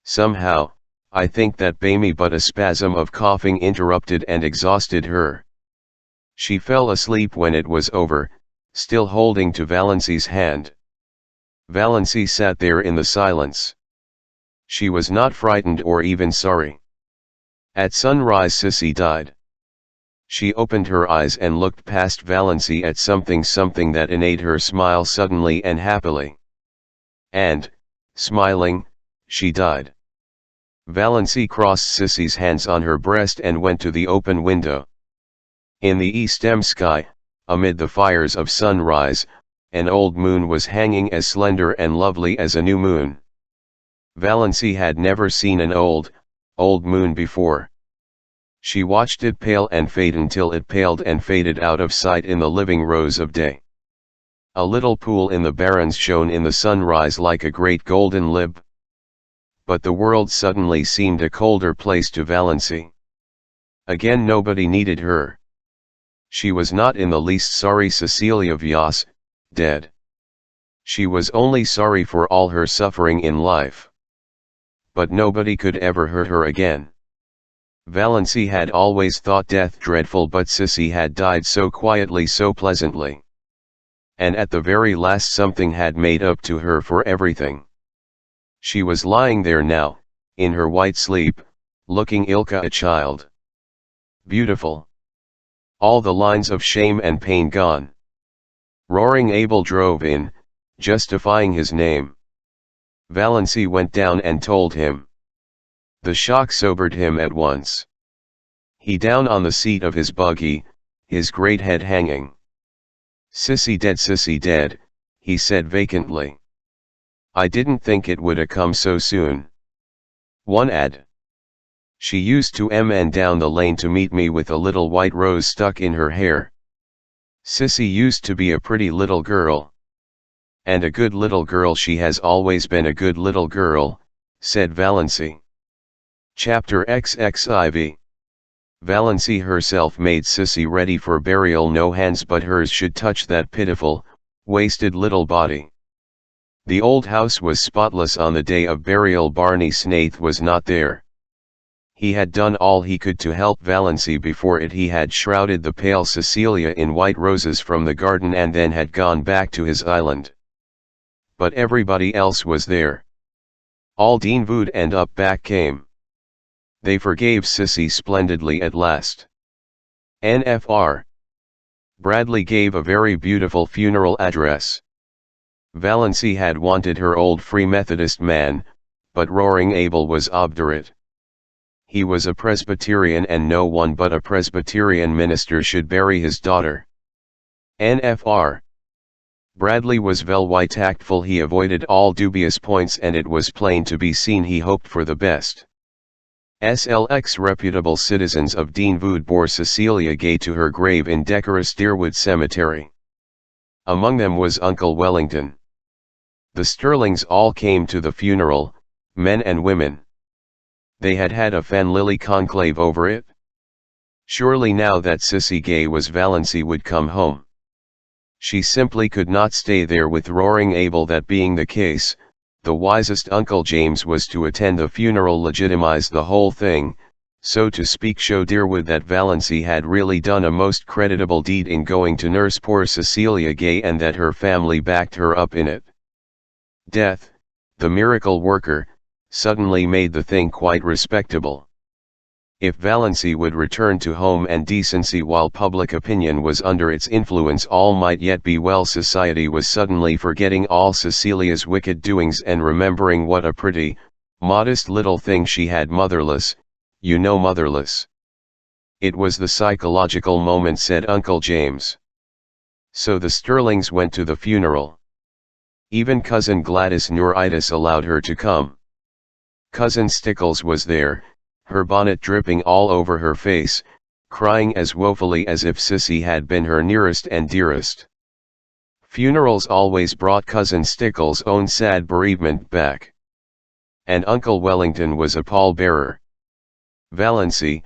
Somehow, I think that Bamie, but a spasm of coughing interrupted and exhausted her. She fell asleep when it was over, still holding to Valency's hand. Valency sat there in the silence. She was not frightened or even sorry. At sunrise Sissy died. She opened her eyes and looked past Valency at something that made her smile suddenly and happily. And, smiling, she died. Valency crossed Sissy's hands on her breast and went to the open window. In the east sky, amid the fires of sunrise, an old moon was hanging as slender and lovely as a new moon. Valency had never seen an old moon before. She watched it pale and fade until it paled and faded out of sight in the living rose of day. A little pool in the barrens shone in the sunrise like a great golden lip. But the world suddenly seemed a colder place to Valency. Again nobody needed her. She was not in the least sorry Cecilia Vyas, dead. She was only sorry for all her suffering in life. But nobody could ever hurt her again. Valency had always thought death dreadful, but Sissy had died so quietly, so pleasantly. And at the very last something had made up to her for everything. She was lying there now, in her white sleep, looking Ilka a child. Beautiful. All the lines of shame and pain gone. Roaring Abel drove in, justifying his name. Valency went down and told him. The shock sobered him at once. He down on the seat of his buggy, his great head hanging. Sissy dead, he said vacantly. I didn't think it would a come so soon. One ad. She used to mn down the lane to meet me with a little white rose stuck in her hair. Sissy used to be a pretty little girl. And a good little girl, she has always been a good little girl, said Valency. Chapter XXIV. Valency herself made Sissy ready for burial. No hands but hers should touch that pitiful, wasted little body. The old house was spotless on the day of burial. Barney Snaith was not there. He had done all he could to help Valency before it. He had shrouded the pale Cecilia in white roses from the garden and then had gone back to his island. But everybody else was there. All Dean Vood and up back came. They forgave Sissy splendidly at last. Nfr. Bradley gave a very beautiful funeral address. Valency had wanted her old Free Methodist man, but Roaring Abel was obdurate. He was a Presbyterian and no one but a Presbyterian minister should bury his daughter. Nfr. Bradley was very tactful. He avoided all dubious points and it was plain to be seen he hoped for the best. SLX reputable citizens of Dean Vood bore Cecilia Gay to her grave in decorous Deerwood Cemetery. Among them was Uncle Wellington. The Sterlings all came to the funeral, men and women. They had had a fan lily conclave over it. Surely now that Sissy Gay was Valency would come home. She simply could not stay there with Roaring Abel. That being the case, the wisest Uncle James was to attend the funeral, legitimize the whole thing, so to speak, show Deerwood that Valency had really done a most creditable deed in going to nurse poor Cecilia Gay and that her family backed her up in it. Death, the miracle worker, suddenly made the thing quite respectable. If Valency would return to home and decency while public opinion was under its influence, all might yet be well. Society was suddenly forgetting all Cecilia's wicked doings and remembering what a pretty, modest little thing she had. Motherless, you know, motherless. It was the psychological moment, said Uncle James. So the Sterlings went to the funeral. Even Cousin Gladys Neuritis allowed her to come. Cousin Stickles was there, her bonnet dripping all over her face, crying as woefully as if Sissy had been her nearest and dearest. Funerals always brought Cousin Stickles' own sad bereavement back. And Uncle Wellington was a pallbearer. Valency,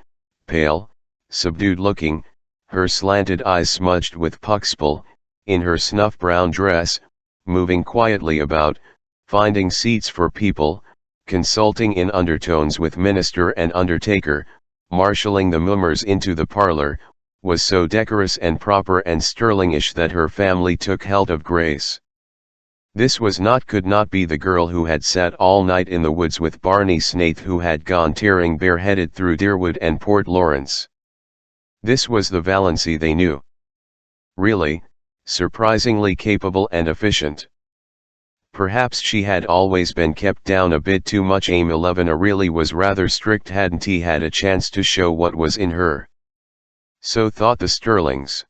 pale, subdued looking, her slanted eyes smudged with puckspill, in her snuff-brown dress, moving quietly about, finding seats for people, consulting in undertones with minister and undertaker, marshalling the mummers into the parlor, was so decorous and proper and Sterlingish that her family took health of grace. This could not be the girl who had sat all night in the woods with Barney Snaith, who had gone tearing bareheaded through Deerwood and Port Lawrence. This was the Valency they knew. Really, surprisingly capable and efficient. Perhaps she had always been kept down a bit too much. Aim 11 really was rather strict. Hadn't he had a chance to show what was in her? So thought the Sterlings.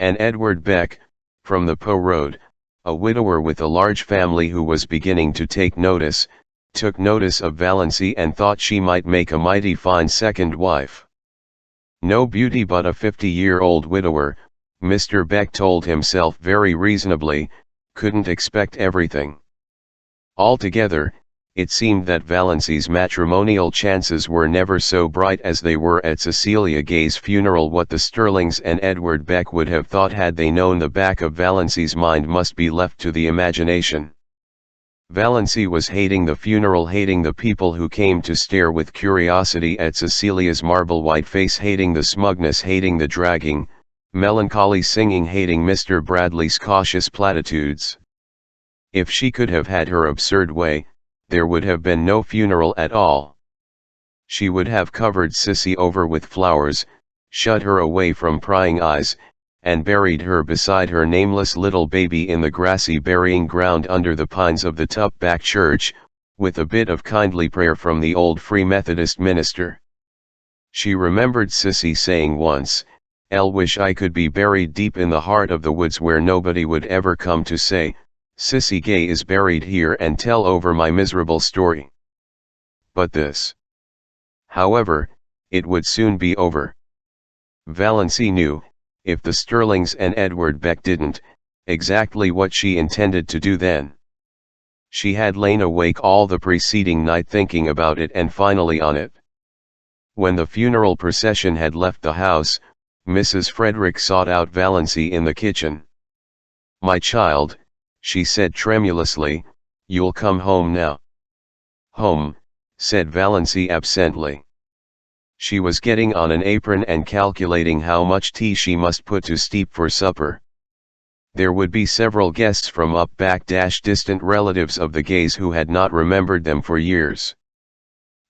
And Edward Beck, from the Po Road, a widower with a large family who was beginning to take notice, took notice of Valency and thought she might make a mighty fine second wife. No beauty but a 50-year-old widower, Mr. Beck told himself very reasonably, couldn't expect everything. Altogether, it seemed that Valency's matrimonial chances were never so bright as they were at Cecilia Gay's funeral. What the Sterlings and Edward Beck would have thought had they known the back of Valency's mind must be left to the imagination. Valency was hating the funeral, hating the people who came to stare with curiosity at Cecilia's marble white face, hating the smugness, hating the dragging, melancholy singing, hating Mr. Bradley's cautious platitudes. If she could have had her absurd way, there would have been no funeral at all. She would have covered Sissy over with flowers, shut her away from prying eyes, and buried her beside her nameless little baby in the grassy burying ground under the pines of the Tupback Church, with a bit of kindly prayer from the old Free Methodist minister. She remembered Sissy saying once, "I'll wish I could be buried deep in the heart of the woods where nobody would ever come to say, 'Sissy Gay is buried here,' and tell over my miserable story." But this. However, it would soon be over. Valency knew, if the Sterlings and Edward Beck didn't, exactly what she intended to do then. She had lain awake all the preceding night thinking about it and finally on it. When the funeral procession had left the house, Mrs. Frederick sought out Valency in the kitchen. "My child," she said tremulously, "you'll come home now." "Home," said Valency absently. She was getting on an apron and calculating how much tea she must put to steep for supper. There would be several guests from up back distant relatives of the Gays who had not remembered them for years.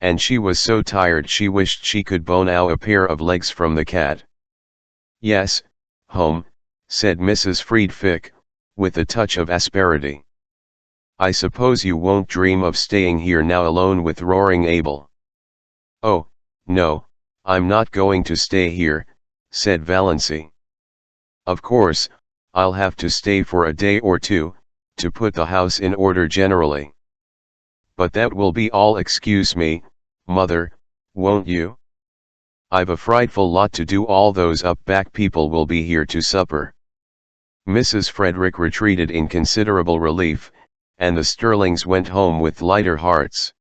And she was so tired she wished she could bone out a pair of legs from the cat. "Yes, home," said Mrs. Friedfick, with a touch of asperity. "I suppose you won't dream of staying here now alone with Roaring Abel." "Oh, no, I'm not going to stay here," said Valency. "Of course, I'll have to stay for a day or two, to put the house in order generally. But that will be all. Excuse me, mother, won't you? I've a frightful lot to do. All those up back people will be here to supper." Mrs. Frederick retreated in considerable relief, and the Sterlings went home with lighter hearts.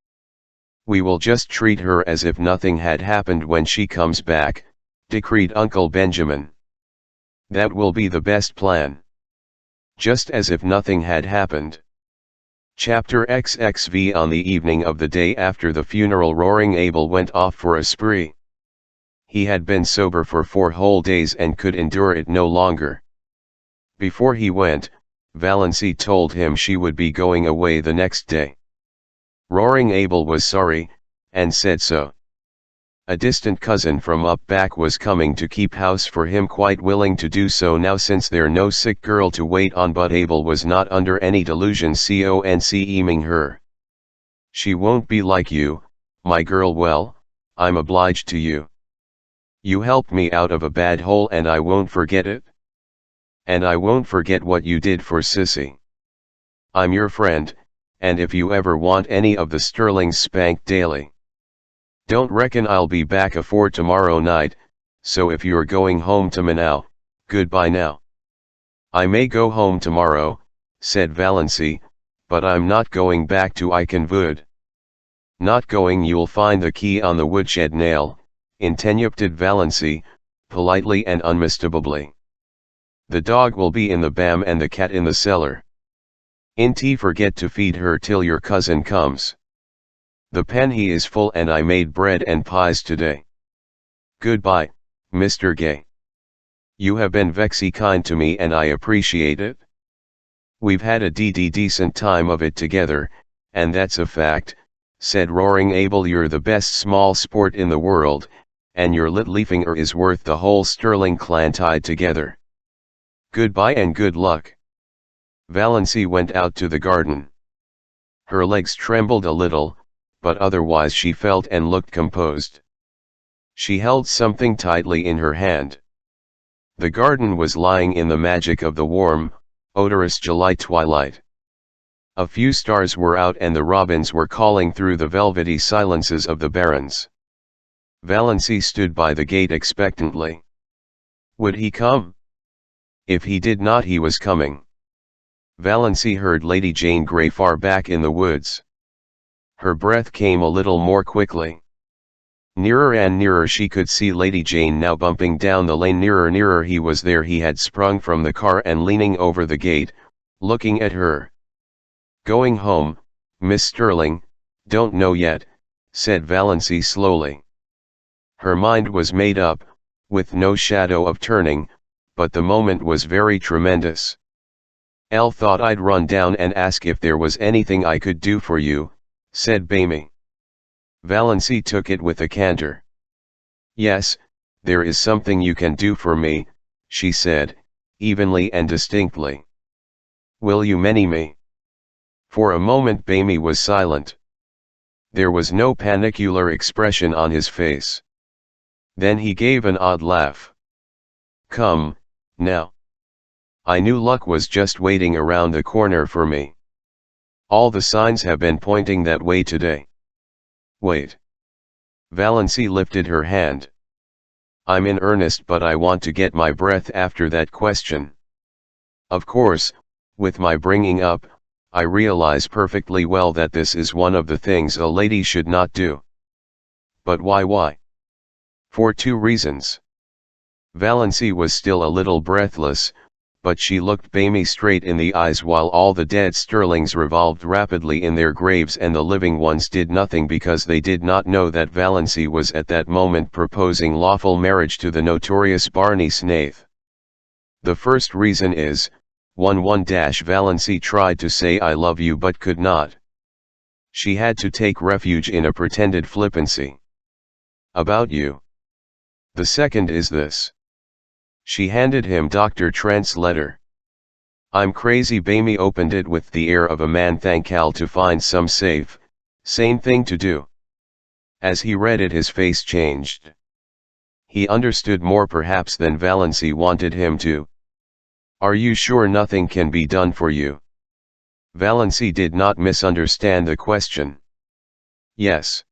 "We will just treat her as if nothing had happened when she comes back," decreed Uncle Benjamin. "That will be the best plan. Just as if nothing had happened." Chapter XXV. On the evening of the day after the funeral, Roaring Abel went off for a spree. He had been sober for 4 whole days and could endure it no longer. Before he went, Valency told him she would be going away the next day. Roaring Abel was sorry, and said so. A distant cousin from up back was coming to keep house for him, quite willing to do so now since there no sick girl to wait on, but Abel was not under any delusion concerning her. "She won't be like you, my girl. Well, I'm obliged to you. You helped me out of a bad hole and I won't forget it. And I won't forget what you did for Sissy. I'm your friend, and if you ever want any of the Sterlings spanked daily, don't reckon I'll be back afore tomorrow night, so if you're going home to Manow, goodbye now." "I may go home tomorrow," said Valency, "but I'm not going back to Iconwood." "Not going? You'll find the key on the woodshed nail," interrupted Valency, politely and unmistakably. "The dog will be in the bam and the cat in the cellar. In't forget to feed her till your cousin comes. The penny is full and I made bread and pies today. Goodbye, Mr. Gay. You have been vexy kind to me and I appreciate it. We've had a decent time of it together, and that's a fact," said Roaring Abel. "You're the best small sport in the world, and your little finger is worth the whole Sterling clan tied together. Goodbye and good luck." Valency went out to the garden. Her legs trembled a little, but otherwise she felt and looked composed. She held something tightly in her hand. The garden was lying in the magic of the warm, odorous July twilight. A few stars were out and the robins were calling through the velvety silences of the barrens. Valency stood by the gate expectantly. Would he come? If he did not, he was coming. Valency heard Lady Jane Grey far back in the woods. Her breath came a little more quickly. Nearer and nearer she could see Lady Jane now bumping down the lane. Nearer he was there. He had sprung from the car and leaning over the gate, looking at her. "Going home, Miss Sterling? Don't know yet," said Valency slowly. Her mind was made up, with no shadow of turning, but the moment was very tremendous. "Elle thought I'd run down and ask if there was anything I could do for you," said Bamie. Valency took it with a canter. "Yes, there is something you can do for me," she said, evenly and distinctly. "Will you marry me?" For a moment Bamie was silent. There was no panicular expression on his face. Then he gave an odd laugh. "Come, now. I knew luck was just waiting around the corner for me. All the signs have been pointing that way today. Wait." Valency lifted her hand. I'm in earnest, but I want to get my breath after that question. Of course, with my bringing up, I realize perfectly well that this is one of the things a lady should not do. But why? For two reasons. Valency was still a little breathless, but she looked Bamie straight in the eyes while all the dead sterlings revolved rapidly in their graves and the living ones did nothing because they did not know that Valency was at that moment proposing lawful marriage to the notorious Barney Snaith. The first reason is, 1-Valency tried to say I love you but could not. She had to take refuge in a pretended flippancy. About you. The second is this. She handed him Dr. Trent's letter. I'm crazy. Bamie opened it with the air of a man thankful to find some safe, sane thing to do. As he read it his face changed. He understood more perhaps than Valency wanted him to. Are you sure nothing can be done for you? Valency did not misunderstand the question. Yes.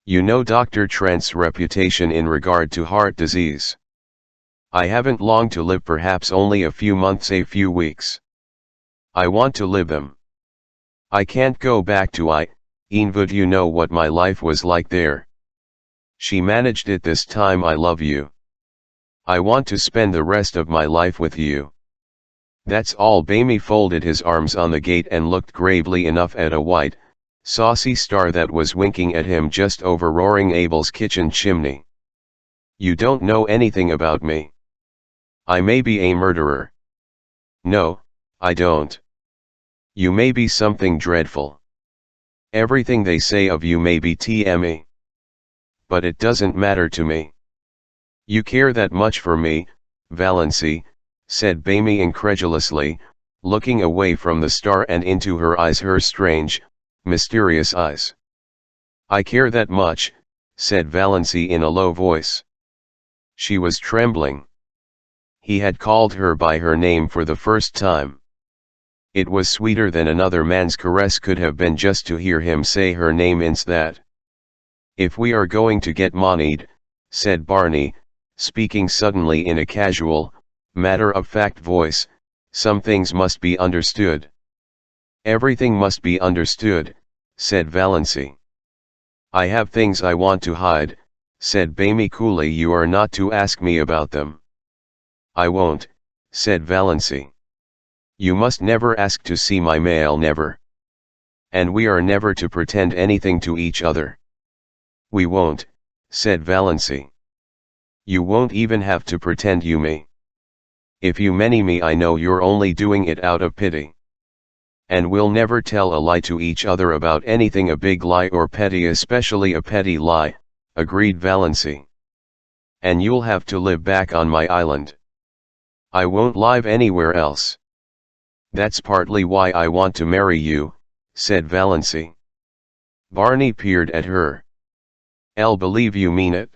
You know Dr. Trent's reputation in regard to heart disease. I haven't long to live, perhaps only a few months, a few weeks. I want to live them. I can't go back to Inewood. You know what my life was like there. She managed it this time. I love you. I want to spend the rest of my life with you. That's all. Bamie folded his arms on the gate and looked gravely enough at a white, saucy star that was winking at him just over roaring Abel's kitchen chimney. You don't know anything about me. I may be a murderer. No, I don't. You may be something dreadful. Everything they say of you may be TME. But it doesn't matter to me. You care that much for me, Valency, said Bamie incredulously, looking away from the star and into her eyes, her strange, mysterious eyes. I care that much, said Valency in a low voice. She was trembling. He had called her by her name for the first time. It was sweeter than another man's caress could have been just to hear him say her name instead. If we are going to get moneyed, said Barney, speaking suddenly in a casual, matter-of-fact voice, some things must be understood. Everything must be understood, said Valency. I have things I want to hide, said Bamie coolly. You are not to ask me about them. I won't, said Valency. You must never ask to see my mail, never. And we are never to pretend anything to each other. We won't, said Valency. You won't even have to pretend you may. If you many me, I know you're only doing it out of pity. And we'll never tell a lie to each other about anything, a big lie or petty, especially a petty lie, agreed Valency. And you'll have to live back on my island. I won't live anywhere else. That's partly why I want to marry you, said Valency. Barney peered at her. I'll believe you mean it.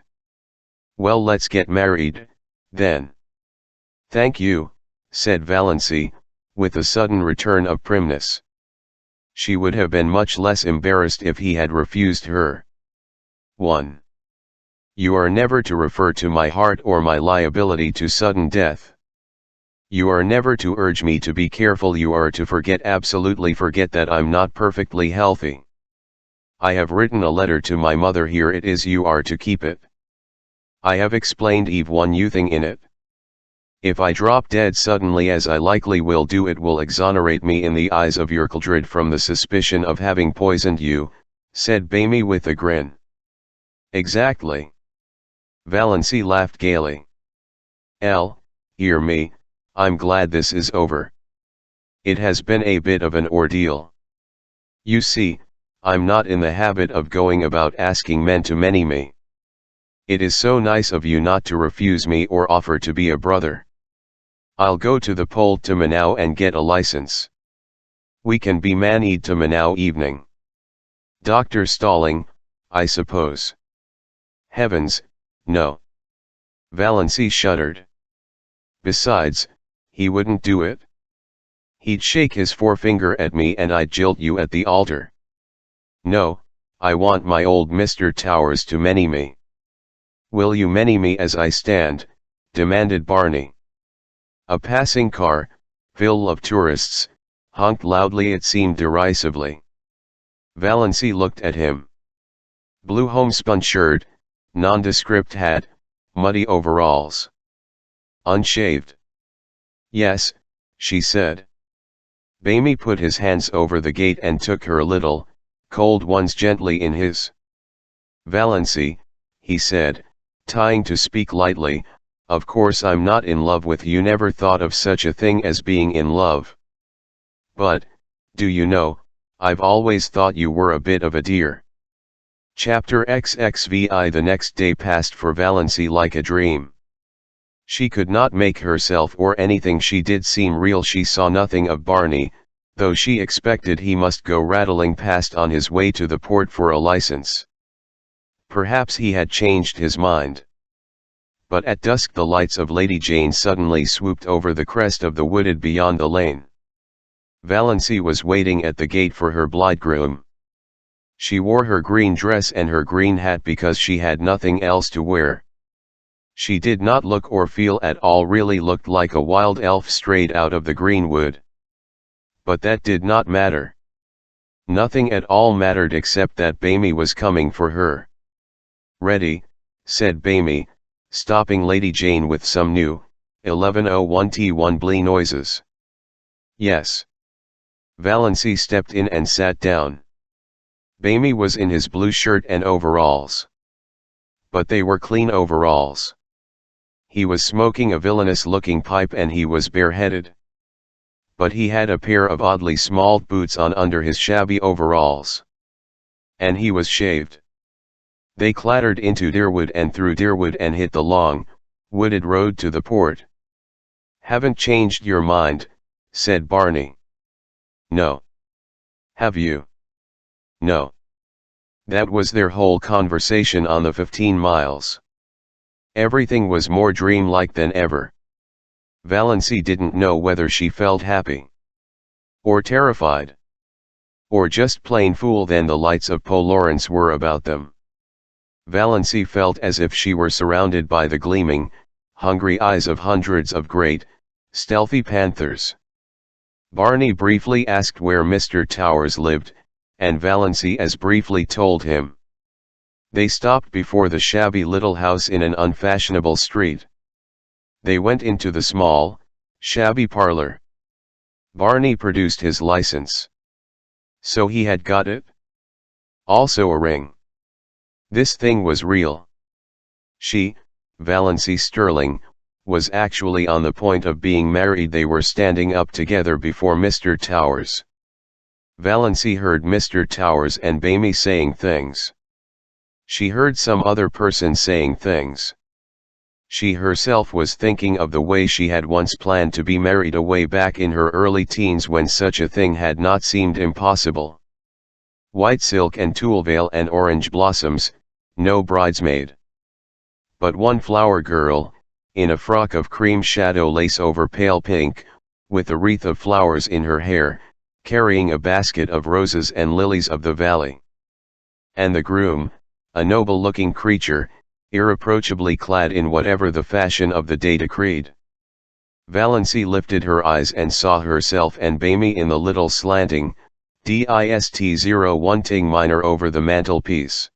Well, let's get married, then. Thank you, said Valency, with a sudden return of primness. She would have been much less embarrassed if he had refused her. 1. You are never to refer to my heart or my liability to sudden death. You are never to urge me to be careful. You are to forget, absolutely forget, that I'm not perfectly healthy. I have written a letter to my mother. Here it is. You are to keep it. I have explained one thing in it. If I drop dead suddenly, as I likely will do, it will exonerate me in the eyes of your children from the suspicion of having poisoned you, said Bamie with a grin. Exactly. Valency laughed gaily. Hear me, I'm glad this is over. It has been a bit of an ordeal. You see, I'm not in the habit of going about asking men to marry me. It is so nice of you not to refuse me or offer to be a brother. I'll go to the poll tomorrow and get a license. We can be married tomorrow evening. Dr. Stalling, I suppose. Heavens, no. Valency shuddered. Besides, he wouldn't do it. He'd shake his forefinger at me and I'd jilt you at the altar. No, I want my old Mr. Towers to many me. Will you many me as I stand? Demanded Barney. A passing car, full of tourists, honked loudly, it seemed derisively. Valency looked at him. Blue homespun shirt, nondescript hat, muddy overalls. Unshaved. Yes, she said. Bamey put his hands over the gate and took her little, cold ones gently in his. Valency, he said, trying to speak lightly, of course I'm not in love with you, never thought of such a thing as being in love. But, do you know, I've always thought you were a bit of a dear. Chapter XXVI. The next day passed for Valency like a dream. She could not make herself or anything she did seem real. She saw nothing of Barney, though she expected he must go rattling past on his way to the port for a license. Perhaps he had changed his mind. But at dusk the lights of Lady Jane suddenly swooped over the crest of the wooded beyond the lane. Valency was waiting at the gate for her bridegroom. She wore her green dress and her green hat because she had nothing else to wear. She did not look or feel at all, really looked like a wild elf strayed out of the greenwood. But that did not matter. Nothing at all mattered except that Bamey was coming for her. Ready, said Bamey, stopping Lady Jane with some new, 1101T1 blee noises. Yes. Valency stepped in and sat down. Bamey was in his blue shirt and overalls. But they were clean overalls. He was smoking a villainous-looking pipe and he was bareheaded. But he had a pair of oddly small boots on under his shabby overalls. And he was shaved. They clattered into Deerwood and through Deerwood and hit the long, wooded road to the port. Haven't changed your mind, said Barney. No. Have you? No. That was their whole conversation on the 15 miles. Everything was more dreamlike than ever. Valency didn't know whether she felt happy, or terrified, or just plain fool. Then the lights of Port Lawrence were about them. Valency felt as if she were surrounded by the gleaming, hungry eyes of hundreds of great, stealthy panthers. Barney briefly asked where Mr. Towers lived, and Valency as briefly told him. They stopped before the shabby little house in an unfashionable street. They went into the small, shabby parlor. Barney produced his license. So he had got it? Also a ring. This thing was real. She, Valency Sterling, was actually on the point of being married. They were standing up together before Mr. Towers. Valency heard Mr. Towers and Bamey saying things. She heard some other person saying things. She herself was thinking of the way she had once planned to be married away back in her early teens when such a thing had not seemed impossible. White silk and tulle veil and orange blossoms, no bridesmaid. But one flower girl, in a frock of cream shadow lace over pale pink, with a wreath of flowers in her hair, carrying a basket of roses and lilies of the valley. And the groom, a noble-looking creature, irreproachably clad in whatever the fashion of the day decreed. Valency lifted her eyes and saw herself and Bamey in the little slanting, DIST-01 ting minor over the mantelpiece.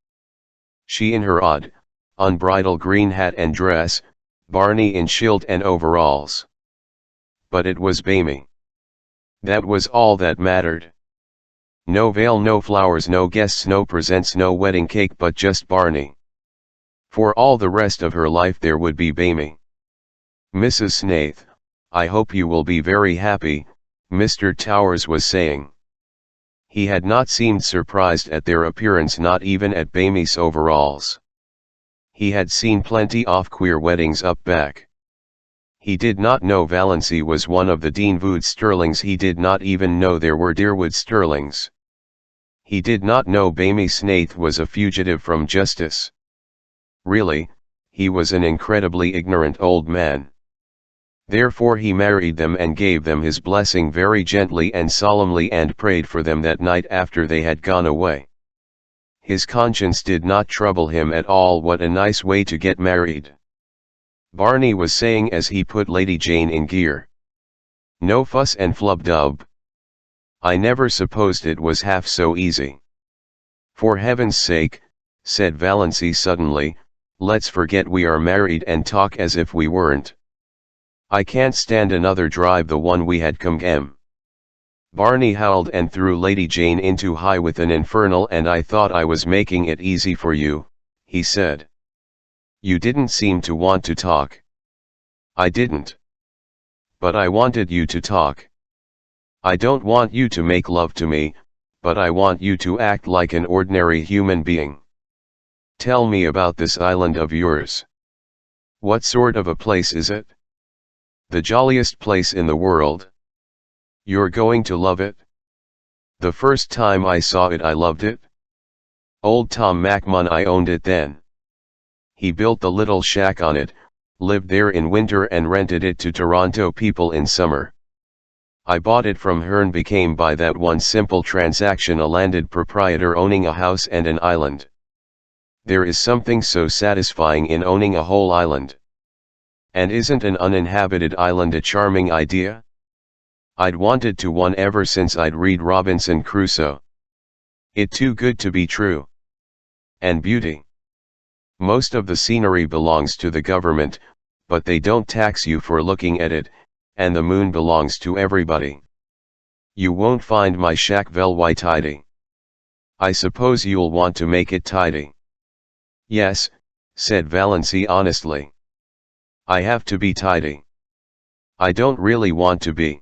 She in her odd, unbridled green hat and dress, Barney in shield and overalls. But it was Bamey. That was all that mattered. No veil, no flowers, no guests, no presents, no wedding cake, but just Barney. For all the rest of her life there would be Bamey. Mrs. Snaith, I hope you will be very happy, Mr. Towers was saying. He had not seemed surprised at their appearance, not even at Bamey's overalls. He had seen plenty of queer weddings up back. He did not know Valency was one of the Deanwood Sterlings. He did not even know there were Deerwood Sterlings. He did not know Bamey Snaith was a fugitive from justice. Really, he was an incredibly ignorant old man. Therefore he married them and gave them his blessing very gently and solemnly and prayed for them that night after they had gone away. His conscience did not trouble him at all. What a nice way to get married, Barney was saying as he put Lady Jane in gear. No fuss and flub-dub. I never supposed it was half so easy. For heaven's sake, said Valancy suddenly, let's forget we are married and talk as if we weren't. I can't stand another drive the one we had come em. Barney howled and threw Lady Jane into high with an infernal "and I thought I was making it easy for you," he said. You didn't seem to want to talk. I didn't. But I wanted you to talk. I don't want you to make love to me, but I want you to act like an ordinary human being. Tell me about this island of yours. What sort of a place is it? The jolliest place in the world. You're going to love it. The first time I saw it I loved it. Old Tom MacMunn owned it then. He built the little shack on it, lived there in winter and rented it to Toronto people in summer. I bought it from Hearn, became by that one simple transaction a landed proprietor owning a house and an island. There is something so satisfying in owning a whole island. And isn't an uninhabited island a charming idea? I'd wanted to one ever since I'd read Robinson Crusoe. It too good to be true. And beauty. Most of the scenery belongs to the government, but they don't tax you for looking at it, and the moon belongs to everybody. You won't find my shack very tidy. I suppose you'll want to make it tidy. Yes, said Valancy honestly. I have to be tidy. I don't really want to be.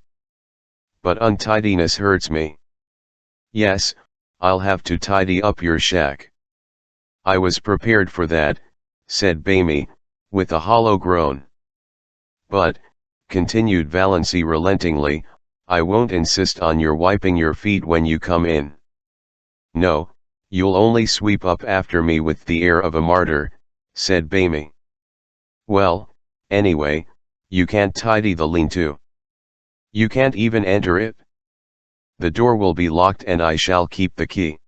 But untidiness hurts me. Yes, I'll have to tidy up your shack. I was prepared for that, said Bamey, with a hollow groan. But, continued Valancy relentingly, I won't insist on your wiping your feet when you come in. No, you'll only sweep up after me with the air of a martyr, said Bamey. Well, anyway, you can't tidy the lean-to. You can't even enter it. The door will be locked and I shall keep the key.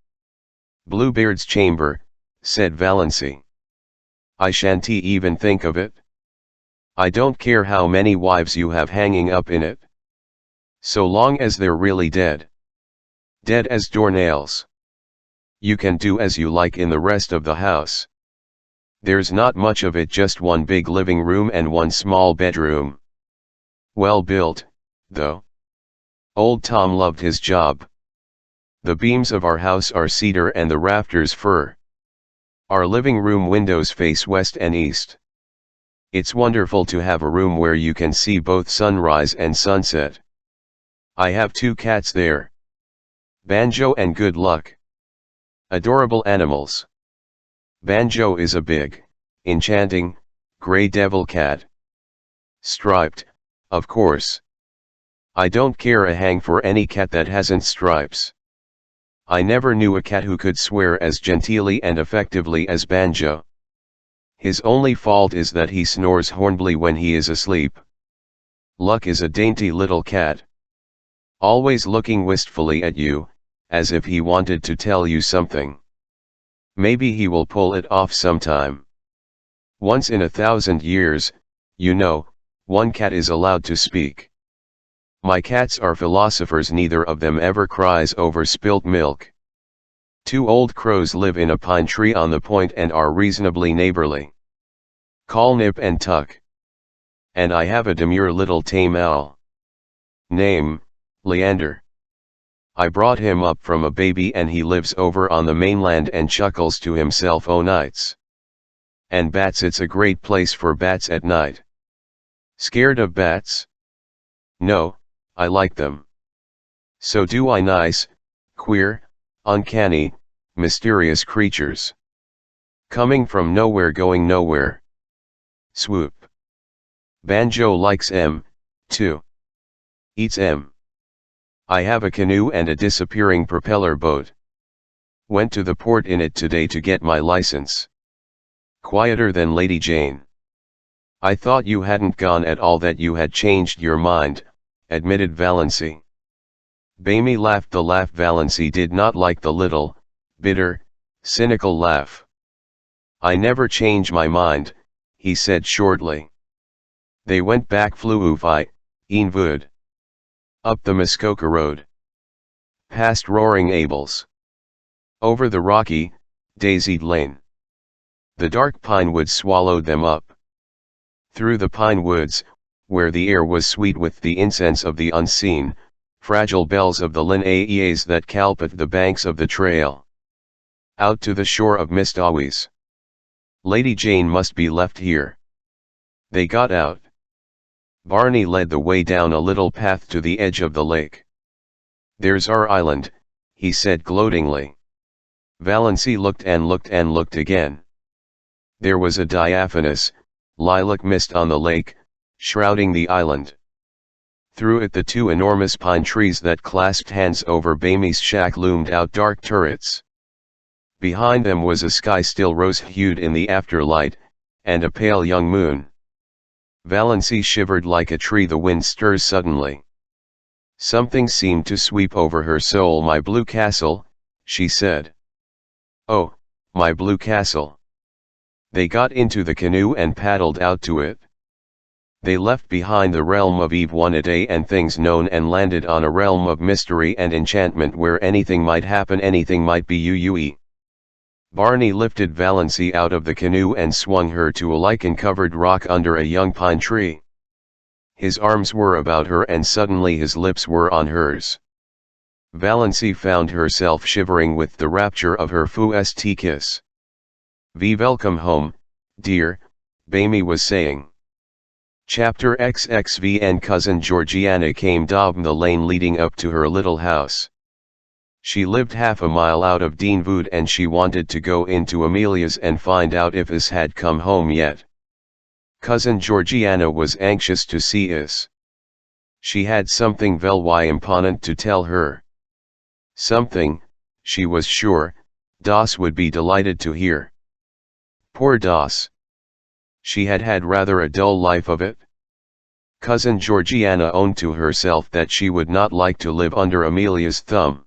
Bluebeard's chamber, said Valancy. I shan't even think of it. I don't care how many wives you have hanging up in it. So long as they're really dead. Dead as doornails. You can do as you like in the rest of the house. There's not much of it, just one big living room and one small bedroom. Well built, though. Old Tom loved his job. The beams of our house are cedar and the rafters fir. Our living room windows face west and east. It's wonderful to have a room where you can see both sunrise and sunset. I have 2 cats there. Banjo and Good Luck. Adorable animals. Banjo is a big, enchanting, gray devil cat. Striped, of course. I don't care a hang for any cat that hasn't stripes. I never knew a cat who could swear as genteelly and effectively as Banjo. His only fault is that he snores horribly when he is asleep. Luck is a dainty little cat. Always looking wistfully at you, as if he wanted to tell you something. Maybe he will pull it off sometime. Once in 1,000 years, you know, one cat is allowed to speak. My cats are philosophers, neither of them ever cries over spilt milk. 2 old crows live in a pine tree on the point and are reasonably neighborly. Call Nip and Tuck. And I have a demure little tame owl. Name, Leander. I brought him up from a baby and he lives over on the mainland and chuckles to himself o' nights. And bats, it's a great place for bats at night. Scared of bats? No, I like them. So do I. Nice, queer, uncanny, mysterious creatures. Coming from nowhere, going nowhere. Swoop. Banjo likes 'em, too. Eats 'em. I have a canoe and a disappearing propeller boat. Went to the port in it today to get my license. Quieter than Lady Jane. I thought you hadn't gone at all, that you had changed your mind, admitted Valancy. Bamey laughed the laugh Valancy did not like, the little, bitter, Cynical laugh. I never change my mind, he said shortly. They went back Fluufy, Eanwood. Up the Muskoka Road. Past Roaring Abel's. Over the rocky, daisied lane. The dark pine woods swallowed them up. Through the pine woods, where the air was sweet with the incense of the unseen, fragile bells of the linnaeas that calpit the banks of the trail. Out to the shore of Mistawis. Lady Jane must be left here. They got out. Barney led the way down a little path to the edge of the lake. There's our island, he said gloatingly. Valency looked and looked and looked again. There was a diaphanous, lilac mist on the lake, shrouding the island. Through it the two enormous pine trees that clasped hands over Bamie's shack loomed out dark turrets. Behind them was a sky still rose-hued in the afterlight, and a pale young moon. Valency shivered like a tree the wind stirs suddenly. Something seemed to sweep over her soul. My blue castle, she said. Oh, my blue castle. They got into the canoe and paddled out to it. They left behind the realm of Eve one a day and things known and landed on a realm of mystery and enchantment where anything might happen, anything might be UUE. Barney lifted Valency out of the canoe and swung her to a lichen-covered rock under a young pine tree. His arms were about her and suddenly his lips were on hers. Valency found herself shivering with the rapture of her first kiss. "Ve welcome home, dear," Bamie was saying. Chapter XXV and Cousin Georgiana came down the lane leading up to her little house. She lived half a mile out of Deanwood and she wanted to go into Amelia's and find out if Is had come home yet. Cousin Georgiana was anxious to see Is. She had something very important to tell her. Something, she was sure, Das would be delighted to hear. Poor Das. She had had rather a dull life of it. Cousin Georgiana owned to herself that she would not like to live under Amelia's thumb.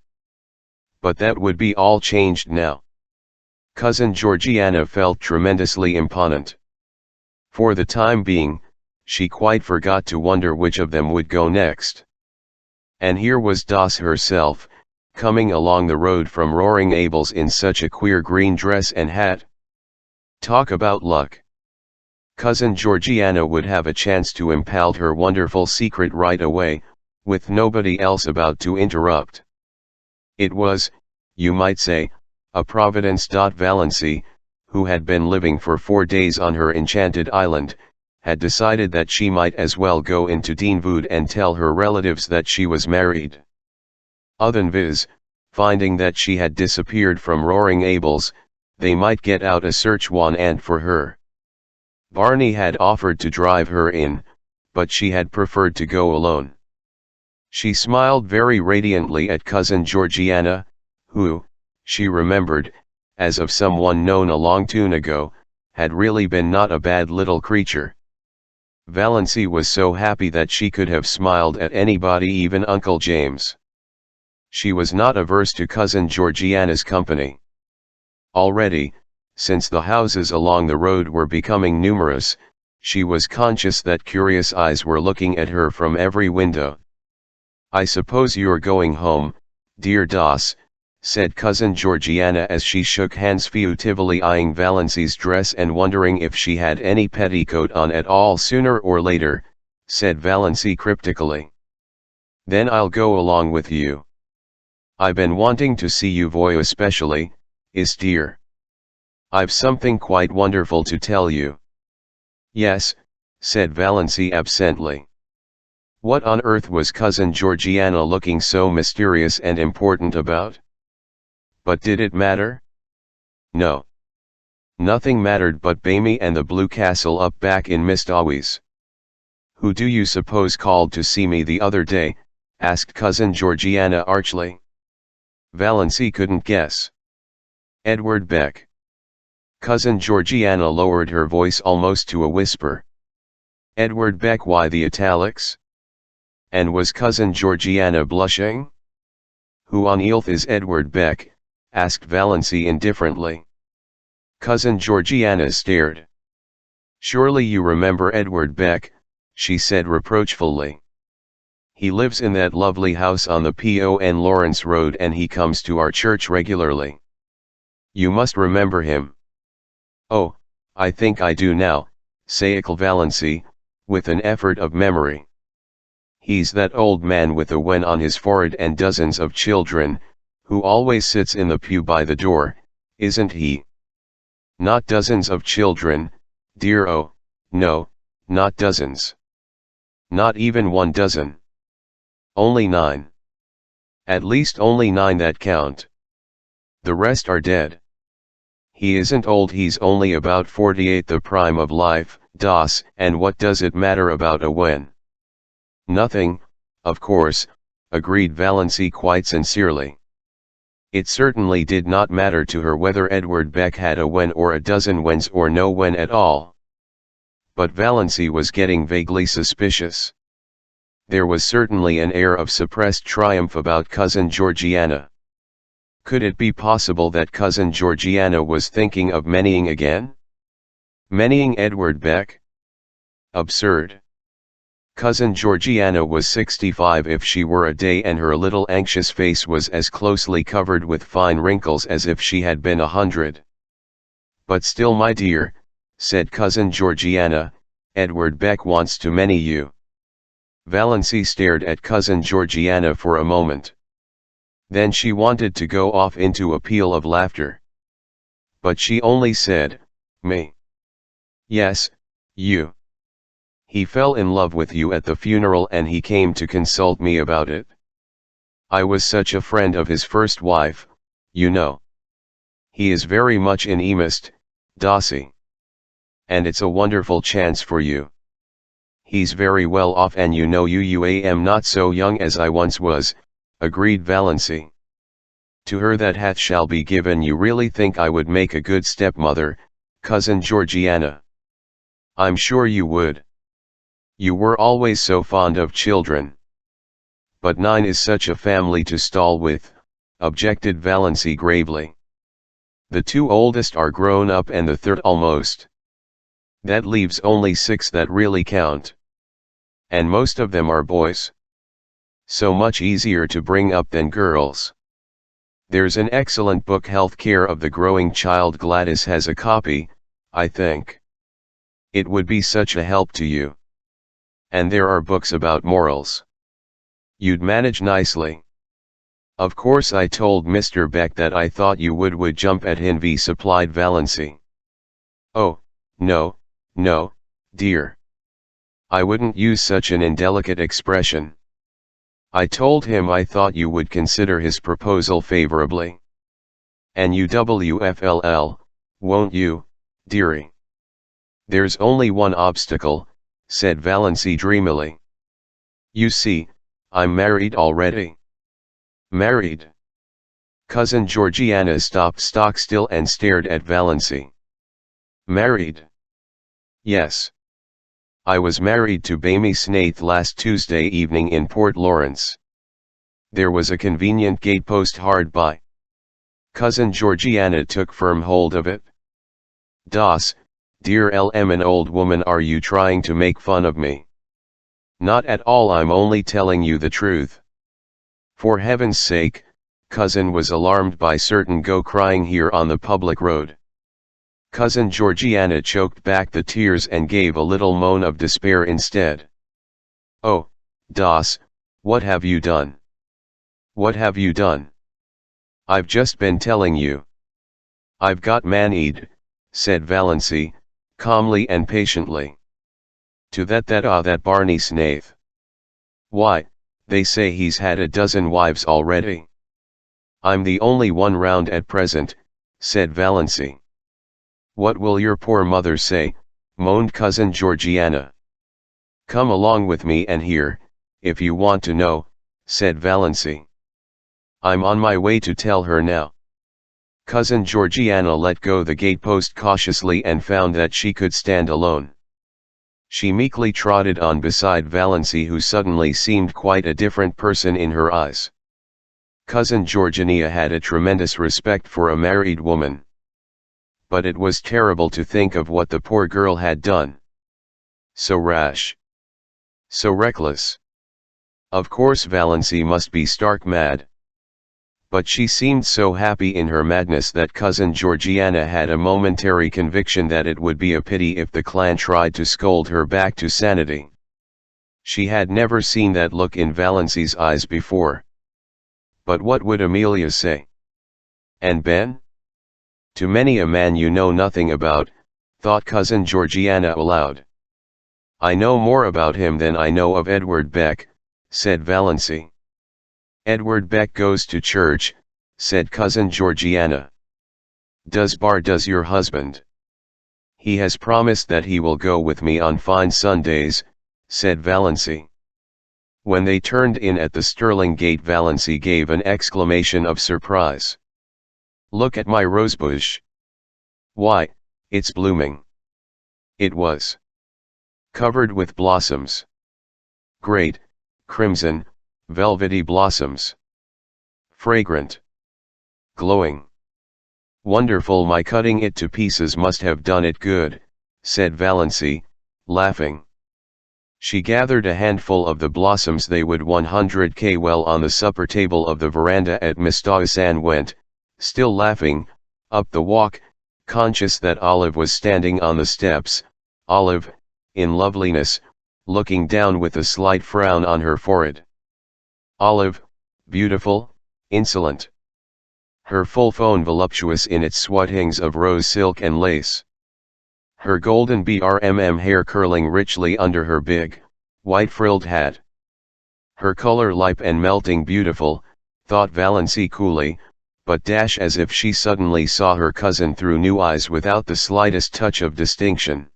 But that would be all changed now. Cousin Georgiana felt tremendously impotent. For the time being, she quite forgot to wonder which of them would go next. And here was Das herself, coming along the road from Roaring Abel's in such a queer green dress and hat. Talk about luck. Cousin Georgiana would have a chance to impart her wonderful secret right away, with nobody else about to interrupt. It was, you might say, a providence. Valency, who had been living for 4 days on her enchanted island, had decided that she might as well go into Deanwood and tell her relatives that she was married. Otherwise, finding that she had disappeared from Roaring Abel's, they might get out a search warrant for her. Barney had offered to drive her in, but she had preferred to go alone. She smiled very radiantly at Cousin Georgiana, who, she remembered, as of someone known a long time ago, had really been not a bad little creature. Valency was so happy that she could have smiled at anybody, even Uncle James. She was not averse to Cousin Georgiana's company. Already, since the houses along the road were becoming numerous, she was conscious that curious eyes were looking at her from every window. "I suppose you're going home, dear Das," said Cousin Georgiana as she shook hands, furtively eyeing Valency's dress and wondering if she had any petticoat on at all. "Sooner or later," said Valency cryptically. "Then I'll go along with you. I've been wanting to see you especially, Is dear. I've something quite wonderful to tell you." "Yes," said Valency absently. What on earth was Cousin Georgiana looking so mysterious and important about? But did it matter? No. Nothing mattered but Bamie and the blue castle up back in Mistawis. "Who do you suppose called to see me the other day?" asked Cousin Georgiana archly. Valency couldn't guess. "Edward Beck." Cousin Georgiana lowered her voice almost to a whisper. "Edward Beck? Why the italics?" And was Cousin Georgiana blushing? "Who on earth is Edward Beck?" asked Valency indifferently. Cousin Georgiana stared. Surely you remember Edward Beck, she said reproachfully. He lives in that lovely house on the Pon Lawrence Road and he comes to our church regularly. You must remember him. Oh, I think I do now, said Valency, with an effort of memory. He's that old man with a wen on his forehead and dozens of children, who always sits in the pew by the door, isn't he? Not dozens of children, dear, oh, no, not dozens. Not even 1 dozen. Only 9. At least only 9 that count. The rest are dead. He isn't old, he's only about 48, the prime of life, das, and what does it matter about a wen? Nothing, of course, agreed Valency quite sincerely. It certainly did not matter to her whether Edward Beck had a wen or a dozen wens or no wen at all. But Valency was getting vaguely suspicious. There was certainly an air of suppressed triumph about Cousin Georgiana. Could it be possible that Cousin Georgiana was thinking of marrying again? Marrying Edward Beck? Absurd. Cousin Georgiana was 65 if she were a day, and her little anxious face was as closely covered with fine wrinkles as if she had been 100. But still, my dear, said Cousin Georgiana, Edward Beck wants to marry you. Valency stared at Cousin Georgiana for a moment. Then she wanted to go off into a peal of laughter. But she only said, me. Yes, you. He fell in love with you at the funeral and he came to consult me about it. I was such a friend of his first wife, you know. He is very much in earnest, Dossie. And it's a wonderful chance for you. He's very well off and you know you am not so young as I once was, agreed Valency. To her that hath shall be given. You really think I would make a good stepmother, Cousin Georgiana? I'm sure you would. You were always so fond of children. But 9 is such a family to stall with, objected Valency gravely. The 2 oldest are grown up and the 3rd almost. That leaves only 6 that really count. And most of them are boys. So much easier to bring up than girls. There's an excellent book, Health Care of the Growing Child. Gladys has a copy, I think. It would be such a help to you. And there are books about morals. You'd manage nicely. Of course I told Mr. Beck that I thought you would jump at him, supplied Valency. Oh, no, dear. I wouldn't use such an indelicate expression. I told him I thought you would consider his proposal favorably. And you WFLL, won't you, dearie? There's only one obstacle, said Valency dreamily. You see, I'm married already. Married? Cousin Georgiana stopped stock still and stared at Valency. Married? Yes. I was married to Bamie Snaith last Tuesday evening in Port Lawrence. There was a convenient gatepost hard by. Cousin Georgiana took firm hold of it. Das, dear LM, an old woman, are you trying to make fun of me? Not at all, I'm only telling you the truth. For heaven's sake, cousin was alarmed by certain go crying here on the public road. Cousin Georgiana choked back the tears and gave a little moan of despair instead. Oh, Das, what have you done? What have you done? I've just been telling you. I've got married, said Valency, calmly and patiently. To that Barney Snaith. Why, they say he's had a dozen wives already. I'm the only one round at present, said Valency. What will your poor mother say? Moaned Cousin Georgiana. Come along with me and hear, if you want to know, said Valency. I'm on my way to tell her now. Cousin Georgiana let go the gatepost cautiously and found that she could stand alone. She meekly trotted on beside Valency, who suddenly seemed quite a different person in her eyes. Cousin Georgiana had a tremendous respect for a married woman. But it was terrible to think of what the poor girl had done. So rash. So reckless. Of course Valency must be stark mad. But she seemed so happy in her madness that Cousin Georgiana had a momentary conviction that it would be a pity if the clan tried to scold her back to sanity. She had never seen that look in Valency's eyes before. But what would Amelia say? And Ben? To many a man you know nothing about, thought Cousin Georgiana aloud. I know more about him than I know of Edward Beck, said Valency. Edward Beck goes to church, said Cousin Georgiana. Does your husband? He has promised that he will go with me on fine Sundays, said Valency. When they turned in at the Sterling gate, Valency gave an exclamation of surprise. Look at my rosebush. Why, it's blooming. It was covered with blossoms. Great, crimson, velvety blossoms. Fragrant. Glowing. Wonderful, my cutting it to pieces must have done it good, said Valency, laughing. She gathered a handful of the blossoms. They would 100k well on the supper table of the veranda at Mistaus, and went, still laughing, up the walk, conscious that Olive was standing on the steps, Olive, in loveliness, looking down with a slight frown on her forehead. Olive, beautiful, insolent. Her full fawn voluptuous in its swathings of rose silk and lace. Her golden BRMM hair curling richly under her big, white frilled hat. Her color light and melting beautiful, thought Valency coolly, but dash as if she suddenly saw her cousin through new eyes without the slightest touch of distinction.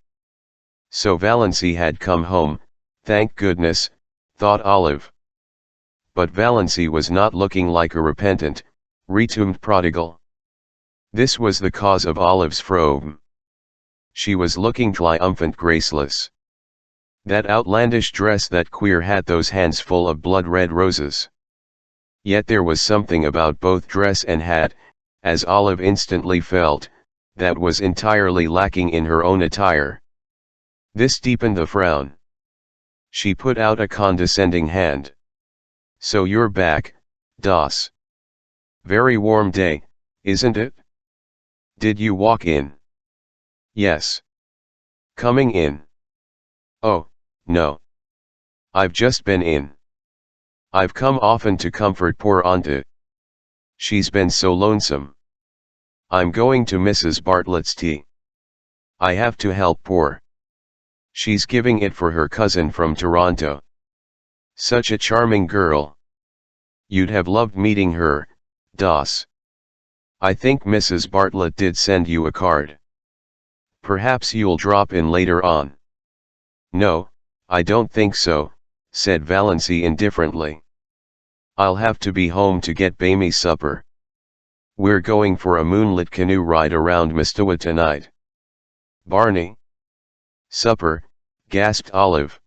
So Valency had come home, thank goodness, thought Olive. But Valency was not looking like a repentant, retumed prodigal. This was the cause of Olive's frown. She was looking triumphant, graceless. That outlandish dress, that queer hat, those hands full of blood-red roses. Yet there was something about both dress and hat, as Olive instantly felt, that was entirely lacking in her own attire. This deepened the frown. She put out a condescending hand. So you're back, Das. Very warm day, isn't it? Did you walk in? Yes. Coming in? Oh, no. I've just been in. I've come often to comfort poor Auntie. She's been so lonesome. I'm going to Mrs. Bartlett's tea. I have to help poor. She's giving it for her cousin from Toronto. Such a charming girl. You'd have loved meeting her, Das. I think Mrs. Bartlett did send you a card. Perhaps you'll drop in later on. No, I don't think so, said Valency indifferently. I'll have to be home to get Bamie's supper. We're going for a moonlit canoe ride around Mistawa tonight. Barney? Supper, gasped Olive.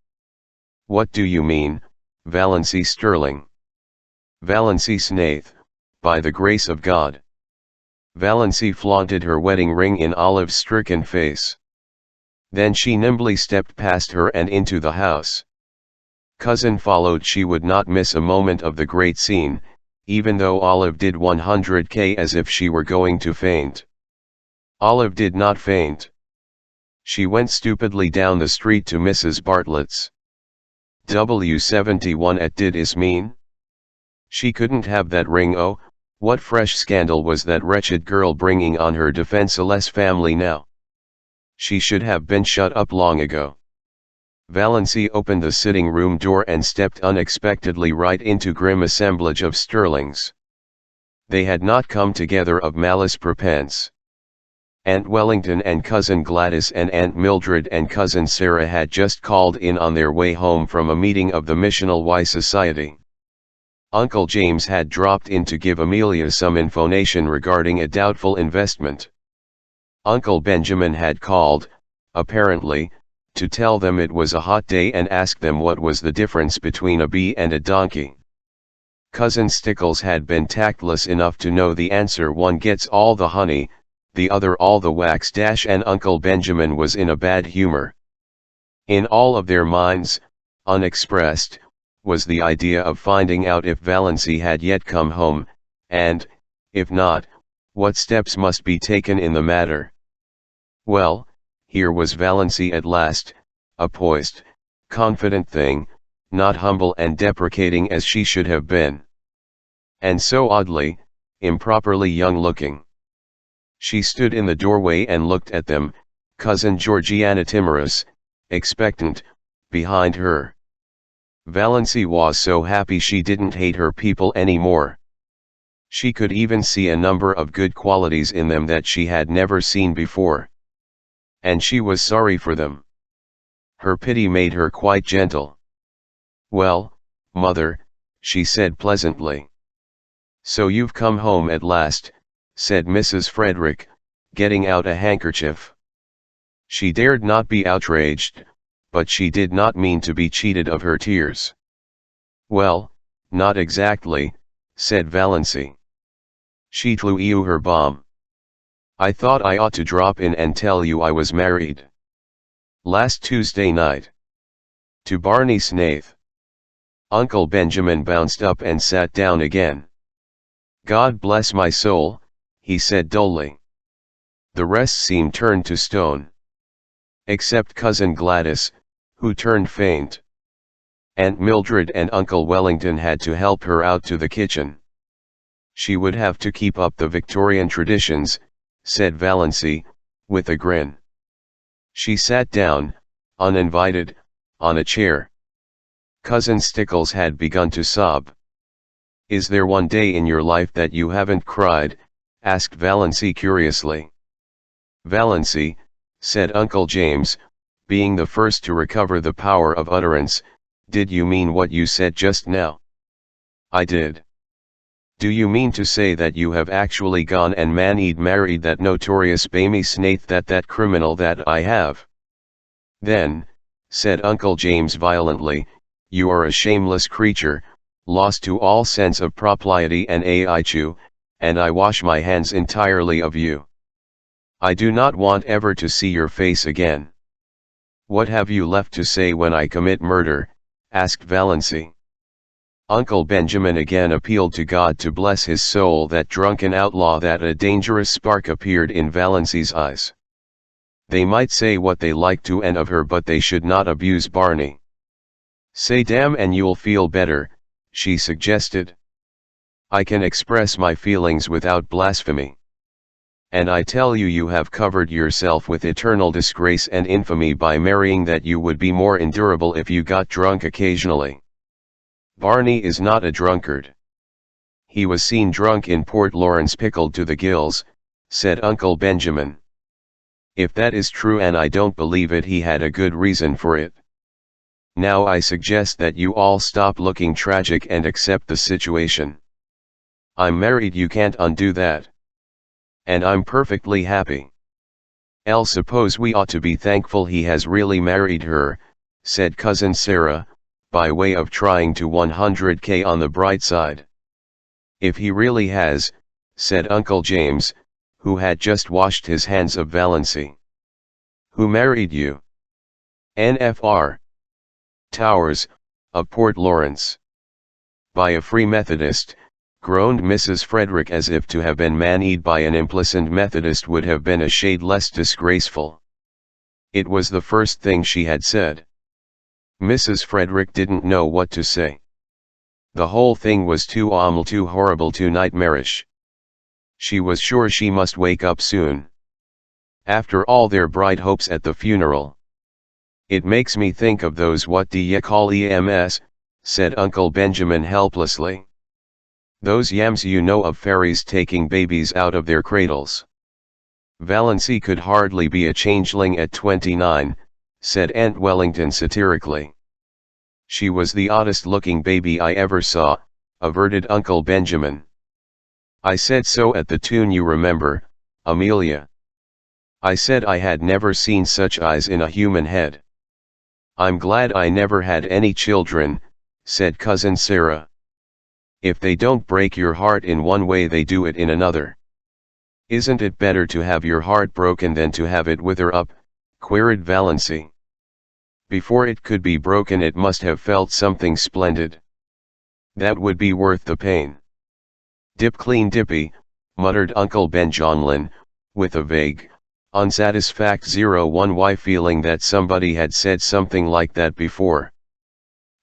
What do you mean, Valency Sterling? Valency Snaith, by the grace of God. Valency flaunted her wedding ring in Olive's stricken face. Then she nimbly stepped past her and into the house. Cousin followed. She would not miss a moment of the great scene, even though Olive did 100k as if she were going to faint. Olive did not faint. She went stupidly down the street to Mrs. Bartlett's. W71 at did is mean? She couldn't have that ring. Oh, what fresh scandal was that wretched girl bringing on her defenseless family now? She should have been shut up long ago. Valency opened the sitting room door and stepped unexpectedly right into grim assemblage of Sterlings. They had not come together of malice prepense. Aunt Wellington and Cousin Gladys and Aunt Mildred and Cousin Sarah had just called in on their way home from a meeting of the Missional Y Society. Uncle James had dropped in to give Amelia some information regarding a doubtful investment. Uncle Benjamin had called, apparently, to tell them it was a hot day and ask them what was the difference between a bee and a donkey. Cousin Stickles had been tactless enough to know the answer: one gets all the honey, the other all the wax. And Uncle Benjamin was in a bad humor. In all of their minds, unexpressed, was the idea of finding out if Valency had yet come home, and, if not, what steps must be taken in the matter. Well, here was Valency at last, a poised, confident thing, not humble and deprecating as she should have been. And so oddly, improperly young-looking. She stood in the doorway and looked at them, Cousin Georgiana timorous, expectant, behind her. Valency was so happy she didn't hate her people anymore. She could even see a number of good qualities in them that she had never seen before. And she was sorry for them. Her pity made her quite gentle. "Well, Mother," she said pleasantly. "So you've come home at last," said Mrs. Frederick, getting out a handkerchief. She dared not be outraged, but she did not mean to be cheated of her tears. "Well, not exactly," said Valency. She blew you her bomb. "I thought I ought to drop in and tell you I was married. Last Tuesday night. To Barney Snaith." Uncle Benjamin bounced up and sat down again. "God bless my soul," he said dully. The rest seemed turned to stone. Except Cousin Gladys, who turned faint. Aunt Mildred and Uncle Wellington had to help her out to the kitchen. She would have to keep up the Victorian traditions, said Valency, with a grin. She sat down, uninvited, on a chair. Cousin Stickles had begun to sob. "Is there one day in your life that you haven't cried?" asked Valency curiously. "Valency," said Uncle James, being the first to recover the power of utterance, "did you mean what you said just now?" "I did." "Do you mean to say that you have actually gone and married that notorious Barney Snaith, that criminal that I have?" "Then," said Uncle James violently, "you are a shameless creature, lost to all sense of propriety and aichu, and I wash my hands entirely of you. I do not want ever to see your face again." "What have you left to say when I commit murder?" asked Valency. Uncle Benjamin again appealed to God to bless his soul. That drunken outlaw, that a dangerous spark appeared in Valency's eyes. They might say what they liked to and of her, but they should not abuse Barney. "Say damn and you'll feel better," she suggested. "I can express my feelings without blasphemy. And I tell you, you have covered yourself with eternal disgrace and infamy by marrying that you would be more endurable if you got drunk occasionally. Barney is not a drunkard. He was seen drunk in Port Lawrence, pickled to the gills," said Uncle Benjamin. "If that is true, and I don't believe it, he had a good reason for it. Now I suggest that you all stop looking tragic and accept the situation. I'm married, you can't undo that. And I'm perfectly happy. Suppose we ought to be thankful he has really married her," said Cousin Sarah, by way of trying to 100K on the bright side. "If he really has," said Uncle James, who had just washed his hands of Valency. "Who married you?" "NFR. Towers, of Port Lawrence." "By a Free Methodist," groaned Mrs. Frederick, as if to have been married by an implicit Methodist would have been a shade less disgraceful. It was the first thing she had said. Mrs. Frederick didn't know what to say. The whole thing was too awful, too horrible, too nightmarish. She was sure she must wake up soon. After all their bright hopes at the funeral. "It makes me think of those what do ye call EMS, said Uncle Benjamin helplessly. "Those yams, you know, of fairies taking babies out of their cradles." "Valency could hardly be a changeling at 29, said Aunt Wellington satirically. "She was the oddest looking baby I ever saw," averted Uncle Benjamin. "I said so at the tune, you remember, Amelia. I said I had never seen such eyes in a human head." "I'm glad I never had any children," said Cousin Sarah. If they don't break your heart in one way, they do it in another. Isn't it better to have your heart broken than to have it wither up? Queried Valancy. Before it could be broken, it must have felt something splendid. That would be worth the pain. Dip clean dippy, muttered Uncle Benjonlin, with a vague, unsatisfactory one feeling that somebody had said something like that before.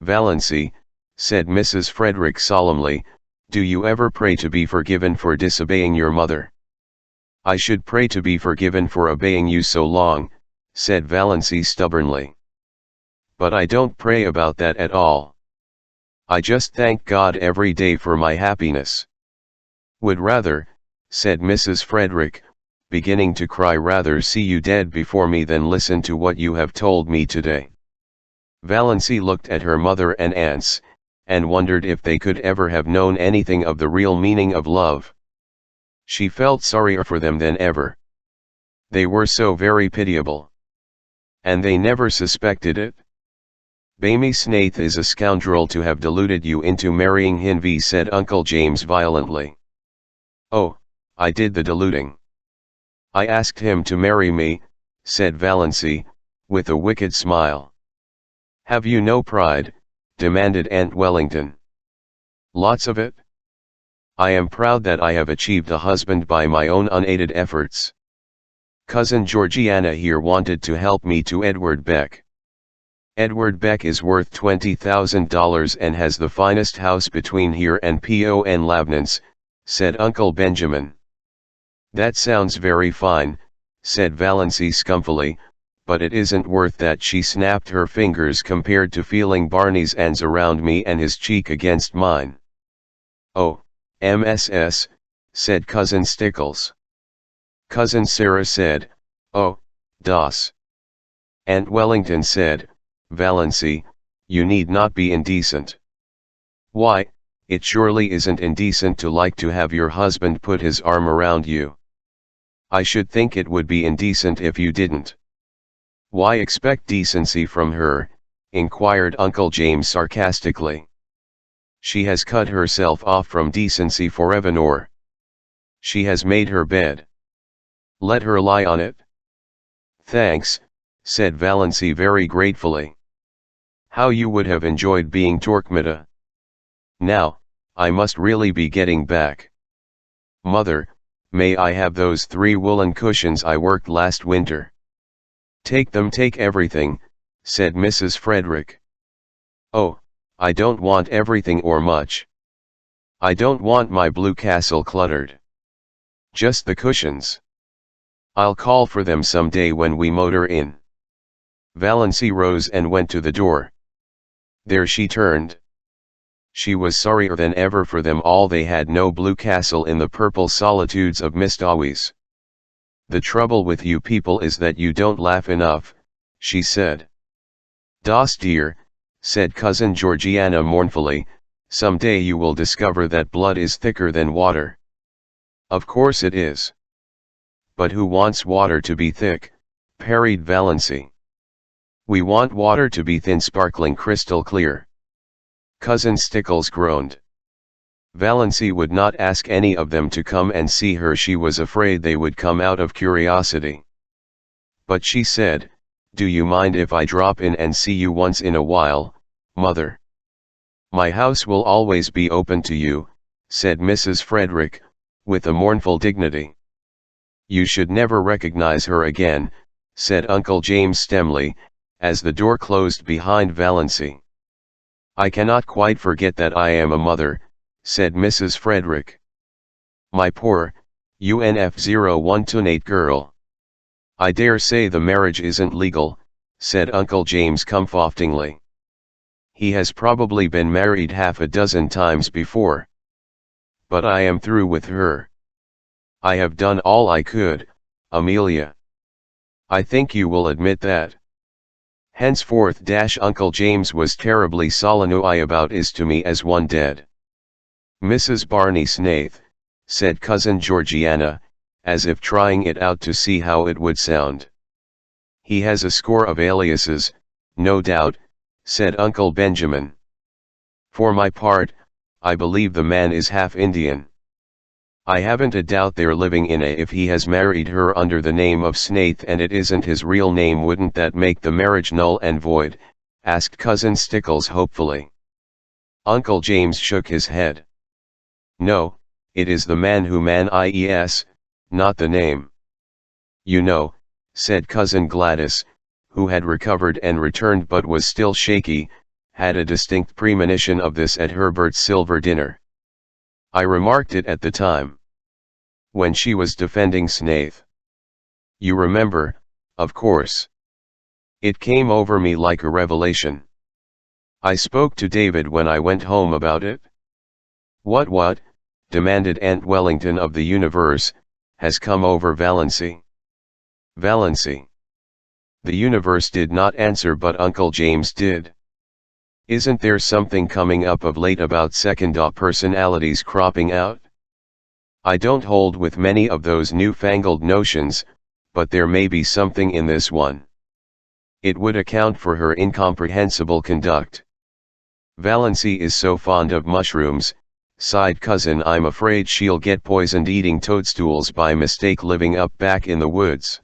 Valancy, said Mrs. Frederick solemnly, do you ever pray to be forgiven for disobeying your mother? I should pray to be forgiven for obeying you so long, said Valancy stubbornly. But I don't pray about that at all. I just thank God every day for my happiness. Would rather, said Mrs. Frederick, beginning to cry, rather see you dead before me than listen to what you have told me today. Valancy looked at her mother and aunts, and wondered if they could ever have known anything of the real meaning of love. She felt sorrier for them than ever. They were so very pitiable. And they never suspected it. Bamy Snaith is a scoundrel to have deluded you into marrying Hinvi, said Uncle James violently. Oh, I did the deluding. I asked him to marry me, said Valancy, with a wicked smile. Have you no pride? Demanded Aunt Wellington. Lots of it. I am proud that I have achieved a husband by my own unaided efforts. Cousin Georgiana here wanted to help me to Edward Beck. Edward Beck is worth $20,000 and has the finest house between here and Pon Labnance, said Uncle Benjamin. That sounds very fine, said Valancy scumfully, but it isn't worth that. She snapped her fingers compared to feeling Barney's hands around me and his cheek against mine. Oh, MSS, said Cousin Stickles. Cousin Sarah said, oh, das. Aunt Wellington said, Valancy, you need not be indecent. Why, it surely isn't indecent to like to have your husband put his arm around you. I should think it would be indecent if you didn't. Why expect decency from her? Inquired Uncle James sarcastically. She has cut herself off from decency forevermore. She has made her bed. Let her lie on it. Thanks, said Valancy very gratefully. How you would have enjoyed being Torquemada. Now, I must really be getting back. Mother, may I have those 3 woolen cushions I worked last winter? Take them, take everything, said Mrs. Frederick. Oh, I don't want everything or much. I don't want my blue castle cluttered. Just the cushions. I'll call for them some day when we motor in. Valancy rose and went to the door. There she turned. She was sorrier than ever for them all. They had no blue castle in the purple solitudes of Mistawis. The trouble with you people is that you don't laugh enough, she said. Das dear, said Cousin Georgiana mournfully, some day you will discover that blood is thicker than water. Of course it is. But who wants water to be thick? Parried Valancy. We want water to be thin, sparkling crystal clear. Cousin Stickles groaned. Valancy would not ask any of them to come and see her. She was afraid they would come out of curiosity. But she said, do you mind if I drop in and see you once in a while, Mother? My house will always be open to you, said Mrs. Frederick, with a mournful dignity. You should never recognize her again, said Uncle James Stemley, as the door closed behind Valancy. I cannot quite forget that I am a mother, said Mrs. Frederick. My poor, UNF0128 girl. I dare say the marriage isn't legal, said Uncle James comfortingly. He has probably been married half a dozen times before. But I am through with her. I have done all I could, Amelia. I think you will admit that. Henceforth Uncle James was terribly solemn about is to me as one dead. Mrs. Barney Snaith, said Cousin Georgiana, as if trying it out to see how it would sound. He has a score of aliases, no doubt, said Uncle Benjamin. For my part, I believe the man is half Indian. I haven't a doubt they're living in a. If he has married her under the name of Snaith and it isn't his real name, wouldn't that make the marriage null and void? Asked Cousin Stickles hopefully. Uncle James shook his head. No, it is the man who ies, not the name. You know, said Cousin Gladys, who had recovered and returned but was still shaky, had a distinct premonition of this at Herbert's silver dinner. I remarked it at the time. When she was defending Snaith. You remember, of course. It came over me like a revelation. I spoke to David when I went home about it. What, demanded Aunt Wellington of the universe, has come over Valency? Valency. The universe did not answer, but Uncle James did. Isn't there something coming up of late about second personalities cropping out? I don't hold with many of those newfangled notions, but there may be something in this one. It would account for her incomprehensible conduct. Valency is so fond of mushrooms, sighed Cousin. I'm afraid she'll get poisoned eating toadstools by mistake living up back in the woods.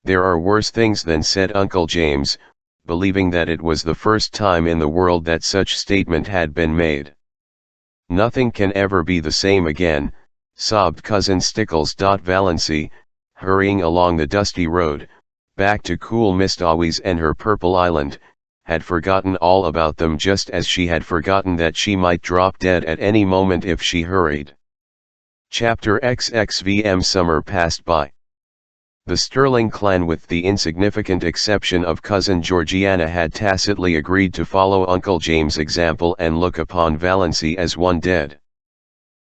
There are worse things than, said Uncle James, believing that it was the first time in the world that such statement had been made. Nothing can ever be the same again, sobbed Cousin Stickles. Valency, hurrying along the dusty road, back to cool Mistawi's and her purple island, had forgotten all about them, just as she had forgotten that she might drop dead at any moment if she hurried. Chapter XXVM. Summer passed by. The Sterling clan, with the insignificant exception of Cousin Georgiana, had tacitly agreed to follow Uncle James' example and look upon Valency as one dead.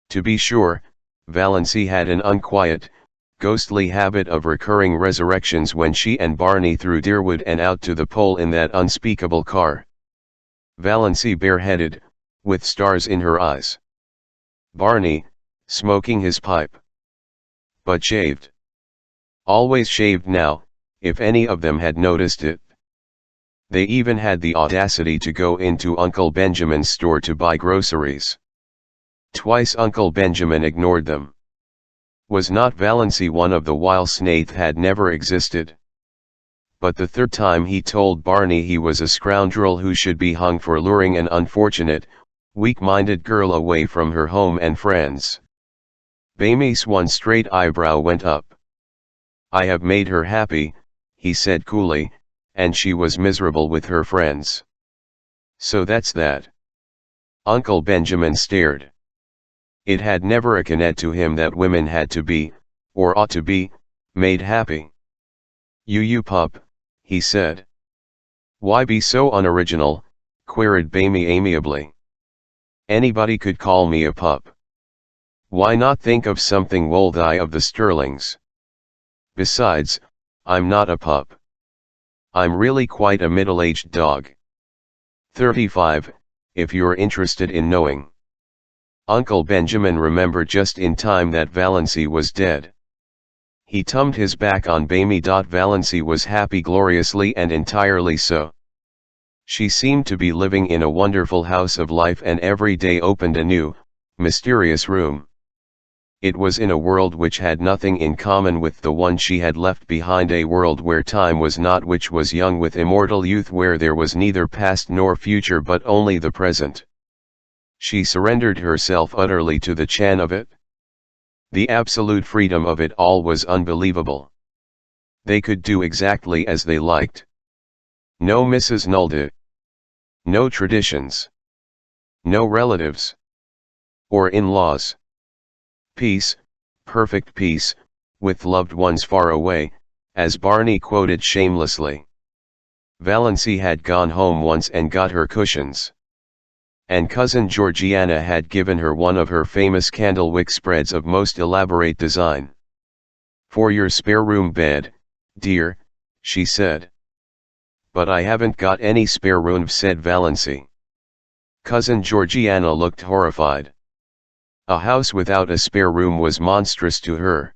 To be sure, Valency had an unquiet, ghostly habit of recurring resurrections when she and Barney through Deerwood and out to the Pole in that unspeakable car. Valency bareheaded, with stars in her eyes. Barney, smoking his pipe. But shaved. Always shaved now, if any of them had noticed it. They even had the audacity to go into Uncle Benjamin's store to buy groceries. Twice Uncle Benjamin ignored them. Was not Valency one of the while Snaith had never existed? But the third time he told Barney he was a scoundrel who should be hung for luring an unfortunate, weak-minded girl away from her home and friends. Bamy's one straight eyebrow went up. I have made her happy, he said coolly, and she was miserable with her friends. So that's that. Uncle Benjamin stared. It had never occurred to him that women had to be, or ought to be, made happy. You pup, he said. Why be so unoriginal? Queried Bamy amiably. Anybody could call me a pup. Why not think of something worthy of the Sterlings? Besides, I'm not a pup. I'm really quite a middle-aged dog. 35, if you're interested in knowing. Uncle Benjamin remembered just in time that Valency was dead. He tummed his back on Bamy. Valency was happy, gloriously and entirely so. She seemed to be living in a wonderful house of life, and every day opened a new, mysterious room. It was in a world which had nothing in common with the one she had left behind, a world where time was not, which was young with immortal youth, where there was neither past nor future but only the present. She surrendered herself utterly to the chan of it. The absolute freedom of it all was unbelievable. They could do exactly as they liked. No Mrs. Nulde. No traditions. No relatives. Or in-laws. Peace, perfect peace, with loved ones far away, as Barney quoted shamelessly. Valency had gone home once and got her cushions. And Cousin Georgiana had given her one of her famous candlewick spreads of most elaborate design. For your spare room bed, dear, she said. But I haven't got any spare room, said Valency. Cousin Georgiana looked horrified. A house without a spare room was monstrous to her.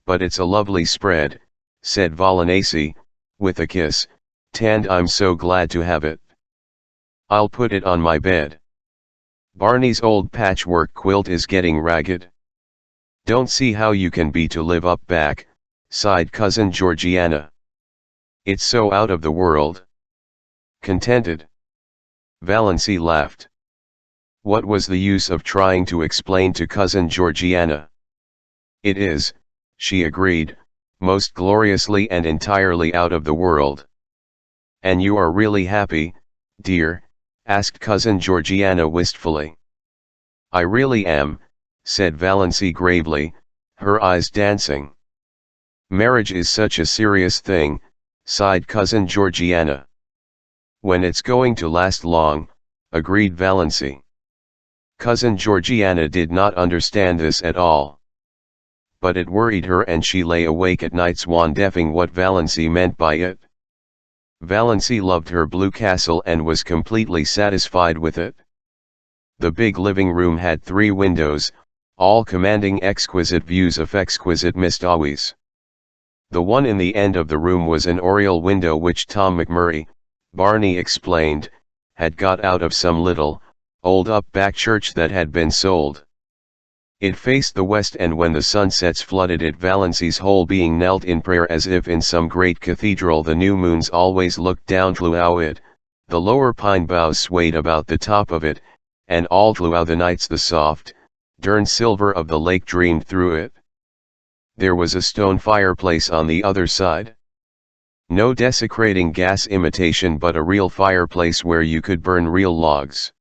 But it's a lovely spread, said Valency, with a kiss, and I'm so glad to have it. I'll put it on my bed. Barney's old patchwork quilt is getting ragged. Don't see how you can be to live up back, sighed Cousin Georgiana. It's so out of the world. Contented. Valency laughed. What was the use of trying to explain to Cousin Georgiana? It is, she agreed, most gloriously and entirely out of the world. And you are really happy, dear? Asked Cousin Georgiana wistfully. I really am, said Valency gravely, her eyes dancing. Marriage is such a serious thing, sighed Cousin Georgiana. When it's going to last long, agreed Valency. Cousin Georgiana did not understand this at all. But it worried her and she lay awake at nights wondering what Valency meant by it. Valency loved her blue castle and was completely satisfied with it. The big living room had 3 windows, all commanding exquisite views of exquisite mysteries. The one in the end of the room was an oriel window which Tom McMurray, Barney explained, had got out of some little, old up-back church that had been sold. It faced the west and when the sunsets flooded it Valency's whole being knelt in prayer as if in some great cathedral. The new moons always looked down through it, the lower pine boughs swayed about the top of it, and all throughout the nights the soft, dern silver of the lake dreamed through it. There was a stone fireplace on the other side. No desecrating gas imitation but a real fireplace where you could burn real logs.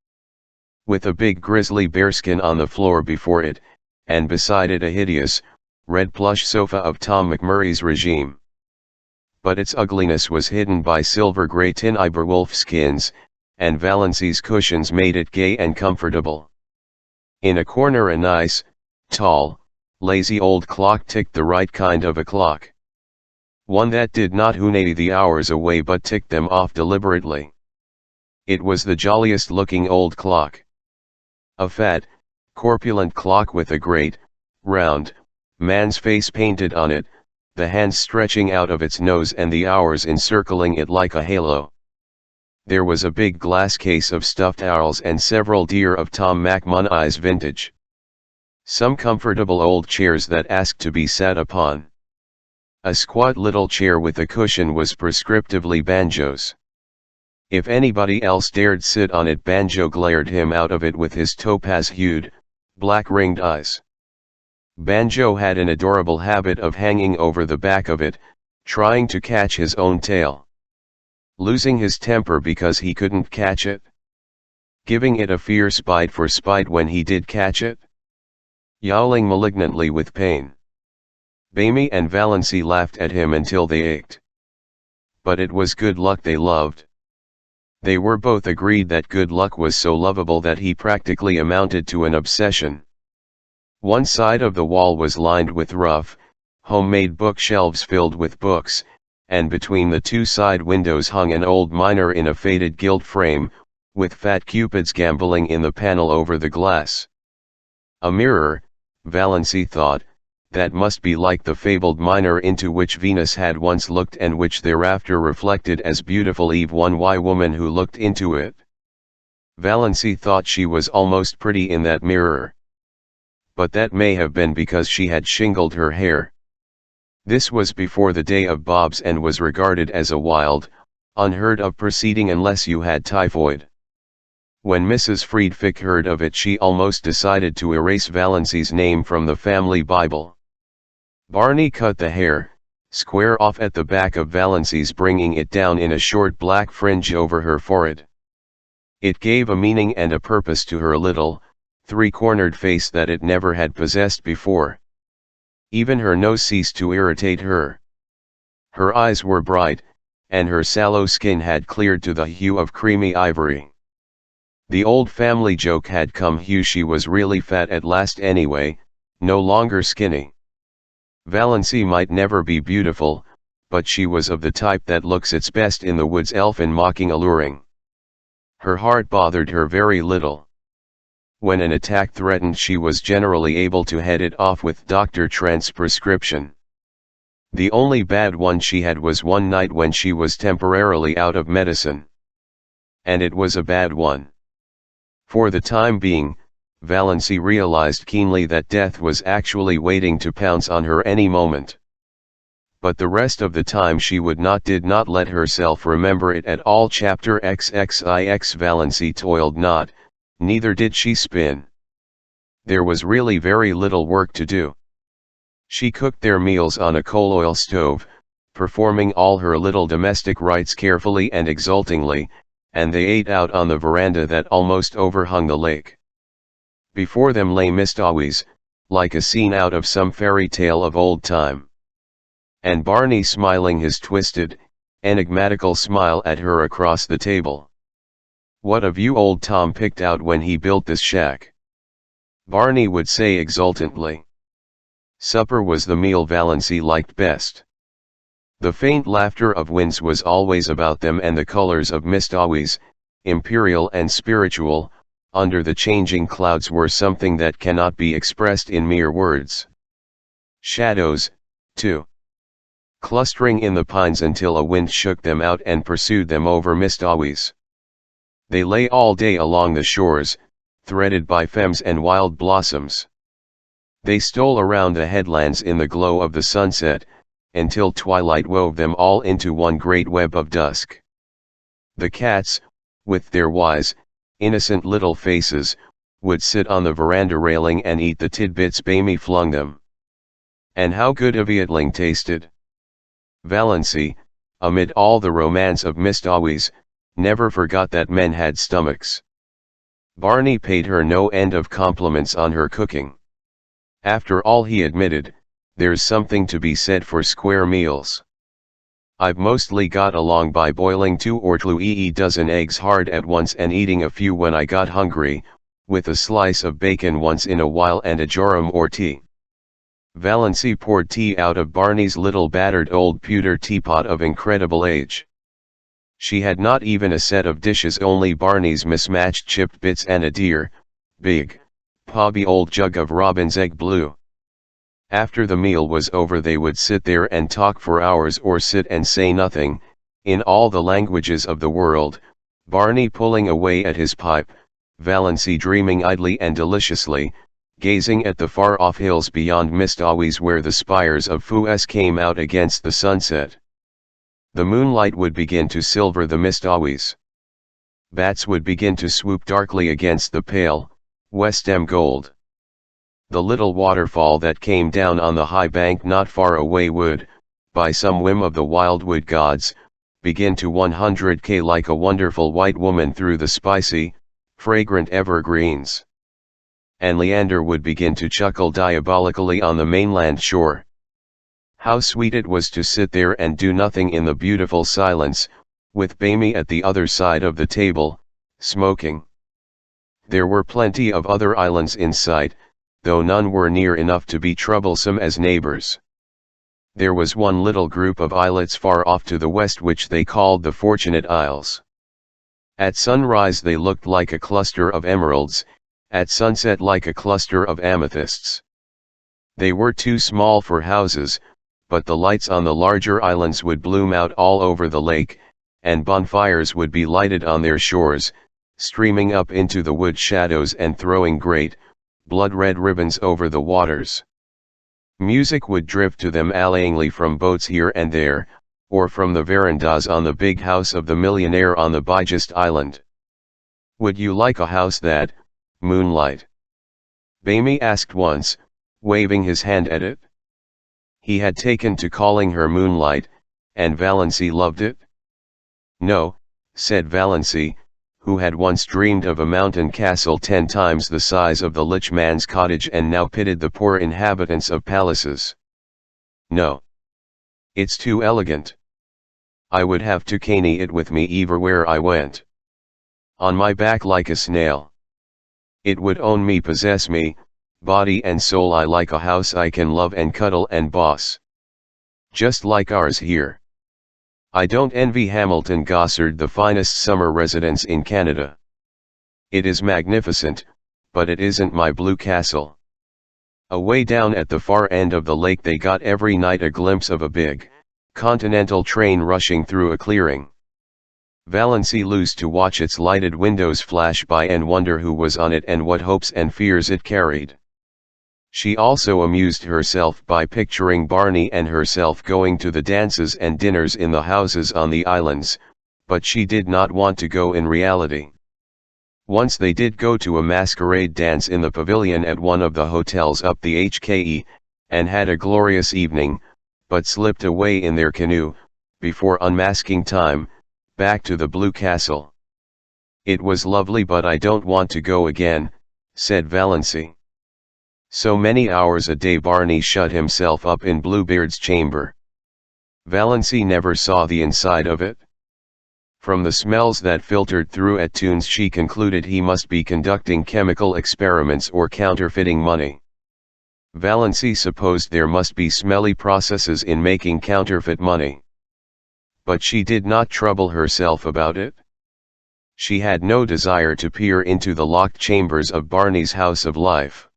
With a big grizzly bearskin on the floor before it, and beside it a hideous, red plush sofa of Tom McMurray's regime. But its ugliness was hidden by silver grey tin wolf skins, and Valency's cushions made it gay and comfortable. In a corner a nice, tall, lazy old clock ticked the right kind of a clock. One that did not hoonay the hours away but ticked them off deliberately. It was the jolliest looking old clock. A fat, corpulent clock with a great, round, man's face painted on it, the hands stretching out of its nose and the hours encircling it like a halo. There was a big glass case of stuffed owls and several deer of Tom McMurray's vintage. Some comfortable old chairs that asked to be sat upon. A squat little chair with a cushion was prescriptively Banjo's. If anybody else dared sit on it, Banjo glared him out of it with his topaz-hued, black-ringed eyes. Banjo had an adorable habit of hanging over the back of it, trying to catch his own tail. Losing his temper because he couldn't catch it. Giving it a fierce bite for spite when he did catch it. Yowling malignantly with pain. Bamie and Valency laughed at him until they ached. But it was Good Luck they loved. They were both agreed that Good Luck was so lovable that he practically amounted to an obsession. One side of the wall was lined with rough, homemade bookshelves filled with books, and between the 2 side windows hung an old miner in a faded gilt frame, with fat cupids gamboling in the panel over the glass. A mirror, Valency thought, that must be like the fabled miner into which Venus had once looked and which thereafter reflected as beautiful Eve one woman who looked into it. Valency thought she was almost pretty in that mirror. But that may have been because she had shingled her hair. This was before the day of bobs and was regarded as a wild, unheard of proceeding unless you had typhoid. When Mrs. Friedfick heard of it she almost decided to erase Valency's name from the family Bible. Barney cut the hair, square off at the back of Valency's, bringing it down in a short black fringe over her forehead. It gave a meaning and a purpose to her little, 3-cornered face that it never had possessed before. Even her nose ceased to irritate her. Her eyes were bright, and her sallow skin had cleared to the hue of creamy ivory. The old family joke had come hue, she was really fat at last anyway, no longer skinny. Valency might never be beautiful, but she was of the type that looks its best in the woods, elfin, mocking, alluring. Her heart bothered her very little. When an attack threatened she was generally able to head it off with Dr. Trent's prescription. The only bad one she had was one night when she was temporarily out of medicine. And it was a bad one. For the time being, Valency realized keenly that death was actually waiting to pounce on her any moment. But the rest of the time she did not let herself remember it at all. Chapter XXIX. Valency toiled not, neither did she spin. There was really very little work to do. She cooked their meals on a coal-oil stove, performing all her little domestic rites carefully and exultingly, and they ate out on the veranda that almost overhung the lake. Before them lay Mistawis, like a scene out of some fairy tale of old time. And Barney smiling his twisted, enigmatical smile at her across the table. "What have you old Tom picked out when he built this shack?" Barney would say exultantly. Supper was the meal Valency liked best. The faint laughter of winds was always about them, and the colors of Mistawis, imperial and spiritual, under the changing clouds were something that cannot be expressed in mere words. Shadows, too. Clustering in the pines until a wind shook them out and pursued them over Mistawis. They lay all day along the shores, threaded by femmes and wild blossoms. They stole around the headlands in the glow of the sunset, until twilight wove them all into one great web of dusk. The cats, with their wise, innocent little faces, would sit on the veranda railing and eat the tidbits Bamie flung them. And how good aviatling tasted! Valency, amid all the romance of Mistawis, never forgot that men had stomachs. Barney paid her no end of compliments on her cooking. After all, he admitted, there's something to be said for square meals. I've mostly got along by boiling 2 or 3 dozen eggs hard at once and eating a few when I got hungry, with a slice of bacon once in a while and a jorum or tea. Valency poured tea out of Barney's little battered old pewter teapot of incredible age. She had not even a set of dishes, only Barney's mismatched chipped bits and a dear, big, pobby old jug of robin's egg blue. After the meal was over they would sit there and talk for hours or sit and say nothing, in all the languages of the world, Barney pulling away at his pipe, Valency dreaming idly and deliciously, gazing at the far-off hills beyond Mistawis where the spires of Fues came out against the sunset. The moonlight would begin to silver the Mistawis. Bats would begin to swoop darkly against the pale, westem gold. The little waterfall that came down on the high bank not far away would, by some whim of the wildwood gods, begin to 100k like a wonderful white woman through the spicy, fragrant evergreens. And Leander would begin to chuckle diabolically on the mainland shore. How sweet it was to sit there and do nothing in the beautiful silence, with Bamie at the other side of the table, smoking. There were plenty of other islands in sight, though none were near enough to be troublesome as neighbors. There was one little group of islets far off to the west which they called the Fortunate Isles. At sunrise they looked like a cluster of emeralds, at sunset like a cluster of amethysts. They were too small for houses, but the lights on the larger islands would bloom out all over the lake, and bonfires would be lighted on their shores, streaming up into the wood shadows and throwing great, blood-red ribbons over the waters. Music would drift to them allayingly from boats here and there, or from the verandas on the big house of the millionaire on the biggest island. "Would you like a house that, Moonlight?" Bamie asked once, waving his hand at it. He had taken to calling her Moonlight, and Valency loved it. "No," said Valency, who had once dreamed of a mountain castle 10 times the size of the rich man's cottage and now pitied the poor inhabitants of palaces. "No. It's too elegant. I would have to carry it with me everywhere I went. On my back like a snail. It would own me, possess me, body and soul. I like a house I can love and cuddle and boss. Just like ours here. I don't envy Hamilton Gossard, the finest summer residence in Canada. It is magnificent, but it isn't my blue castle." Away down at the far end of the lake they got every night a glimpse of a big, continental train rushing through a clearing. Valency used to watch its lighted windows flash by and wonder who was on it and what hopes and fears it carried. She also amused herself by picturing Barney and herself going to the dances and dinners in the houses on the islands, but she did not want to go in reality. Once they did go to a masquerade dance in the pavilion at one of the hotels up the HKE, and had a glorious evening, but slipped away in their canoe, before unmasking time, back to the Blue Castle. "It was lovely, but I don't want to go again," said Valency. So many hours a day Barney shut himself up in Bluebeard's chamber. Valency never saw the inside of it. From the smells that filtered through at tunes she concluded he must be conducting chemical experiments or counterfeiting money. Valency supposed there must be smelly processes in making counterfeit money. But she did not trouble herself about it. She had no desire to peer into the locked chambers of Barney's house of life.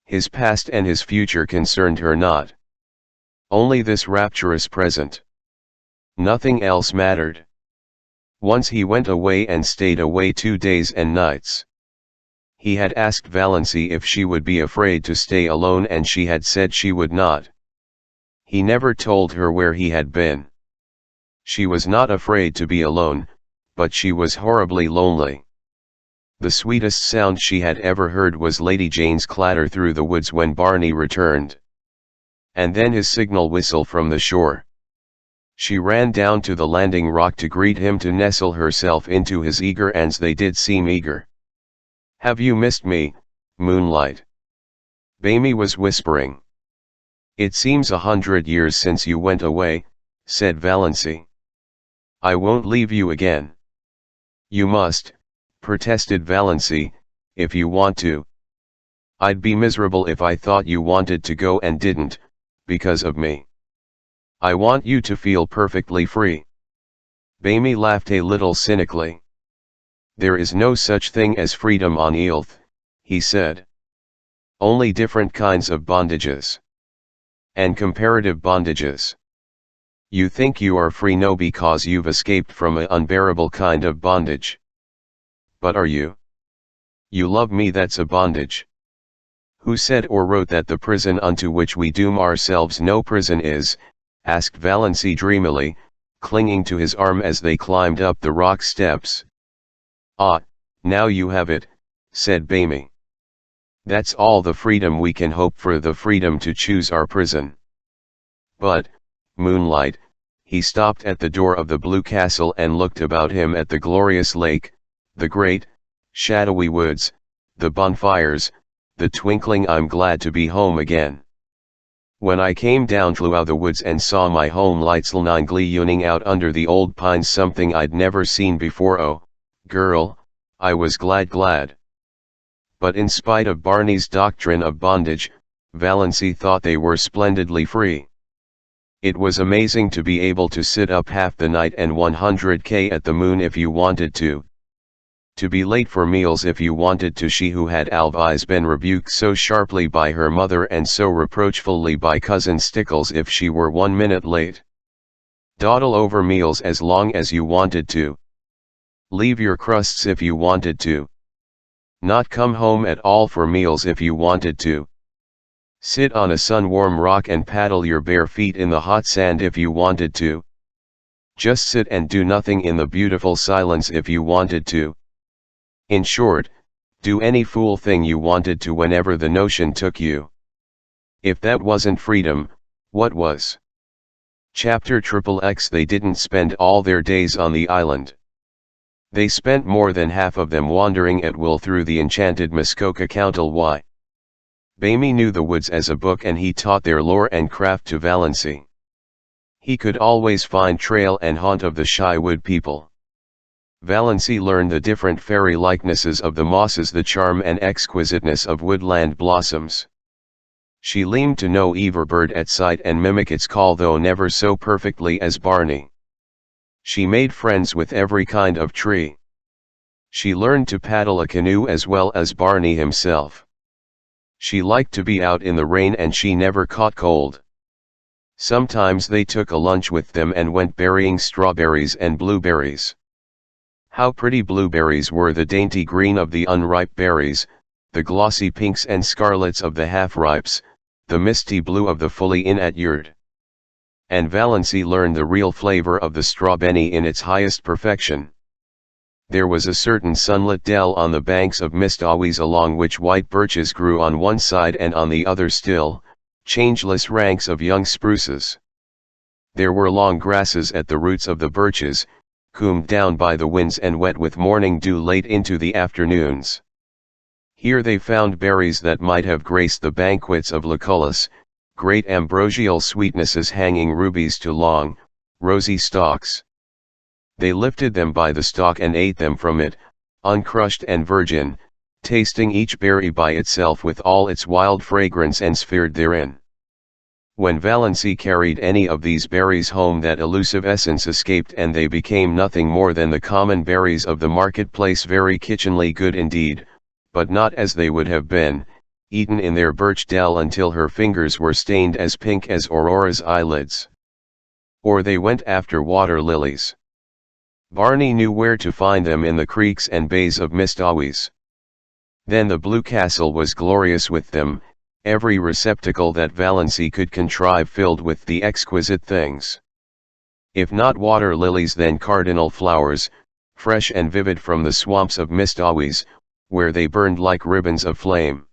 His past and his future concerned her not. Only this rapturous present. Nothing else mattered. Once he went away and stayed away 2 days and nights. He had asked Valency if she would be afraid to stay alone, and she had said she would not. He never told her where he had been. She was not afraid to be alone, but she was horribly lonely. The sweetest sound she had ever heard was Lady Jane's clatter through the woods when Barney returned. And then his signal whistle from the shore. She ran down to the landing rock to greet him, to nestle herself into his eager arms. They did seem eager. "Have you missed me, Moonlight?" Bamie was whispering. "It seems 100 years since you went away," said Valency. "I won't leave you again." "You must," protested Valency, "if you want to. I'd be miserable if I thought you wanted to go and didn't, because of me. I want you to feel perfectly free." Bamie laughed a little cynically. "There is no such thing as freedom on Earth," he said. "Only different kinds of bondages. And comparative bondages. You think you are free no because you've escaped from an unbearable kind of bondage. But are you? You love me, that's a bondage. Who said or wrote that the prison unto which we doom ourselves no prison is?" asked Valency dreamily, clinging to his arm as they climbed up the rock steps. "Ah, now you have it," said Bamie. "That's all the freedom we can hope for, the freedom to choose our prison. But, Moonlight," he stopped at the door of the Blue Castle and looked about him at the glorious lake, the great, shadowy woods, the bonfires, the twinkling. "I'm glad to be home again. When I came down through the woods and saw my home lights gleaming out under the old pines, something I'd never seen before, oh, girl, I was glad." But in spite of Barney's doctrine of bondage, Valency thought they were splendidly free. It was amazing to be able to sit up half the night and 100k at the moon if you wanted to. To be late for meals if you wanted to. She who had always been rebuked so sharply by her mother and so reproachfully by cousin Stickles if she were 1 minute late. Dawdle over meals as long as you wanted to. Leave your crusts if you wanted to. Not come home at all for meals if you wanted to. Sit on a sun-warm rock and paddle your bare feet in the hot sand if you wanted to. Just sit and do nothing in the beautiful silence if you wanted to. In short, do any fool thing you wanted to whenever the notion took you. If that wasn't freedom, what was? Chapter XXX. They didn't spend all their days on the island. They spent more than half of them wandering at will through the enchanted Muskoka County. Bamie knew the woods as a book, and he taught their lore and craft to Valency. He could always find trail and haunt of the shy wood people. Valency learned the different fairy likenesses of the mosses, the charm and exquisiteness of woodland blossoms. She leaned to know either bird at sight and mimic its call, though never so perfectly as Barney. She made friends with every kind of tree. She learned to paddle a canoe as well as Barney himself. She liked to be out in the rain, and she never caught cold. Sometimes they took a lunch with them and went berrying strawberries and blueberries. How pretty blueberries were, the dainty green of the unripe berries, the glossy pinks and scarlets of the half-ripes, the misty blue of the fully inured. And Valency learned the real flavor of the strawberry in its highest perfection. There was a certain sunlit dell on the banks of Mistawis along which white birches grew on one side and on the other still, changeless ranks of young spruces. There were long grasses at the roots of the birches, combed down by the winds and wet with morning dew late into the afternoons. Here they found berries that might have graced the banquets of Lucullus, great ambrosial sweetnesses hanging rubies to long, rosy stalks. They lifted them by the stalk and ate them from it, uncrushed and virgin, tasting each berry by itself with all its wild fragrance ensphered therein. When Valency carried any of these berries home, that elusive essence escaped and they became nothing more than the common berries of the marketplace, very kitchenly good indeed, but not as they would have been, eaten in their birch dell until her fingers were stained as pink as Aurora's eyelids. Or they went after water lilies. Barney knew where to find them in the creeks and bays of Mistawis. Then the Blue Castle was glorious with them, every receptacle that Valency could contrive filled with the exquisite things. If not water lilies, then cardinal flowers, fresh and vivid from the swamps of Mistawis, where they burned like ribbons of flame.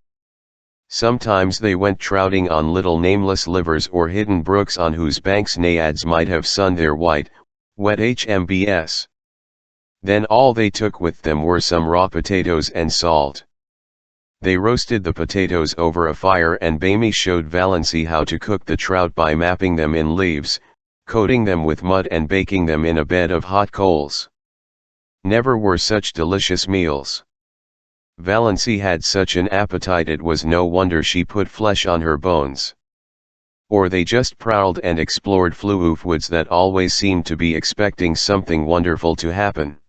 Sometimes they went trouting on little nameless livers or hidden brooks on whose banks naiads might have sunned their white, wet HMBS. Then all they took with them were some raw potatoes and salt. They roasted the potatoes over a fire, and Bamy showed Valency how to cook the trout by mapping them in leaves, coating them with mud and baking them in a bed of hot coals. Never were such delicious meals. Valency had such an appetite it was no wonder she put flesh on her bones. Or they just prowled and explored Fluoof woods that always seemed to be expecting something wonderful to happen.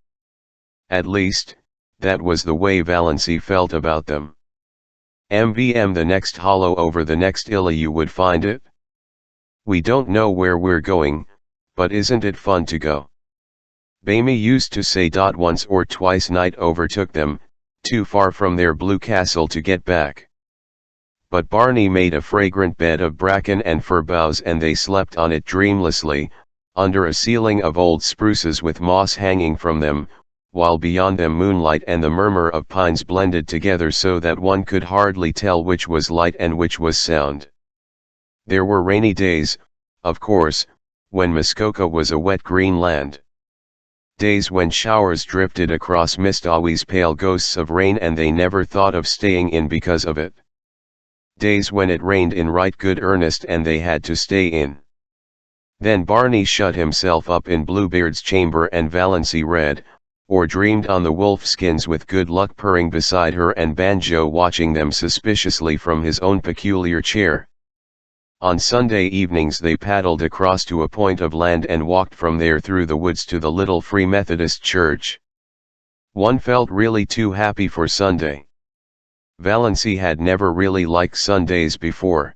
At least, that was the way Valency felt about them. MVM, the next hollow over the next illy you would find it. We don't know where we're going, but isn't it fun to go? Bamy used to say. Once or twice night overtook them, too far from their Blue Castle to get back. But Barney made a fragrant bed of bracken and fir boughs, and they slept on it dreamlessly, under a ceiling of old spruces with moss hanging from them, while beyond them moonlight and the murmur of pines blended together so that one could hardly tell which was light and which was sound. There were rainy days, of course, when Muskoka was a wet green land. Days when showers drifted across Mistawis, pale ghosts of rain, and they never thought of staying in because of it. Days when it rained in right good earnest and they had to stay in. Then Barney shut himself up in Bluebeard's chamber and Valency read, or dreamed on the wolf skins with Good Luck purring beside her and Banjo watching them suspiciously from his own peculiar chair. On Sunday evenings they paddled across to a point of land and walked from there through the woods to the little Free Methodist church. One felt really too happy for Sunday. Valency had never really liked Sundays before.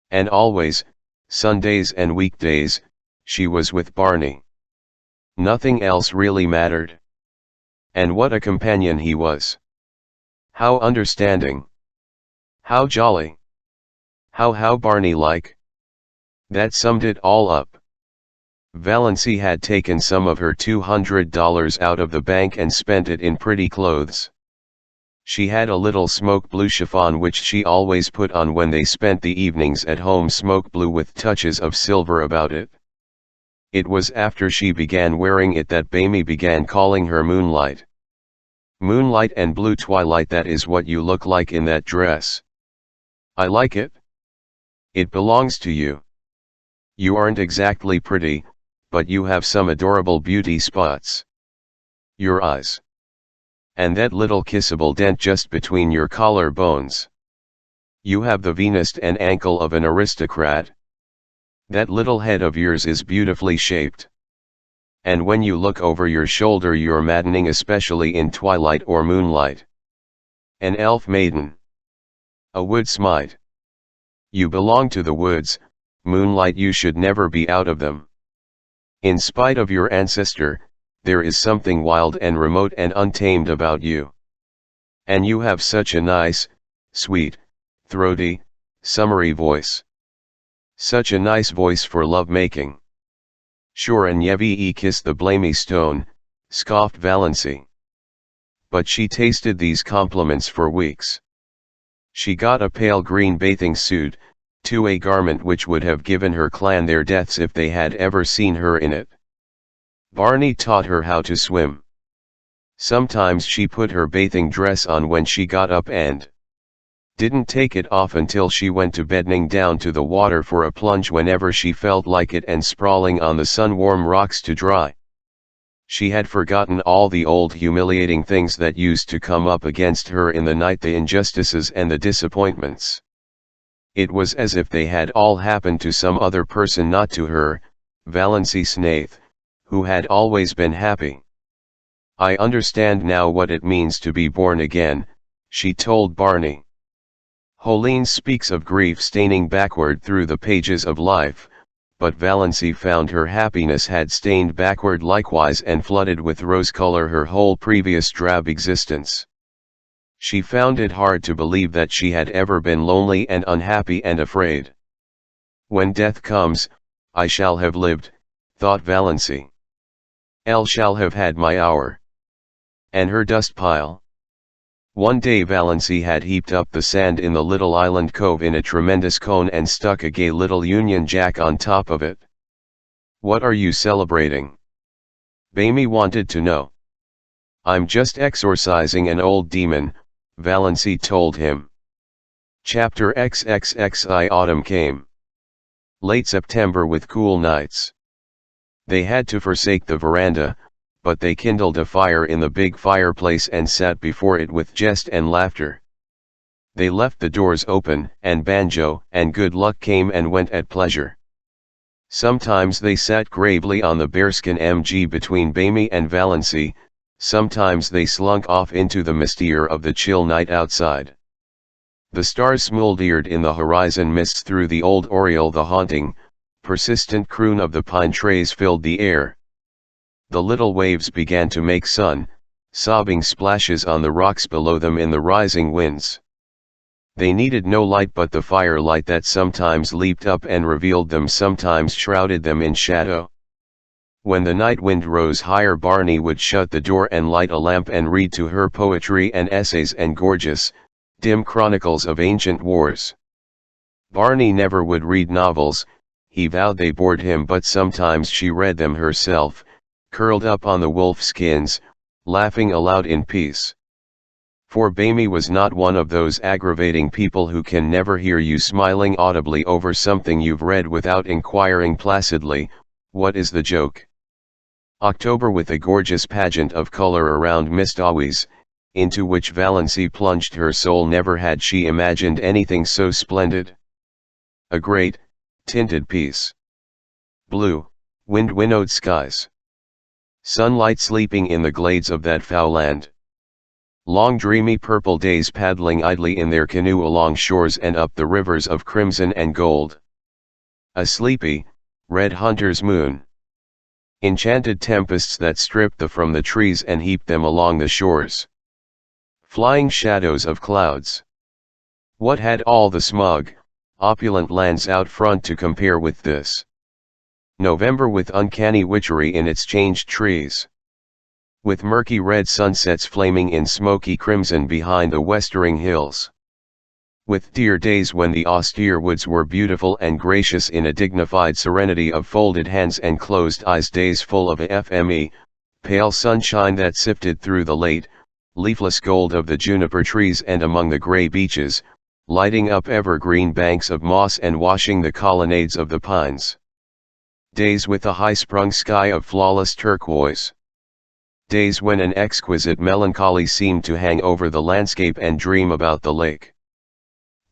And always, Sundays and weekdays, she was with Barney. Nothing else really mattered. And what a companion he was! How understanding! How jolly! How Barney-like! That summed it all up. Valency had taken some of her $200 out of the bank and spent it in pretty clothes. She had a little smoke blue chiffon which she always put on when they spent the evenings at home, smoke blue with touches of silver about it. It was after she began wearing it that Bamy began calling her Moonlight. Moonlight and blue twilight, that is what you look like in that dress. I like it. It belongs to you. You aren't exactly pretty, but you have some adorable beauty spots. Your eyes. And that little kissable dent just between your collar bones. You have the Venus and ankle of an aristocrat. That little head of yours is beautifully shaped. And when you look over your shoulder you're maddening, especially in twilight or moonlight. An elf maiden. A wood smite. You belong to the woods, Moonlight, you should never be out of them. In spite of your ancestor, there is something wild and remote and untamed about you. And you have such a nice, sweet, throaty, summery voice. Such a nice voice for love-making. Sure, and Yevi kiss the blamy stone, scoffed Valency. But she tasted these compliments for weeks. She got a pale green bathing suit, to a garment which would have given her clan their deaths if they had ever seen her in it. Barney taught her how to swim. Sometimes she put her bathing dress on when she got up and didn't take it off until she went to bending down to the water for a plunge whenever she felt like it and sprawling on the sun-warm rocks to dry. She had forgotten all the old humiliating things that used to come up against her in the night, the injustices and the disappointments. It was as if they had all happened to some other person, not to her, Valency Snaith, who had always been happy. I understand now what it means to be born again, she told Barney. Jolene speaks of grief staining backward through the pages of life, but Valency found her happiness had stained backward likewise and flooded with rose color her whole previous drab existence. She found it hard to believe that she had ever been lonely and unhappy and afraid. When death comes, I shall have lived, thought Valency. I shall have had my hour. And her dust pile. One day Valency had heaped up the sand in the little island cove in a tremendous cone and stuck a gay little Union Jack on top of it. What are you celebrating? Bamie wanted to know. I'm just exorcising an old demon, Valency told him. Chapter XXXI. Autumn came. Late September with cool nights. They had to forsake the veranda, but they kindled a fire in the big fireplace and sat before it with jest and laughter. They left the doors open, and Banjo and Good Luck came and went at pleasure. Sometimes they sat gravely on the bearskin mg between Bamie and Valency, sometimes they slunk off into the misty air of the chill night outside. The stars smoldered in the horizon mists through the old oriole. The haunting, persistent croon of the pine trees filled the air. The little waves began to make sobbing splashes on the rocks below them in the rising winds. They needed no light but the firelight that sometimes leaped up and revealed them, sometimes shrouded them in shadow. When the night wind rose higher, Barney would shut the door and light a lamp and read to her poetry and essays and gorgeous, dim chronicles of ancient wars. Barney never would read novels, he vowed they bored him, but sometimes she read them herself, curled up on the wolf skins, laughing aloud in peace. For Bamie was not one of those aggravating people who can never hear you smiling audibly over something you've read without inquiring placidly, what is the joke? October with a gorgeous pageant of color around Mistawi's, into which Valency plunged her soul. Never had she imagined anything so splendid. A great, tinted piece. Blue, wind-winnowed skies. Sunlight sleeping in the glades of that foul land. Long dreamy purple days paddling idly in their canoe along shores and up the rivers of crimson and gold. A sleepy, red hunter's moon. Enchanted tempests that stripped from the trees and heaped them along the shores. Flying shadows of clouds. What had all the smug, opulent lands out front to compare with this? November with uncanny witchery in its changed trees. With murky red sunsets flaming in smoky crimson behind the westering hills. With dear days when the austere woods were beautiful and gracious in a dignified serenity of folded hands and closed eyes. Days full of FME, pale sunshine that sifted through the late, leafless gold of the juniper trees and among the gray beeches, lighting up evergreen banks of moss and washing the colonnades of the pines. Days with a high-sprung sky of flawless turquoise. Days when an exquisite melancholy seemed to hang over the landscape and dream about the lake.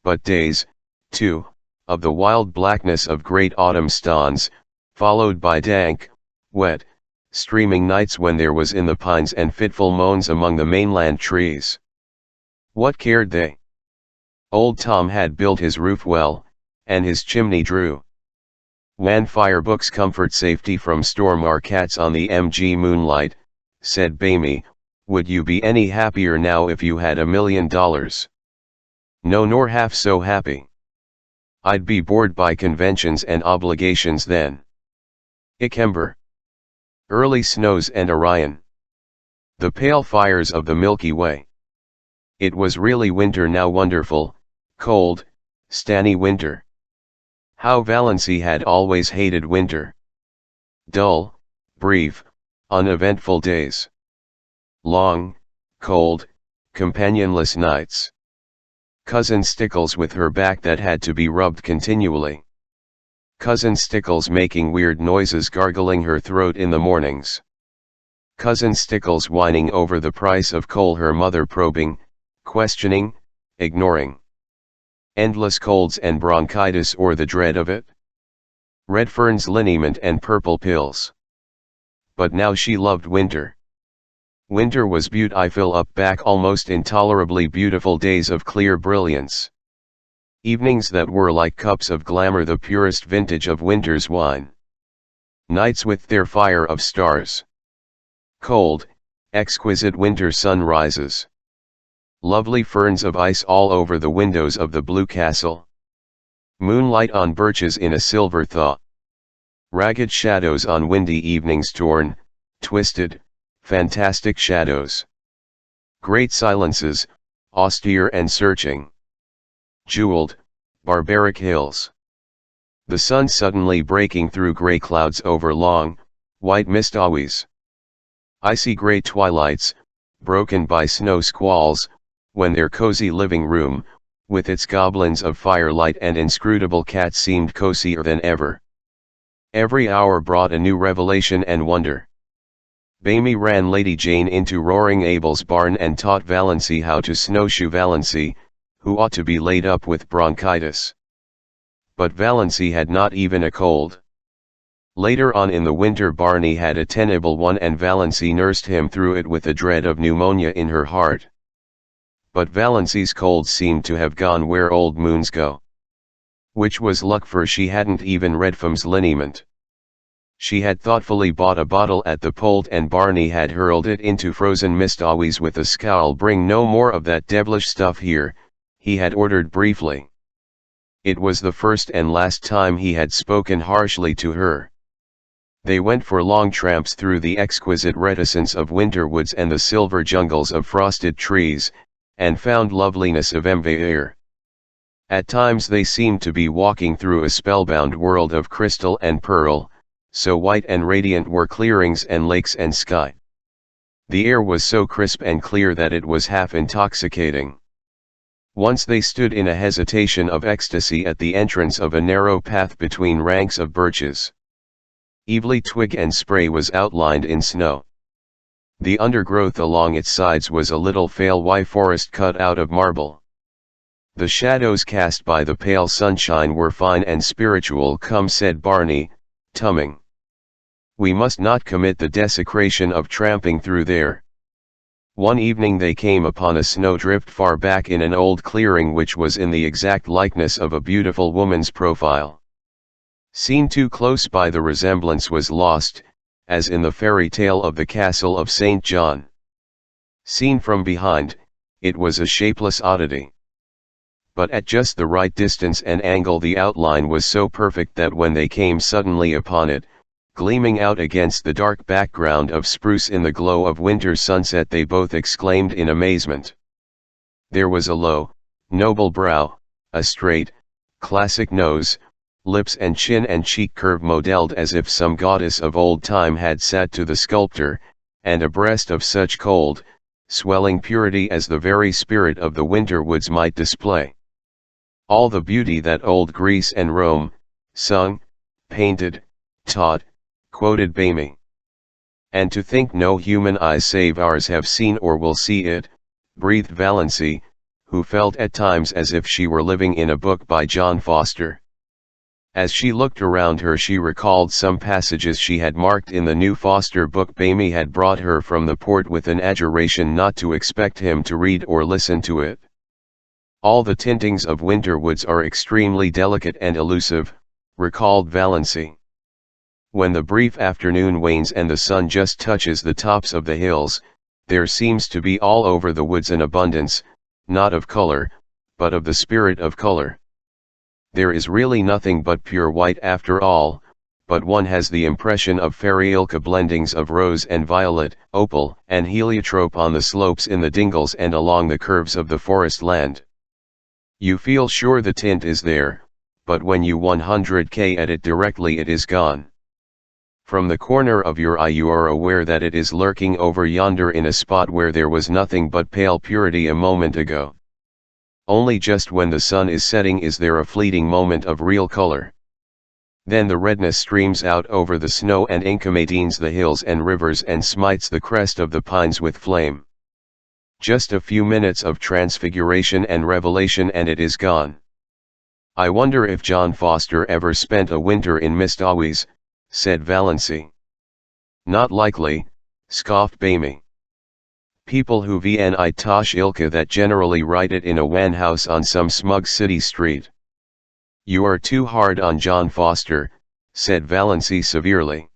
But days, too, of the wild blackness of great autumn stans, followed by dank, wet, streaming nights when there was in the pines and fitful moans among the mainland trees. What cared they? Old Tom had built his roof well, and his chimney drew. Wan fire books comfort safety from storm our cats on the MG moonlight, said Bamie, would you be any happier now if you had $1 million? No, nor half so happy. I'd be bored by conventions and obligations then. Ikember. Early snows and Orion. The pale fires of the Milky Way. It was really winter now, wonderful, cold, stanny winter. How Valency had always hated winter. Dull, brief, uneventful days. Long, cold, companionless nights. Cousin Stickles with her back that had to be rubbed continually. Cousin Stickles making weird noises, gargling her throat in the mornings. Cousin Stickles whining over the price of coal, her mother probing, questioning, ignoring. Endless colds and bronchitis, or the dread of it. Redfern's liniment and purple pills. But now she loved winter. Winter was beautiful, up back almost intolerably beautiful days of clear brilliance. Evenings that were like cups of glamour, the purest vintage of winter's wine. Nights with their fire of stars. Cold, exquisite winter sunrises. Lovely ferns of ice all over the windows of the blue castle. Moonlight on birches in a silver thaw. Ragged shadows on windy evenings, torn, twisted, fantastic shadows. Great silences, austere and searching. Jeweled, barbaric hills. The sun suddenly breaking through gray clouds over long, white mistaways. Icy gray twilights, broken by snow squalls, when their cozy living room, with its goblins of firelight and inscrutable cats, seemed cozier than ever. Every hour brought a new revelation and wonder. Bamie ran Lady Jane into Roaring Abel's barn and taught Valency how to snowshoe, Valency, who ought to be laid up with bronchitis. But Valency had not even a cold. Later on in the winter, Barney had a tenable one, and Valency nursed him through it with a dread of pneumonia in her heart. But Valency's cold seemed to have gone where old moons go. Which was luck, for she hadn't even Redfern's liniment. She had thoughtfully bought a bottle at the Polt, and Barney had hurled it into frozen mistaways with a scowl. Bring no more of that devilish stuff here, he had ordered briefly. It was the first and last time he had spoken harshly to her. They went for long tramps through the exquisite reticence of winter woods and the silver jungles of frosted trees, and found loveliness of envelope. At times they seemed to be walking through a spellbound world of crystal and pearl, so white and radiant were clearings and lakes and sky. The air was so crisp and clear that it was half intoxicating. Once they stood in a hesitation of ecstasy at the entrance of a narrow path between ranks of birches. Evilly twig and spray was outlined in snow. The undergrowth along its sides was a little fale forest cut out of marble. The shadows cast by the pale sunshine were fine and spiritual. Come, said Barney, tumming. We must not commit the desecration of tramping through there. One evening they came upon a snowdrift far back in an old clearing, which was in the exact likeness of a beautiful woman's profile. Seen too close by, the resemblance was lost, as in the fairy tale of the castle of St. John. Seen from behind, it was a shapeless oddity. But at just the right distance and angle the outline was so perfect that when they came suddenly upon it, gleaming out against the dark background of spruce in the glow of winter sunset, they both exclaimed in amazement. There was a low, noble brow, a straight, classic nose, lips and chin and cheek curve modeled as if some goddess of old time had sat to the sculptor, and a breast of such cold, swelling purity as the very spirit of the winter woods might display. All the beauty that old Greece and Rome, sung, painted, taught, quoted Bamie. And to think no human eyes save ours have seen or will see it, breathed Valency, who felt at times as if she were living in a book by John Foster. As she looked around her, she recalled some passages she had marked in the new Foster book Bamie had brought her from the port with an adjuration not to expect him to read or listen to it. All the tintings of winter woods are extremely delicate and elusive, recalled Valency. When the brief afternoon wanes and the sun just touches the tops of the hills, there seems to be all over the woods an abundance, not of color, but of the spirit of color. There is really nothing but pure white after all, but one has the impression of fairy-ilka blendings of rose and violet, opal and heliotrope on the slopes in the dingles and along the curves of the forest land. You feel sure the tint is there, but when you 100k at it directly it is gone. From the corner of your eye you are aware that it is lurking over yonder in a spot where there was nothing but pale purity a moment ago. Only just when the sun is setting is there a fleeting moment of real color. Then the redness streams out over the snow and incommodines the hills and rivers and smites the crest of the pines with flame. Just a few minutes of transfiguration and revelation and it is gone. I wonder if John Foster ever spent a winter in Mistawies, said Valency. Not likely, scoffed Bamy. People who vni tosh ilka that generally write it in a wan house on some smug city street. You are too hard on John Foster, said Valency severely.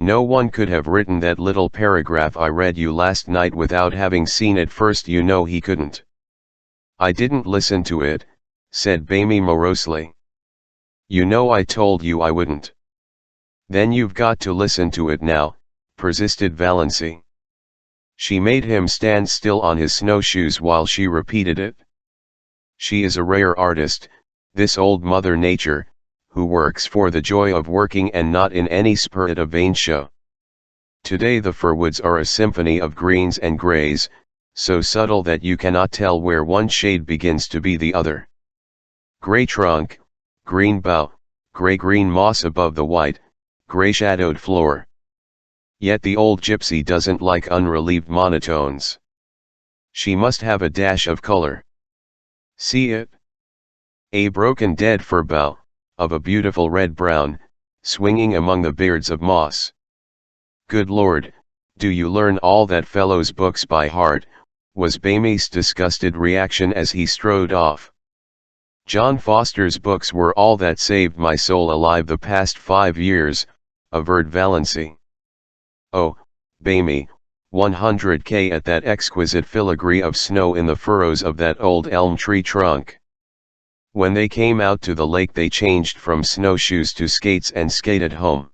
No one could have written that little paragraph I read you last night without having seen it first. You know he couldn't. I didn't listen to it, said Bamy morosely. You know I told you I wouldn't. Then you've got to listen to it now, persisted Valency. She made him stand still on his snowshoes while she repeated it. She is a rare artist, this old Mother Nature, who works for the joy of working and not in any spirit of vain show. Today the firwoods are a symphony of greens and grays, so subtle that you cannot tell where one shade begins to be the other. Gray trunk, green bough, gray-green moss above the white, gray-shadowed floor. Yet the old gypsy doesn't like unrelieved monotones. She must have a dash of color. See it? A broken dead fir bough, of a beautiful red-brown, swinging among the beards of moss. Good Lord, do you learn all that fellow's books by heart, was Bamy's disgusted reaction as he strode off. John Foster's books were all that saved my soul alive the past 5 years, averred Valency. Oh, Bamy, 100k at that exquisite filigree of snow in the furrows of that old elm tree trunk. When they came out to the lake they changed from snowshoes to skates and skated home.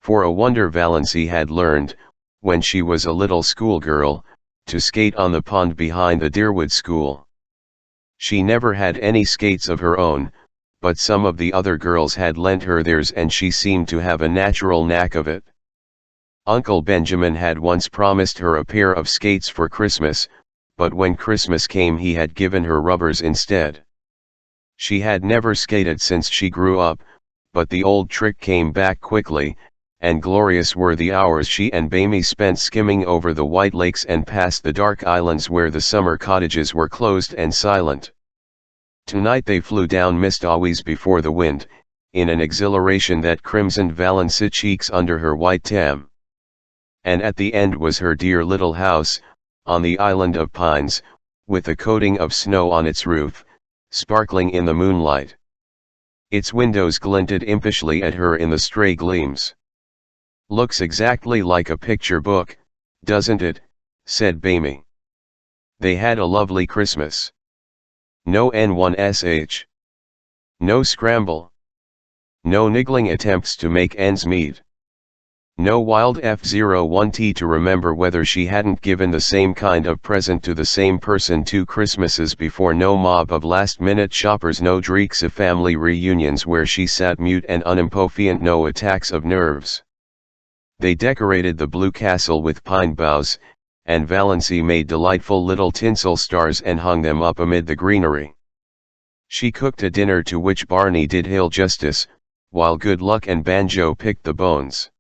For a wonder Valency had learned, when she was a little schoolgirl, to skate on the pond behind the Deerwood School. She never had any skates of her own, but some of the other girls had lent her theirs and she seemed to have a natural knack of it. Uncle Benjamin had once promised her a pair of skates for Christmas, but when Christmas came he had given her rubbers instead. She had never skated since she grew up, but the old trick came back quickly, and glorious were the hours she and Bamy spent skimming over the white lakes and past the dark islands where the summer cottages were closed and silent. Tonight they flew down Mistawies before the wind, in an exhilaration that crimsoned Valency's cheeks under her white tam. And at the end was her dear little house, on the island of pines, with a coating of snow on its roof, sparkling in the moonlight. Its windows glinted impishly at her in the stray gleams. Looks exactly like a picture book, doesn't it, said Bamy. They had a lovely Christmas. No N1SH. No scramble. No niggling attempts to make ends meet. No wild F01T to remember whether she hadn't given the same kind of present to the same person 2 Christmases before. No mob of last-minute shoppers. No dreeks of family reunions where she sat mute and unimpofient. No attacks of nerves. They decorated the blue castle with pine boughs, and Valency made delightful little tinsel stars and hung them up amid the greenery. She cooked a dinner to which Barney did ill justice, while Good Luck and Banjo picked the bones.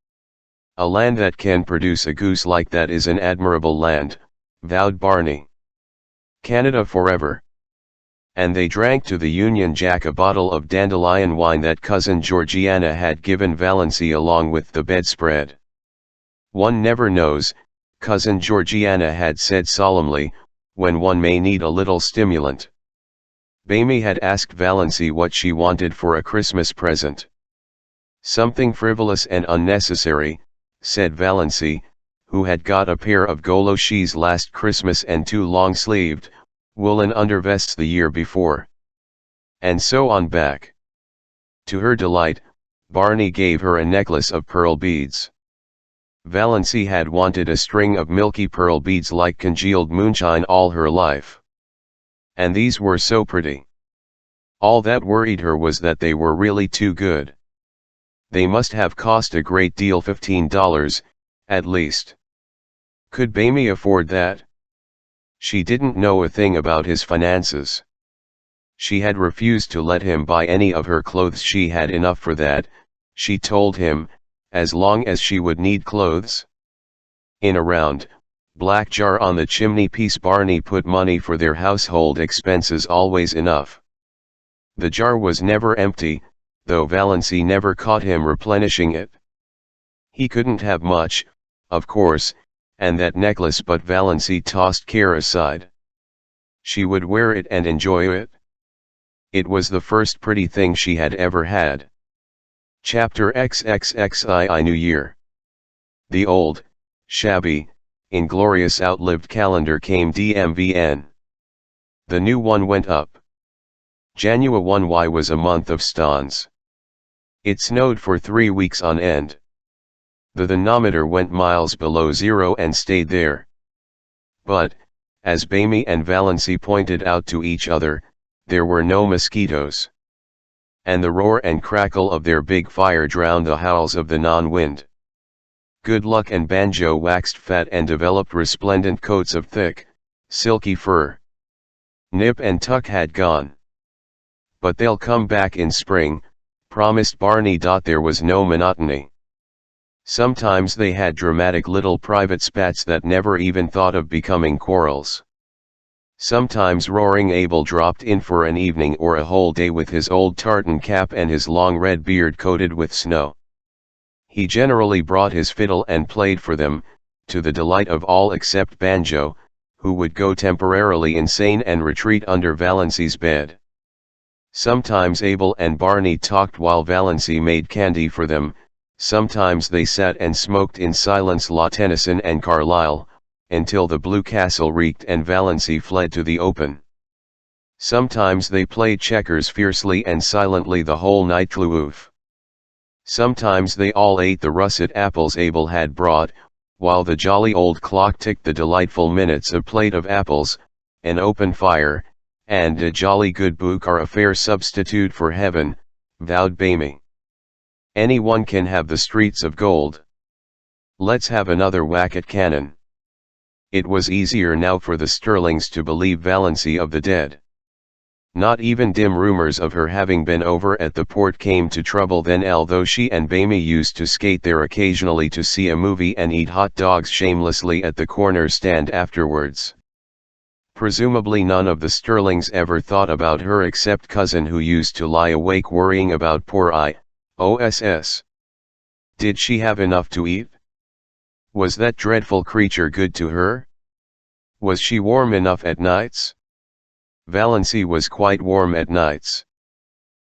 A land that can produce a goose like that is an admirable land, vowed Barney. Canada forever. And they drank to the Union Jack a bottle of dandelion wine that Cousin Georgiana had given Valency along with the bedspread. One never knows, Cousin Georgiana had said solemnly, when one may need a little stimulant. Bamy had asked Valency what she wanted for a Christmas present. Something frivolous and unnecessary, said Valency, who had got a pair of goloshes last Christmas and 2 long-sleeved, woolen undervests the year before. And so on back. To her delight, Barney gave her a necklace of pearl beads. Valency had wanted a string of milky pearl beads like congealed moonshine all her life. And these were so pretty. All that worried her was that they were really too good. They must have cost a great deal, $15, at least. Could Bamie afford that? She didn't know a thing about his finances. She had refused to let him buy any of her clothes. She had enough for that, she told him, as long as she would need clothes. In a round, black jar on the chimney piece Barney put money for their household expenses, always enough. The jar was never empty, though Valency never caught him replenishing it. He couldn't have much, of course, and that necklace, but Valency tossed care aside. She would wear it and enjoy it. It was the first pretty thing she had ever had. Chapter XXXII New Year. The old, shabby, inglorious outlived calendar came DMVN. The new one went up. January 1Y was a month of stons. It snowed for 3 weeks on end. The thermometer went miles below zero and stayed there. But, as Bamie and Valency pointed out to each other, there were no mosquitoes. And the roar and crackle of their big fire drowned the howls of the non-wind. Good Luck and Banjo waxed fat and developed resplendent coats of thick, silky fur. Nip and Tuck had gone. But they'll come back in spring, promised Barney. There was no monotony. Sometimes they had dramatic little private spats that never even thought of becoming quarrels. Sometimes Roaring Abel dropped in for an evening or a whole day with his old tartan cap and his long red beard coated with snow. He generally brought his fiddle and played for them, to the delight of all except Banjo, who would go temporarily insane and retreat under Valency's bed. Sometimes Abel and Barney talked while Valency made candy for them. Sometimes they sat and smoked in silence La Tennyson and Carlyle, until the Blue Castle reeked and Valency fled to the open. Sometimes they played checkers fiercely and silently the whole night through. Sometimes they all ate the russet apples Abel had brought, while the jolly old clock ticked the delightful minutes. A plate of apples, an open fire, and a jolly good book are a fair substitute for heaven, vowed Bamie. Anyone can have the streets of gold. Let's have another whack at cannon. It was easier now for the Sterlings to believe Valency of the dead. Not even dim rumors of her having been over at the port came to trouble then, although she and Bamie used to skate there occasionally to see a movie and eat hot dogs shamelessly at the corner stand afterwards. Presumably none of the Sterlings ever thought about her except Cousin, who used to lie awake worrying about poor IOSS. Did she have enough to eat? Was that dreadful creature good to her? Was she warm enough at nights? Valency was quite warm at nights.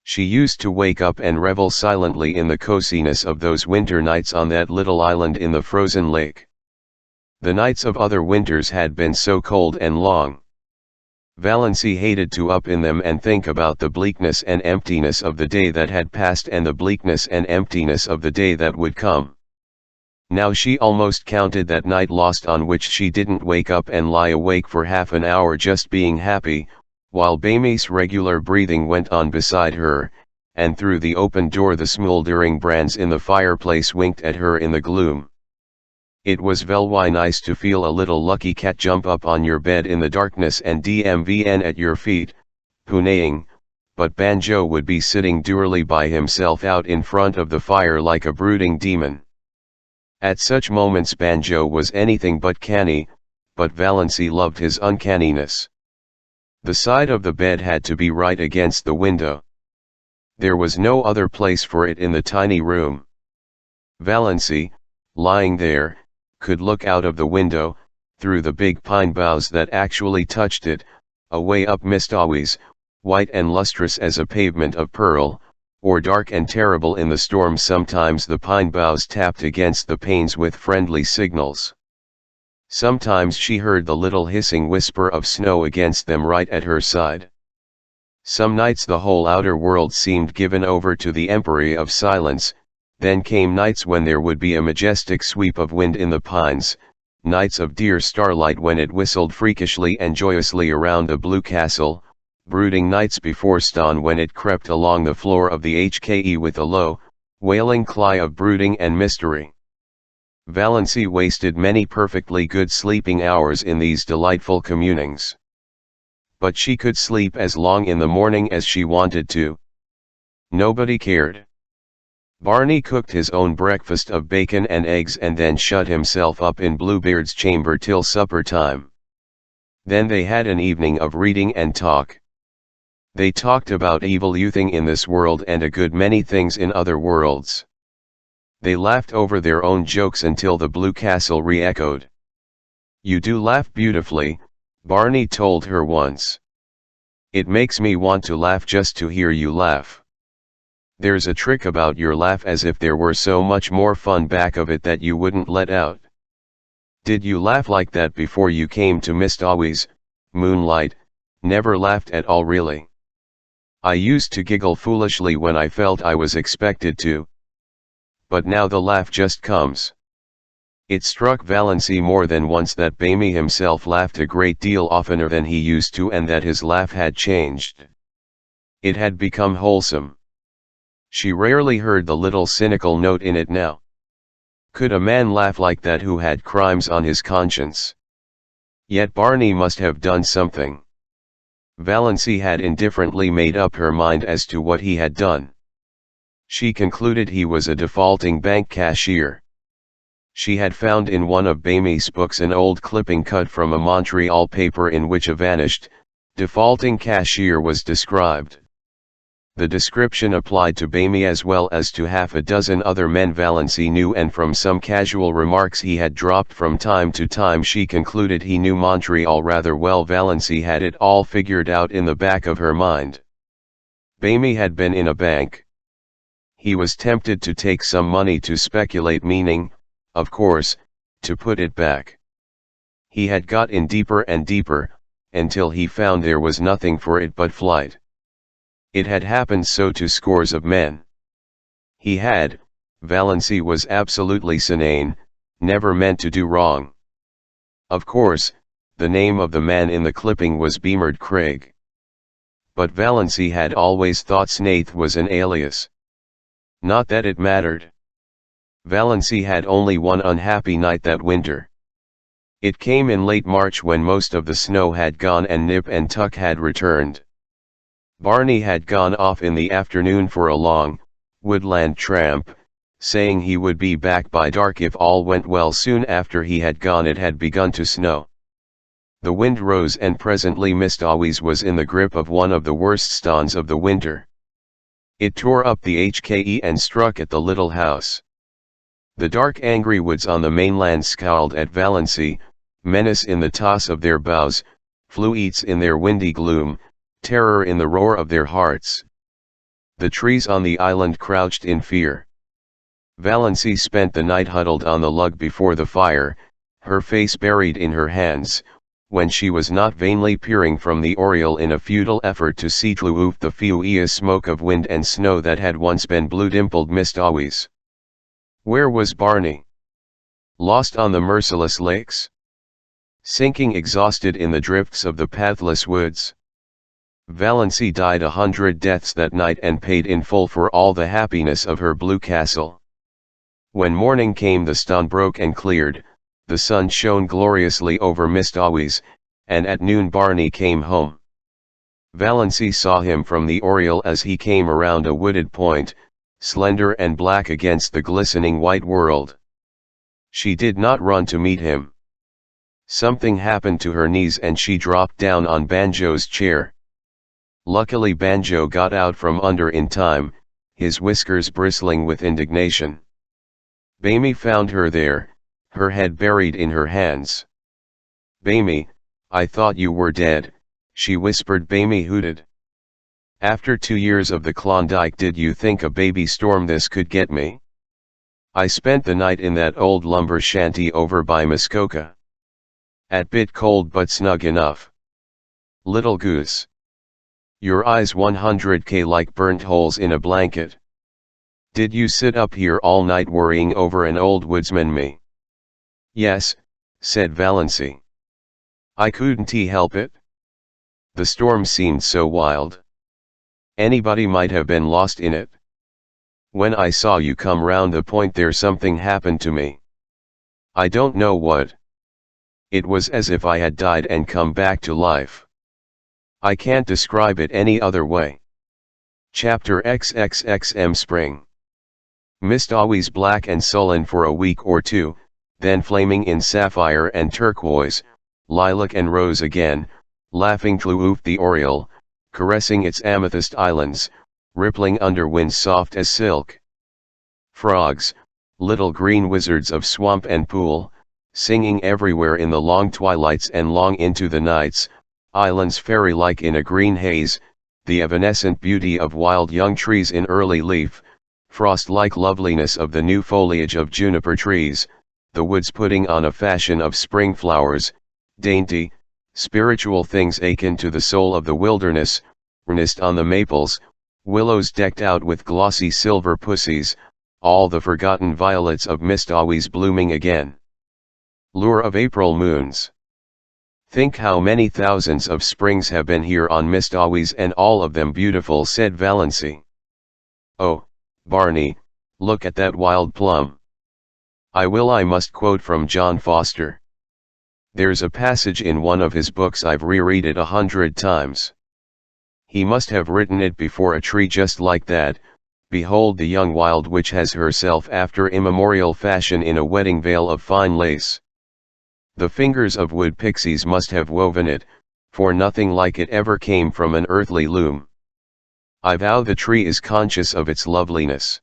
She used to wake up and revel silently in the coziness of those winter nights on that little island in the frozen lake. The nights of other winters had been so cold and long. Valency hated to up in them and think about the bleakness and emptiness of the day that had passed and the bleakness and emptiness of the day that would come. Now she almost counted that night lost on which she didn't wake up and lie awake for half an hour just being happy, while Bamie's regular breathing went on beside her, and through the open door the smoldering brands in the fireplace winked at her in the gloom. It was velwhy nice to feel a little lucky cat jump up on your bed in the darkness and DMVN at your feet, punaying, but Banjo would be sitting dourly by himself out in front of the fire like a brooding demon. At such moments Banjo was anything but canny, but Valency loved his uncanniness. The side of the bed had to be right against the window. There was no other place for it in the tiny room. Valency, lying there, could look out of the window, through the big pine boughs that actually touched it, away up Mistaways, white and lustrous as a pavement of pearl, or dark and terrible in the storm. Sometimes the pine boughs tapped against the panes with friendly signals. Sometimes she heard the little hissing whisper of snow against them right at her side. Some nights the whole outer world seemed given over to the empery of silence. Then came nights when there would be a majestic sweep of wind in the pines, nights of dear starlight when it whistled freakishly and joyously around the blue castle, brooding nights before dawn when it crept along the floor of the HKE with a low, wailing cry of brooding and mystery. Valency wasted many perfectly good sleeping hours in these delightful communings. But she could sleep as long in the morning as she wanted to. Nobody cared. Barney cooked his own breakfast of bacon and eggs and then shut himself up in Bluebeard's chamber till supper time. Then they had an evening of reading and talk. They talked about evil youthing in this world and a good many things in other worlds. They laughed over their own jokes until the blue castle re-echoed. "You do laugh beautifully," Barney told her once. "It makes me want to laugh just to hear you laugh. There's a trick about your laugh, as if there were so much more fun back of it that you wouldn't let out. Did you laugh like that before you came to Mist Always, Moonlight?" "Never laughed at all, really. I used to giggle foolishly when I felt I was expected to. But now the laugh just comes." It struck Valency more than once that Bamy himself laughed a great deal oftener than he used to, and that his laugh had changed. It had become wholesome. She rarely heard the little cynical note in it now. Could a man laugh like that who had crimes on his conscience? Yet Barney must have done something. Valency had indifferently made up her mind as to what he had done. She concluded he was a defaulting bank cashier. She had found in one of Bamy's books an old clipping cut from a Montreal paper in which a vanished, defaulting cashier was described. The description applied to Bamy as well as to half a dozen other men Valency knew, and from some casual remarks he had dropped from time to time she concluded he knew Montreal rather well. Valency had it all figured out in the back of her mind. Bamy had been in a bank. He was tempted to take some money to speculate, meaning, of course, to put it back. He had got in deeper and deeper, until he found there was nothing for it but flight. It had happened so to scores of men. He had, Valency was absolutely sane, never meant to do wrong. Of course, the name of the man in the clipping was Beamard Craig. But Valency had always thought Snaith was an alias. Not that it mattered. Valency had only one unhappy night that winter. It came in late March when most of the snow had gone and Nip and Tuck had returned. Barney had gone off in the afternoon for a long, woodland tramp, saying he would be back by dark if all went well. Soon after he had gone it had begun to snow. The wind rose and presently Mist Always was in the grip of one of the worst storms of the winter. It tore up the HKE and struck at the little house. The dark angry woods on the mainland scowled at Valency, menace in the toss of their boughs, fluets in their windy gloom, terror in the roar of their hearts. The trees on the island crouched in fear. Valency spent the night huddled on the lug before the fire, her face buried in her hands, when she was not vainly peering from the oriel in a futile effort to see through the furious smoke of wind and snow that had once been blue-dimpled Mist Always. Where was Barney? Lost on the merciless lakes? Sinking exhausted in the drifts of the pathless woods? Valency died 100 deaths that night and paid in full for all the happiness of her blue castle. When morning came the storm broke and cleared, the sun shone gloriously over Mist Always, and at noon Barney came home. Valency saw him from the oriel as he came around a wooded point, slender and black against the glistening white world. She did not run to meet him. Something happened to her knees and she dropped down on Banjo's chair. Luckily Banjo got out from under in time, his whiskers bristling with indignation. Bamy found her there, her head buried in her hands. "Bamy, I thought you were dead," she whispered. Bamy hooted. After 2 years of the Klondike, did you think a baby storm this could get me? I spent the night in that old lumber shanty over by Muskoka. At bit cold but snug enough. Little goose. Your eyes 100K like burnt holes in a blanket. Did you sit up here all night worrying over an old woodsman me? Yes, said Valency. I couldn't help it. The storm seemed so wild. Anybody might have been lost in it. When I saw you come round the point there something happened to me. I don't know what. It was as if I had died and come back to life. I can't describe it any other way. Chapter XXXM Spring. Mist always black and sullen for a week or two, then flaming in sapphire and turquoise, lilac and rose again, laughing through the oriole, caressing its amethyst islands, rippling under winds soft as silk. Frogs, little green wizards of swamp and pool, singing everywhere in the long twilights and long into the nights, islands fairy-like in a green haze, the evanescent beauty of wild young trees in early leaf, frost-like loveliness of the new foliage of juniper trees, the woods putting on a fashion of spring flowers, dainty, spiritual things akin to the soul of the wilderness, earnest on the maples, willows decked out with glossy silver pussies, all the forgotten violets of mist always blooming again. Lure of April moons. Think how many thousands of springs have been here on mist always, and all of them beautiful, said Valency. Oh, Barney, look at that wild plum. I must quote from John Foster. There's a passage in one of his books I've reread it 100 times. He must have written it before a tree just like that. Behold the young wild witch has herself after immemorial fashion in a wedding veil of fine lace. The fingers of wood pixies must have woven it, for nothing like it ever came from an earthly loom. I vow the tree is conscious of its loveliness.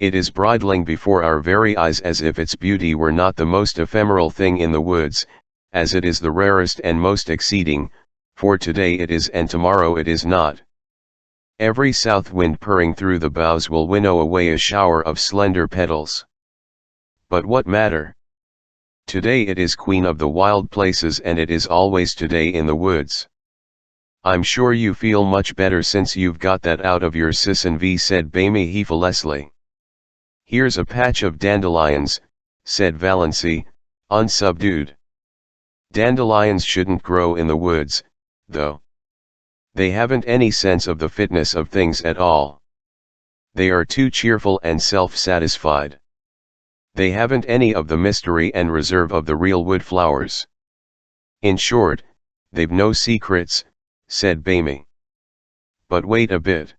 It is bridling before our very eyes as if its beauty were not the most ephemeral thing in the woods, as it is the rarest and most exceeding, for today it is and tomorrow it is not. Every south wind purring through the boughs will winnow away a shower of slender petals. But what matter? Today it is queen of the wild places, and it is always today in the woods. I'm sure you feel much better since you've got that out of your system, said Bamie heedlessly. Here's a patch of dandelions, said Valency, unsubdued. Dandelions shouldn't grow in the woods, though. They haven't any sense of the fitness of things at all. They are too cheerful and self-satisfied. They haven't any of the mystery and reserve of the real wood flowers. In short, they've no secrets, said Bamie. But wait a bit.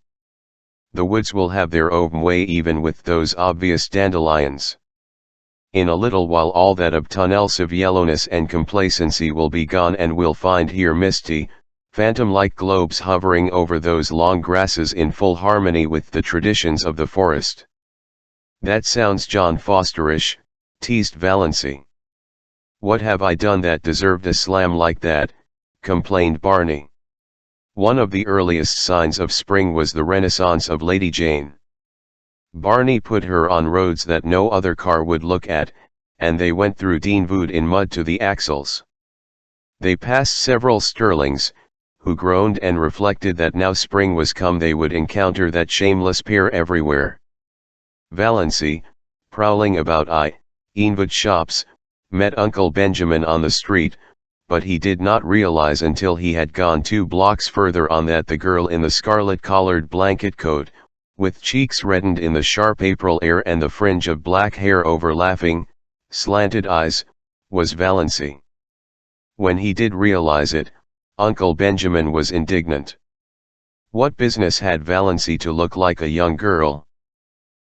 The woods will have their own way even with those obvious dandelions. In a little while all that obtrusive yellowness and complacency will be gone, and we'll find here misty, phantom-like globes hovering over those long grasses in full harmony with the traditions of the forest. That sounds John Fosterish, teased Valency. What have I done that deserved a slam like that? Complained Barney. One of the earliest signs of spring was the renaissance of Lady Jane. Barney put her on roads that no other car would look at, and they went through Dean Wood in mud to the axles. They passed several Sterlings, who groaned and reflected that now spring was come they would encounter that shameless pair everywhere. Valency, prowling about Eanwood shops, met Uncle Benjamin on the street, but he did not realize until he had gone 2 blocks further on that the girl in the scarlet-collared blanket coat, with cheeks reddened in the sharp April air and the fringe of black hair over laughing, slanted eyes, was Valency. When he did realize it, Uncle Benjamin was indignant. What business had Valency to look like a young girl?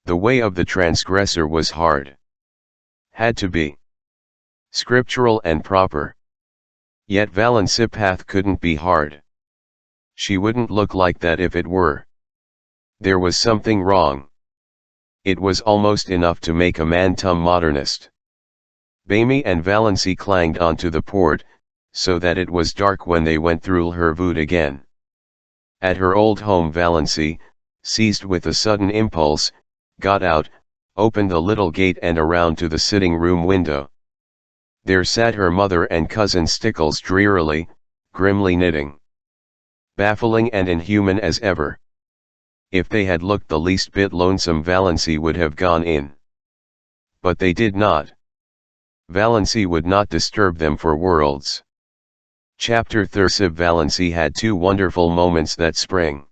The way of the transgressor was hard. Had to be scriptural and proper. Yet Valency's path couldn't be hard. She wouldn't look like that if it were. There was something wrong. It was almost enough to make a man tum modernist. Bamie and Valency clanged onto the port, so that it was dark when they went through her wood again. At her old home Valency, seized with a sudden impulse, got out, opened the little gate and around to the sitting room window. There sat her mother and cousin Stickles drearily, grimly knitting. Baffling and inhuman as ever. If they had looked the least bit lonesome Valency would have gone in. But they did not. Valency would not disturb them for worlds. Chapter 30. Valency had two wonderful moments that spring.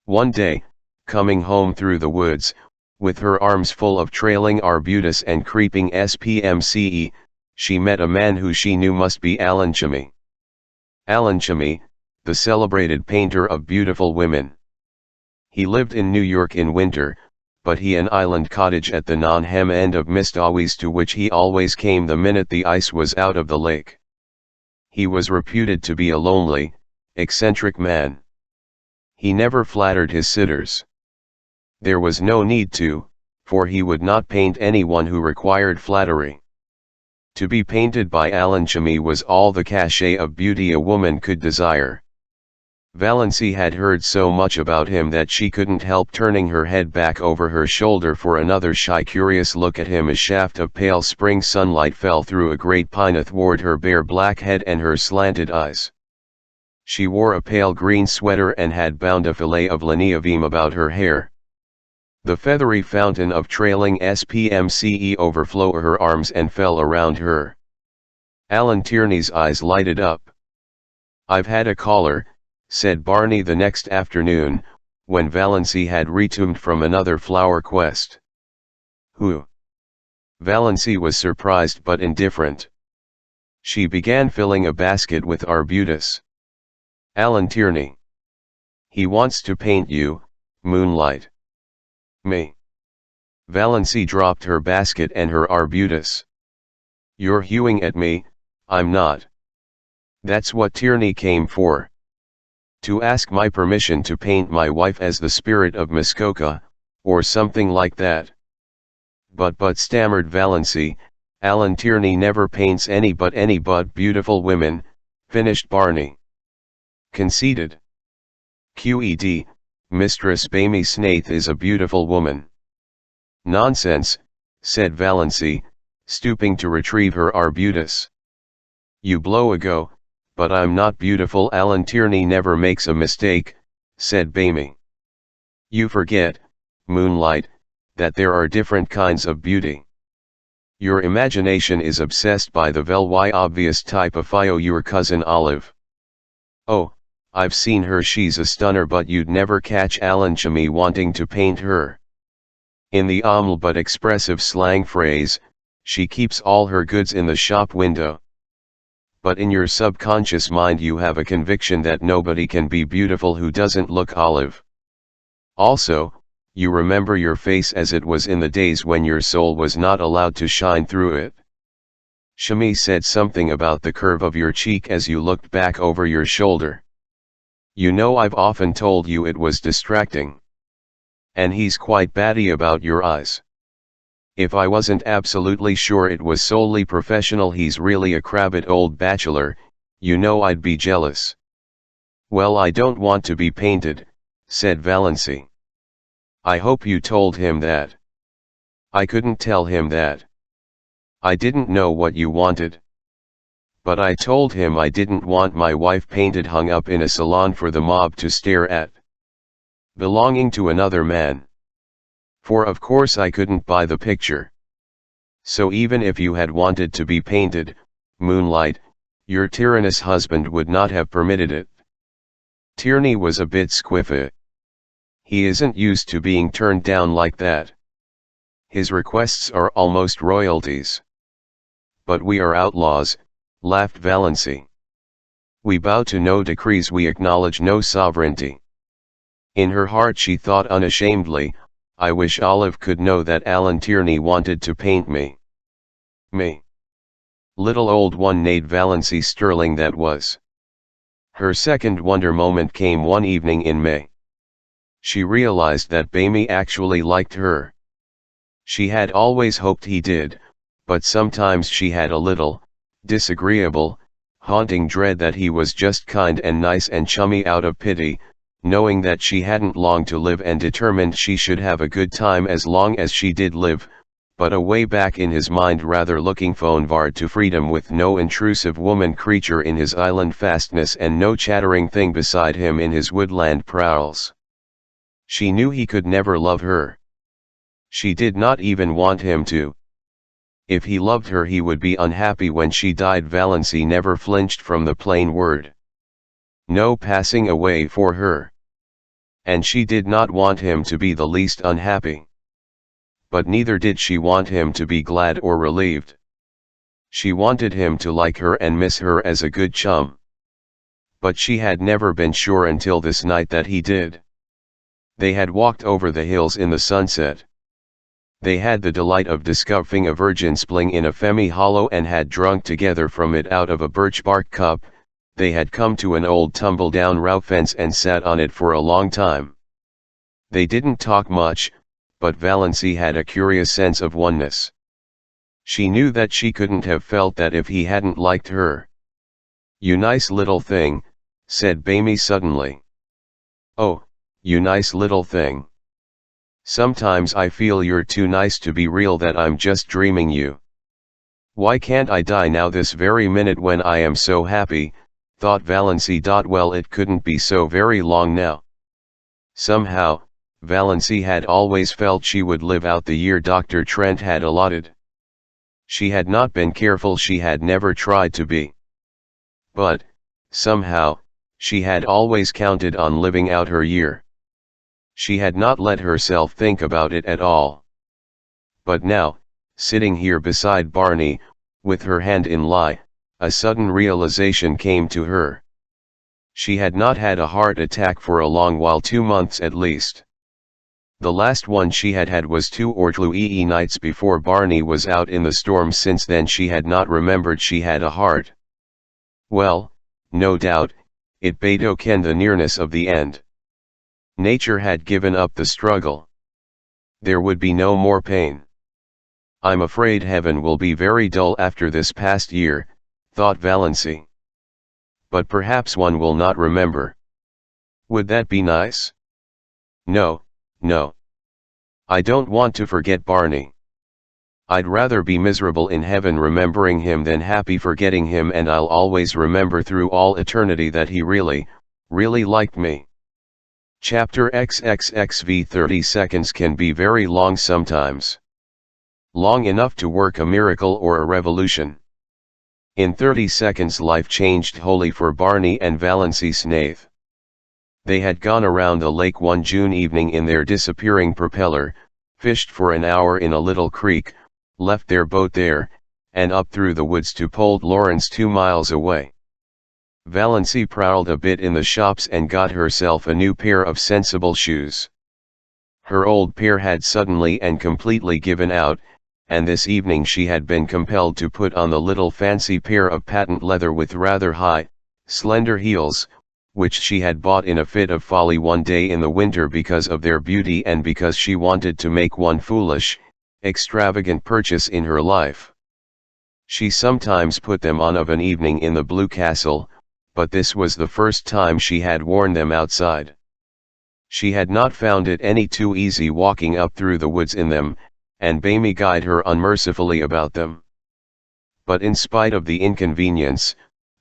One day, coming home through the woods, with her arms full of trailing arbutus and creeping spmce, she met a man who she knew must be Alan Chimney. Alan Chimney, the celebrated painter of beautiful women. He lived in New York in winter, but he an island cottage at the non-hem end of Mistawis to which he always came the minute the ice was out of the lake. He was reputed to be a lonely, eccentric man. He never flattered his sitters. There was no need to, for he would not paint anyone who required flattery. To be painted by Alan Chimney was all the cachet of beauty a woman could desire. Valency had heard so much about him that she couldn't help turning her head back over her shoulder for another shy curious look at him as shaft of pale spring sunlight fell through a great pine athwart her bare black head and her slanted eyes. She wore a pale green sweater and had bound a fillet of linoleum about her hair. The feathery fountain of trailing spmce overflowed her arms and fell around her. Alan Tierney's eyes lighted up. "I've had a caller," said Barney the next afternoon, when Valency had returned from another flower quest. "Who?" Valency was surprised but indifferent. She began filling a basket with arbutus. "Alan Tierney. He wants to paint you, Moonlight." "Me?" Valency dropped her basket and her arbutus. "You're hewing at me, I'm not. That's what Tierney came for. To ask my permission to paint my wife as the spirit of Muskoka, or something like that." But stammered Valency, "Alan Tierney never paints any but beautiful women," finished Barney. Conceded. "Qed, Mistress Bamie Snaith is a beautiful woman." "Nonsense," said Valency, stooping to retrieve her arbutus. "You blow a go, but I'm not beautiful." "Alan Tierney never makes a mistake," said Bamie. "You forget, Moonlight, that there are different kinds of beauty. Your imagination is obsessed by the very obvious type of your cousin Olive. Oh, I've seen her, she's a stunner, but you'd never catch Alan Chimney wanting to paint her. In the humble but expressive slang phrase, she keeps all her goods in the shop window. But in your subconscious mind you have a conviction that nobody can be beautiful who doesn't look Olive. Also, you remember your face as it was in the days when your soul was not allowed to shine through it. Chimney said something about the curve of your cheek as you looked back over your shoulder. You know, I've often told you it was distracting. And he's quite batty about your eyes. If I wasn't absolutely sure it was solely professional, he's really a crabbed old bachelor, you know, I'd be jealous." "Well, I don't want to be painted," said Valency. "I hope you told him that." "I couldn't tell him that. I didn't know what you wanted. But I told him I didn't want my wife painted hung up in a salon for the mob to stare at. Belonging to another man. For of course I couldn't buy the picture. So even if you had wanted to be painted, Moonlight, your tyrannous husband would not have permitted it." Tierney was a bit squiffy. He isn't used to being turned down like that. His requests are almost royalties. "But we are outlaws," laughed Valency. "We bow to no decrees, we acknowledge no sovereignty." In her heart she thought unashamedly, "I wish Olive could know that Alan Tierney wanted to paint me." Me. Little old one, neighed Valency Sterling, that was. Her second wonder moment came one evening in May. She realized that Bamie actually liked her. She had always hoped he did, but sometimes she had a little, disagreeable, haunting dread that he was just kind and nice and chummy out of pity, knowing that she hadn't long to live and determined she should have a good time as long as she did live, but away back in his mind rather looking forward to freedom with no intrusive woman creature in his island fastness and no chattering thing beside him in his woodland prowls. She knew he could never love her. She did not even want him to. If he loved her he would be unhappy when she died. Valency never flinched from the plain word. No passing away for her. And she did not want him to be the least unhappy. But neither did she want him to be glad or relieved. She wanted him to like her and miss her as a good chum. But she had never been sure until this night that he did. They had walked over the hills in the sunset. They had the delight of discovering a virgin spring in a femi hollow and had drunk together from it out of a birch bark cup. They had come to an old tumble-down row fence and sat on it for a long time. They didn't talk much, but Valency had a curious sense of oneness. She knew that she couldn't have felt that if he hadn't liked her. "You nice little thing," said Bamie suddenly. "Oh, you nice little thing. Sometimes I feel you're too nice to be real, that I'm just dreaming you. Why can't I die now this very minute when I am so happy?" thought Valency. Well, it couldn't be so very long now. Somehow, Valency had always felt she would live out the year Dr. Trent had allotted. She had not been careful, she had never tried to be. But, somehow, she had always counted on living out her year. She had not let herself think about it at all. But now, sitting here beside Barney, with her hand in lie, a sudden realization came to her. She had not had a heart attack for a long while, 2 months at least. The last one she had had was 2 or 3 nights before Barney was out in the storm. Since then she had not remembered she had a heart. Well, no doubt, it betokened the nearness of the end. Nature had given up the struggle. There would be no more pain. "I'm afraid heaven will be very dull after this past year," thought Valency. "But perhaps one will not remember. Would that be nice? No, no. I don't want to forget Barney. I'd rather be miserable in heaven remembering him than happy forgetting him, and I'll always remember through all eternity that he really, really liked me." Chapter XXXV. 30 seconds can be very long sometimes. Long enough to work a miracle or a revolution. In 30 seconds life changed wholly for Barney and Valency Snaith. They had gone around the lake one June evening in their disappearing propeller, fished for an hour in a little creek, left their boat there, and up through the woods to Port Lawrence 2 miles away. Valency prowled a bit in the shops and got herself a new pair of sensible shoes. Her old pair had suddenly and completely given out, and this evening she had been compelled to put on the little fancy pair of patent leather with rather high, slender heels, which she had bought in a fit of folly one day in the winter because of their beauty and because she wanted to make one foolish, extravagant purchase in her life. She sometimes put them on of an evening in the Blue Castle, but this was the first time she had worn them outside. She had not found it any too easy walking up through the woods in them, and Bamie guyed her unmercifully about them. But in spite of the inconvenience,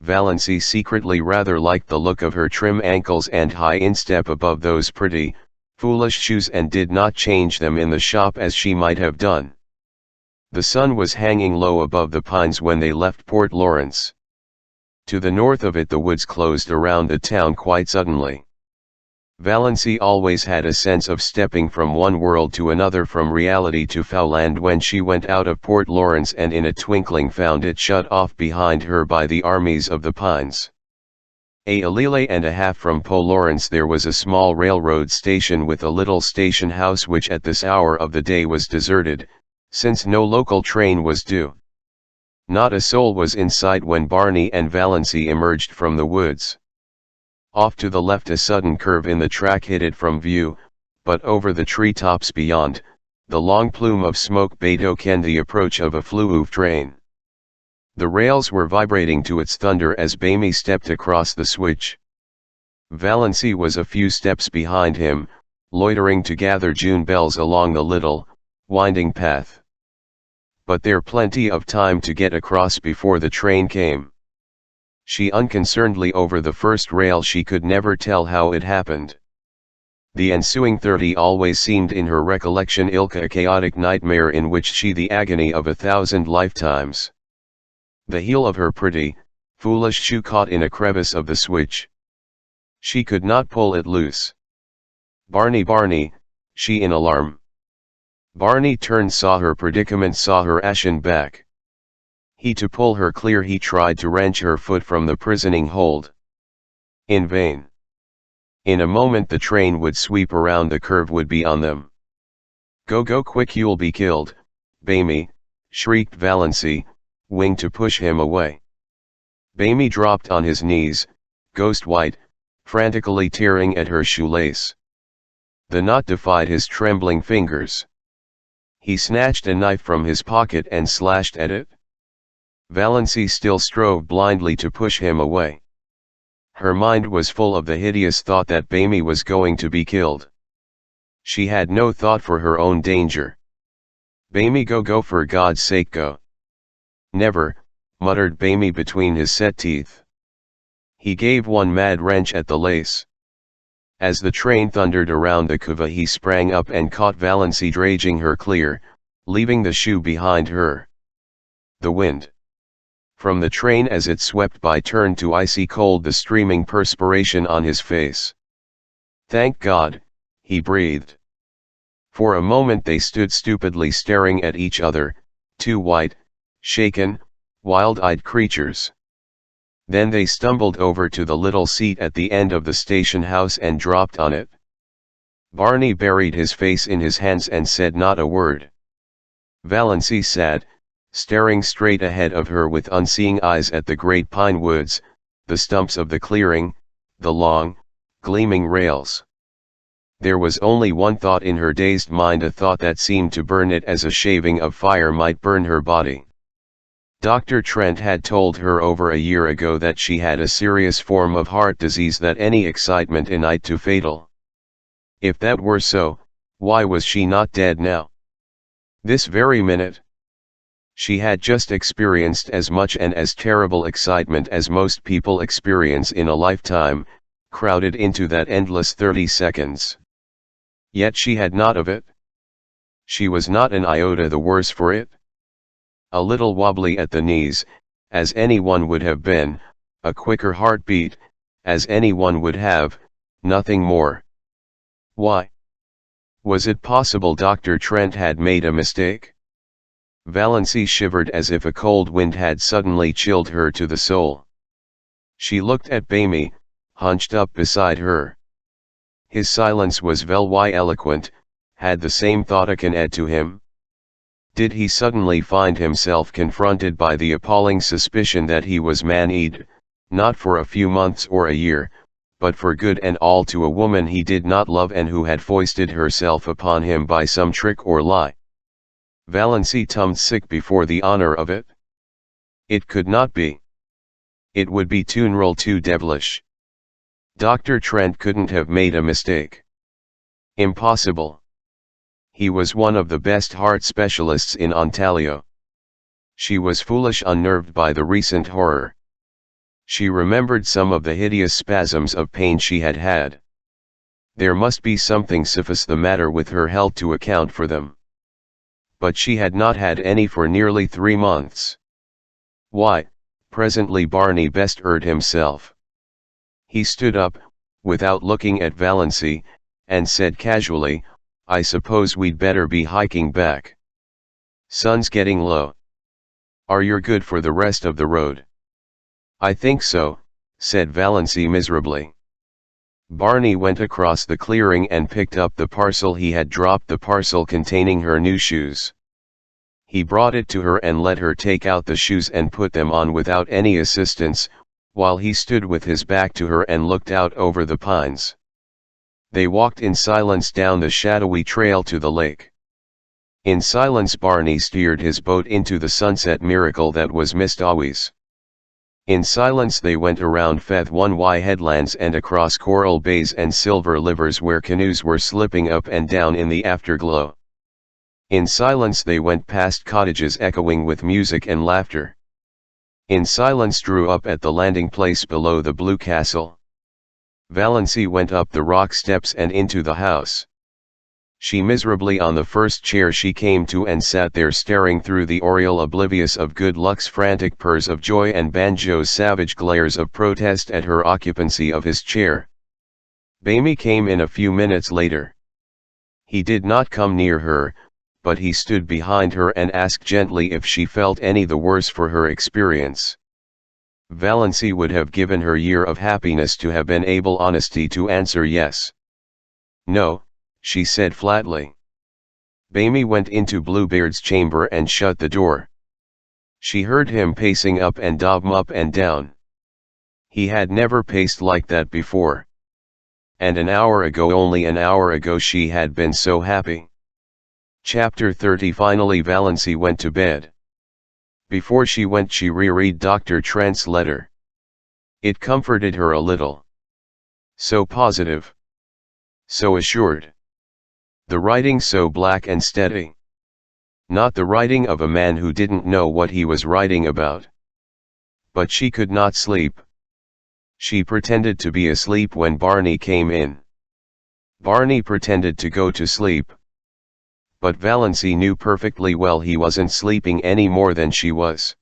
Valency secretly rather liked the look of her trim ankles and high instep above those pretty, foolish shoes, and did not change them in the shop as she might have done. The sun was hanging low above the pines when they left Port Lawrence. To the north of it the woods closed around the town quite suddenly. Valency always had a sense of stepping from one world to another, from reality to fowland, when she went out of Port Lawrence and in a twinkling found it shut off behind her by the armies of the pines. A league and a half from Port Lawrence there was a small railroad station with a little station house which at this hour of the day was deserted, since no local train was due. Not a soul was in sight when Barney and Valency emerged from the woods. Off to the left a sudden curve in the track hid it from view, but over the treetops beyond, the long plume of smoke betokened the approach of a fleuve train. The rails were vibrating to its thunder as Bamie stepped across the switch. Valency was a few steps behind him, loitering to gather June bells along the little, winding path. But there plenty of time to get across before the train came. She unconcernedly over the first rail. She could never tell how it happened. The ensuing 30 always seemed in her recollection Ilka a chaotic nightmare in which she the agony of 1,000 lifetimes. The heel of her pretty, foolish shoe caught in a crevice of the switch. She could not pull it loose. Barney, Barney, she in alarm. Barney turned, saw her predicament, saw her ashen back. He to pull her clear, he tried to wrench her foot from the prisoning hold. In vain. In a moment the train would sweep around the curve, would be on them. Go, go quick, you'll be killed, Bamie, shrieked Valency, winged to push him away. Bamie dropped on his knees, ghost white, frantically tearing at her shoelace. The knot defied his trembling fingers. He snatched a knife from his pocket and slashed at it. Valency still strove blindly to push him away. Her mind was full of the hideous thought that Bamie was going to be killed. She had no thought for her own danger. Bamie, go, go, for God's sake, go. Never, muttered Bamie between his set teeth. He gave one mad wrench at the lace. As the train thundered around the cova, he sprang up and caught Valency, dragging her clear, leaving the shoe behind her. The wind from the train as it swept by turned to icy cold the streaming perspiration on his face. Thank God, he breathed. For a moment they stood stupidly staring at each other, two white, shaken, wild-eyed creatures. Then they stumbled over to the little seat at the end of the station house and dropped on it. Barney buried his face in his hands and said not a word. Valency sat, staring straight ahead of her with unseeing eyes at the great pine woods, the stumps of the clearing, the long, gleaming rails. There was only one thought in her dazed mind, a thought that seemed to burn it as a shaving of fire might burn her body. Dr. Trent had told her over a year ago that she had a serious form of heart disease, that any excitement in it too fatal. If that were so, why was she not dead now? This very minute? She had just experienced as much and as terrible excitement as most people experience in a lifetime, crowded into that endless 30 seconds. Yet she had not of it. She was not an iota the worse for it. A little wobbly at the knees, as anyone would have been, a quicker heartbeat, as anyone would have, nothing more. Why? Was it possible Dr. Trent had made a mistake? Valency shivered as if a cold wind had suddenly chilled her to the soul. She looked at Bamie, hunched up beside her. His silence was very eloquent. Had the same thought akin to him? Did he suddenly find himself confronted by the appalling suspicion that he was man-eated, not for a few months or a year, but for good and all, to a woman he did not love and who had foisted herself upon him by some trick or lie? Valency tummed sick before the honor of it. It could not be. It would be too devilish. Dr. Trent couldn't have made a mistake. Impossible. He was one of the best heart specialists in Ontario. She was foolish, unnerved by the recent horror. She remembered some of the hideous spasms of pain she had had. There must be something serious the matter with her health to account for them. But she had not had any for nearly 3 months. Why, presently Barney bestirred himself. He stood up, without looking at Valency, and said casually, I suppose we'd better be hiking back. Sun's getting low. Are you good for the rest of the road? I think so, said Valency miserably. Barney went across the clearing and picked up the parcel. He had dropped the parcel containing her new shoes. He brought it to her and let her take out the shoes and put them on without any assistance, while he stood with his back to her and looked out over the pines. They walked in silence down the shadowy trail to the lake. In silence Barney steered his boat into the sunset miracle that was Mistawi's. In silence they went around Feth 1Y headlands and across coral bays and silver livers where canoes were slipping up and down in the afterglow. In silence they went past cottages echoing with music and laughter. In silence drew up at the landing place below the blue castle. Valency went up the rock steps and into the house. She miserably on the first chair she came to and sat there staring through the oriel oblivious of good luck's frantic purrs of joy and Banjo's savage glares of protest at her occupancy of his chair. Bamie came in a few minutes later. He did not come near her, but he stood behind her and asked gently if she felt any the worse for her experience. Valency would have given her year of happiness to have been able honesty to answer yes. No, she said flatly. Bamie went into Bluebeard's chamber and shut the door. She heard him pacing up and down. He had never paced like that before. And only an hour ago she had been so happy. Chapter 30. Finally Valency went to bed. Before she went she reread Dr. Trent's letter. It comforted her a little. So positive. So assured. The writing so black and steady. Not the writing of a man who didn't know what he was writing about. But she could not sleep. She pretended to be asleep when Barney came in. Barney pretended to go to sleep. But Valency knew perfectly well he wasn't sleeping any more than she was.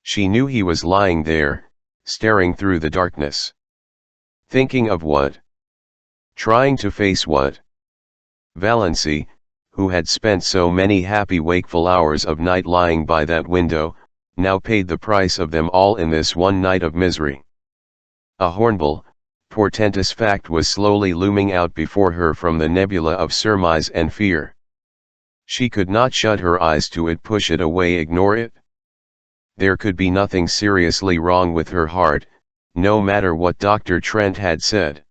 She knew he was lying there, staring through the darkness. Thinking of what? Trying to face what? Valency, who had spent so many happy wakeful hours of night lying by that window, now paid the price of them all in this one night of misery. A horrible, portentous fact was slowly looming out before her from the nebula of surmise and fear. She could not shut her eyes to it, push it away, ignore it. There could be nothing seriously wrong with her heart, no matter what Dr. Trent had said.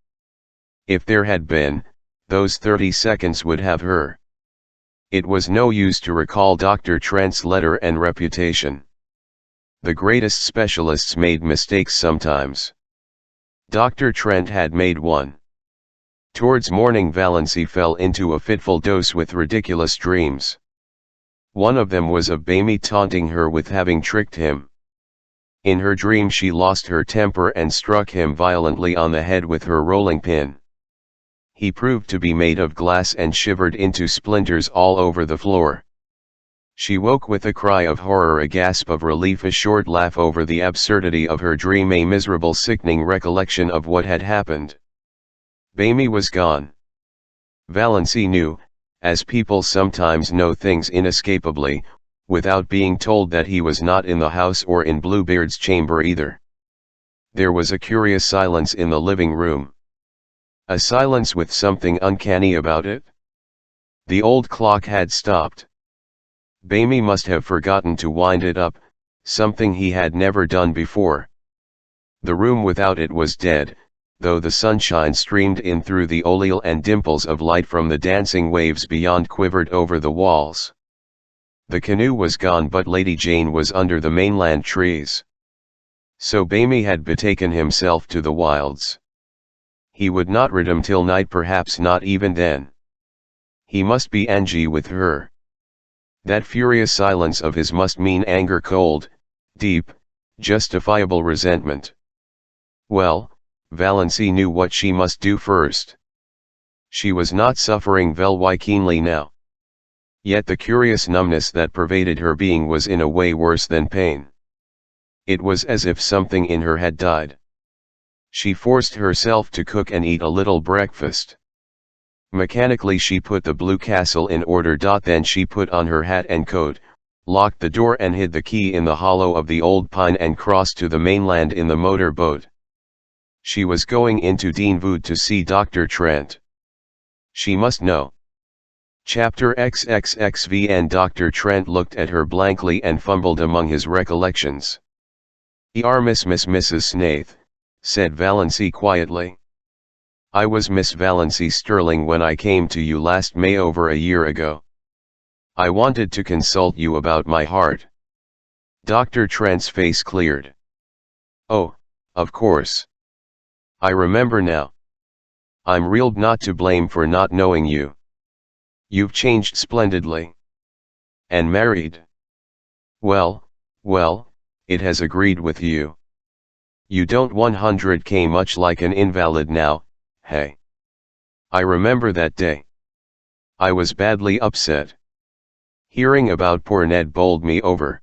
If there had been, those 30 seconds would have her. It was no use to recall Dr. Trent's letter and reputation. The greatest specialists made mistakes sometimes. Dr. Trent had made one. Towards morning Valency fell into a fitful dose with ridiculous dreams. One of them was of Bamie taunting her with having tricked him. In her dream she lost her temper and struck him violently on the head with her rolling pin. He proved to be made of glass and shivered into splinters all over the floor. She woke with a cry of horror, a gasp of relief, a short laugh over the absurdity of her dream, a miserable sickening recollection of what had happened. Bamie was gone. Valency knew, as people sometimes know things inescapably, without being told, that he was not in the house or in Bluebeard's chamber either. There was a curious silence in the living room. A silence with something uncanny about it. The old clock had stopped. Bamie must have forgotten to wind it up, something he had never done before. The room without it was dead, though the sunshine streamed in through the oleal and dimples of light from the dancing waves beyond quivered over the walls. The canoe was gone, but Lady Jane was under the mainland trees. So Bamie had betaken himself to the wilds. He would not return till night, perhaps not even then. He must be angry with her. That furious silence of his must mean anger, cold, deep, justifiable resentment. Well, Valency knew what she must do first. She was not suffering very keenly now. Yet the curious numbness that pervaded her being was in a way worse than pain. It was as if something in her had died. She forced herself to cook and eat a little breakfast. Mechanically she put the blue castle in order. Then she put on her hat and coat, locked the door and hid the key in the hollow of the old pine, and crossed to the mainland in the motor boat. She was going into Dean Wood to see Dr. Trent. She must know. Chapter XXXV. And Dr. Trent looked at her blankly and fumbled among his recollections. Mrs. Snaith, said Valency quietly. I was Miss Valency Sterling when I came to you last May, over a year ago. I wanted to consult you about my heart. Dr. Trent's face cleared. Oh, of course. I remember now. I'm real not to blame for not knowing you. You've changed splendidly. And married. Well, well, it has agreed with you. You don't 100k much like an invalid now, hey. I remember that day. I was badly upset. Hearing about poor Ned bowled me over.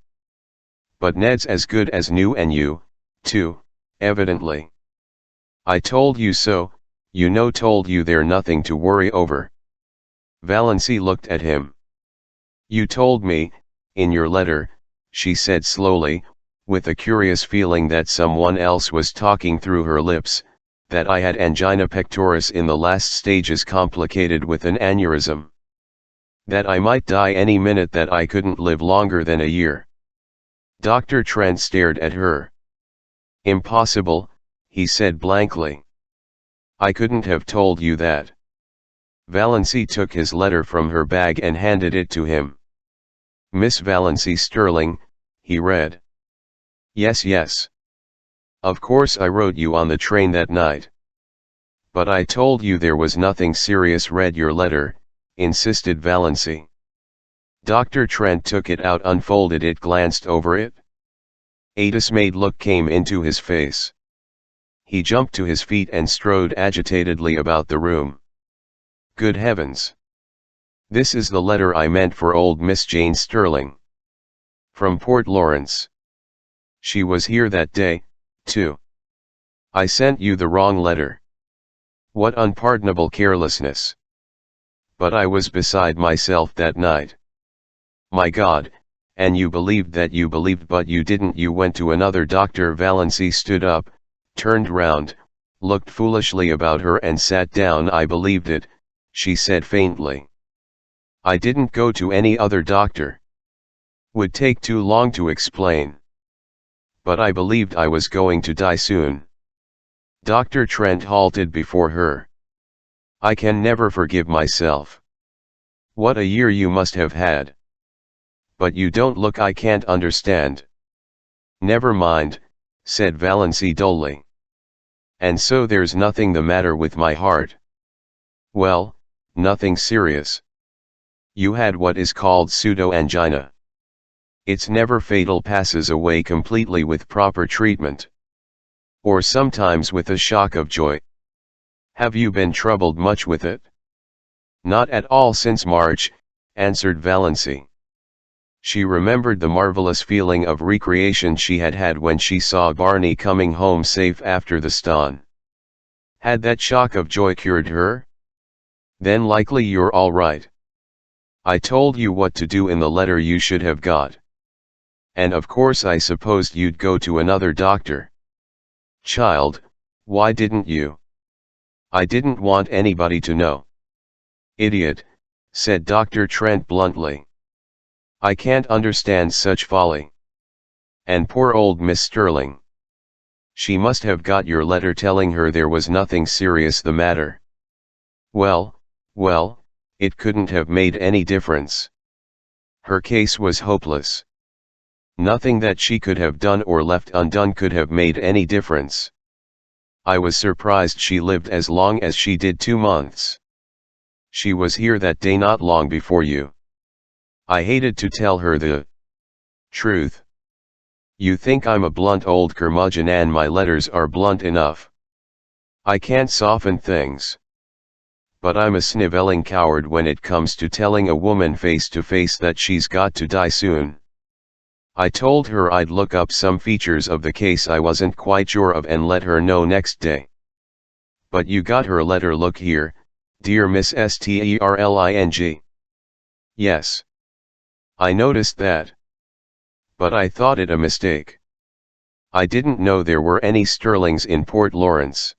But Ned's as good as new and you, too, evidently. I told you so, you know told you there nothing to worry over. Valency looked at him. You told me, in your letter, she said slowly, with a curious feeling that someone else was talking through her lips, that I had angina pectoris in the last stages complicated with an aneurysm. That I might die any minute, that I couldn't live longer than a year. Dr. Trent stared at her. Impossible, he said blankly. I couldn't have told you that. Valency took his letter from her bag and handed it to him. Miss Valency Sterling, he read. Yes, yes. Of course I wrote you on the train that night. But I told you there was nothing serious. Read your letter, insisted Valency. Dr. Trent took it out, unfolded it, glanced over it. A dismayed look came into his face. He jumped to his feet and strode agitatedly about the room. Good heavens! This is the letter I meant for old Miss Jane Sterling. From Port Lawrence. She was here that day, too. I sent you the wrong letter. What unpardonable carelessness! But I was beside myself that night. My God, and you believed that you believed, but you didn't. You went to another doctor. Valency stood up, turned round, looked foolishly about her and sat down. I believed it, she said faintly. I didn't go to any other doctor. Would take too long to explain. But I believed I was going to die soon. Dr. Trent halted before her. I can never forgive myself. What a year you must have had. But you don't look. I can't understand. Never mind, said Valency dully. And so there's nothing the matter with my heart? Well, nothing serious. You had what is called pseudo-angina. It's never fatal, passes away completely with proper treatment. Or sometimes with a shock of joy. Have you been troubled much with it? Not at all since March, answered Valency. She remembered the marvelous feeling of recreation she had had when she saw Barney coming home safe after the stone. Had that shock of joy cured her? Then likely you're all right. I told you what to do in the letter you should have got. And of course I supposed you'd go to another doctor. Child, why didn't you? I didn't want anybody to know. Idiot, said Dr. Trent bluntly. I can't understand such folly. And poor old Miss Sterling. She must have got your letter telling her there was nothing serious the matter. Well, well, it couldn't have made any difference. Her case was hopeless. Nothing that she could have done or left undone could have made any difference. I was surprised she lived as long as she did, 2 months. She was here that day not long before you. I hated to tell her the truth. You think I'm a blunt old curmudgeon, and my letters are blunt enough. I can't soften things. But I'm a snivelling coward when it comes to telling a woman face to face that she's got to die soon. I told her I'd look up some features of the case I wasn't quite sure of and let her know next day. But you got her letter. Look here, dear Miss Sterling. Yes. I noticed that. But I thought it a mistake. I didn't know there were any Sterlings in Port Lawrence.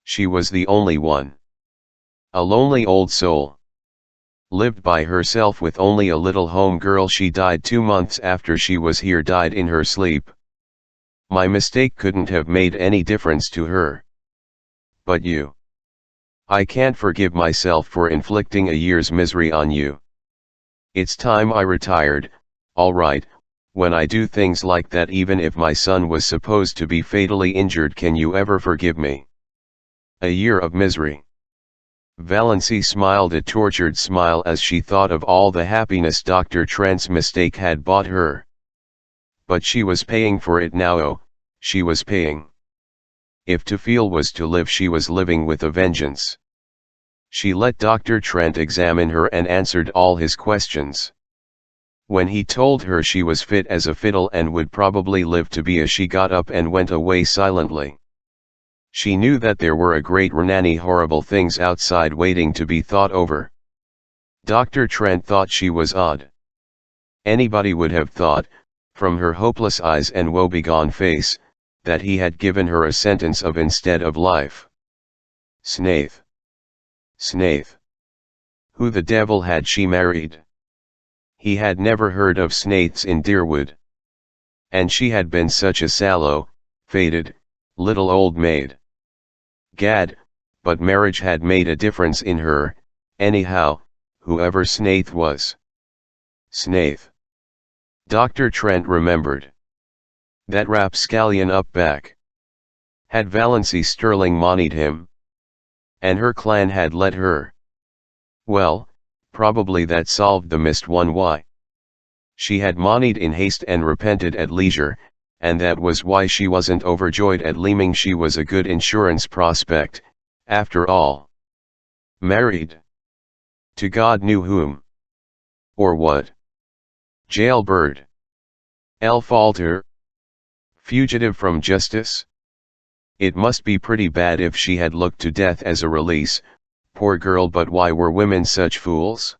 She was the only one. A lonely old soul. Lived by herself with only a little home girl. She died 2 months after she was here, died in her sleep. My mistake couldn't have made any difference to her. But you. I can't forgive myself for inflicting a year's misery on you. It's time I retired. All right, when I do things like that, even if my son was supposed to be fatally injured, can you ever forgive me? A year of misery. Valency smiled a tortured smile as she thought of all the happiness Dr. Trent's mistake had bought her. But she was paying for it now. Oh, she was paying. If to feel was to live, she was living with a vengeance. She let Dr. Trent examine her and answered all his questions. When he told her she was fit as a fiddle and would probably live to be, she got up and went away silently. She knew that there were a great many horrible things outside waiting to be thought over. Dr. Trent thought she was odd. Anybody would have thought, from her hopeless eyes and woebegone face, that he had given her a sentence of instead of life. Snaith. Snaith. Who the devil had she married? He had never heard of Snaiths in Deerwood. And she had been such a sallow, faded, little old maid. Gad, but marriage had made a difference in her, anyhow, whoever Snaith was. Snaith. Dr. Trent remembered. That rapscallion up back. Had Valency Sterling moneyed him? And her clan had let her. Well, probably that solved the missed one. Why? She had moneyed in haste and repented at leisure, and that was why she wasn't overjoyed at learning she was a good insurance prospect, after all. Married? To God knew whom. Or what? Jailbird? Elf-alter? Fugitive from justice? It must be pretty bad if she had looked to death as a release, poor girl, but why were women such fools?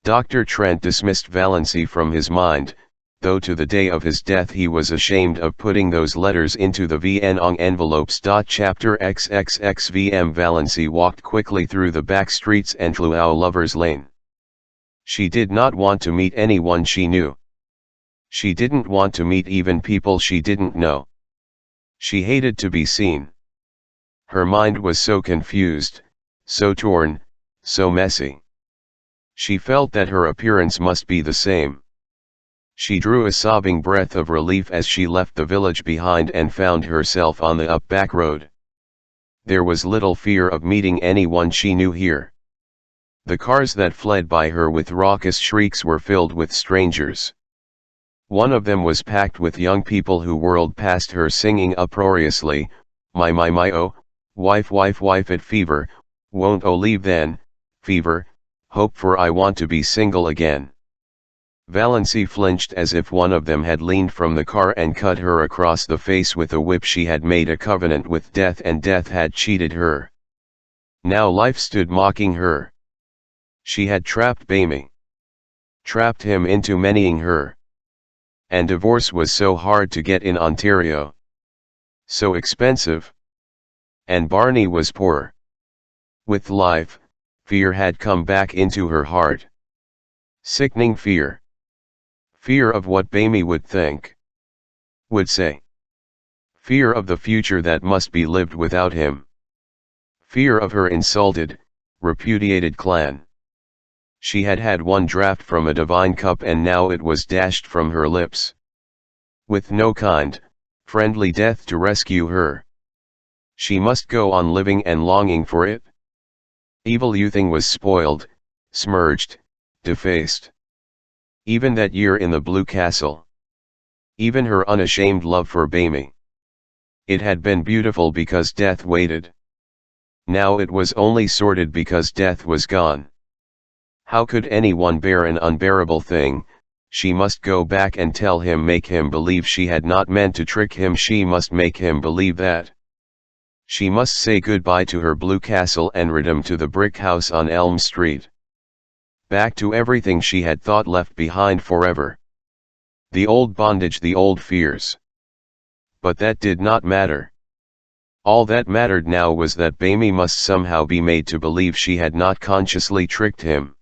Dr. Trent dismissed Valency from his mind, though to the day of his death he was ashamed of putting those letters into the VN envelopes. Chapter XXXVM. Valency walked quickly through the back streets and through Lovers Lane. She did not want to meet anyone she knew. She didn't want to meet even people she didn't know. She hated to be seen. Her mind was so confused, so torn, so messy. She felt that her appearance must be the same. She drew a sobbing breath of relief as she left the village behind and found herself on the up back road. There was little fear of meeting anyone she knew here. The cars that fled by her with raucous shrieks were filled with strangers. One of them was packed with young people who whirled past her singing uproariously, my oh, wife it fever, won't oh leave then, fever, hope for I want to be single again. Valency flinched as if one of them had leaned from the car and cut her across the face with a whip. She had made a covenant with death and death had cheated her. Now life stood mocking her. She had trapped Bamey. Trapped him into marrying her. And divorce was so hard to get in Ontario. So expensive. And Barney was poor. With life, fear had come back into her heart. Sickening fear. Fear of what Bamey would think. Would say. Fear of the future that must be lived without him. Fear of her insulted, repudiated clan. She had had one draught from a divine cup and now it was dashed from her lips. With no kind, friendly death to rescue her. She must go on living and longing for it. Evil youthing was spoiled, smirched, defaced. Even that year in the Blue Castle. Even her unashamed love for Bamey. It had been beautiful because death waited. Now it was only sordid because death was gone. How could anyone bear an unbearable thing? She must go back and tell him, make him believe she had not meant to trick him. She must make him believe that. She must say goodbye to her Blue Castle and return to the brick house on Elm Street. Back to everything she had thought left behind forever. The old bondage, the old fears. But that did not matter. All that mattered now was that Bamey must somehow be made to believe she had not consciously tricked him.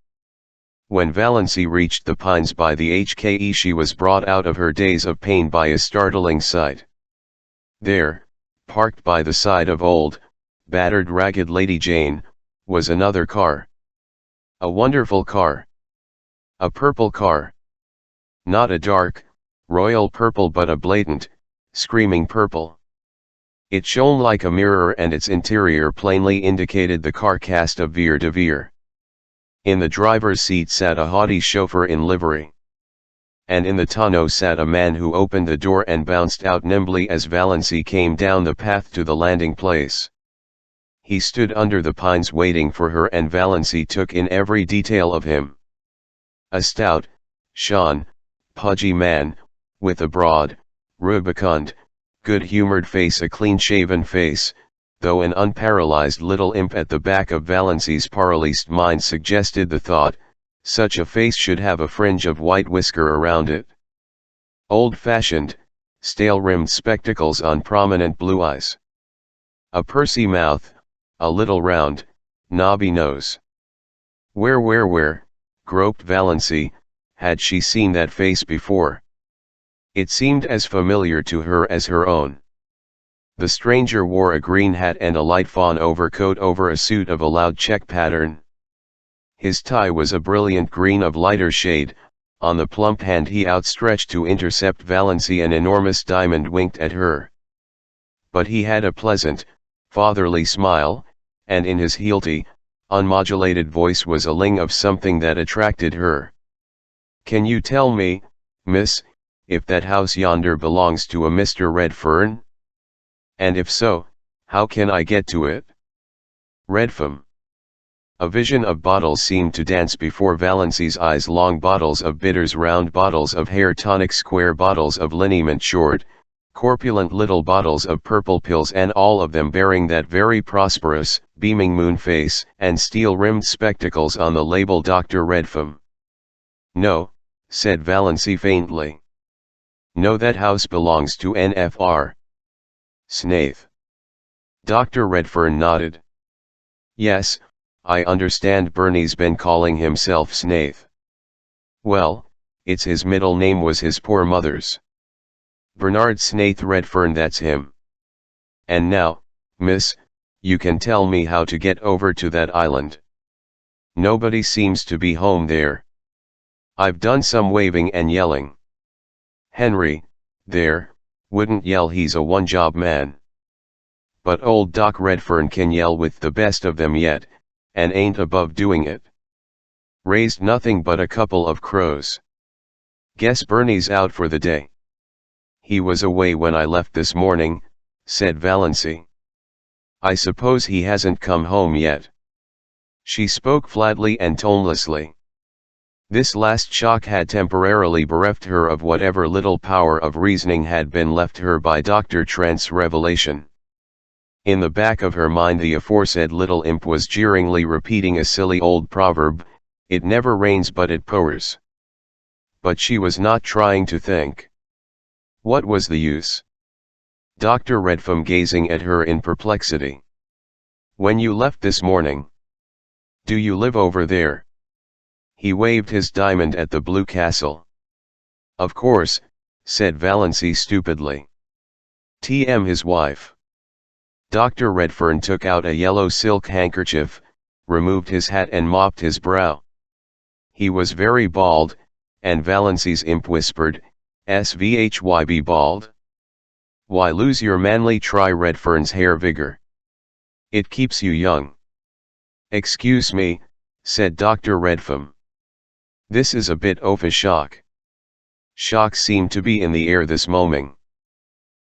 When Valency reached the Pines by the HKE, she was brought out of her daze of pain by a startling sight. There, parked by the side of old, battered, ragged Lady Jane, was another car. A wonderful car. A purple car. Not a dark, royal purple but a blatant, screaming purple. It shone like a mirror and its interior plainly indicated the car cast of Vere de Vere. In the driver's seat sat a haughty chauffeur in livery. And in the tonneau sat a man who opened the door and bounced out nimbly as Valency came down the path to the landing place. He stood under the pines waiting for her, and Valency took in every detail of him. A stout, shawny, pudgy man, with a broad, rubicund, good-humored face, a clean-shaven face, though an unparalyzed little imp at the back of Valency's paralyzed mind suggested the thought, such a face should have a fringe of white whisker around it. Old-fashioned, stale-rimmed spectacles on prominent blue eyes. A pursy mouth, a little round, knobby nose. Where, groped Valency, had she seen that face before? It seemed as familiar to her as her own. The stranger wore a green hat and a light fawn overcoat over a suit of a loud check pattern. His tie was a brilliant green of lighter shade. On the plump hand he outstretched to intercept Valency an enormous diamond winked at her. But he had a pleasant, fatherly smile, and in his healthy, unmodulated voice was a ling of something that attracted her. "Can you tell me, miss, if that house yonder belongs to a Mr. Redfern? And if so, how can I get to it?" Redfern. A vision of bottles seemed to dance before Valency's eyes. Long bottles of bitters, round bottles of hair tonic, square bottles of liniment, short, corpulent little bottles of purple pills, and all of them bearing that very prosperous, beaming moon face, and steel-rimmed spectacles on the label Dr. Redfern. "No," said Valency faintly. "No, that house belongs to Nfr. Snaith." Dr. Redfern nodded. "Yes, I understand Bernie's been calling himself Snaith." "Well, it's his middle name, was his poor mother's. Bernard Snaith Redfern, that's him. And now, miss, you can tell me how to get over to that island. Nobody seems to be home there. I've done some waving and yelling. Henry, there, wouldn't yell, he's a one-job man. But old Doc Redfern can yell with the best of them yet, and ain't above doing it. Raised nothing but a couple of crows. Guess Bernie's out for the day." "He was away when I left this morning," said Valency. "I suppose he hasn't come home yet." She spoke flatly and tonelessly. This last shock had temporarily bereft her of whatever little power of reasoning had been left her by Dr. Trent's revelation. In the back of her mind the aforesaid little imp was jeeringly repeating a silly old proverb, "It never rains but it pours." But she was not trying to think. What was the use? Dr. Redfern gazing at her in perplexity. "When you left this morning? Do you live over there?" He waved his diamond at the Blue Castle. "Of course," said Valency stupidly. "Tm his wife." Dr. Redfern took out a yellow silk handkerchief, removed his hat and mopped his brow. He was very bald, and Valency's imp whispered, "Svhyb bald? Why lose your manly try Redfern's hair vigor? It keeps you young." "Excuse me," said Dr. Redfern. "This is a bit of a shock." Shock seemed to be in the air this moment.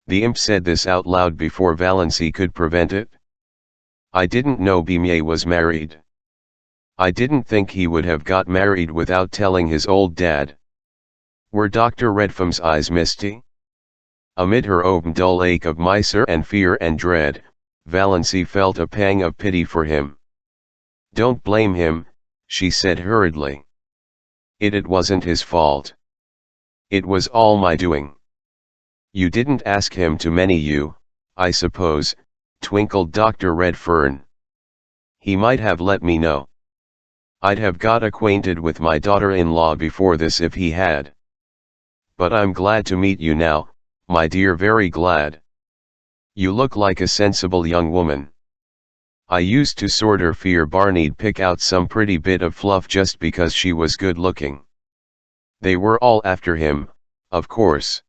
The imp said this out loud before Valency could prevent it. "I didn't know Bimier was married. I didn't think he would have got married without telling his old dad." Were Dr. Redfern's eyes misty? Amid her own dull ache of miser and fear and dread, Valency felt a pang of pity for him. "Don't blame him," she said hurriedly. It wasn't his fault. It was all my doing." "You didn't ask him to marry you, I suppose," twinkled Dr. Redfern. "He might have let me know. I'd have got acquainted with my daughter-in-law before this if he had. But I'm glad to meet you now, my dear, very glad. You look like a sensible young woman. I used to sorter fear Barney'd pick out some pretty bit of fluff just because she was good looking. They were all after him, Of course.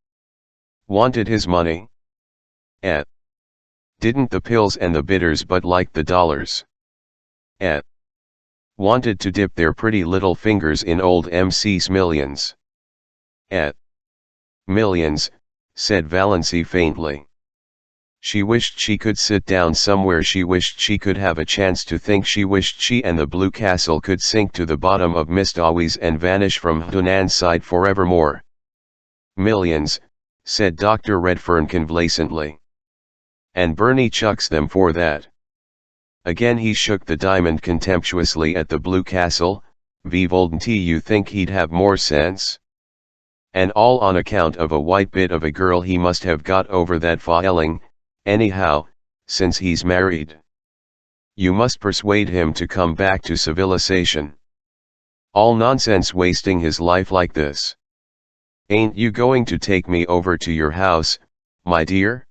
Wanted his money? Didn't the pills and the bitters but liked the dollars? Wanted to dip their pretty little fingers in old MC's millions? Millions, said Valency faintly. She wished she could sit down somewhere, she wished she could have a chance to think, she wished she and the Blue Castle could sink to the bottom of Mistawiz and vanish from Hunan's sight forevermore. Millions, said Dr. Redfern complacently. And Bernie chucks them for that. Again he shook the diamond contemptuously at the Blue Castle. Vivoldn't you think he'd have more sense? And all on account of a white bit of a girl he must have got over that filing, anyhow, since he's married. You must persuade him to come back to civilization. All nonsense wasting his life like this. Ain't you going to take me over to your house, my dear?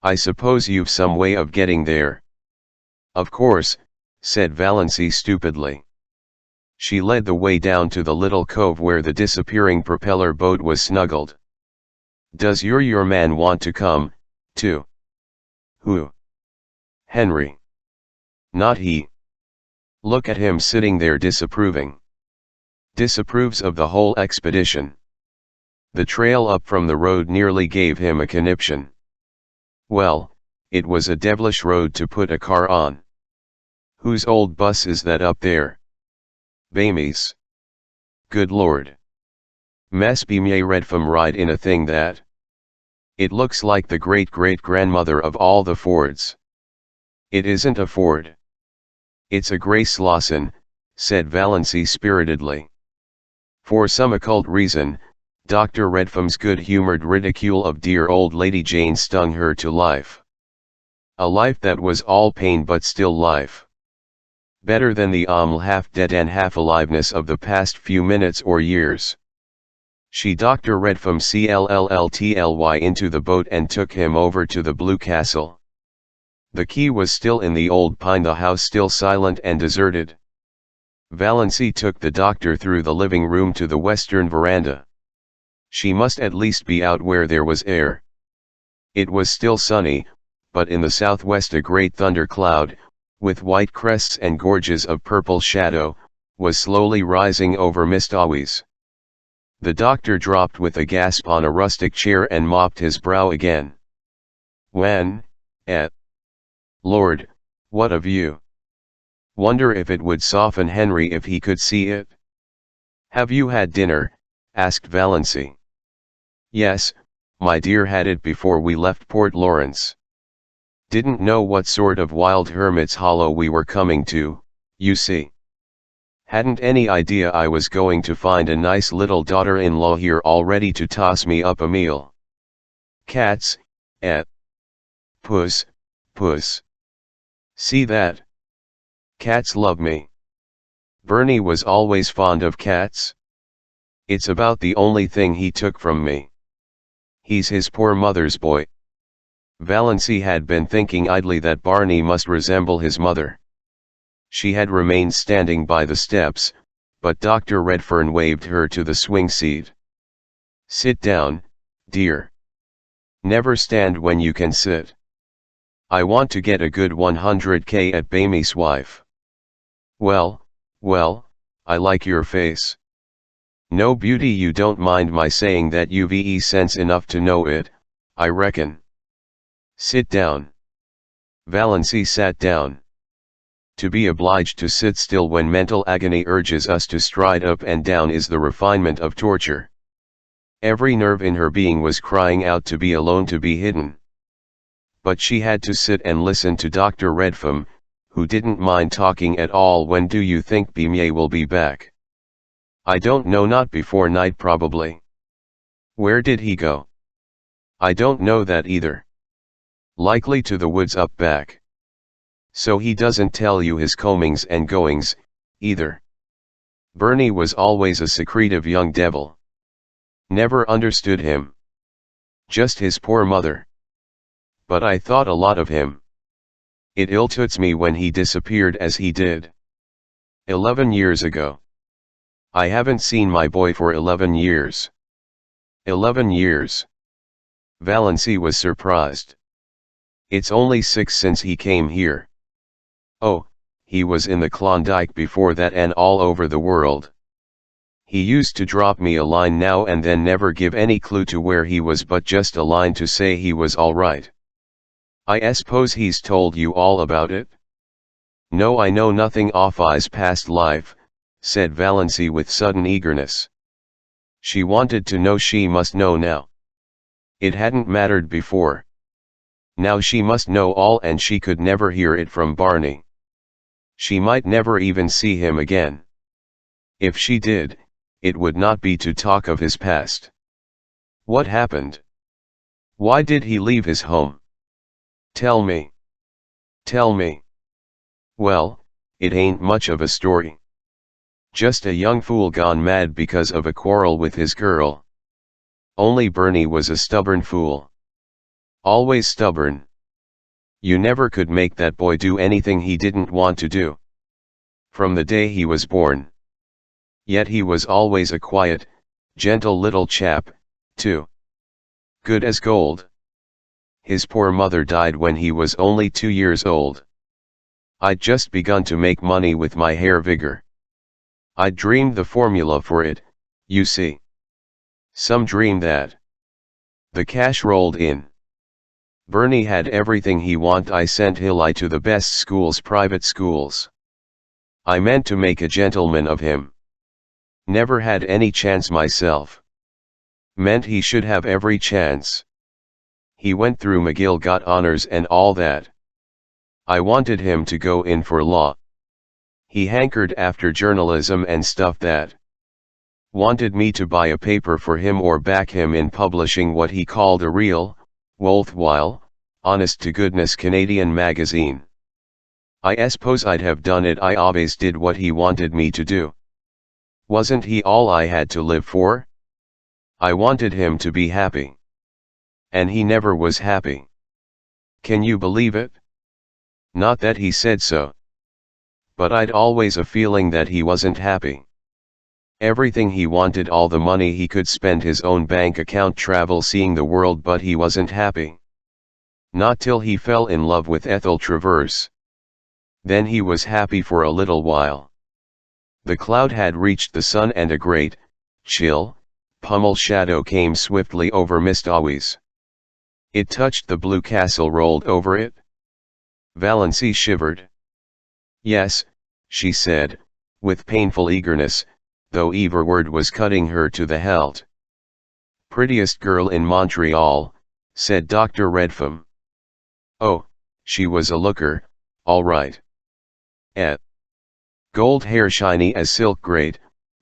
I suppose you've some way of getting there. Of course, said Valency stupidly. She led the way down to the little cove where the disappearing propeller boat was snuggled. Does your man want to come, too? Who? Henry. Not he. Look at him sitting there disapproving. Disapproves of the whole expedition. The trail up from the road nearly gave him a conniption. Well, it was a devilish road to put a car on. Whose old bus is that up there? Bamy's. Good Lord. Mess be me Redfam ride in a thing that? It looks like the great-great-grandmother of all the Fords. It isn't a Ford. It's a Grace Lawson, said Valency spiritedly. For some occult reason, Dr. Redfam's good-humored ridicule of dear old Lady Jane stung her to life. A life that was all pain but still life. Better than the half-dead and half-aliveness of the past few minutes or years. She Dr. Redfam clltly into the boat and took him over to the Blue Castle. The key was still in the old pine, the house still silent and deserted. Valency took the doctor through the living room to the western veranda. She must at least be out where there was air. It was still sunny, but in the southwest a great thundercloud, with white crests and gorges of purple shadow, was slowly rising over Mistawiz. The doctor dropped with a gasp on a rustic chair and mopped his brow again. When? Lord, what of you? Wonder if it would soften Henry if he could see it? Have you had dinner? Asked Valency. Yes, my dear, had it before we left Port Lawrence. Didn't know what sort of wild hermit's hollow we were coming to, you see. Hadn't any idea I was going to find a nice little daughter-in-law here all ready to toss me up a meal. Cats, puss, puss. See that? Cats love me. Bernie was always fond of cats. It's about the only thing he took from me. He's his poor mother's boy. Valency had been thinking idly that Barney must resemble his mother. She had remained standing by the steps, but Dr. Redfern waved her to the swing seat. Sit down, dear. Never stand when you can sit. I want to get a good 100K at Bamy's wife. Well, I like your face. No beauty, you don't mind my saying that you've sense enough to know it, I reckon. Sit down. Valency sat down. To be obliged to sit still when mental agony urges us to stride up and down is the refinement of torture. Every nerve in her being was crying out to be alone, to be hidden. But she had to sit and listen to Dr. Redfam, who didn't mind talking at all. When do you think Bimye will be back? I don't know, not before night probably. Where did he go? I don't know that either. Likely to the woods up back. So he doesn't tell you his comings and goings, either. Bernie was always a secretive young devil. Never understood him. Just his poor mother. But I thought a lot of him. It ill-tuts me when he disappeared as he did. 11 years ago. I haven't seen my boy for 11 years. 11 years. Valency was surprised. It's only 6 since he came here. Oh, he was in the Klondike before that and all over the world. He used to drop me a line now and then, never give any clue to where he was, but just a line to say he was alright. I suppose he's told you all about it? No, I know nothing of his past life, said Valency with sudden eagerness. She wanted to know, she must know now. It hadn't mattered before. Now she must know all, and she could never hear it from Barney. She might never even see him again. If she did, it would not be to talk of his past. What happened? Why did he leave his home? Tell me. Tell me. Well, it ain't much of a story. Just a young fool gone mad because of a quarrel with his girl. Only Bernie was a stubborn fool. Always stubborn. You never could make that boy do anything he didn't want to do. From the day he was born. Yet he was always a quiet, gentle little chap, too. Good as gold. His poor mother died when he was only 2 years old. I'd just begun to make money with my hair vigor. I'd dreamed the formula for it, you see. Some dream that. The cash rolled in. Bernie had everything he wanted. I sent Hilly to the best schools, private schools. I meant to make a gentleman of him. Never had any chance myself. Meant he should have every chance. He went through McGill, got honors and all that. I wanted him to go in for law. He hankered after journalism and stuff that. Wanted me to buy a paper for him or back him in publishing what he called a real, worthwhile, honest-to-goodness Canadian magazine. I suppose I'd have done it. I always did what he wanted me to do. Wasn't he all I had to live for? I wanted him to be happy. And he never was happy. Can you believe it? Not that he said so. But I'd always a feeling that he wasn't happy. Everything he wanted, all the money he could spend, his own bank account, travel, seeing the world, but he wasn't happy. Not till he fell in love with Ethel Travers. Then he was happy for a little while. The cloud had reached the sun and a great, chill, pummel shadow came swiftly over Mistawi's. It touched the blue castle, rolled over it. Valency shivered. Yes, she said, with painful eagerness, though every word was cutting her to the hilt. Prettiest girl in Montreal, said Dr. Redfam. Oh, she was a looker, all right. Gold hair shiny as silk, great,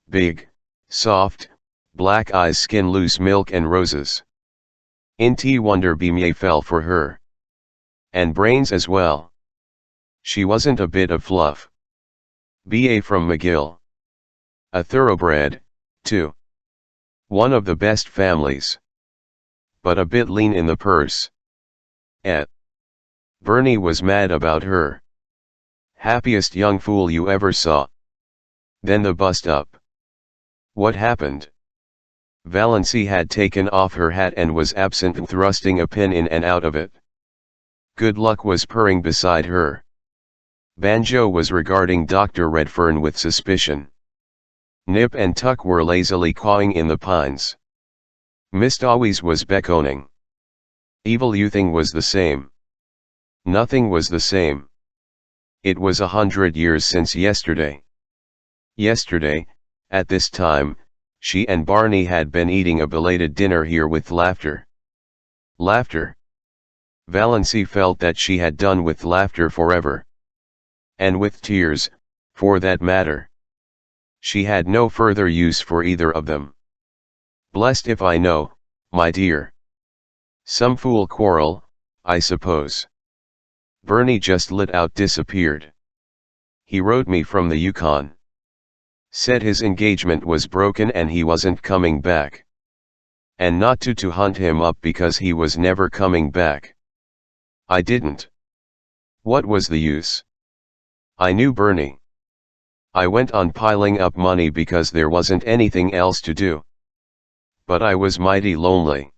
big, soft, black eyes, skin loose milk and roses. Inti wonder Bimye fell for her. And brains as well. She wasn't a bit of fluff. B.A. from McGill. A thoroughbred, too. One of the best families. But a bit lean in the purse. Bernie was mad about her. Happiest young fool you ever saw. Then the bust up. What happened? Valency had taken off her hat and was absent, thrusting a pin in and out of it. Good Luck was purring beside her. Banjo was regarding Dr. Redfern with suspicion. Nip and Tuck were lazily cawing in the pines. Mistawi's was beckoning. Evil Youthing was the same. Nothing was the same. It was 100 years since yesterday. Yesterday, at this time, she and Barney had been eating a belated dinner here with laughter. Laughter. Valency felt that she had done with laughter forever. And with tears, for that matter. She had no further use for either of them. Blessed if I know, my dear. Some fool quarrel, I suppose. Bernie just lit out, disappeared. He wrote me from the Yukon. Said his engagement was broken and he wasn't coming back. And not to hunt him up because he was never coming back. I didn't. What was the use? I knew Bernie. I went on piling up money because there wasn't anything else to do. But I was mighty lonely.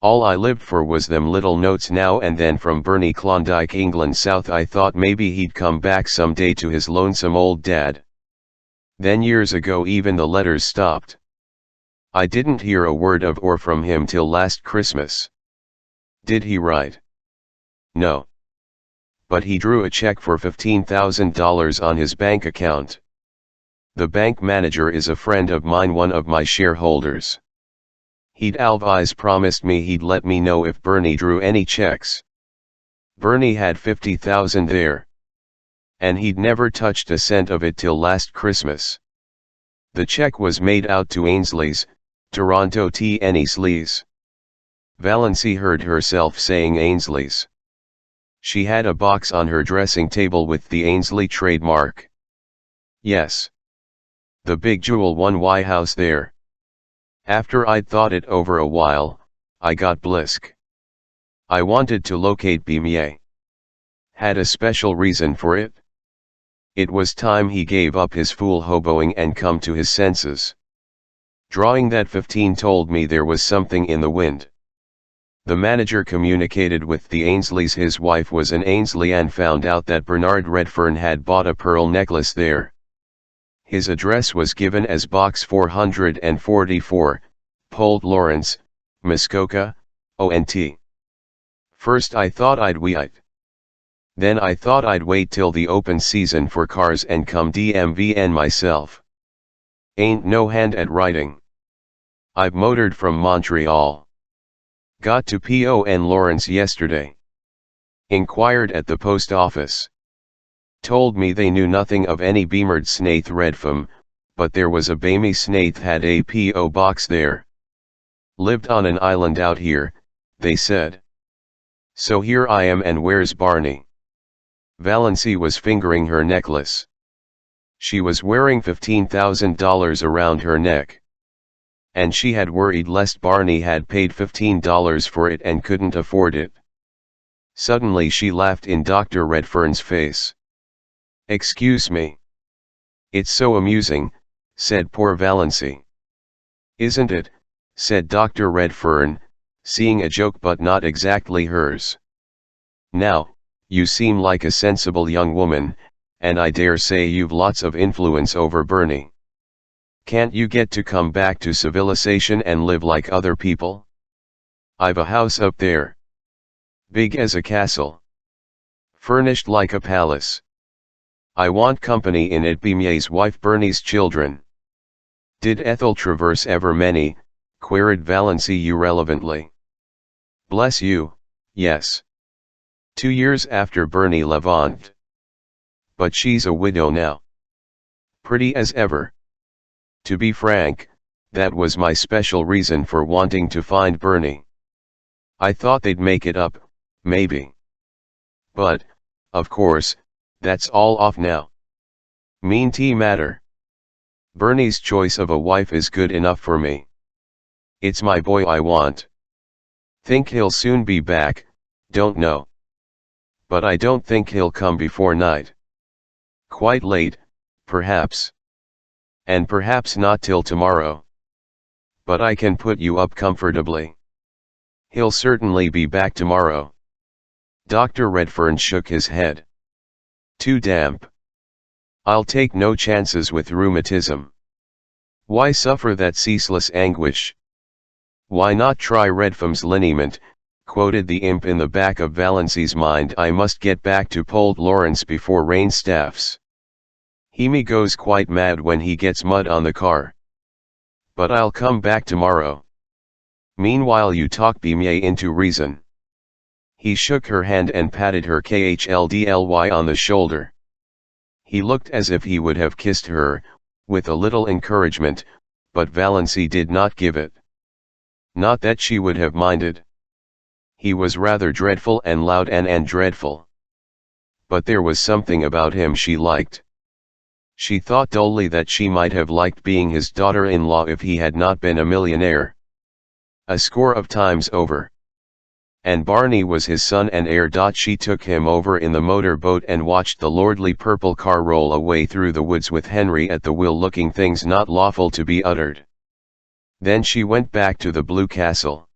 All I lived for was them little notes now and then from Bernie, Klondike, England South. I thought maybe he'd come back someday to his lonesome old dad. Then years ago even the letters stopped. I didn't hear a word of or from him till last Christmas. Did he write? No. But he drew a check for $15,000 on his bank account. The bank manager is a friend of mine, one of my shareholders. He'd always promised me he'd let me know if Bernie drew any checks. Bernie had $50,000 there. And he'd never touched a cent of it till last Christmas. The check was made out to Ainsley's, Toronto TNE Sleaze. Valency heard herself saying Ainsley's. She had a box on her dressing table with the Ainsley trademark. Yes. The big Jewel 1Y house there. After I'd thought it over a while, I got blisk. I wanted to locate Bimier. Had a special reason for it. It was time he gave up his fool hoboing and come to his senses. Drawing that 15 told me there was something in the wind. The manager communicated with the Ainsleys. His wife was an Ainsley and found out that Bernard Redfern had bought a pearl necklace there. His address was given as Box 444, Polt Lawrence, Muskoka, ONT. First I thought I'd wait. Then I thought I'd wait till the open season for cars and come DMVN myself. Ain't no hand at writing. I've motored from Montreal. Got to PON Lawrence yesterday. Inquired at the post office. Told me they knew nothing of any Beamard Snaith Redfam, but there was a Bamy Snaith had a P.O. box there. Lived on an island out here, they said. So here I am, and where's Barney? Valency was fingering her necklace. She was wearing $15,000 around her neck. And she had worried lest Barney had paid $15 for it and couldn't afford it. Suddenly she laughed in Dr. Redfern's face. Excuse me. It's so amusing, said poor Valency. Isn't it, said Dr. Redfern, seeing a joke but not exactly hers. Now, you seem like a sensible young woman, and I dare say you've lots of influence over Bernie. Can't you get to come back to civilization and live like other people? I've a house up there. Big as a castle. Furnished like a palace. I want company in it. Bimier's wife, Bernie's children. Did Ethel traverse ever many? Queried Valency irrelevantly. Bless you, yes. 2 years after Bernie Levant. But she's a widow now. Pretty as ever. To be frank, that was my special reason for wanting to find Bernie. I thought they'd make it up, maybe. But, of course, that's all off now. Mean tea matter. Bernie's choice of a wife is good enough for me. It's my boy I want. Think he'll soon be back, don't know. But I don't think he'll come before night. Quite late, perhaps. And perhaps not till tomorrow. But I can put you up comfortably. He'll certainly be back tomorrow. Dr. Redfern shook his head. Too damp. I'll take no chances with rheumatism. Why suffer that ceaseless anguish? Why not try Redfam's liniment, quoted the imp in the back of Valency's mind. I must get back to Polt Lawrence before rain staffs. He goes quite mad when he gets mud on the car. But I'll come back tomorrow. Meanwhile you talk Bimier into reason. He shook her hand and patted her khdly on the shoulder. He looked as if he would have kissed her, with a little encouragement, but Valency did not give it. Not that she would have minded. He was rather dreadful and loud and dreadful. But there was something about him she liked. She thought dully that she might have liked being his daughter-in-law if he had not been a millionaire. A score of times over. And Barney was his son and heir. She took him over in the motor boat and watched the lordly purple car roll away through the woods with Henry at the wheel, looking things not lawful to be uttered. Then she went back to the Blue Castle.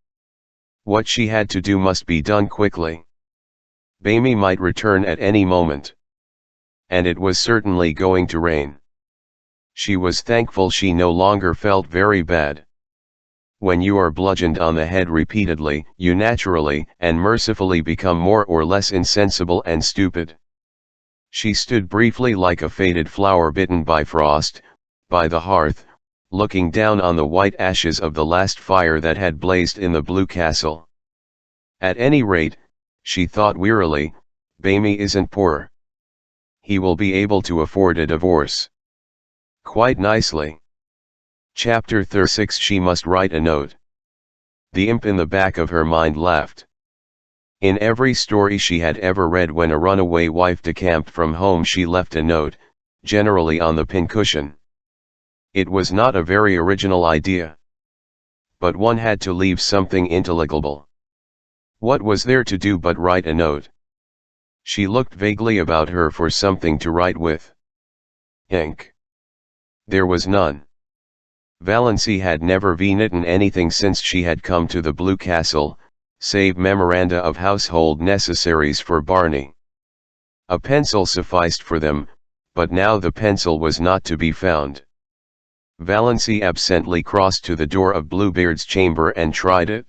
What she had to do must be done quickly. Bamie might return at any moment. And it was certainly going to rain. She was thankful she no longer felt very bad. When you are bludgeoned on the head repeatedly, you naturally and mercifully become more or less insensible and stupid. She stood briefly like a faded flower bitten by frost, by the hearth, looking down on the white ashes of the last fire that had blazed in the Blue Castle. At any rate, she thought wearily, Bamie isn't poor. He will be able to afford a divorce. Quite nicely. Chapter 36. She must write a note. The imp in the back of her mind laughed. In every story she had ever read, when a runaway wife decamped from home, she left a note, generally on the pincushion. It was not a very original idea. But one had to leave something intelligible. What was there to do but write a note? She looked vaguely about her for something to write with. Ink. There was none. Valency had never written anything since she had come to the Blue Castle, save memoranda of household necessaries for Barney. A pencil sufficed for them, but now the pencil was not to be found. Valency absently crossed to the door of Bluebeard's chamber and tried it.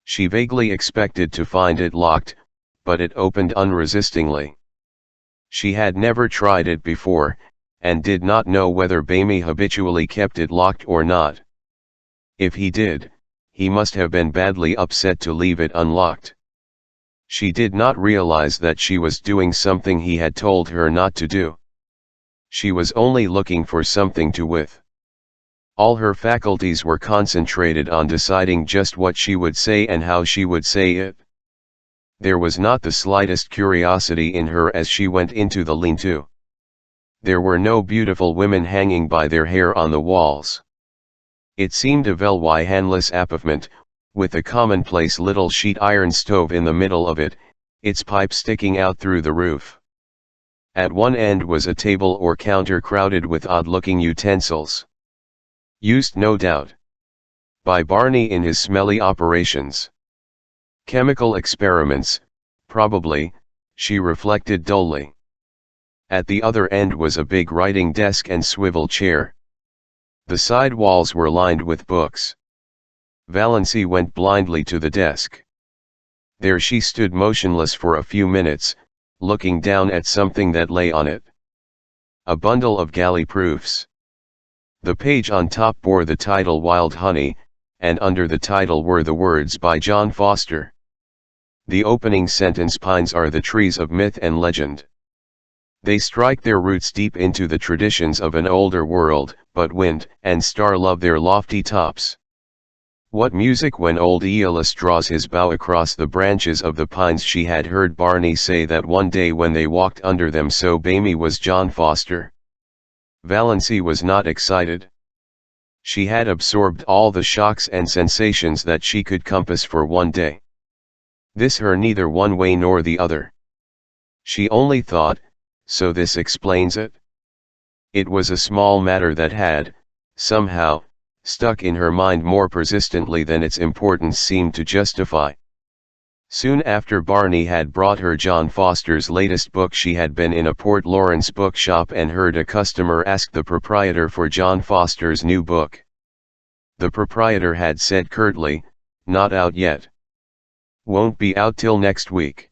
She vaguely expected to find it locked, but it opened unresistingly. She had never tried it before, and did not know whether Bamie habitually kept it locked or not. If he did, he must have been badly upset to leave it unlocked. She did not realize that she was doing something he had told her not to do. She was only looking for something to with. All her faculties were concentrated on deciding just what she would say and how she would say it. There was not the slightest curiosity in her as she went into the lean-to. There were no beautiful women hanging by their hair on the walls. It seemed a very handless apartment, with a commonplace little sheet iron stove in the middle of it, its pipe sticking out through the roof. At one end was a table or counter crowded with odd-looking utensils. Used, no doubt, by Barney in his smelly operations. Chemical experiments, probably, she reflected dully. At the other end was a big writing desk and swivel chair. The side walls were lined with books. Valency went blindly to the desk. There she stood motionless for a few minutes, looking down at something that lay on it. A bundle of galley proofs. The page on top bore the title Wild Honey, and under the title were the words by John Foster. The opening sentence: pines are the trees of myth and legend. They strike their roots deep into the traditions of an older world, but wind and star love their lofty tops. What music when old Aeolus draws his bow across the branches of the pines. She had heard Barney say that one day when they walked under them, so Bamie was John Foster. Valency was not excited. She had absorbed all the shocks and sensations that she could compass for one day. This her neither one way nor the other. She only thought, so this explains it. It was a small matter that had, somehow, stuck in her mind more persistently than its importance seemed to justify. Soon after Barney had brought her John Foster's latest book, she had been in a Port Lawrence bookshop and heard a customer ask the proprietor for John Foster's new book. The proprietor had said curtly, "Not out yet. Won't be out till next week."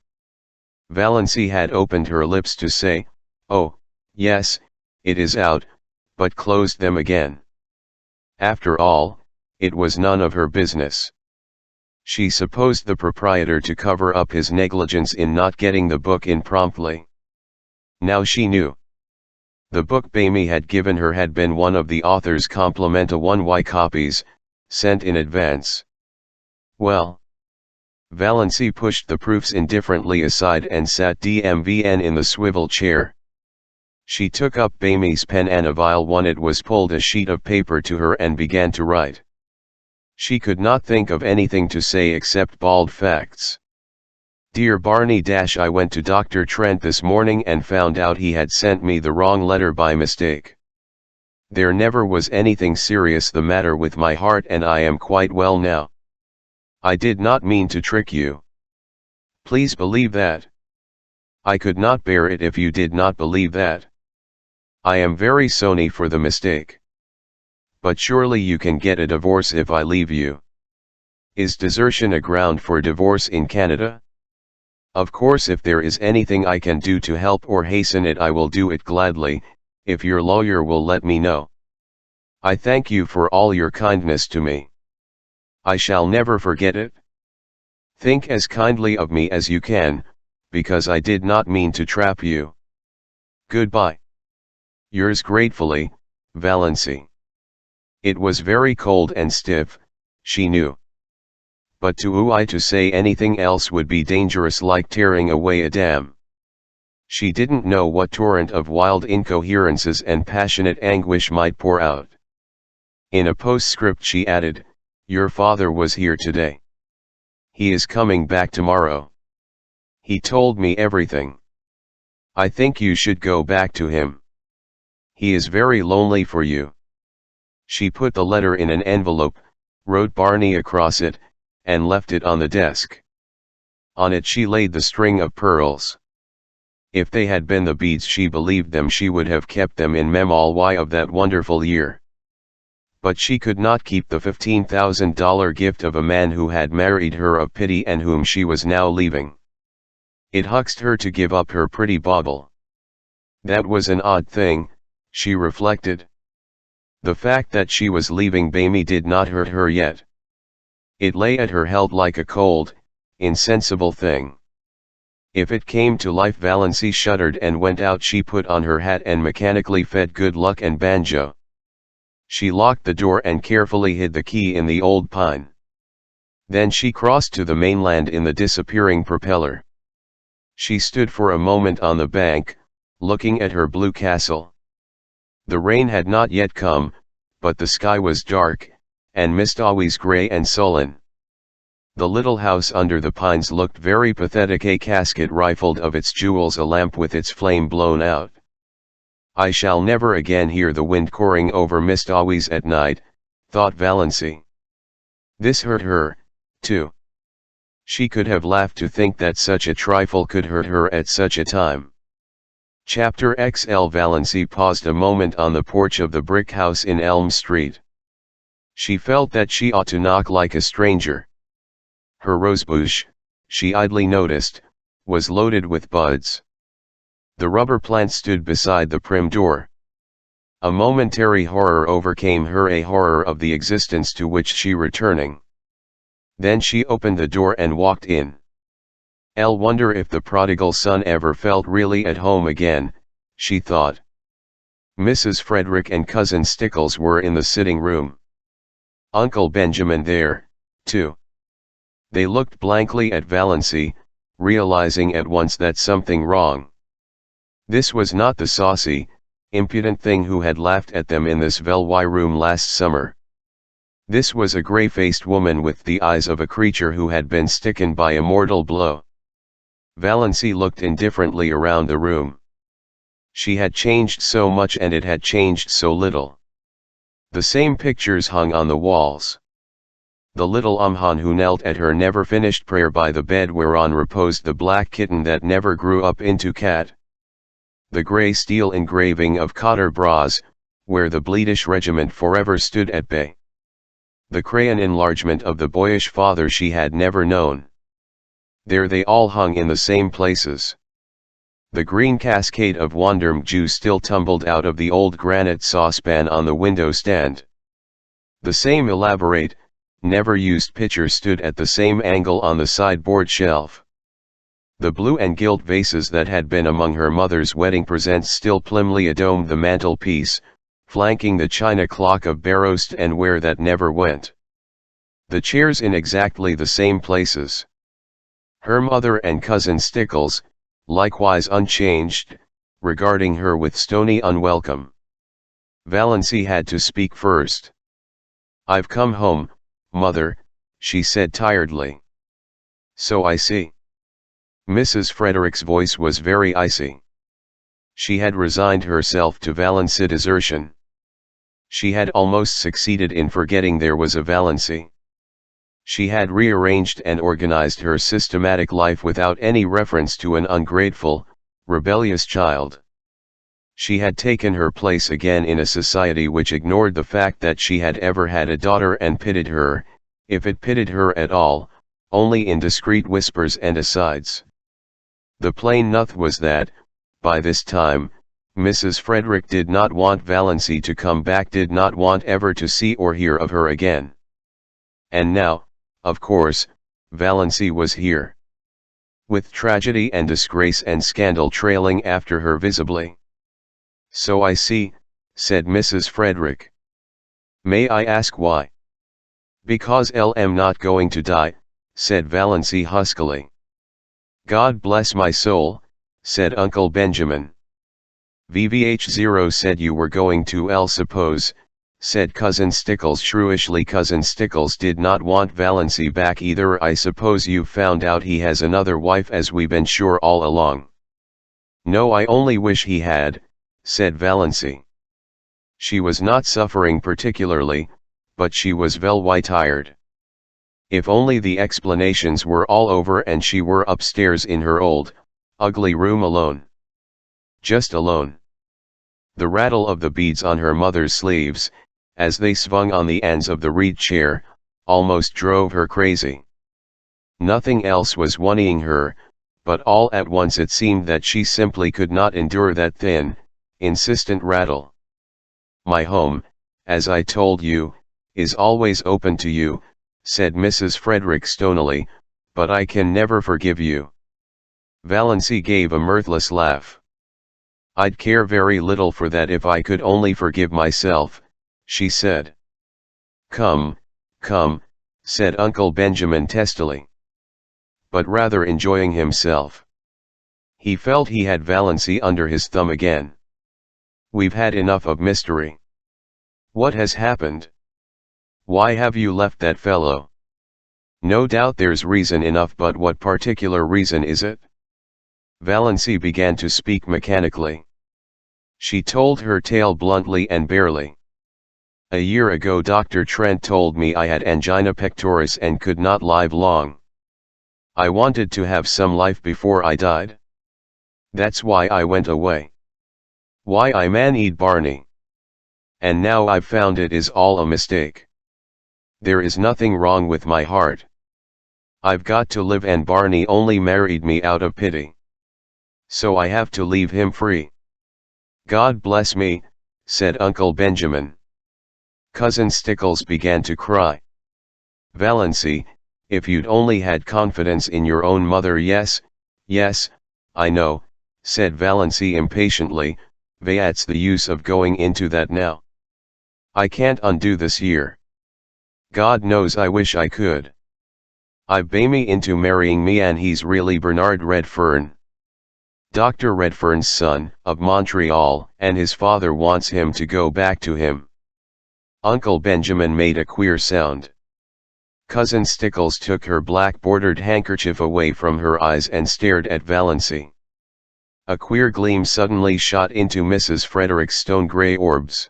Valency had opened her lips to say, "Oh, yes, it is out," but closed them again. After all, it was none of her business. She supposed the proprietor to cover up his negligence in not getting the book in promptly. Now she knew. The book Bamie had given her had been one of the author's complimenta 1Y copies, sent in advance. Well. Valency pushed the proofs indifferently aside and sat dmvn in the swivel chair. She took up Bamie's pen and a vile one it was, pulled a sheet of paper to her and began to write. She could not think of anything to say except bald facts. Dear Barney - I went to Dr. Trent this morning and found out he had sent me the wrong letter by mistake. There never was anything serious the matter with my heart, and I am quite well now. I did not mean to trick you. Please believe that. I could not bear it if you did not believe that. I am very sorry for the mistake. But surely you can get a divorce if I leave you. Is desertion a ground for divorce in Canada? Of course, if there is anything I can do to help or hasten it, I will do it gladly, if your lawyer will let me know. I thank you for all your kindness to me. I shall never forget it. Think as kindly of me as you can, because I did not mean to trap you. Goodbye. Yours gratefully, Valency. It was very cold and stiff, she knew. But to say anything else would be dangerous, like tearing away a dam. She didn't know what torrent of wild incoherences and passionate anguish might pour out. In a postscript she added, "Your father was here today. He is coming back tomorrow. He told me everything. I think you should go back to him. He is very lonely for you." She put the letter in an envelope, wrote Barney across it, and left it on the desk. On it she laid the string of pearls. If they had been the beads she believed them, she would have kept them in memory of that wonderful year. But she could not keep the $15,000 gift of a man who had married her of pity and whom she was now leaving. It huxed her to give up her pretty bauble. That was an odd thing, she reflected. The fact that she was leaving Bamie did not hurt her yet. It lay at her, held like a cold, insensible thing. If it came to life, Valency shuddered and went out. She put on her hat and mechanically fed Good Luck and Banjo. She locked the door and carefully hid the key in the old pine. Then she crossed to the mainland in the disappearing propeller. She stood for a moment on the bank, looking at her blue castle. The rain had not yet come, but the sky was dark, and mist always grey and sullen. The little house under the pines looked very pathetic, a casket rifled of its jewels, a lamp with its flame blown out. I shall never again hear the wind pouring over mist always at night, thought Valency. This hurt her, too. She could have laughed to think that such a trifle could hurt her at such a time. Chapter XL. Valency paused a moment on the porch of the brick house in Elm Street. She felt that she ought to knock like a stranger. Her rosebush, she idly noticed, was loaded with buds. The rubber plant stood beside the prim door. A momentary horror overcame her, a horror of the existence to which she returning. Then she opened the door and walked in. I'll wonder if the prodigal son ever felt really at home again, she thought. Mrs. Frederick and Cousin Stickles were in the sitting room. Uncle Benjamin there, too. They looked blankly at Valency, realizing at once that something wrong. This was not the saucy, impudent thing who had laughed at them in this Velway room last summer. This was a grey-faced woman with the eyes of a creature who had been stricken by a mortal blow. Valency looked indifferently around the room. She had changed so much and it had changed so little. The same pictures hung on the walls. The little Amhan who knelt at her never-finished prayer by the bed whereon reposed the black kitten that never grew up into cat. The grey steel engraving of Quatre Bras, where the Bleedish regiment forever stood at bay. The crayon enlargement of the boyish father she had never known. There they all hung in the same places. The green cascade of Wanderm juice still tumbled out of the old granite saucepan on the window stand. The same elaborate, never-used pitcher stood at the same angle on the sideboard shelf. The blue and gilt vases that had been among her mother's wedding presents still primly adomed the mantelpiece, flanking the china clock of Barost and where that never went. The chairs in exactly the same places. Her mother and Cousin Stickles, likewise unchanged, regarding her with stony unwelcome. Valency had to speak first. "I've come home, Mother," she said tiredly. "So I see." Mrs. Frederick's voice was very icy. She had resigned herself to Valency's desertion. She had almost succeeded in forgetting there was a Valency. She had rearranged and organized her systematic life without any reference to an ungrateful, rebellious child. She had taken her place again in a society which ignored the fact that she had ever had a daughter and pitied her, if it pitied her at all, only in discreet whispers and asides. The plain truth was that, by this time, Mrs. Frederick did not want Valency to come back, did not want ever to see or hear of her again. And now, of course, Valency was here. With tragedy and disgrace and scandal trailing after her visibly. "So I see," said Mrs. Frederick. "May I ask why?" "Because I'm not going to die," said Valency huskily. "God bless my soul," said Uncle Benjamin. "VVH0 said you were going to suppose," said Cousin Stickles shrewishly. Cousin Stickles did not want Valency back either. "I suppose you've found out he has another wife, as we've been sure all along." "No, I only wish he had," said Valency. She was not suffering particularly, but she was very tired. If only the explanations were all over and she were upstairs in her old, ugly room alone. Just alone. The rattle of the beads on her mother's sleeves, as they swung on the ends of the reed chair, almost drove her crazy. Nothing else was worrying her, but all at once it seemed that she simply could not endure that thin, insistent rattle. "My home, as I told you, is always open to you," said Mrs. Frederick stonily, "but I can never forgive you." Valency gave a mirthless laugh. "I'd care very little for that if I could only forgive myself," she said. "Come, come," said Uncle Benjamin testily. But rather enjoying himself. He felt he had Valency under his thumb again. "We've had enough of mystery. What has happened? Why have you left that fellow? No doubt there's reason enough, but what particular reason is it?" Valency began to speak mechanically. She told her tale bluntly and barely. "A year ago Dr. Trent told me I had angina pectoris and could not live long. I wanted to have some life before I died. That's why I went away. Why I married Barney. And now I've found it is all a mistake. There is nothing wrong with my heart. I've got to live, and Barney only married me out of pity. So I have to leave him free." "God bless me," said Uncle Benjamin. Cousin Stickles began to cry. "Valency, if you'd only had confidence in your own mother." Yes, I know," said Valency impatiently, "what's the use of going into that now? I can't undo this year. God knows I wish I could. I've Bamie into marrying me, and he's really Bernard Redfern. Dr. Redfern's son, of Montreal, and his father wants him to go back to him." Uncle Benjamin made a queer sound. Cousin Stickles took her black-bordered handkerchief away from her eyes and stared at Valency. A queer gleam suddenly shot into Mrs. Frederick's stone-grey orbs.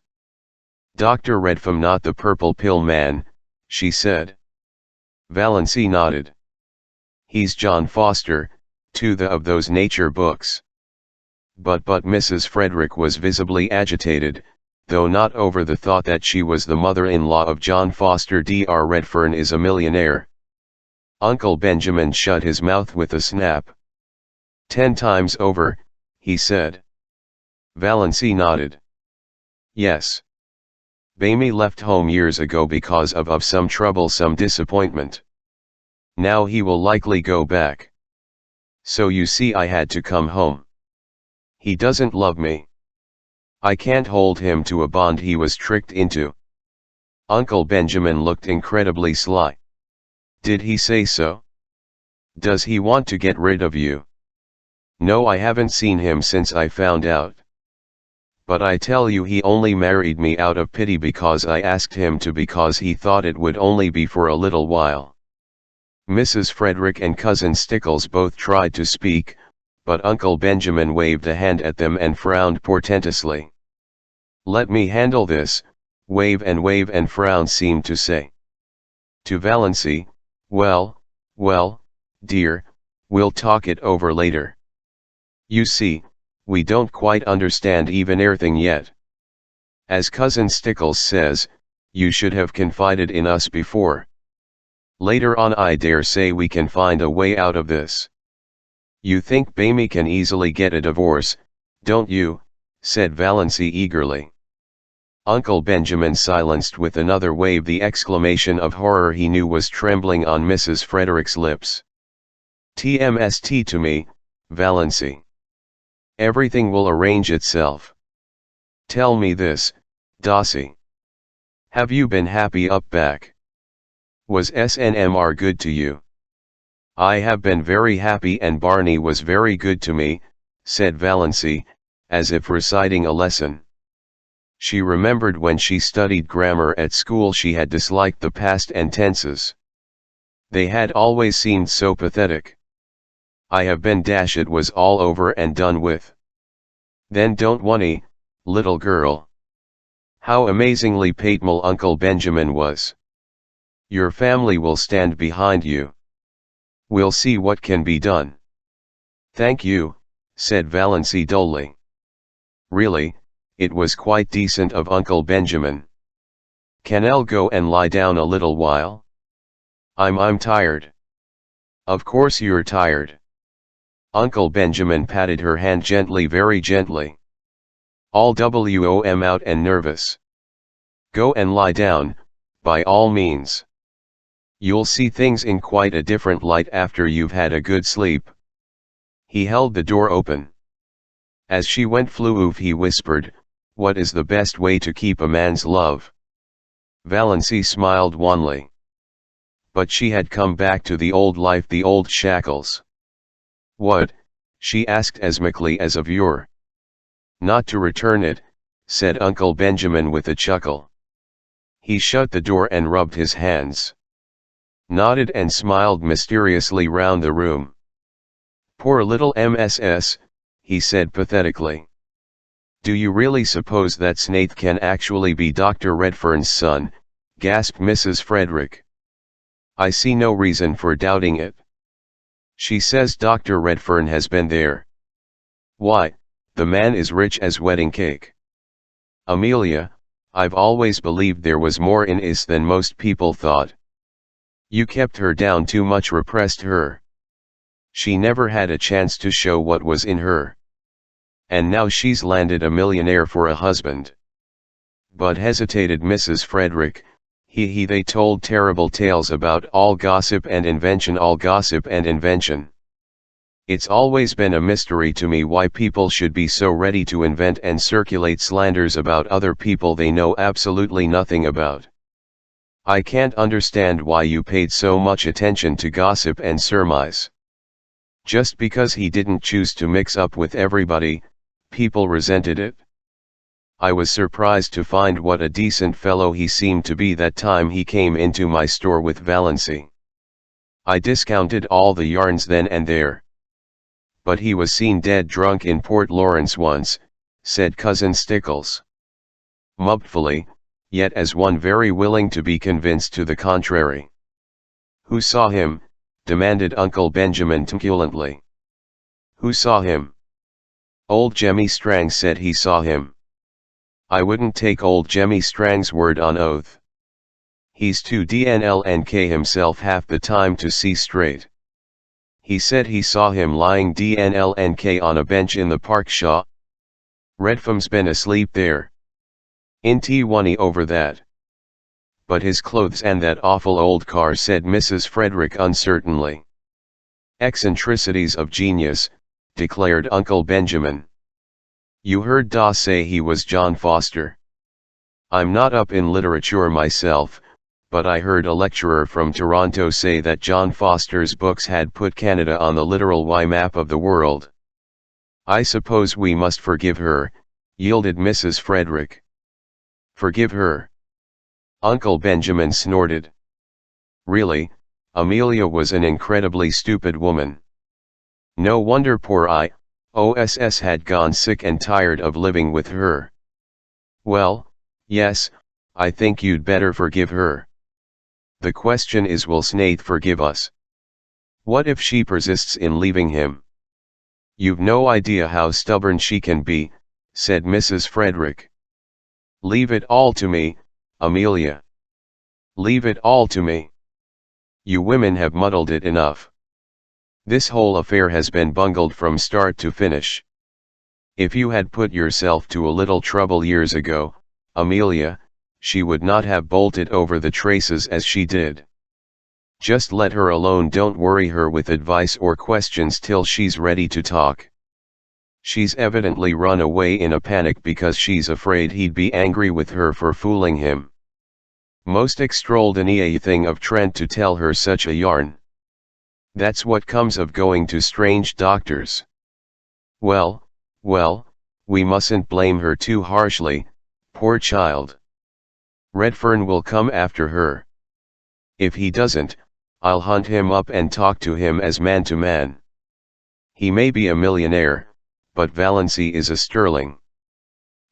"Dr. Redfern, not the purple pill man," she said. Valency nodded. "He's John Foster, to the of those nature books." But Mrs. Frederick was visibly agitated, though not over the thought that she was the mother-in-law of John Foster. Dr. Redfern is a millionaire. Uncle Benjamin shut his mouth with a snap. 10 times over, he said. Valency nodded. "Yes. Bamie left home years ago because of some trouble, some disappointment. Now he will likely go back. So you see I had to come home. He doesn't love me. I can't hold him to a bond he was tricked into." Uncle Benjamin looked incredibly sly. "Did he say so? Does he want to get rid of you?" "No, I haven't seen him since I found out. But I tell you, he only married me out of pity because I asked him to, because he thought it would only be for a little while." Mrs. Frederick and Cousin Stickles both tried to speak, but Uncle Benjamin waved a hand at them and frowned portentously. "Let me handle this," wave and frown seemed to say. To Valency, well, dear, we'll talk it over later. You see, we don't quite understand even everything yet. As Cousin Stickles says, you should have confided in us before. Later on I dare say we can find a way out of this. You think Bamie can easily get a divorce, don't you? Said Valency eagerly. Uncle Benjamin silenced with another wave the exclamation of horror he knew was trembling on Mrs. Frederick's lips. TMST to me, Valency. Everything will arrange itself. Tell me this, Dossie. Have you been happy up back? Was SNMR good to you? I have been very happy and Barney was very good to me, said Valency, as if reciting a lesson. She remembered when she studied grammar at school she had disliked the past and tenses. They had always seemed so pathetic. I have been dash it was all over and done with. Then don't worry, little girl. How amazingly paternal Uncle Benjamin was. Your family will stand behind you. We'll see what can be done. Thank you, said Valency dully. Really, it was quite decent of Uncle Benjamin. Can I go and lie down a little while? I'm tired. Of course you're tired. Uncle Benjamin patted her hand gently, very gently. All WOM out and nervous. Go and lie down, by all means. You'll see things in quite a different light after you've had a good sleep. He held the door open. As she went floof he whispered, what is the best way to keep a man's love? Valency smiled wanly. But she had come back to the old life, the old shackles. What? She asked as meekly as of yore. Not to return it, said Uncle Benjamin with a chuckle. He shut the door and rubbed his hands. Nodded and smiled mysteriously round the room. Poor little MSS, he said pathetically. Do you really suppose that Snaith can actually be Dr. Redfern's son? Gasped Mrs. Frederick. I see no reason for doubting it. She says Dr. Redfern has been there. Why, the man is rich as wedding cake. Amelia, I've always believed there was more in Is than most people thought. You kept her down too much, repressed her. She never had a chance to show what was in her. And now she's landed a millionaire for a husband. But hesitated Mrs. Frederick, they told terrible tales about all gossip and invention, all gossip and invention. It's always been a mystery to me why people should be so ready to invent and circulate slanders about other people they know absolutely nothing about. I can't understand why you paid so much attention to gossip and surmise. Just because he didn't choose to mix up with everybody, people resented it. I was surprised to find what a decent fellow he seemed to be that time he came into my store with Valency. I discounted all the yarns then and there. But he was seen dead drunk in Port Lawrence once, said Cousin Stickles. Mubtfully, yet as one very willing to be convinced to the contrary. Who saw him? Demanded Uncle Benjamin truculently. Who saw him? Old Jemmy Strang said he saw him. I wouldn't take old Jemmy Strang's word on oath. He's too DNLNK himself half the time to see straight. He said he saw him lying DNLNK on a bench in the park. Shaw. Redfam's been asleep there. In T1 over that. But his clothes and that awful old car, said Mrs. Frederick uncertainly. Eccentricities of genius, declared Uncle Benjamin. You heard Da say he was John Foster. I'm not up in literature myself, but I heard a lecturer from Toronto say that John Foster's books had put Canada on the literal Y map of the world. I suppose we must forgive her, yielded Mrs. Frederick. Forgive her? Uncle Benjamin snorted. Really, Amelia was an incredibly stupid woman. No wonder poor OSS had gone sick and tired of living with her. Well, yes, I think you'd better forgive her. The question is, will Snaith forgive us? What if she persists in leaving him? You've no idea how stubborn she can be, said Mrs. Frederick. Leave it all to me, Amelia. Leave it all to me. You women have muddled it enough. This whole affair has been bungled from start to finish. If you had put yourself to a little trouble years ago, Amelia, she would not have bolted over the traces as she did. Just let her alone, don't worry her with advice or questions till she's ready to talk. She's evidently run away in a panic because she's afraid he'd be angry with her for fooling him. Most extraordinary thing of Trent to tell her such a yarn. That's what comes of going to strange doctors. Well, we mustn't blame her too harshly, poor child. Redfern will come after her. If he doesn't, I'll hunt him up and talk to him as man to man. He may be a millionaire, but Valency is a sterling.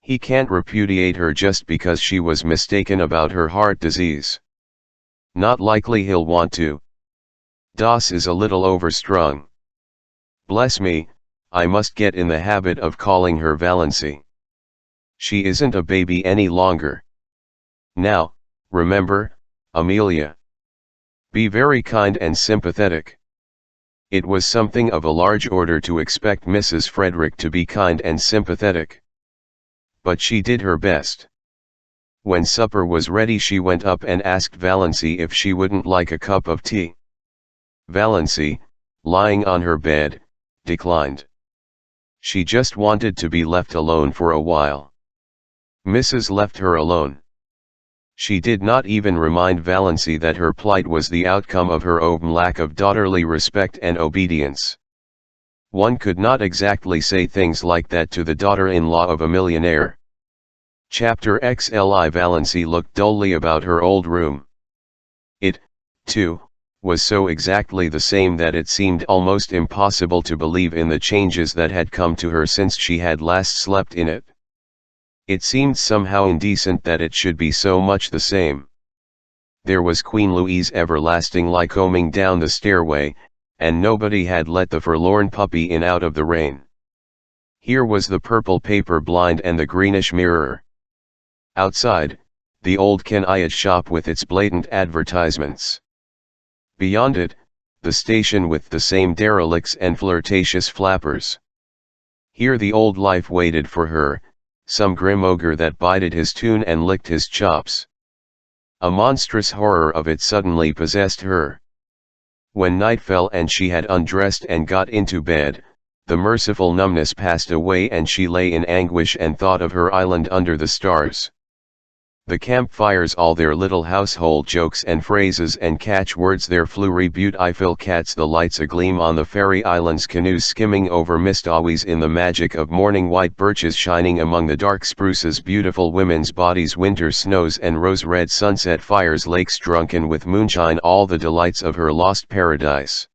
He can't repudiate her just because she was mistaken about her heart disease. Not likely he'll want to. Das is a little overstrung. Bless me, I must get in the habit of calling her Valency. She isn't a baby any longer. Now, remember, Amelia. Be very kind and sympathetic. It was something of a large order to expect Mrs. Frederick to be kind and sympathetic. But she did her best. When supper was ready, she went up and asked Valency if she wouldn't like a cup of tea. Valency, lying on her bed, declined. She just wanted to be left alone for a while. Mrs. left her alone. She did not even remind Valency that her plight was the outcome of her own lack of daughterly respect and obedience. One could not exactly say things like that to the daughter-in-law of a millionaire. Chapter XLI. Valency looked dully about her old room. It, too, was so exactly the same that it seemed almost impossible to believe in the changes that had come to her since she had last slept in it. It seemed somehow indecent that it should be so much the same. There was Queen Louise everlasting lie combing down the stairway, and nobody had let the forlorn puppy in out of the rain. Here was the purple paper blind and the greenish mirror. Outside, the old Kenayat shop with its blatant advertisements. Beyond it, the station with the same derelicts and flirtatious flappers. Here the old life waited for her, some grim ogre that bided his tune and licked his chops. A monstrous horror of it suddenly possessed her. When night fell and she had undressed and got into bed, the merciful numbness passed away and she lay in anguish and thought of her island under the stars. The campfires, all their little household jokes and phrases and catchwords, their flurry beautiful cats, the lights agleam on the fairy island's canoes skimming over mistaways in the magic of morning, white birches shining among the dark spruces, beautiful women's bodies, winter snows and rose-red sunset fires, lakes drunken with moonshine, all the delights of her lost paradise.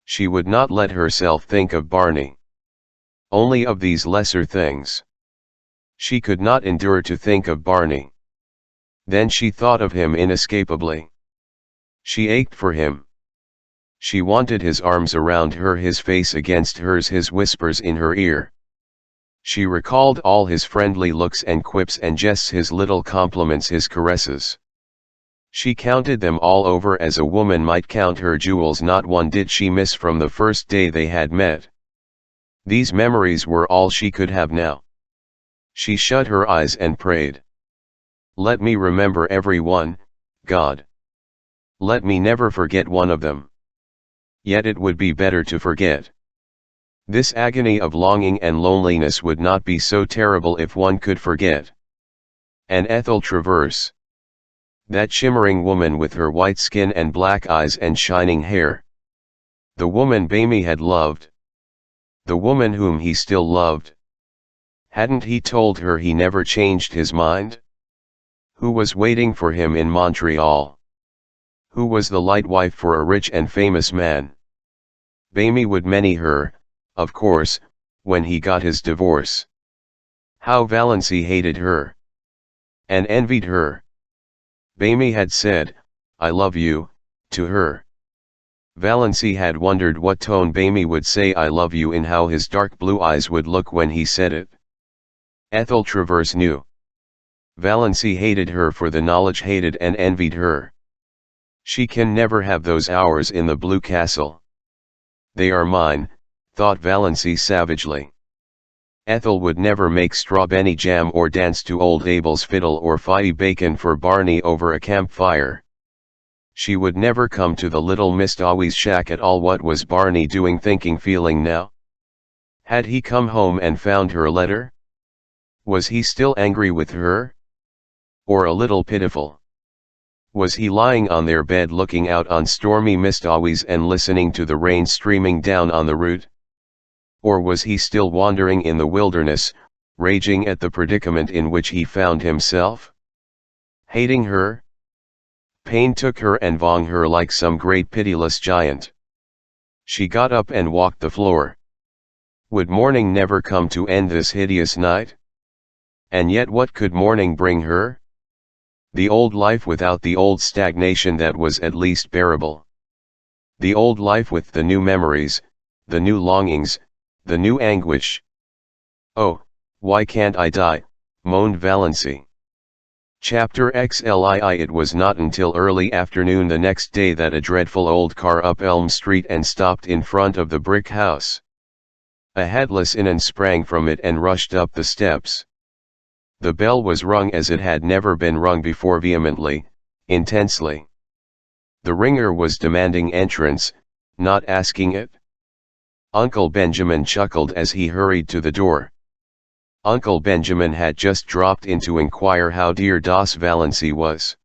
She would not let herself think of Barney. Only of these lesser things. She could not endure to think of Barney. Then she thought of him inescapably. She ached for him. She wanted his arms around her, his face against hers, his whispers in her ear. She recalled all his friendly looks and quips and jests, his little compliments, his caresses. She counted them all over as a woman might count her jewels. Not one did she miss from the first day they had met. These memories were all she could have now. She shut her eyes and prayed. Let me remember every one, God. Let me never forget one of them. Yet it would be better to forget. This agony of longing and loneliness would not be so terrible if one could forget. And Ethel Travers. That shimmering woman with her white skin and black eyes and shining hair. The woman Bamie had loved. The woman whom he still loved. Hadn't he told her he never changed his mind? Who was waiting for him in Montreal? Who was the light wife for a rich and famous man? Bamie would marry her, of course, when he got his divorce. How Valency hated her. and envied her. Bamie had said, "I love you," to her. Valency had wondered what tone Bamie would say "I love you" in, how his dark blue eyes would look when he said it. Ethel Travers knew. Valency hated her for the knowledge, hated and envied her. She can never have those hours in the Blue Castle. They are mine, thought Valency savagely. Ethel would never make strawberry jam or dance to old Abel's fiddle or fry bacon for Barney over a campfire. She would never come to the little Miss Dawes' shack at all. What was Barney doing, thinking, feeling now? Had he come home and found her letter? Was he still angry with her? Or a little pitiful? Was he lying on their bed looking out on stormy Miss Dawes and listening to the rain streaming down on the root? Or was he still wandering in the wilderness, raging at the predicament in which he found himself? Hating her? Pain took her and vong her like some great pitiless giant. She got up and walked the floor. Would morning never come to end this hideous night? And yet what could morning bring her? The old life without the old stagnation that was at least bearable. The old life with the new memories, the new longings, the new anguish. "Oh, why can't I die?" moaned Valency. Chapter XLII. It was not until early afternoon the next day that a dreadful old car up Elm Street and stopped in front of the brick house. A headless Innan sprang from it and rushed up the steps. The bell was rung as it had never been rung before, vehemently, intensely. The ringer was demanding entrance, not asking it. Uncle Benjamin chuckled as he hurried to the door. Uncle Benjamin had just dropped in to inquire how dear Das Valency was.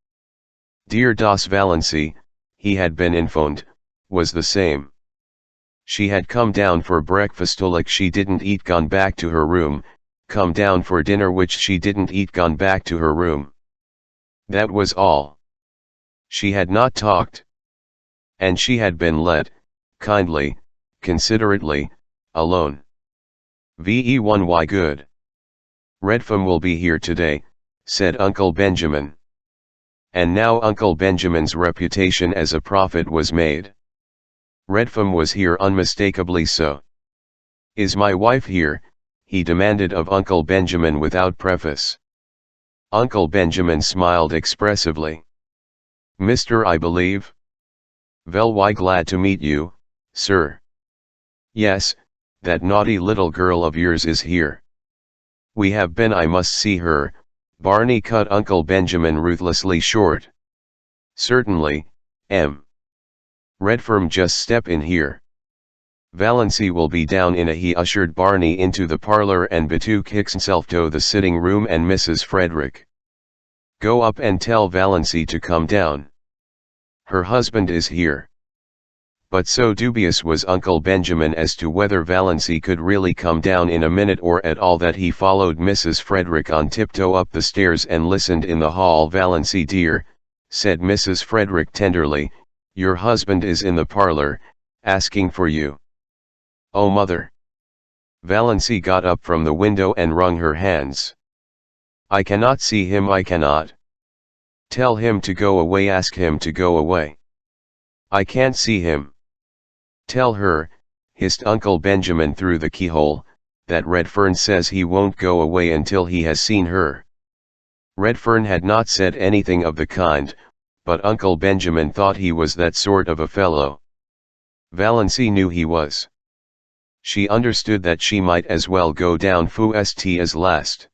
Dear Das Valency, he had been informed, was the same. She had come down for breakfast, like she didn't eat, gone back to her room, come down for dinner which she didn't eat, gone back to her room. That was all. She had not talked. And she had been let, kindly, considerately, alone. Ve1 why good. Redfern will be here today, said Uncle Benjamin. And now Uncle Benjamin's reputation as a prophet was made. Redfern was here, unmistakably so. Is my wife here? He demanded of Uncle Benjamin without preface. Uncle Benjamin smiled expressively. Mr. I believe? Well, why, glad to meet you, sir. Yes, that naughty little girl of yours is here. We have been, I must see her. Barney cut Uncle Benjamin ruthlessly short. Certainly, M. Redfern, just step in here. Valency will be down in a. He ushered Barney into the parlor and betook himself to the sitting room and Mrs. Frederick. Go up and tell Valency to come down. Her husband is here. But so dubious was Uncle Benjamin as to whether Valency could really come down in a minute or at all that he followed Mrs. Frederick on tiptoe up the stairs and listened in the hall. Valency dear, said Mrs. Frederick tenderly, your husband is in the parlor, asking for you. Oh mother. Valency got up from the window and wrung her hands. I cannot see him, I cannot. Tell him to go away, ask him to go away. I can't see him. Tell her, hissed Uncle Benjamin through the keyhole, that Redfern says he won't go away until he has seen her. Redfern had not said anything of the kind, but Uncle Benjamin thought he was that sort of a fellow. Valency knew he was. She understood that she might as well go down first as last.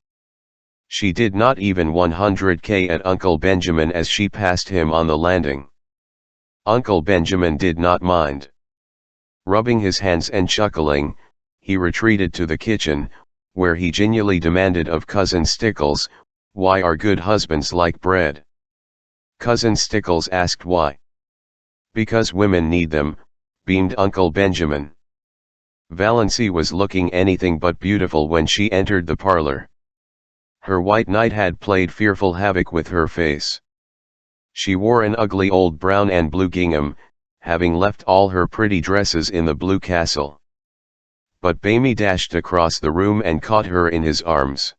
She did not even 100k at Uncle Benjamin as she passed him on the landing. Uncle Benjamin did not mind. Rubbing his hands and chuckling, he retreated to the kitchen, where he genially demanded of Cousin Stickles, why are good husbands like bread? Cousin Stickles asked why. Because women need them, beamed Uncle Benjamin. Valency was looking anything but beautiful when she entered the parlor. Her white night had played fearful havoc with her face. She wore an ugly old brown and blue gingham, having left all her pretty dresses in the Blue Castle. But Bamie dashed across the room and caught her in his arms.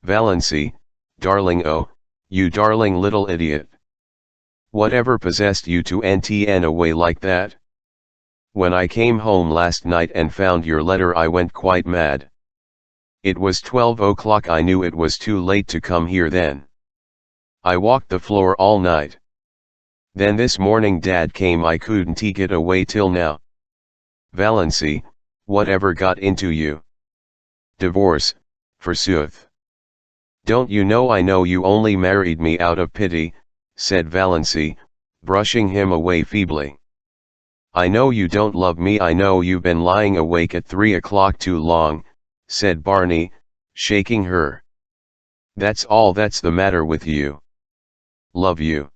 Valency, Darling, oh, you darling little idiot. Whatever possessed you to NTN away like that? When I came home last night and found your letter I went quite mad. It was 12 o'clock. I knew it was too late to come here then. I walked the floor all night. Then this morning Dad came. I couldn't take it away till now. Valency, whatever got into you? Divorce, forsooth. Don't you know I know you only married me out of pity, said Valency, brushing him away feebly. I know you don't love me. I know you've been lying awake at 3 o'clock too long, said Barney, shaking her. That's all that's the matter with you. Love you.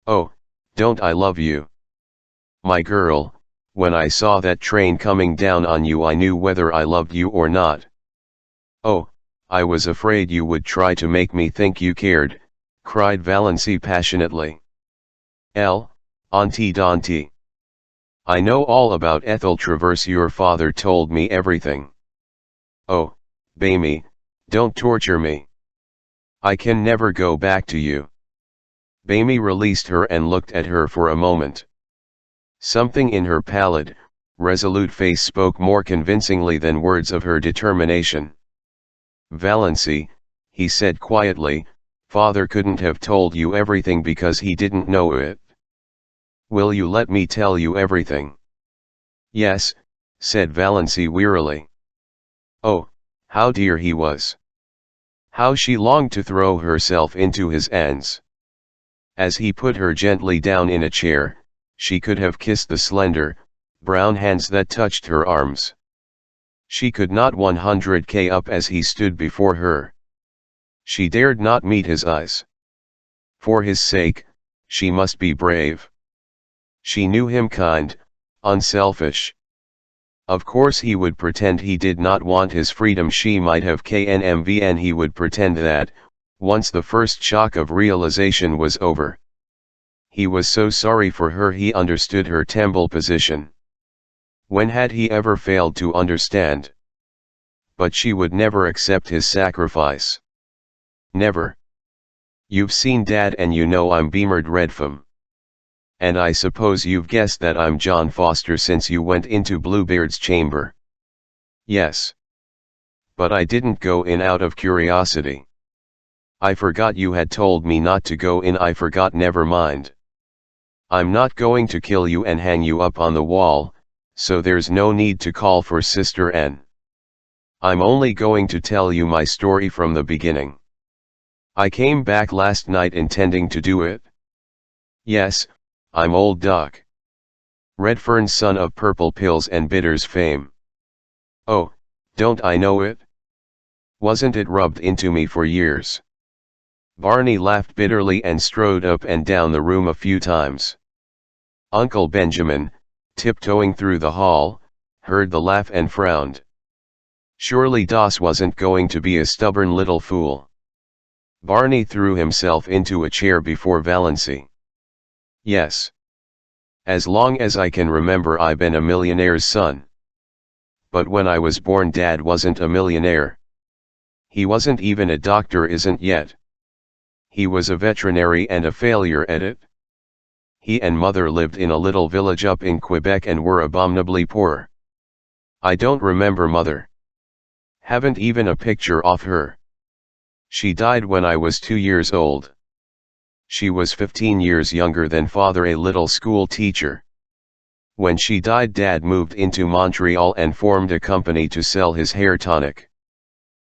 Oh, don't I love you? My girl, when I saw that train coming down on you I knew whether I loved you or not. Oh, I was afraid you would try to make me think you cared, cried Valency passionately. Auntie Dante. I know all about Ethel Travers. Your father told me everything. Oh, Bamie, don't torture me. I can never go back to you. Bamie released her and looked at her for a moment. Something in her pallid, resolute face spoke more convincingly than words of her determination. Valency, he said quietly, father couldn't have told you everything because he didn't know it. Will you let me tell you everything? Yes, said Valency wearily. Oh, how dear he was. How she longed to throw herself into his arms. As he put her gently down in a chair, she could have kissed the slender, brown hands that touched her arms. She could not 100k up as he stood before her. She dared not meet his eyes. For his sake, she must be brave. She knew him kind, unselfish. Of course he would pretend he did not want his freedom. She might have KNMV and he would pretend that, once the first shock of realization was over. He was so sorry for her. He understood her temple position. When had he ever failed to understand? But she would never accept his sacrifice. Never. You've seen Dad and you know I'm Beamard Redfam. And I suppose you've guessed that I'm John Foster since you went into Bluebeard's chamber. Yes. But I didn't go in out of curiosity. I forgot you had told me not to go in. I forgot. Never mind. I'm not going to kill you and hang you up on the wall, so there's no need to call for Sister N. I'm only going to tell you my story from the beginning. I came back last night intending to do it. Yes, I'm Old Doc. Redfern's son of Purple Pills and Bitters fame. Oh, don't I know it? Wasn't it rubbed into me for years? Barney laughed bitterly and strode up and down the room a few times. Uncle Benjamin, tiptoeing through the hall, heard the laugh and frowned. Surely Doss wasn't going to be a stubborn little fool. Barney threw himself into a chair before Valency. Yes. As long as I can remember I've been a millionaire's son. But when I was born Dad wasn't a millionaire. He wasn't even a doctor, isn't yet. He was a veterinary and a failure at it. He and Mother lived in a little village up in Quebec and were abominably poor. I don't remember Mother. Haven't even a picture of her. She died when I was 2 years old. She was 15 years younger than Father, a little school teacher. When she died Dad moved into Montreal and formed a company to sell his hair tonic.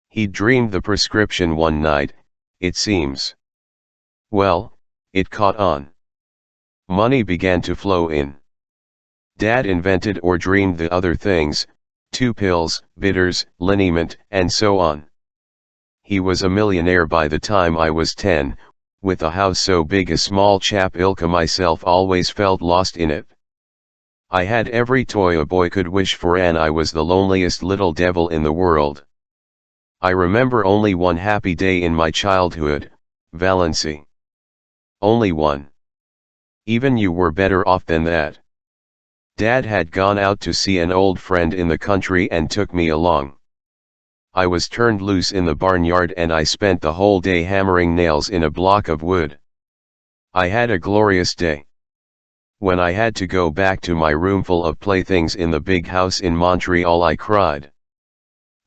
He dreamed the prescription one night, it seems. Well, it caught on. Money began to flow in. Dad invented or dreamed the other things, 2 pills, bitters, liniment, and so on. He was a millionaire by the time I was 10, with a house so big a small chap ilka myself always felt lost in it. I had every toy a boy could wish for and I was the loneliest little devil in the world. I remember only one happy day in my childhood, Valency. Only one. Even you were better off than that. Dad had gone out to see an old friend in the country and took me along. I was turned loose in the barnyard and I spent the whole day hammering nails in a block of wood. I had a glorious day. When I had to go back to my room full of playthings in the big house in Montreal, I cried.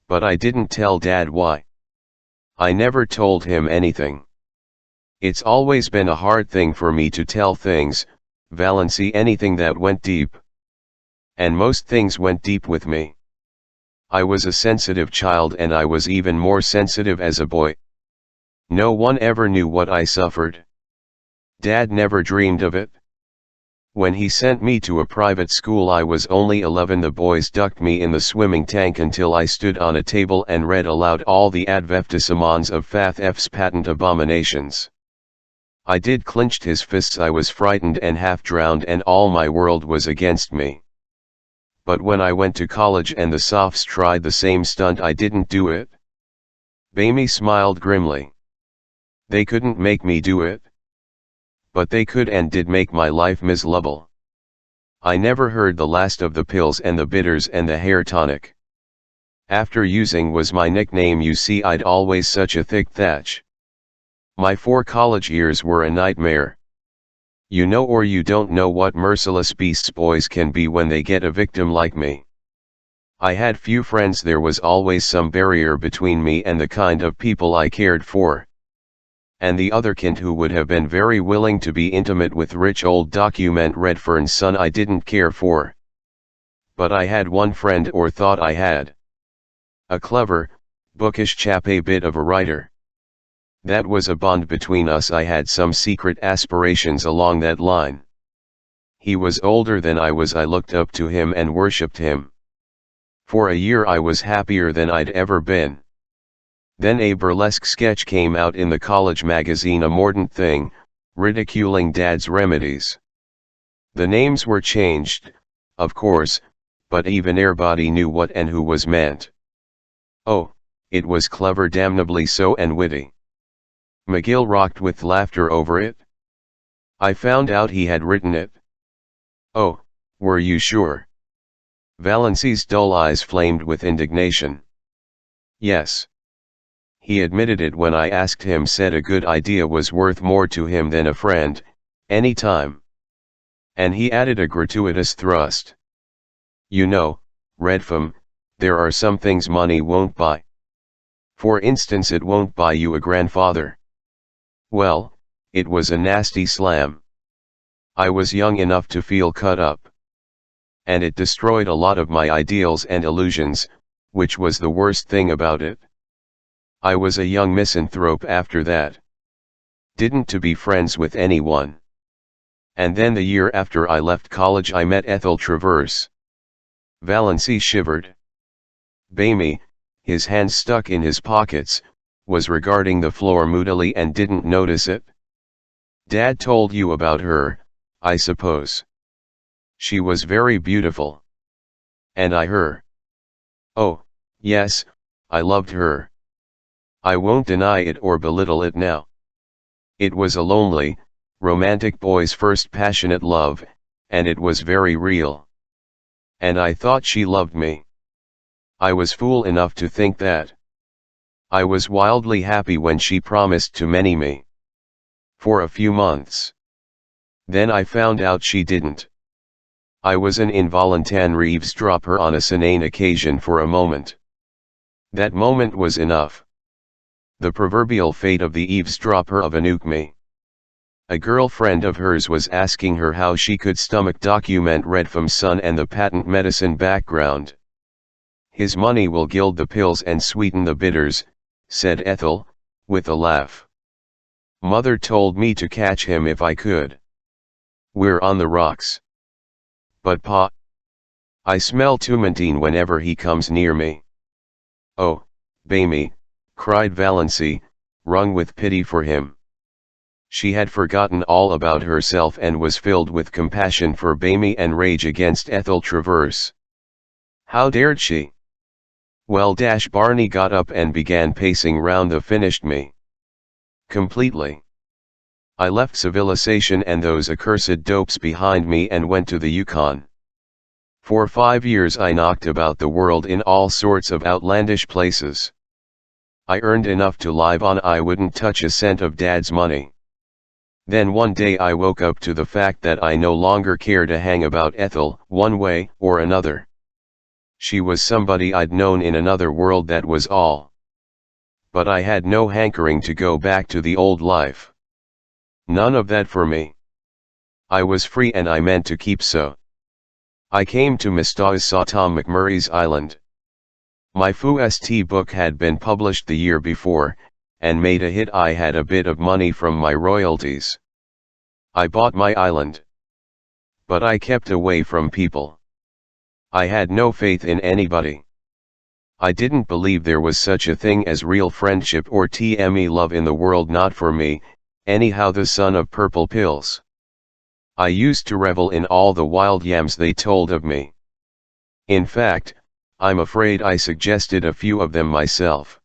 But I didn't tell Dad why. I never told him anything. It's always been a hard thing for me to tell things, Valency, anything that went deep. And most things went deep with me. I was a sensitive child and I was even more sensitive as a boy. No one ever knew what I suffered. Dad never dreamed of it. When he sent me to a private school I was only 11. The boys ducked me in the swimming tank until I stood on a table and read aloud all the advertisements of F's patent abominations. I did clenched his fists. I was frightened and half drowned and all my world was against me. But when I went to college and the softs tried the same stunt, I didn't do it. Bamie smiled grimly. They couldn't make me do it. But they could and did make my life miserable. I never heard the last of the pills and the bitters and the hair tonic. After using was my nickname. You see, I'd always such a thick thatch. My 4 college years were a nightmare. You know or you don't know what merciless beasts boys can be when they get a victim like me. I had few friends. There was always some barrier between me and the kind of people I cared for. And the other kind who would have been very willing to be intimate with rich old document Redfern's son I didn't care for. But I had one friend, or thought I had. A clever, bookish chap, a bit of a writer. That was a bond between us. I had some secret aspirations along that line. He was older than I was. I looked up to him and worshipped him. For a year I was happier than I'd ever been. Then a burlesque sketch came out in the college magazine, a mordant thing, ridiculing Dad's remedies. The names were changed, of course, but even everybody knew what and who was meant. Oh, it was clever, damnably so, and witty. McGill rocked with laughter over it. I found out he had written it. Oh, were you sure? Valency's dull eyes flamed with indignation. Yes. He admitted it when I asked him, said a good idea was worth more to him than a friend, any time. And he added a gratuitous thrust. You know, Redfern, there are some things money won't buy. For instance, it won't buy you a grandfather. Well, it was a nasty slam. I was young enough to feel cut up. And it destroyed a lot of my ideals and illusions, which was the worst thing about it. I was a young misanthrope after that. Didn't to be friends with anyone. And then the year after I left college I met Ethel Traverse. Valency shivered. Bamie, his hands stuck in his pockets, was regarding the floor moodily and didn't notice it. Dad told you about her, I suppose. She was very beautiful. And her. Oh, yes, I loved her. I won't deny it or belittle it now. It was a lonely, romantic boy's first passionate love, and it was very real. And I thought she loved me. I was fool enough to think that. I was wildly happy when she promised to marry me. For a few months. Then I found out she didn't. I was an involuntary eavesdropper on a inane occasion for a moment. That moment was enough. The proverbial fate of the eavesdropper of me. A girlfriend of hers was asking her how she could stomach document Redfern's son and the patent medicine background. His money will gild the pills and sweeten the bitters, said Ethel, with a laugh. Mother told me to catch him if I could. We're on the rocks. But Pa, I smell turpentine whenever he comes near me. Oh, Bamie, cried Valency, wrung with pity for him. She had forgotten all about herself and was filled with compassion for Bamie and rage against Ethel Traverse. How dared she? Well, Barney got up and began pacing round the finished me. Completely. I left civilization and those accursed dopes behind me and went to the Yukon. For 5 years I knocked about the world in all sorts of outlandish places. I earned enough to live on. I wouldn't touch a cent of Dad's money. Then one day I woke up to the fact that I no longer cared to hang about Ethel, one way or another. She was somebody I'd known in another world, that was all. But I had no hankering to go back to the old life. None of that for me. I was free and I meant to keep so. I came to Mistaz, saw Tom McMurray's Island. My first book had been published the year before, and made a hit. I had a bit of money from my royalties. I bought my island. But I kept away from people. I had no faith in anybody. I didn't believe there was such a thing as real friendship or TME love in the world, not for me, anyhow, the son of purple pills. I used to revel in all the wild yams they told of me. In fact, I'm afraid I suggested a few of them myself.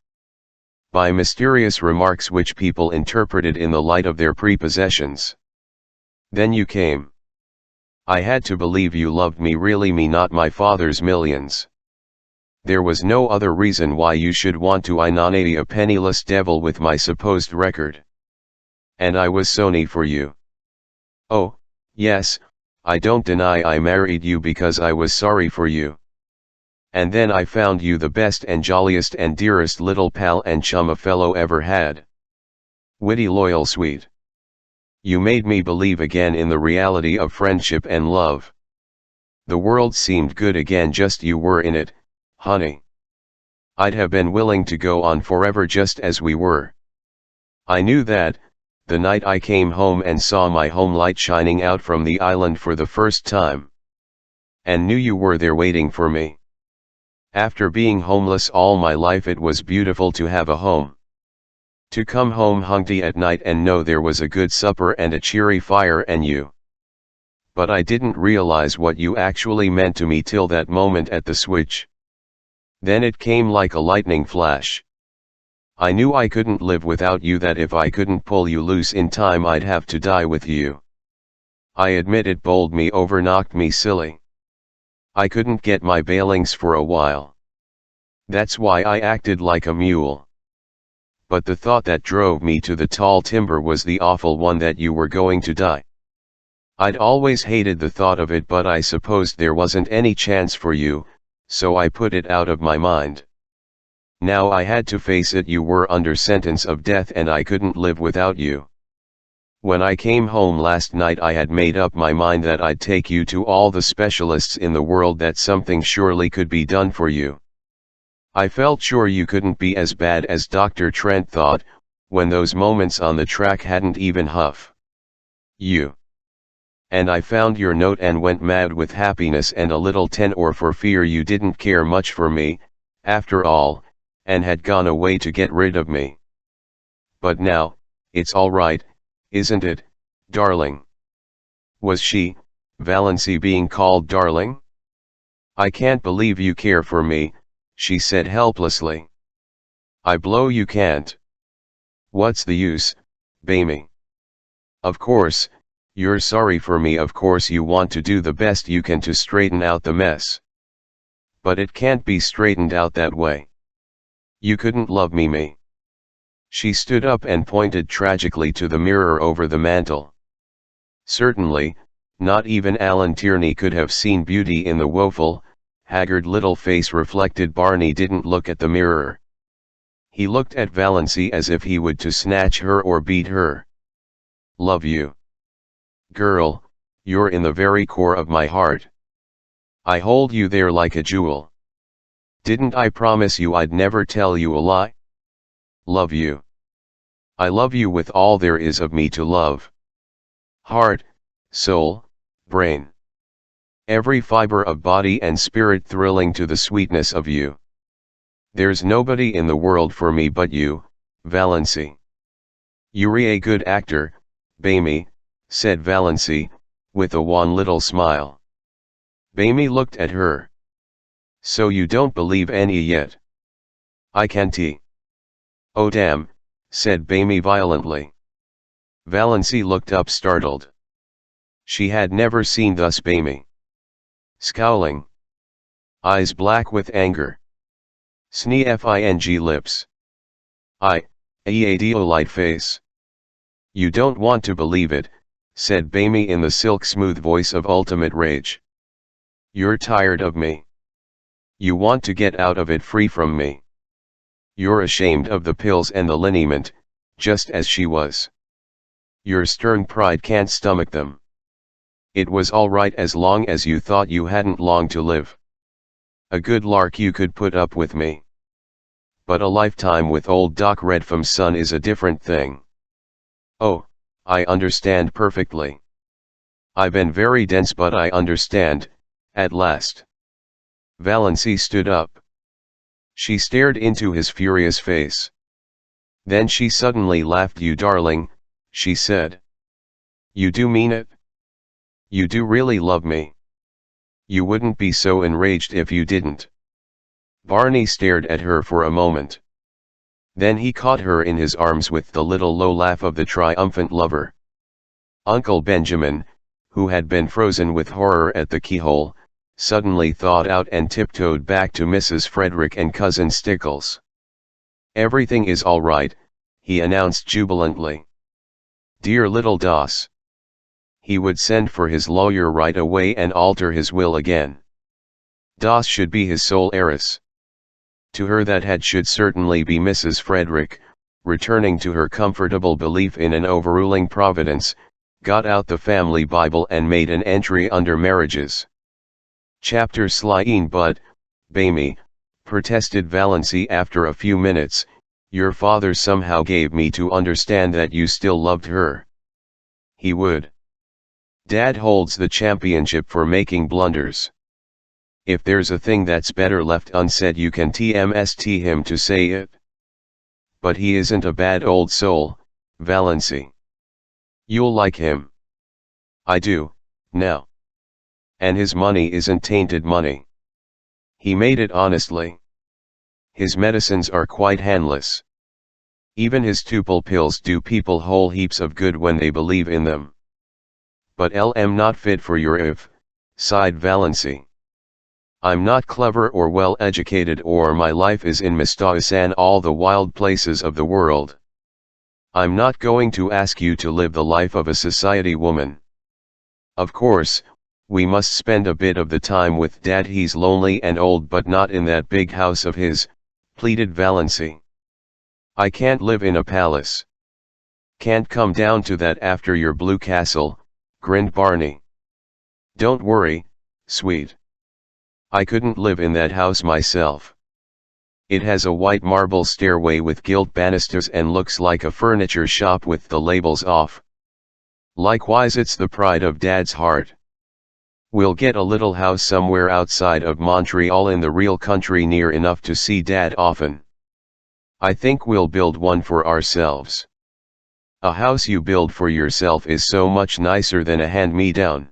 By mysterious remarks which people interpreted in the light of their prepossessions. Then you came. I had to believe you loved me, really me, not my father's millions. There was no other reason why you should want to inonate a penniless devil with my supposed record. And I was Sony for you. Oh, yes, I don't deny I married you because I was sorry for you. And then I found you the best and jolliest and dearest little pal and chum a fellow ever had. Witty, loyal, sweet. You made me believe again in the reality of friendship and love. The world seemed good again, just you were in it, honey. I'd have been willing to go on forever just as we were. I knew that, the night I came home and saw my home light shining out from the island for the first time. And knew you were there waiting for me. After being homeless all my life, it was beautiful to have a home. To come home hungry at night and know there was a good supper and a cheery fire and you. But I didn't realize what you actually meant to me till that moment at the switch. Then it came like a lightning flash. I knew I couldn't live without you, that if I couldn't pull you loose in time I'd have to die with you. I admit it bowled me over, knocked me silly. I couldn't get my bailings for a while. That's why I acted like a mule. But the thought that drove me to the tall timber was the awful one, that you were going to die. I'd always hated the thought of it, but I supposed there wasn't any chance for you, so I put it out of my mind. Now I had to face it, you were under sentence of death and I couldn't live without you. When I came home last night I had made up my mind that I'd take you to all the specialists in the world, that something surely could be done for you. I felt sure you couldn't be as bad as Dr. Trent thought, when those moments on the track hadn't even huff. You. And I found your note and went mad with happiness and a little tenor, for fear you didn't care much for me, after all, and had gone away to get rid of me. But now, it's all right, isn't it, darling? Was she, Valency, being called darling? I can't believe you care for me, she said helplessly. I blow you can't. What's the use, Bamie? Of course, you're sorry for me, of course you want to do the best you can to straighten out the mess. But it can't be straightened out that way. You couldn't love me. She stood up and pointed tragically to the mirror over the mantel. Certainly, not even Alan Tierney could have seen beauty in the woeful, haggard little face reflected. Barney didn't look at the mirror. He looked at Valency as if he would to snatch her or beat her. Love you. Girl, you're in the very core of my heart. I hold you there like a jewel. Didn't I promise you I'd never tell you a lie? Love you. I love you with all there is of me to love. Heart, soul, brain. Every fiber of body and spirit thrilling to the sweetness of you. There's nobody in the world for me but you, Valency. You're a good actor, Bamie, said Valency, with a wan little smile. Bamie looked at her. So you don't believe any yet? I can't. Oh damn, said Bamie violently. Valency looked up startled. She had never seen thus Bamie. Scowling. Eyes black with anger. Sneering lips. Eadeolite face. You don't want to believe it, said Bamie in the silk-smooth voice of ultimate rage. You're tired of me. You want to get out of it free from me. You're ashamed of the pills and the liniment, just as she was. Your stern pride can't stomach them. It was all right as long as you thought you hadn't long to live. A good lark you could put up with me. But a lifetime with old Doc Redfam's son is a different thing. Oh, I understand perfectly. I've been very dense but I understand, at last. Valency stood up. She stared into his furious face. Then she suddenly laughed. You darling, she said. You do mean it? You do really love me? You wouldn't be so enraged if you didn't. Barney stared at her for a moment. Then he caught her in his arms with the little low laugh of the triumphant lover. Uncle Benjamin, who had been frozen with horror at the keyhole, suddenly thawed out and tiptoed back to Mrs. Frederick and Cousin Stickles. Everything is all right, he announced jubilantly. Dear little Doss. He would send for his lawyer right away and alter his will again. Doss should be his sole heiress. To her that had should certainly be Mrs. Frederick, returning to her comfortable belief in an overruling providence, got out the family Bible and made an entry under marriages. Chapter Slyine but, Bamie, protested Valency after a few minutes, your father somehow gave me to understand that you still loved her. He would. Dad holds the championship for making blunders. If there's a thing that's better left unsaid you can TMST him to say it. But he isn't a bad old soul, Valency. You'll like him. I do, now. And his money isn't tainted money. He made it honestly. His medicines are quite handless. Even his tupel pills do people whole heaps of good when they believe in them. But LM not fit for your if, sighed Valency. I'm not clever or well educated or my life is in Mistauis and all the wild places of the world. I'm not going to ask you to live the life of a society woman. Of course, we must spend a bit of the time with Dad. He's lonely and old but not in that big house of his, pleaded Valency. I can't live in a palace. Can't come down to that after your blue castle, grinned Barney. Don't worry, sweet. I couldn't live in that house myself. It has a white marble stairway with gilt banisters and looks like a furniture shop with the labels off. Likewise it's the pride of Dad's heart. We'll get a little house somewhere outside of Montreal in the real country near enough to see Dad often. I think we'll build one for ourselves. A house you build for yourself is so much nicer than a hand-me-down.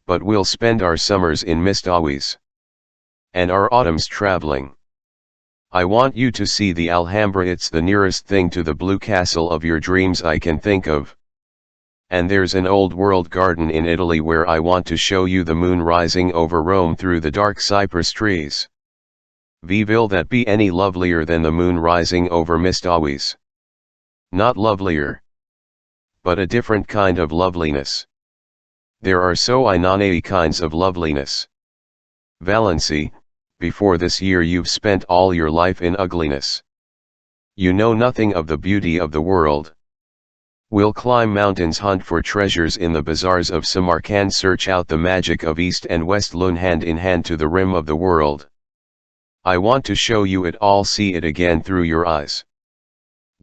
But we'll spend our summers in Mistauis. And our autumns traveling. I want you to see the Alhambra. It's the nearest thing to the blue castle of your dreams I can think of. And there's an old world garden in Italy where I want to show you the moon rising over Rome through the dark cypress trees. Will that be any lovelier than the moon rising over Mistauis? Not lovelier. But a different kind of loveliness. There are so inane kinds of loveliness. Valency, before this year you've spent all your life in ugliness. You know nothing of the beauty of the world. We'll climb mountains, hunt for treasures in the bazaars of Samarkand, search out the magic of East and West, Lun hand in hand to the rim of the world. I want to show you it all, see it again through your eyes.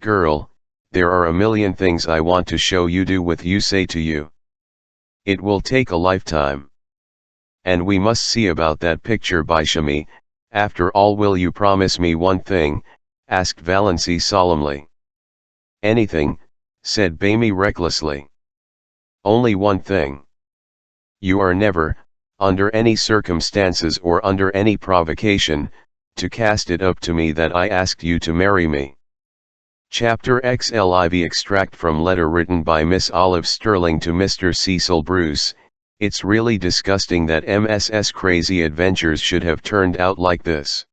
Girl, there are a million things I want to show you, do with you, say to you. It will take a lifetime. And we must see about that picture by Shami. After all, will you promise me one thing? Asked Valency solemnly. Anything, said Bamie recklessly. Only one thing. You are never, under any circumstances or under any provocation, to cast it up to me that I asked you to marry me. Chapter XLIV extract from letter written by Miss Olive Sterling to Mr. Cecil Bruce. It's really disgusting that MSS Crazy Adventures should have turned out like this.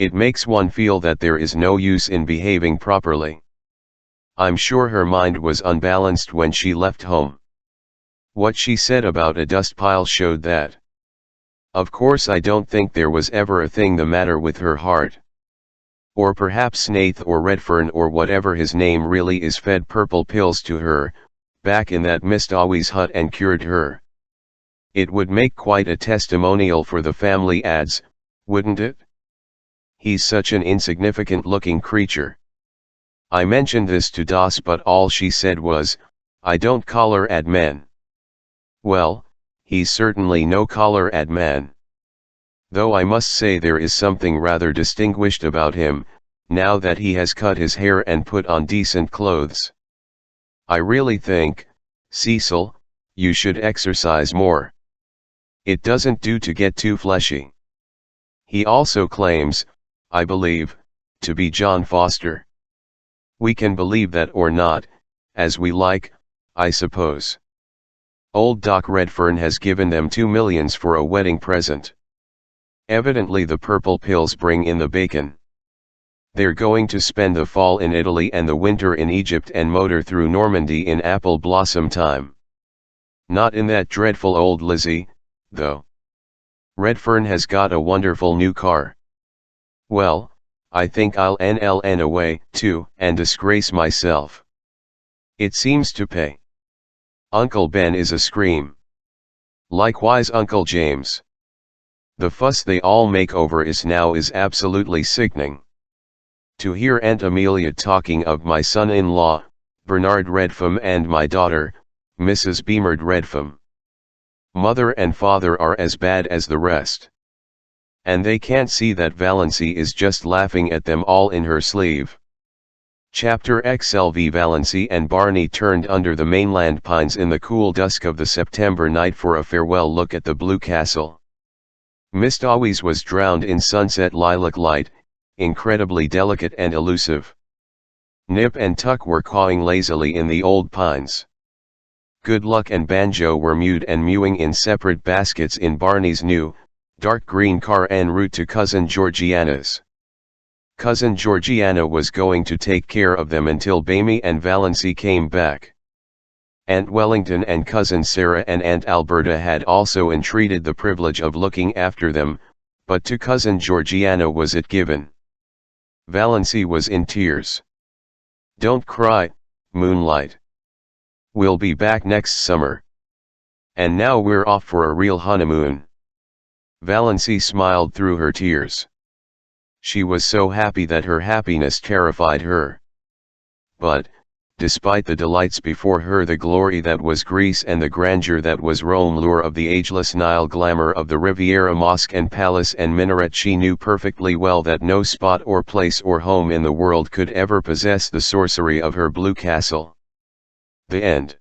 It makes one feel that there is no use in behaving properly. I'm sure her mind was unbalanced when she left home. What she said about a dust pile showed that. Of course I don't think there was ever a thing the matter with her heart. Or perhaps Snaith or Redfern or whatever his name really is fed purple pills to her, back in that Miss Dawes hut and cured her. It would make quite a testimonial for the family ads, wouldn't it? He's such an insignificant looking creature. I mentioned this to Das, but all she said was, I don't collar ad men. Well, he's certainly no collar ad man. Though I must say there is something rather distinguished about him, now that he has cut his hair and put on decent clothes. I really think, Cecil, you should exercise more. It doesn't do to get too fleshy. He also claims, I believe, to be John Foster. We can believe that or not, as we like, I suppose. Old Doc Redfern has given them $2 million for a wedding present. Evidently the purple pills bring in the bacon. They're going to spend the fall in Italy and the winter in Egypt and motor through Normandy in apple blossom time. Not in that dreadful old Lizzie, though. Redfern has got a wonderful new car. Well, I think I'll NLN away, too, and disgrace myself. It seems to pay. Uncle Ben is a scream. Likewise Uncle James. The fuss they all make over is absolutely sickening. To hear Aunt Amelia talking of my son-in-law, Bernard Redfern, and my daughter, Mrs. Beamard Redfern. Mother and father are as bad as the rest. And they can't see that Valency is just laughing at them all in her sleeve. Chapter XLV. Valency and Barney turned under the mainland pines in the cool dusk of the September night for a farewell look at the Blue Castle. Miss Dawes was drowned in sunset lilac light, incredibly delicate and elusive. Nip and Tuck were cawing lazily in the old pines. Good Luck and Banjo were mewed and mewing in separate baskets in Barney's new, dark green car en route to Cousin Georgiana's. Cousin Georgiana was going to take care of them until Bamie and Valency came back. Aunt Wellington and Cousin Sarah and Aunt Alberta had also entreated the privilege of looking after them, but to Cousin Georgiana was it given. Valency was in tears. Don't cry, Moonlight. We'll be back next summer. And now we're off for a real honeymoon. Valency smiled through her tears. She was so happy that her happiness terrified her. But, despite the delights before her, the glory that was Greece and the grandeur that was Rome, lure of the ageless Nile, glamour of the Riviera, mosque and palace and minaret, she knew perfectly well that no spot or place or home in the world could ever possess the sorcery of her Blue Castle. The end.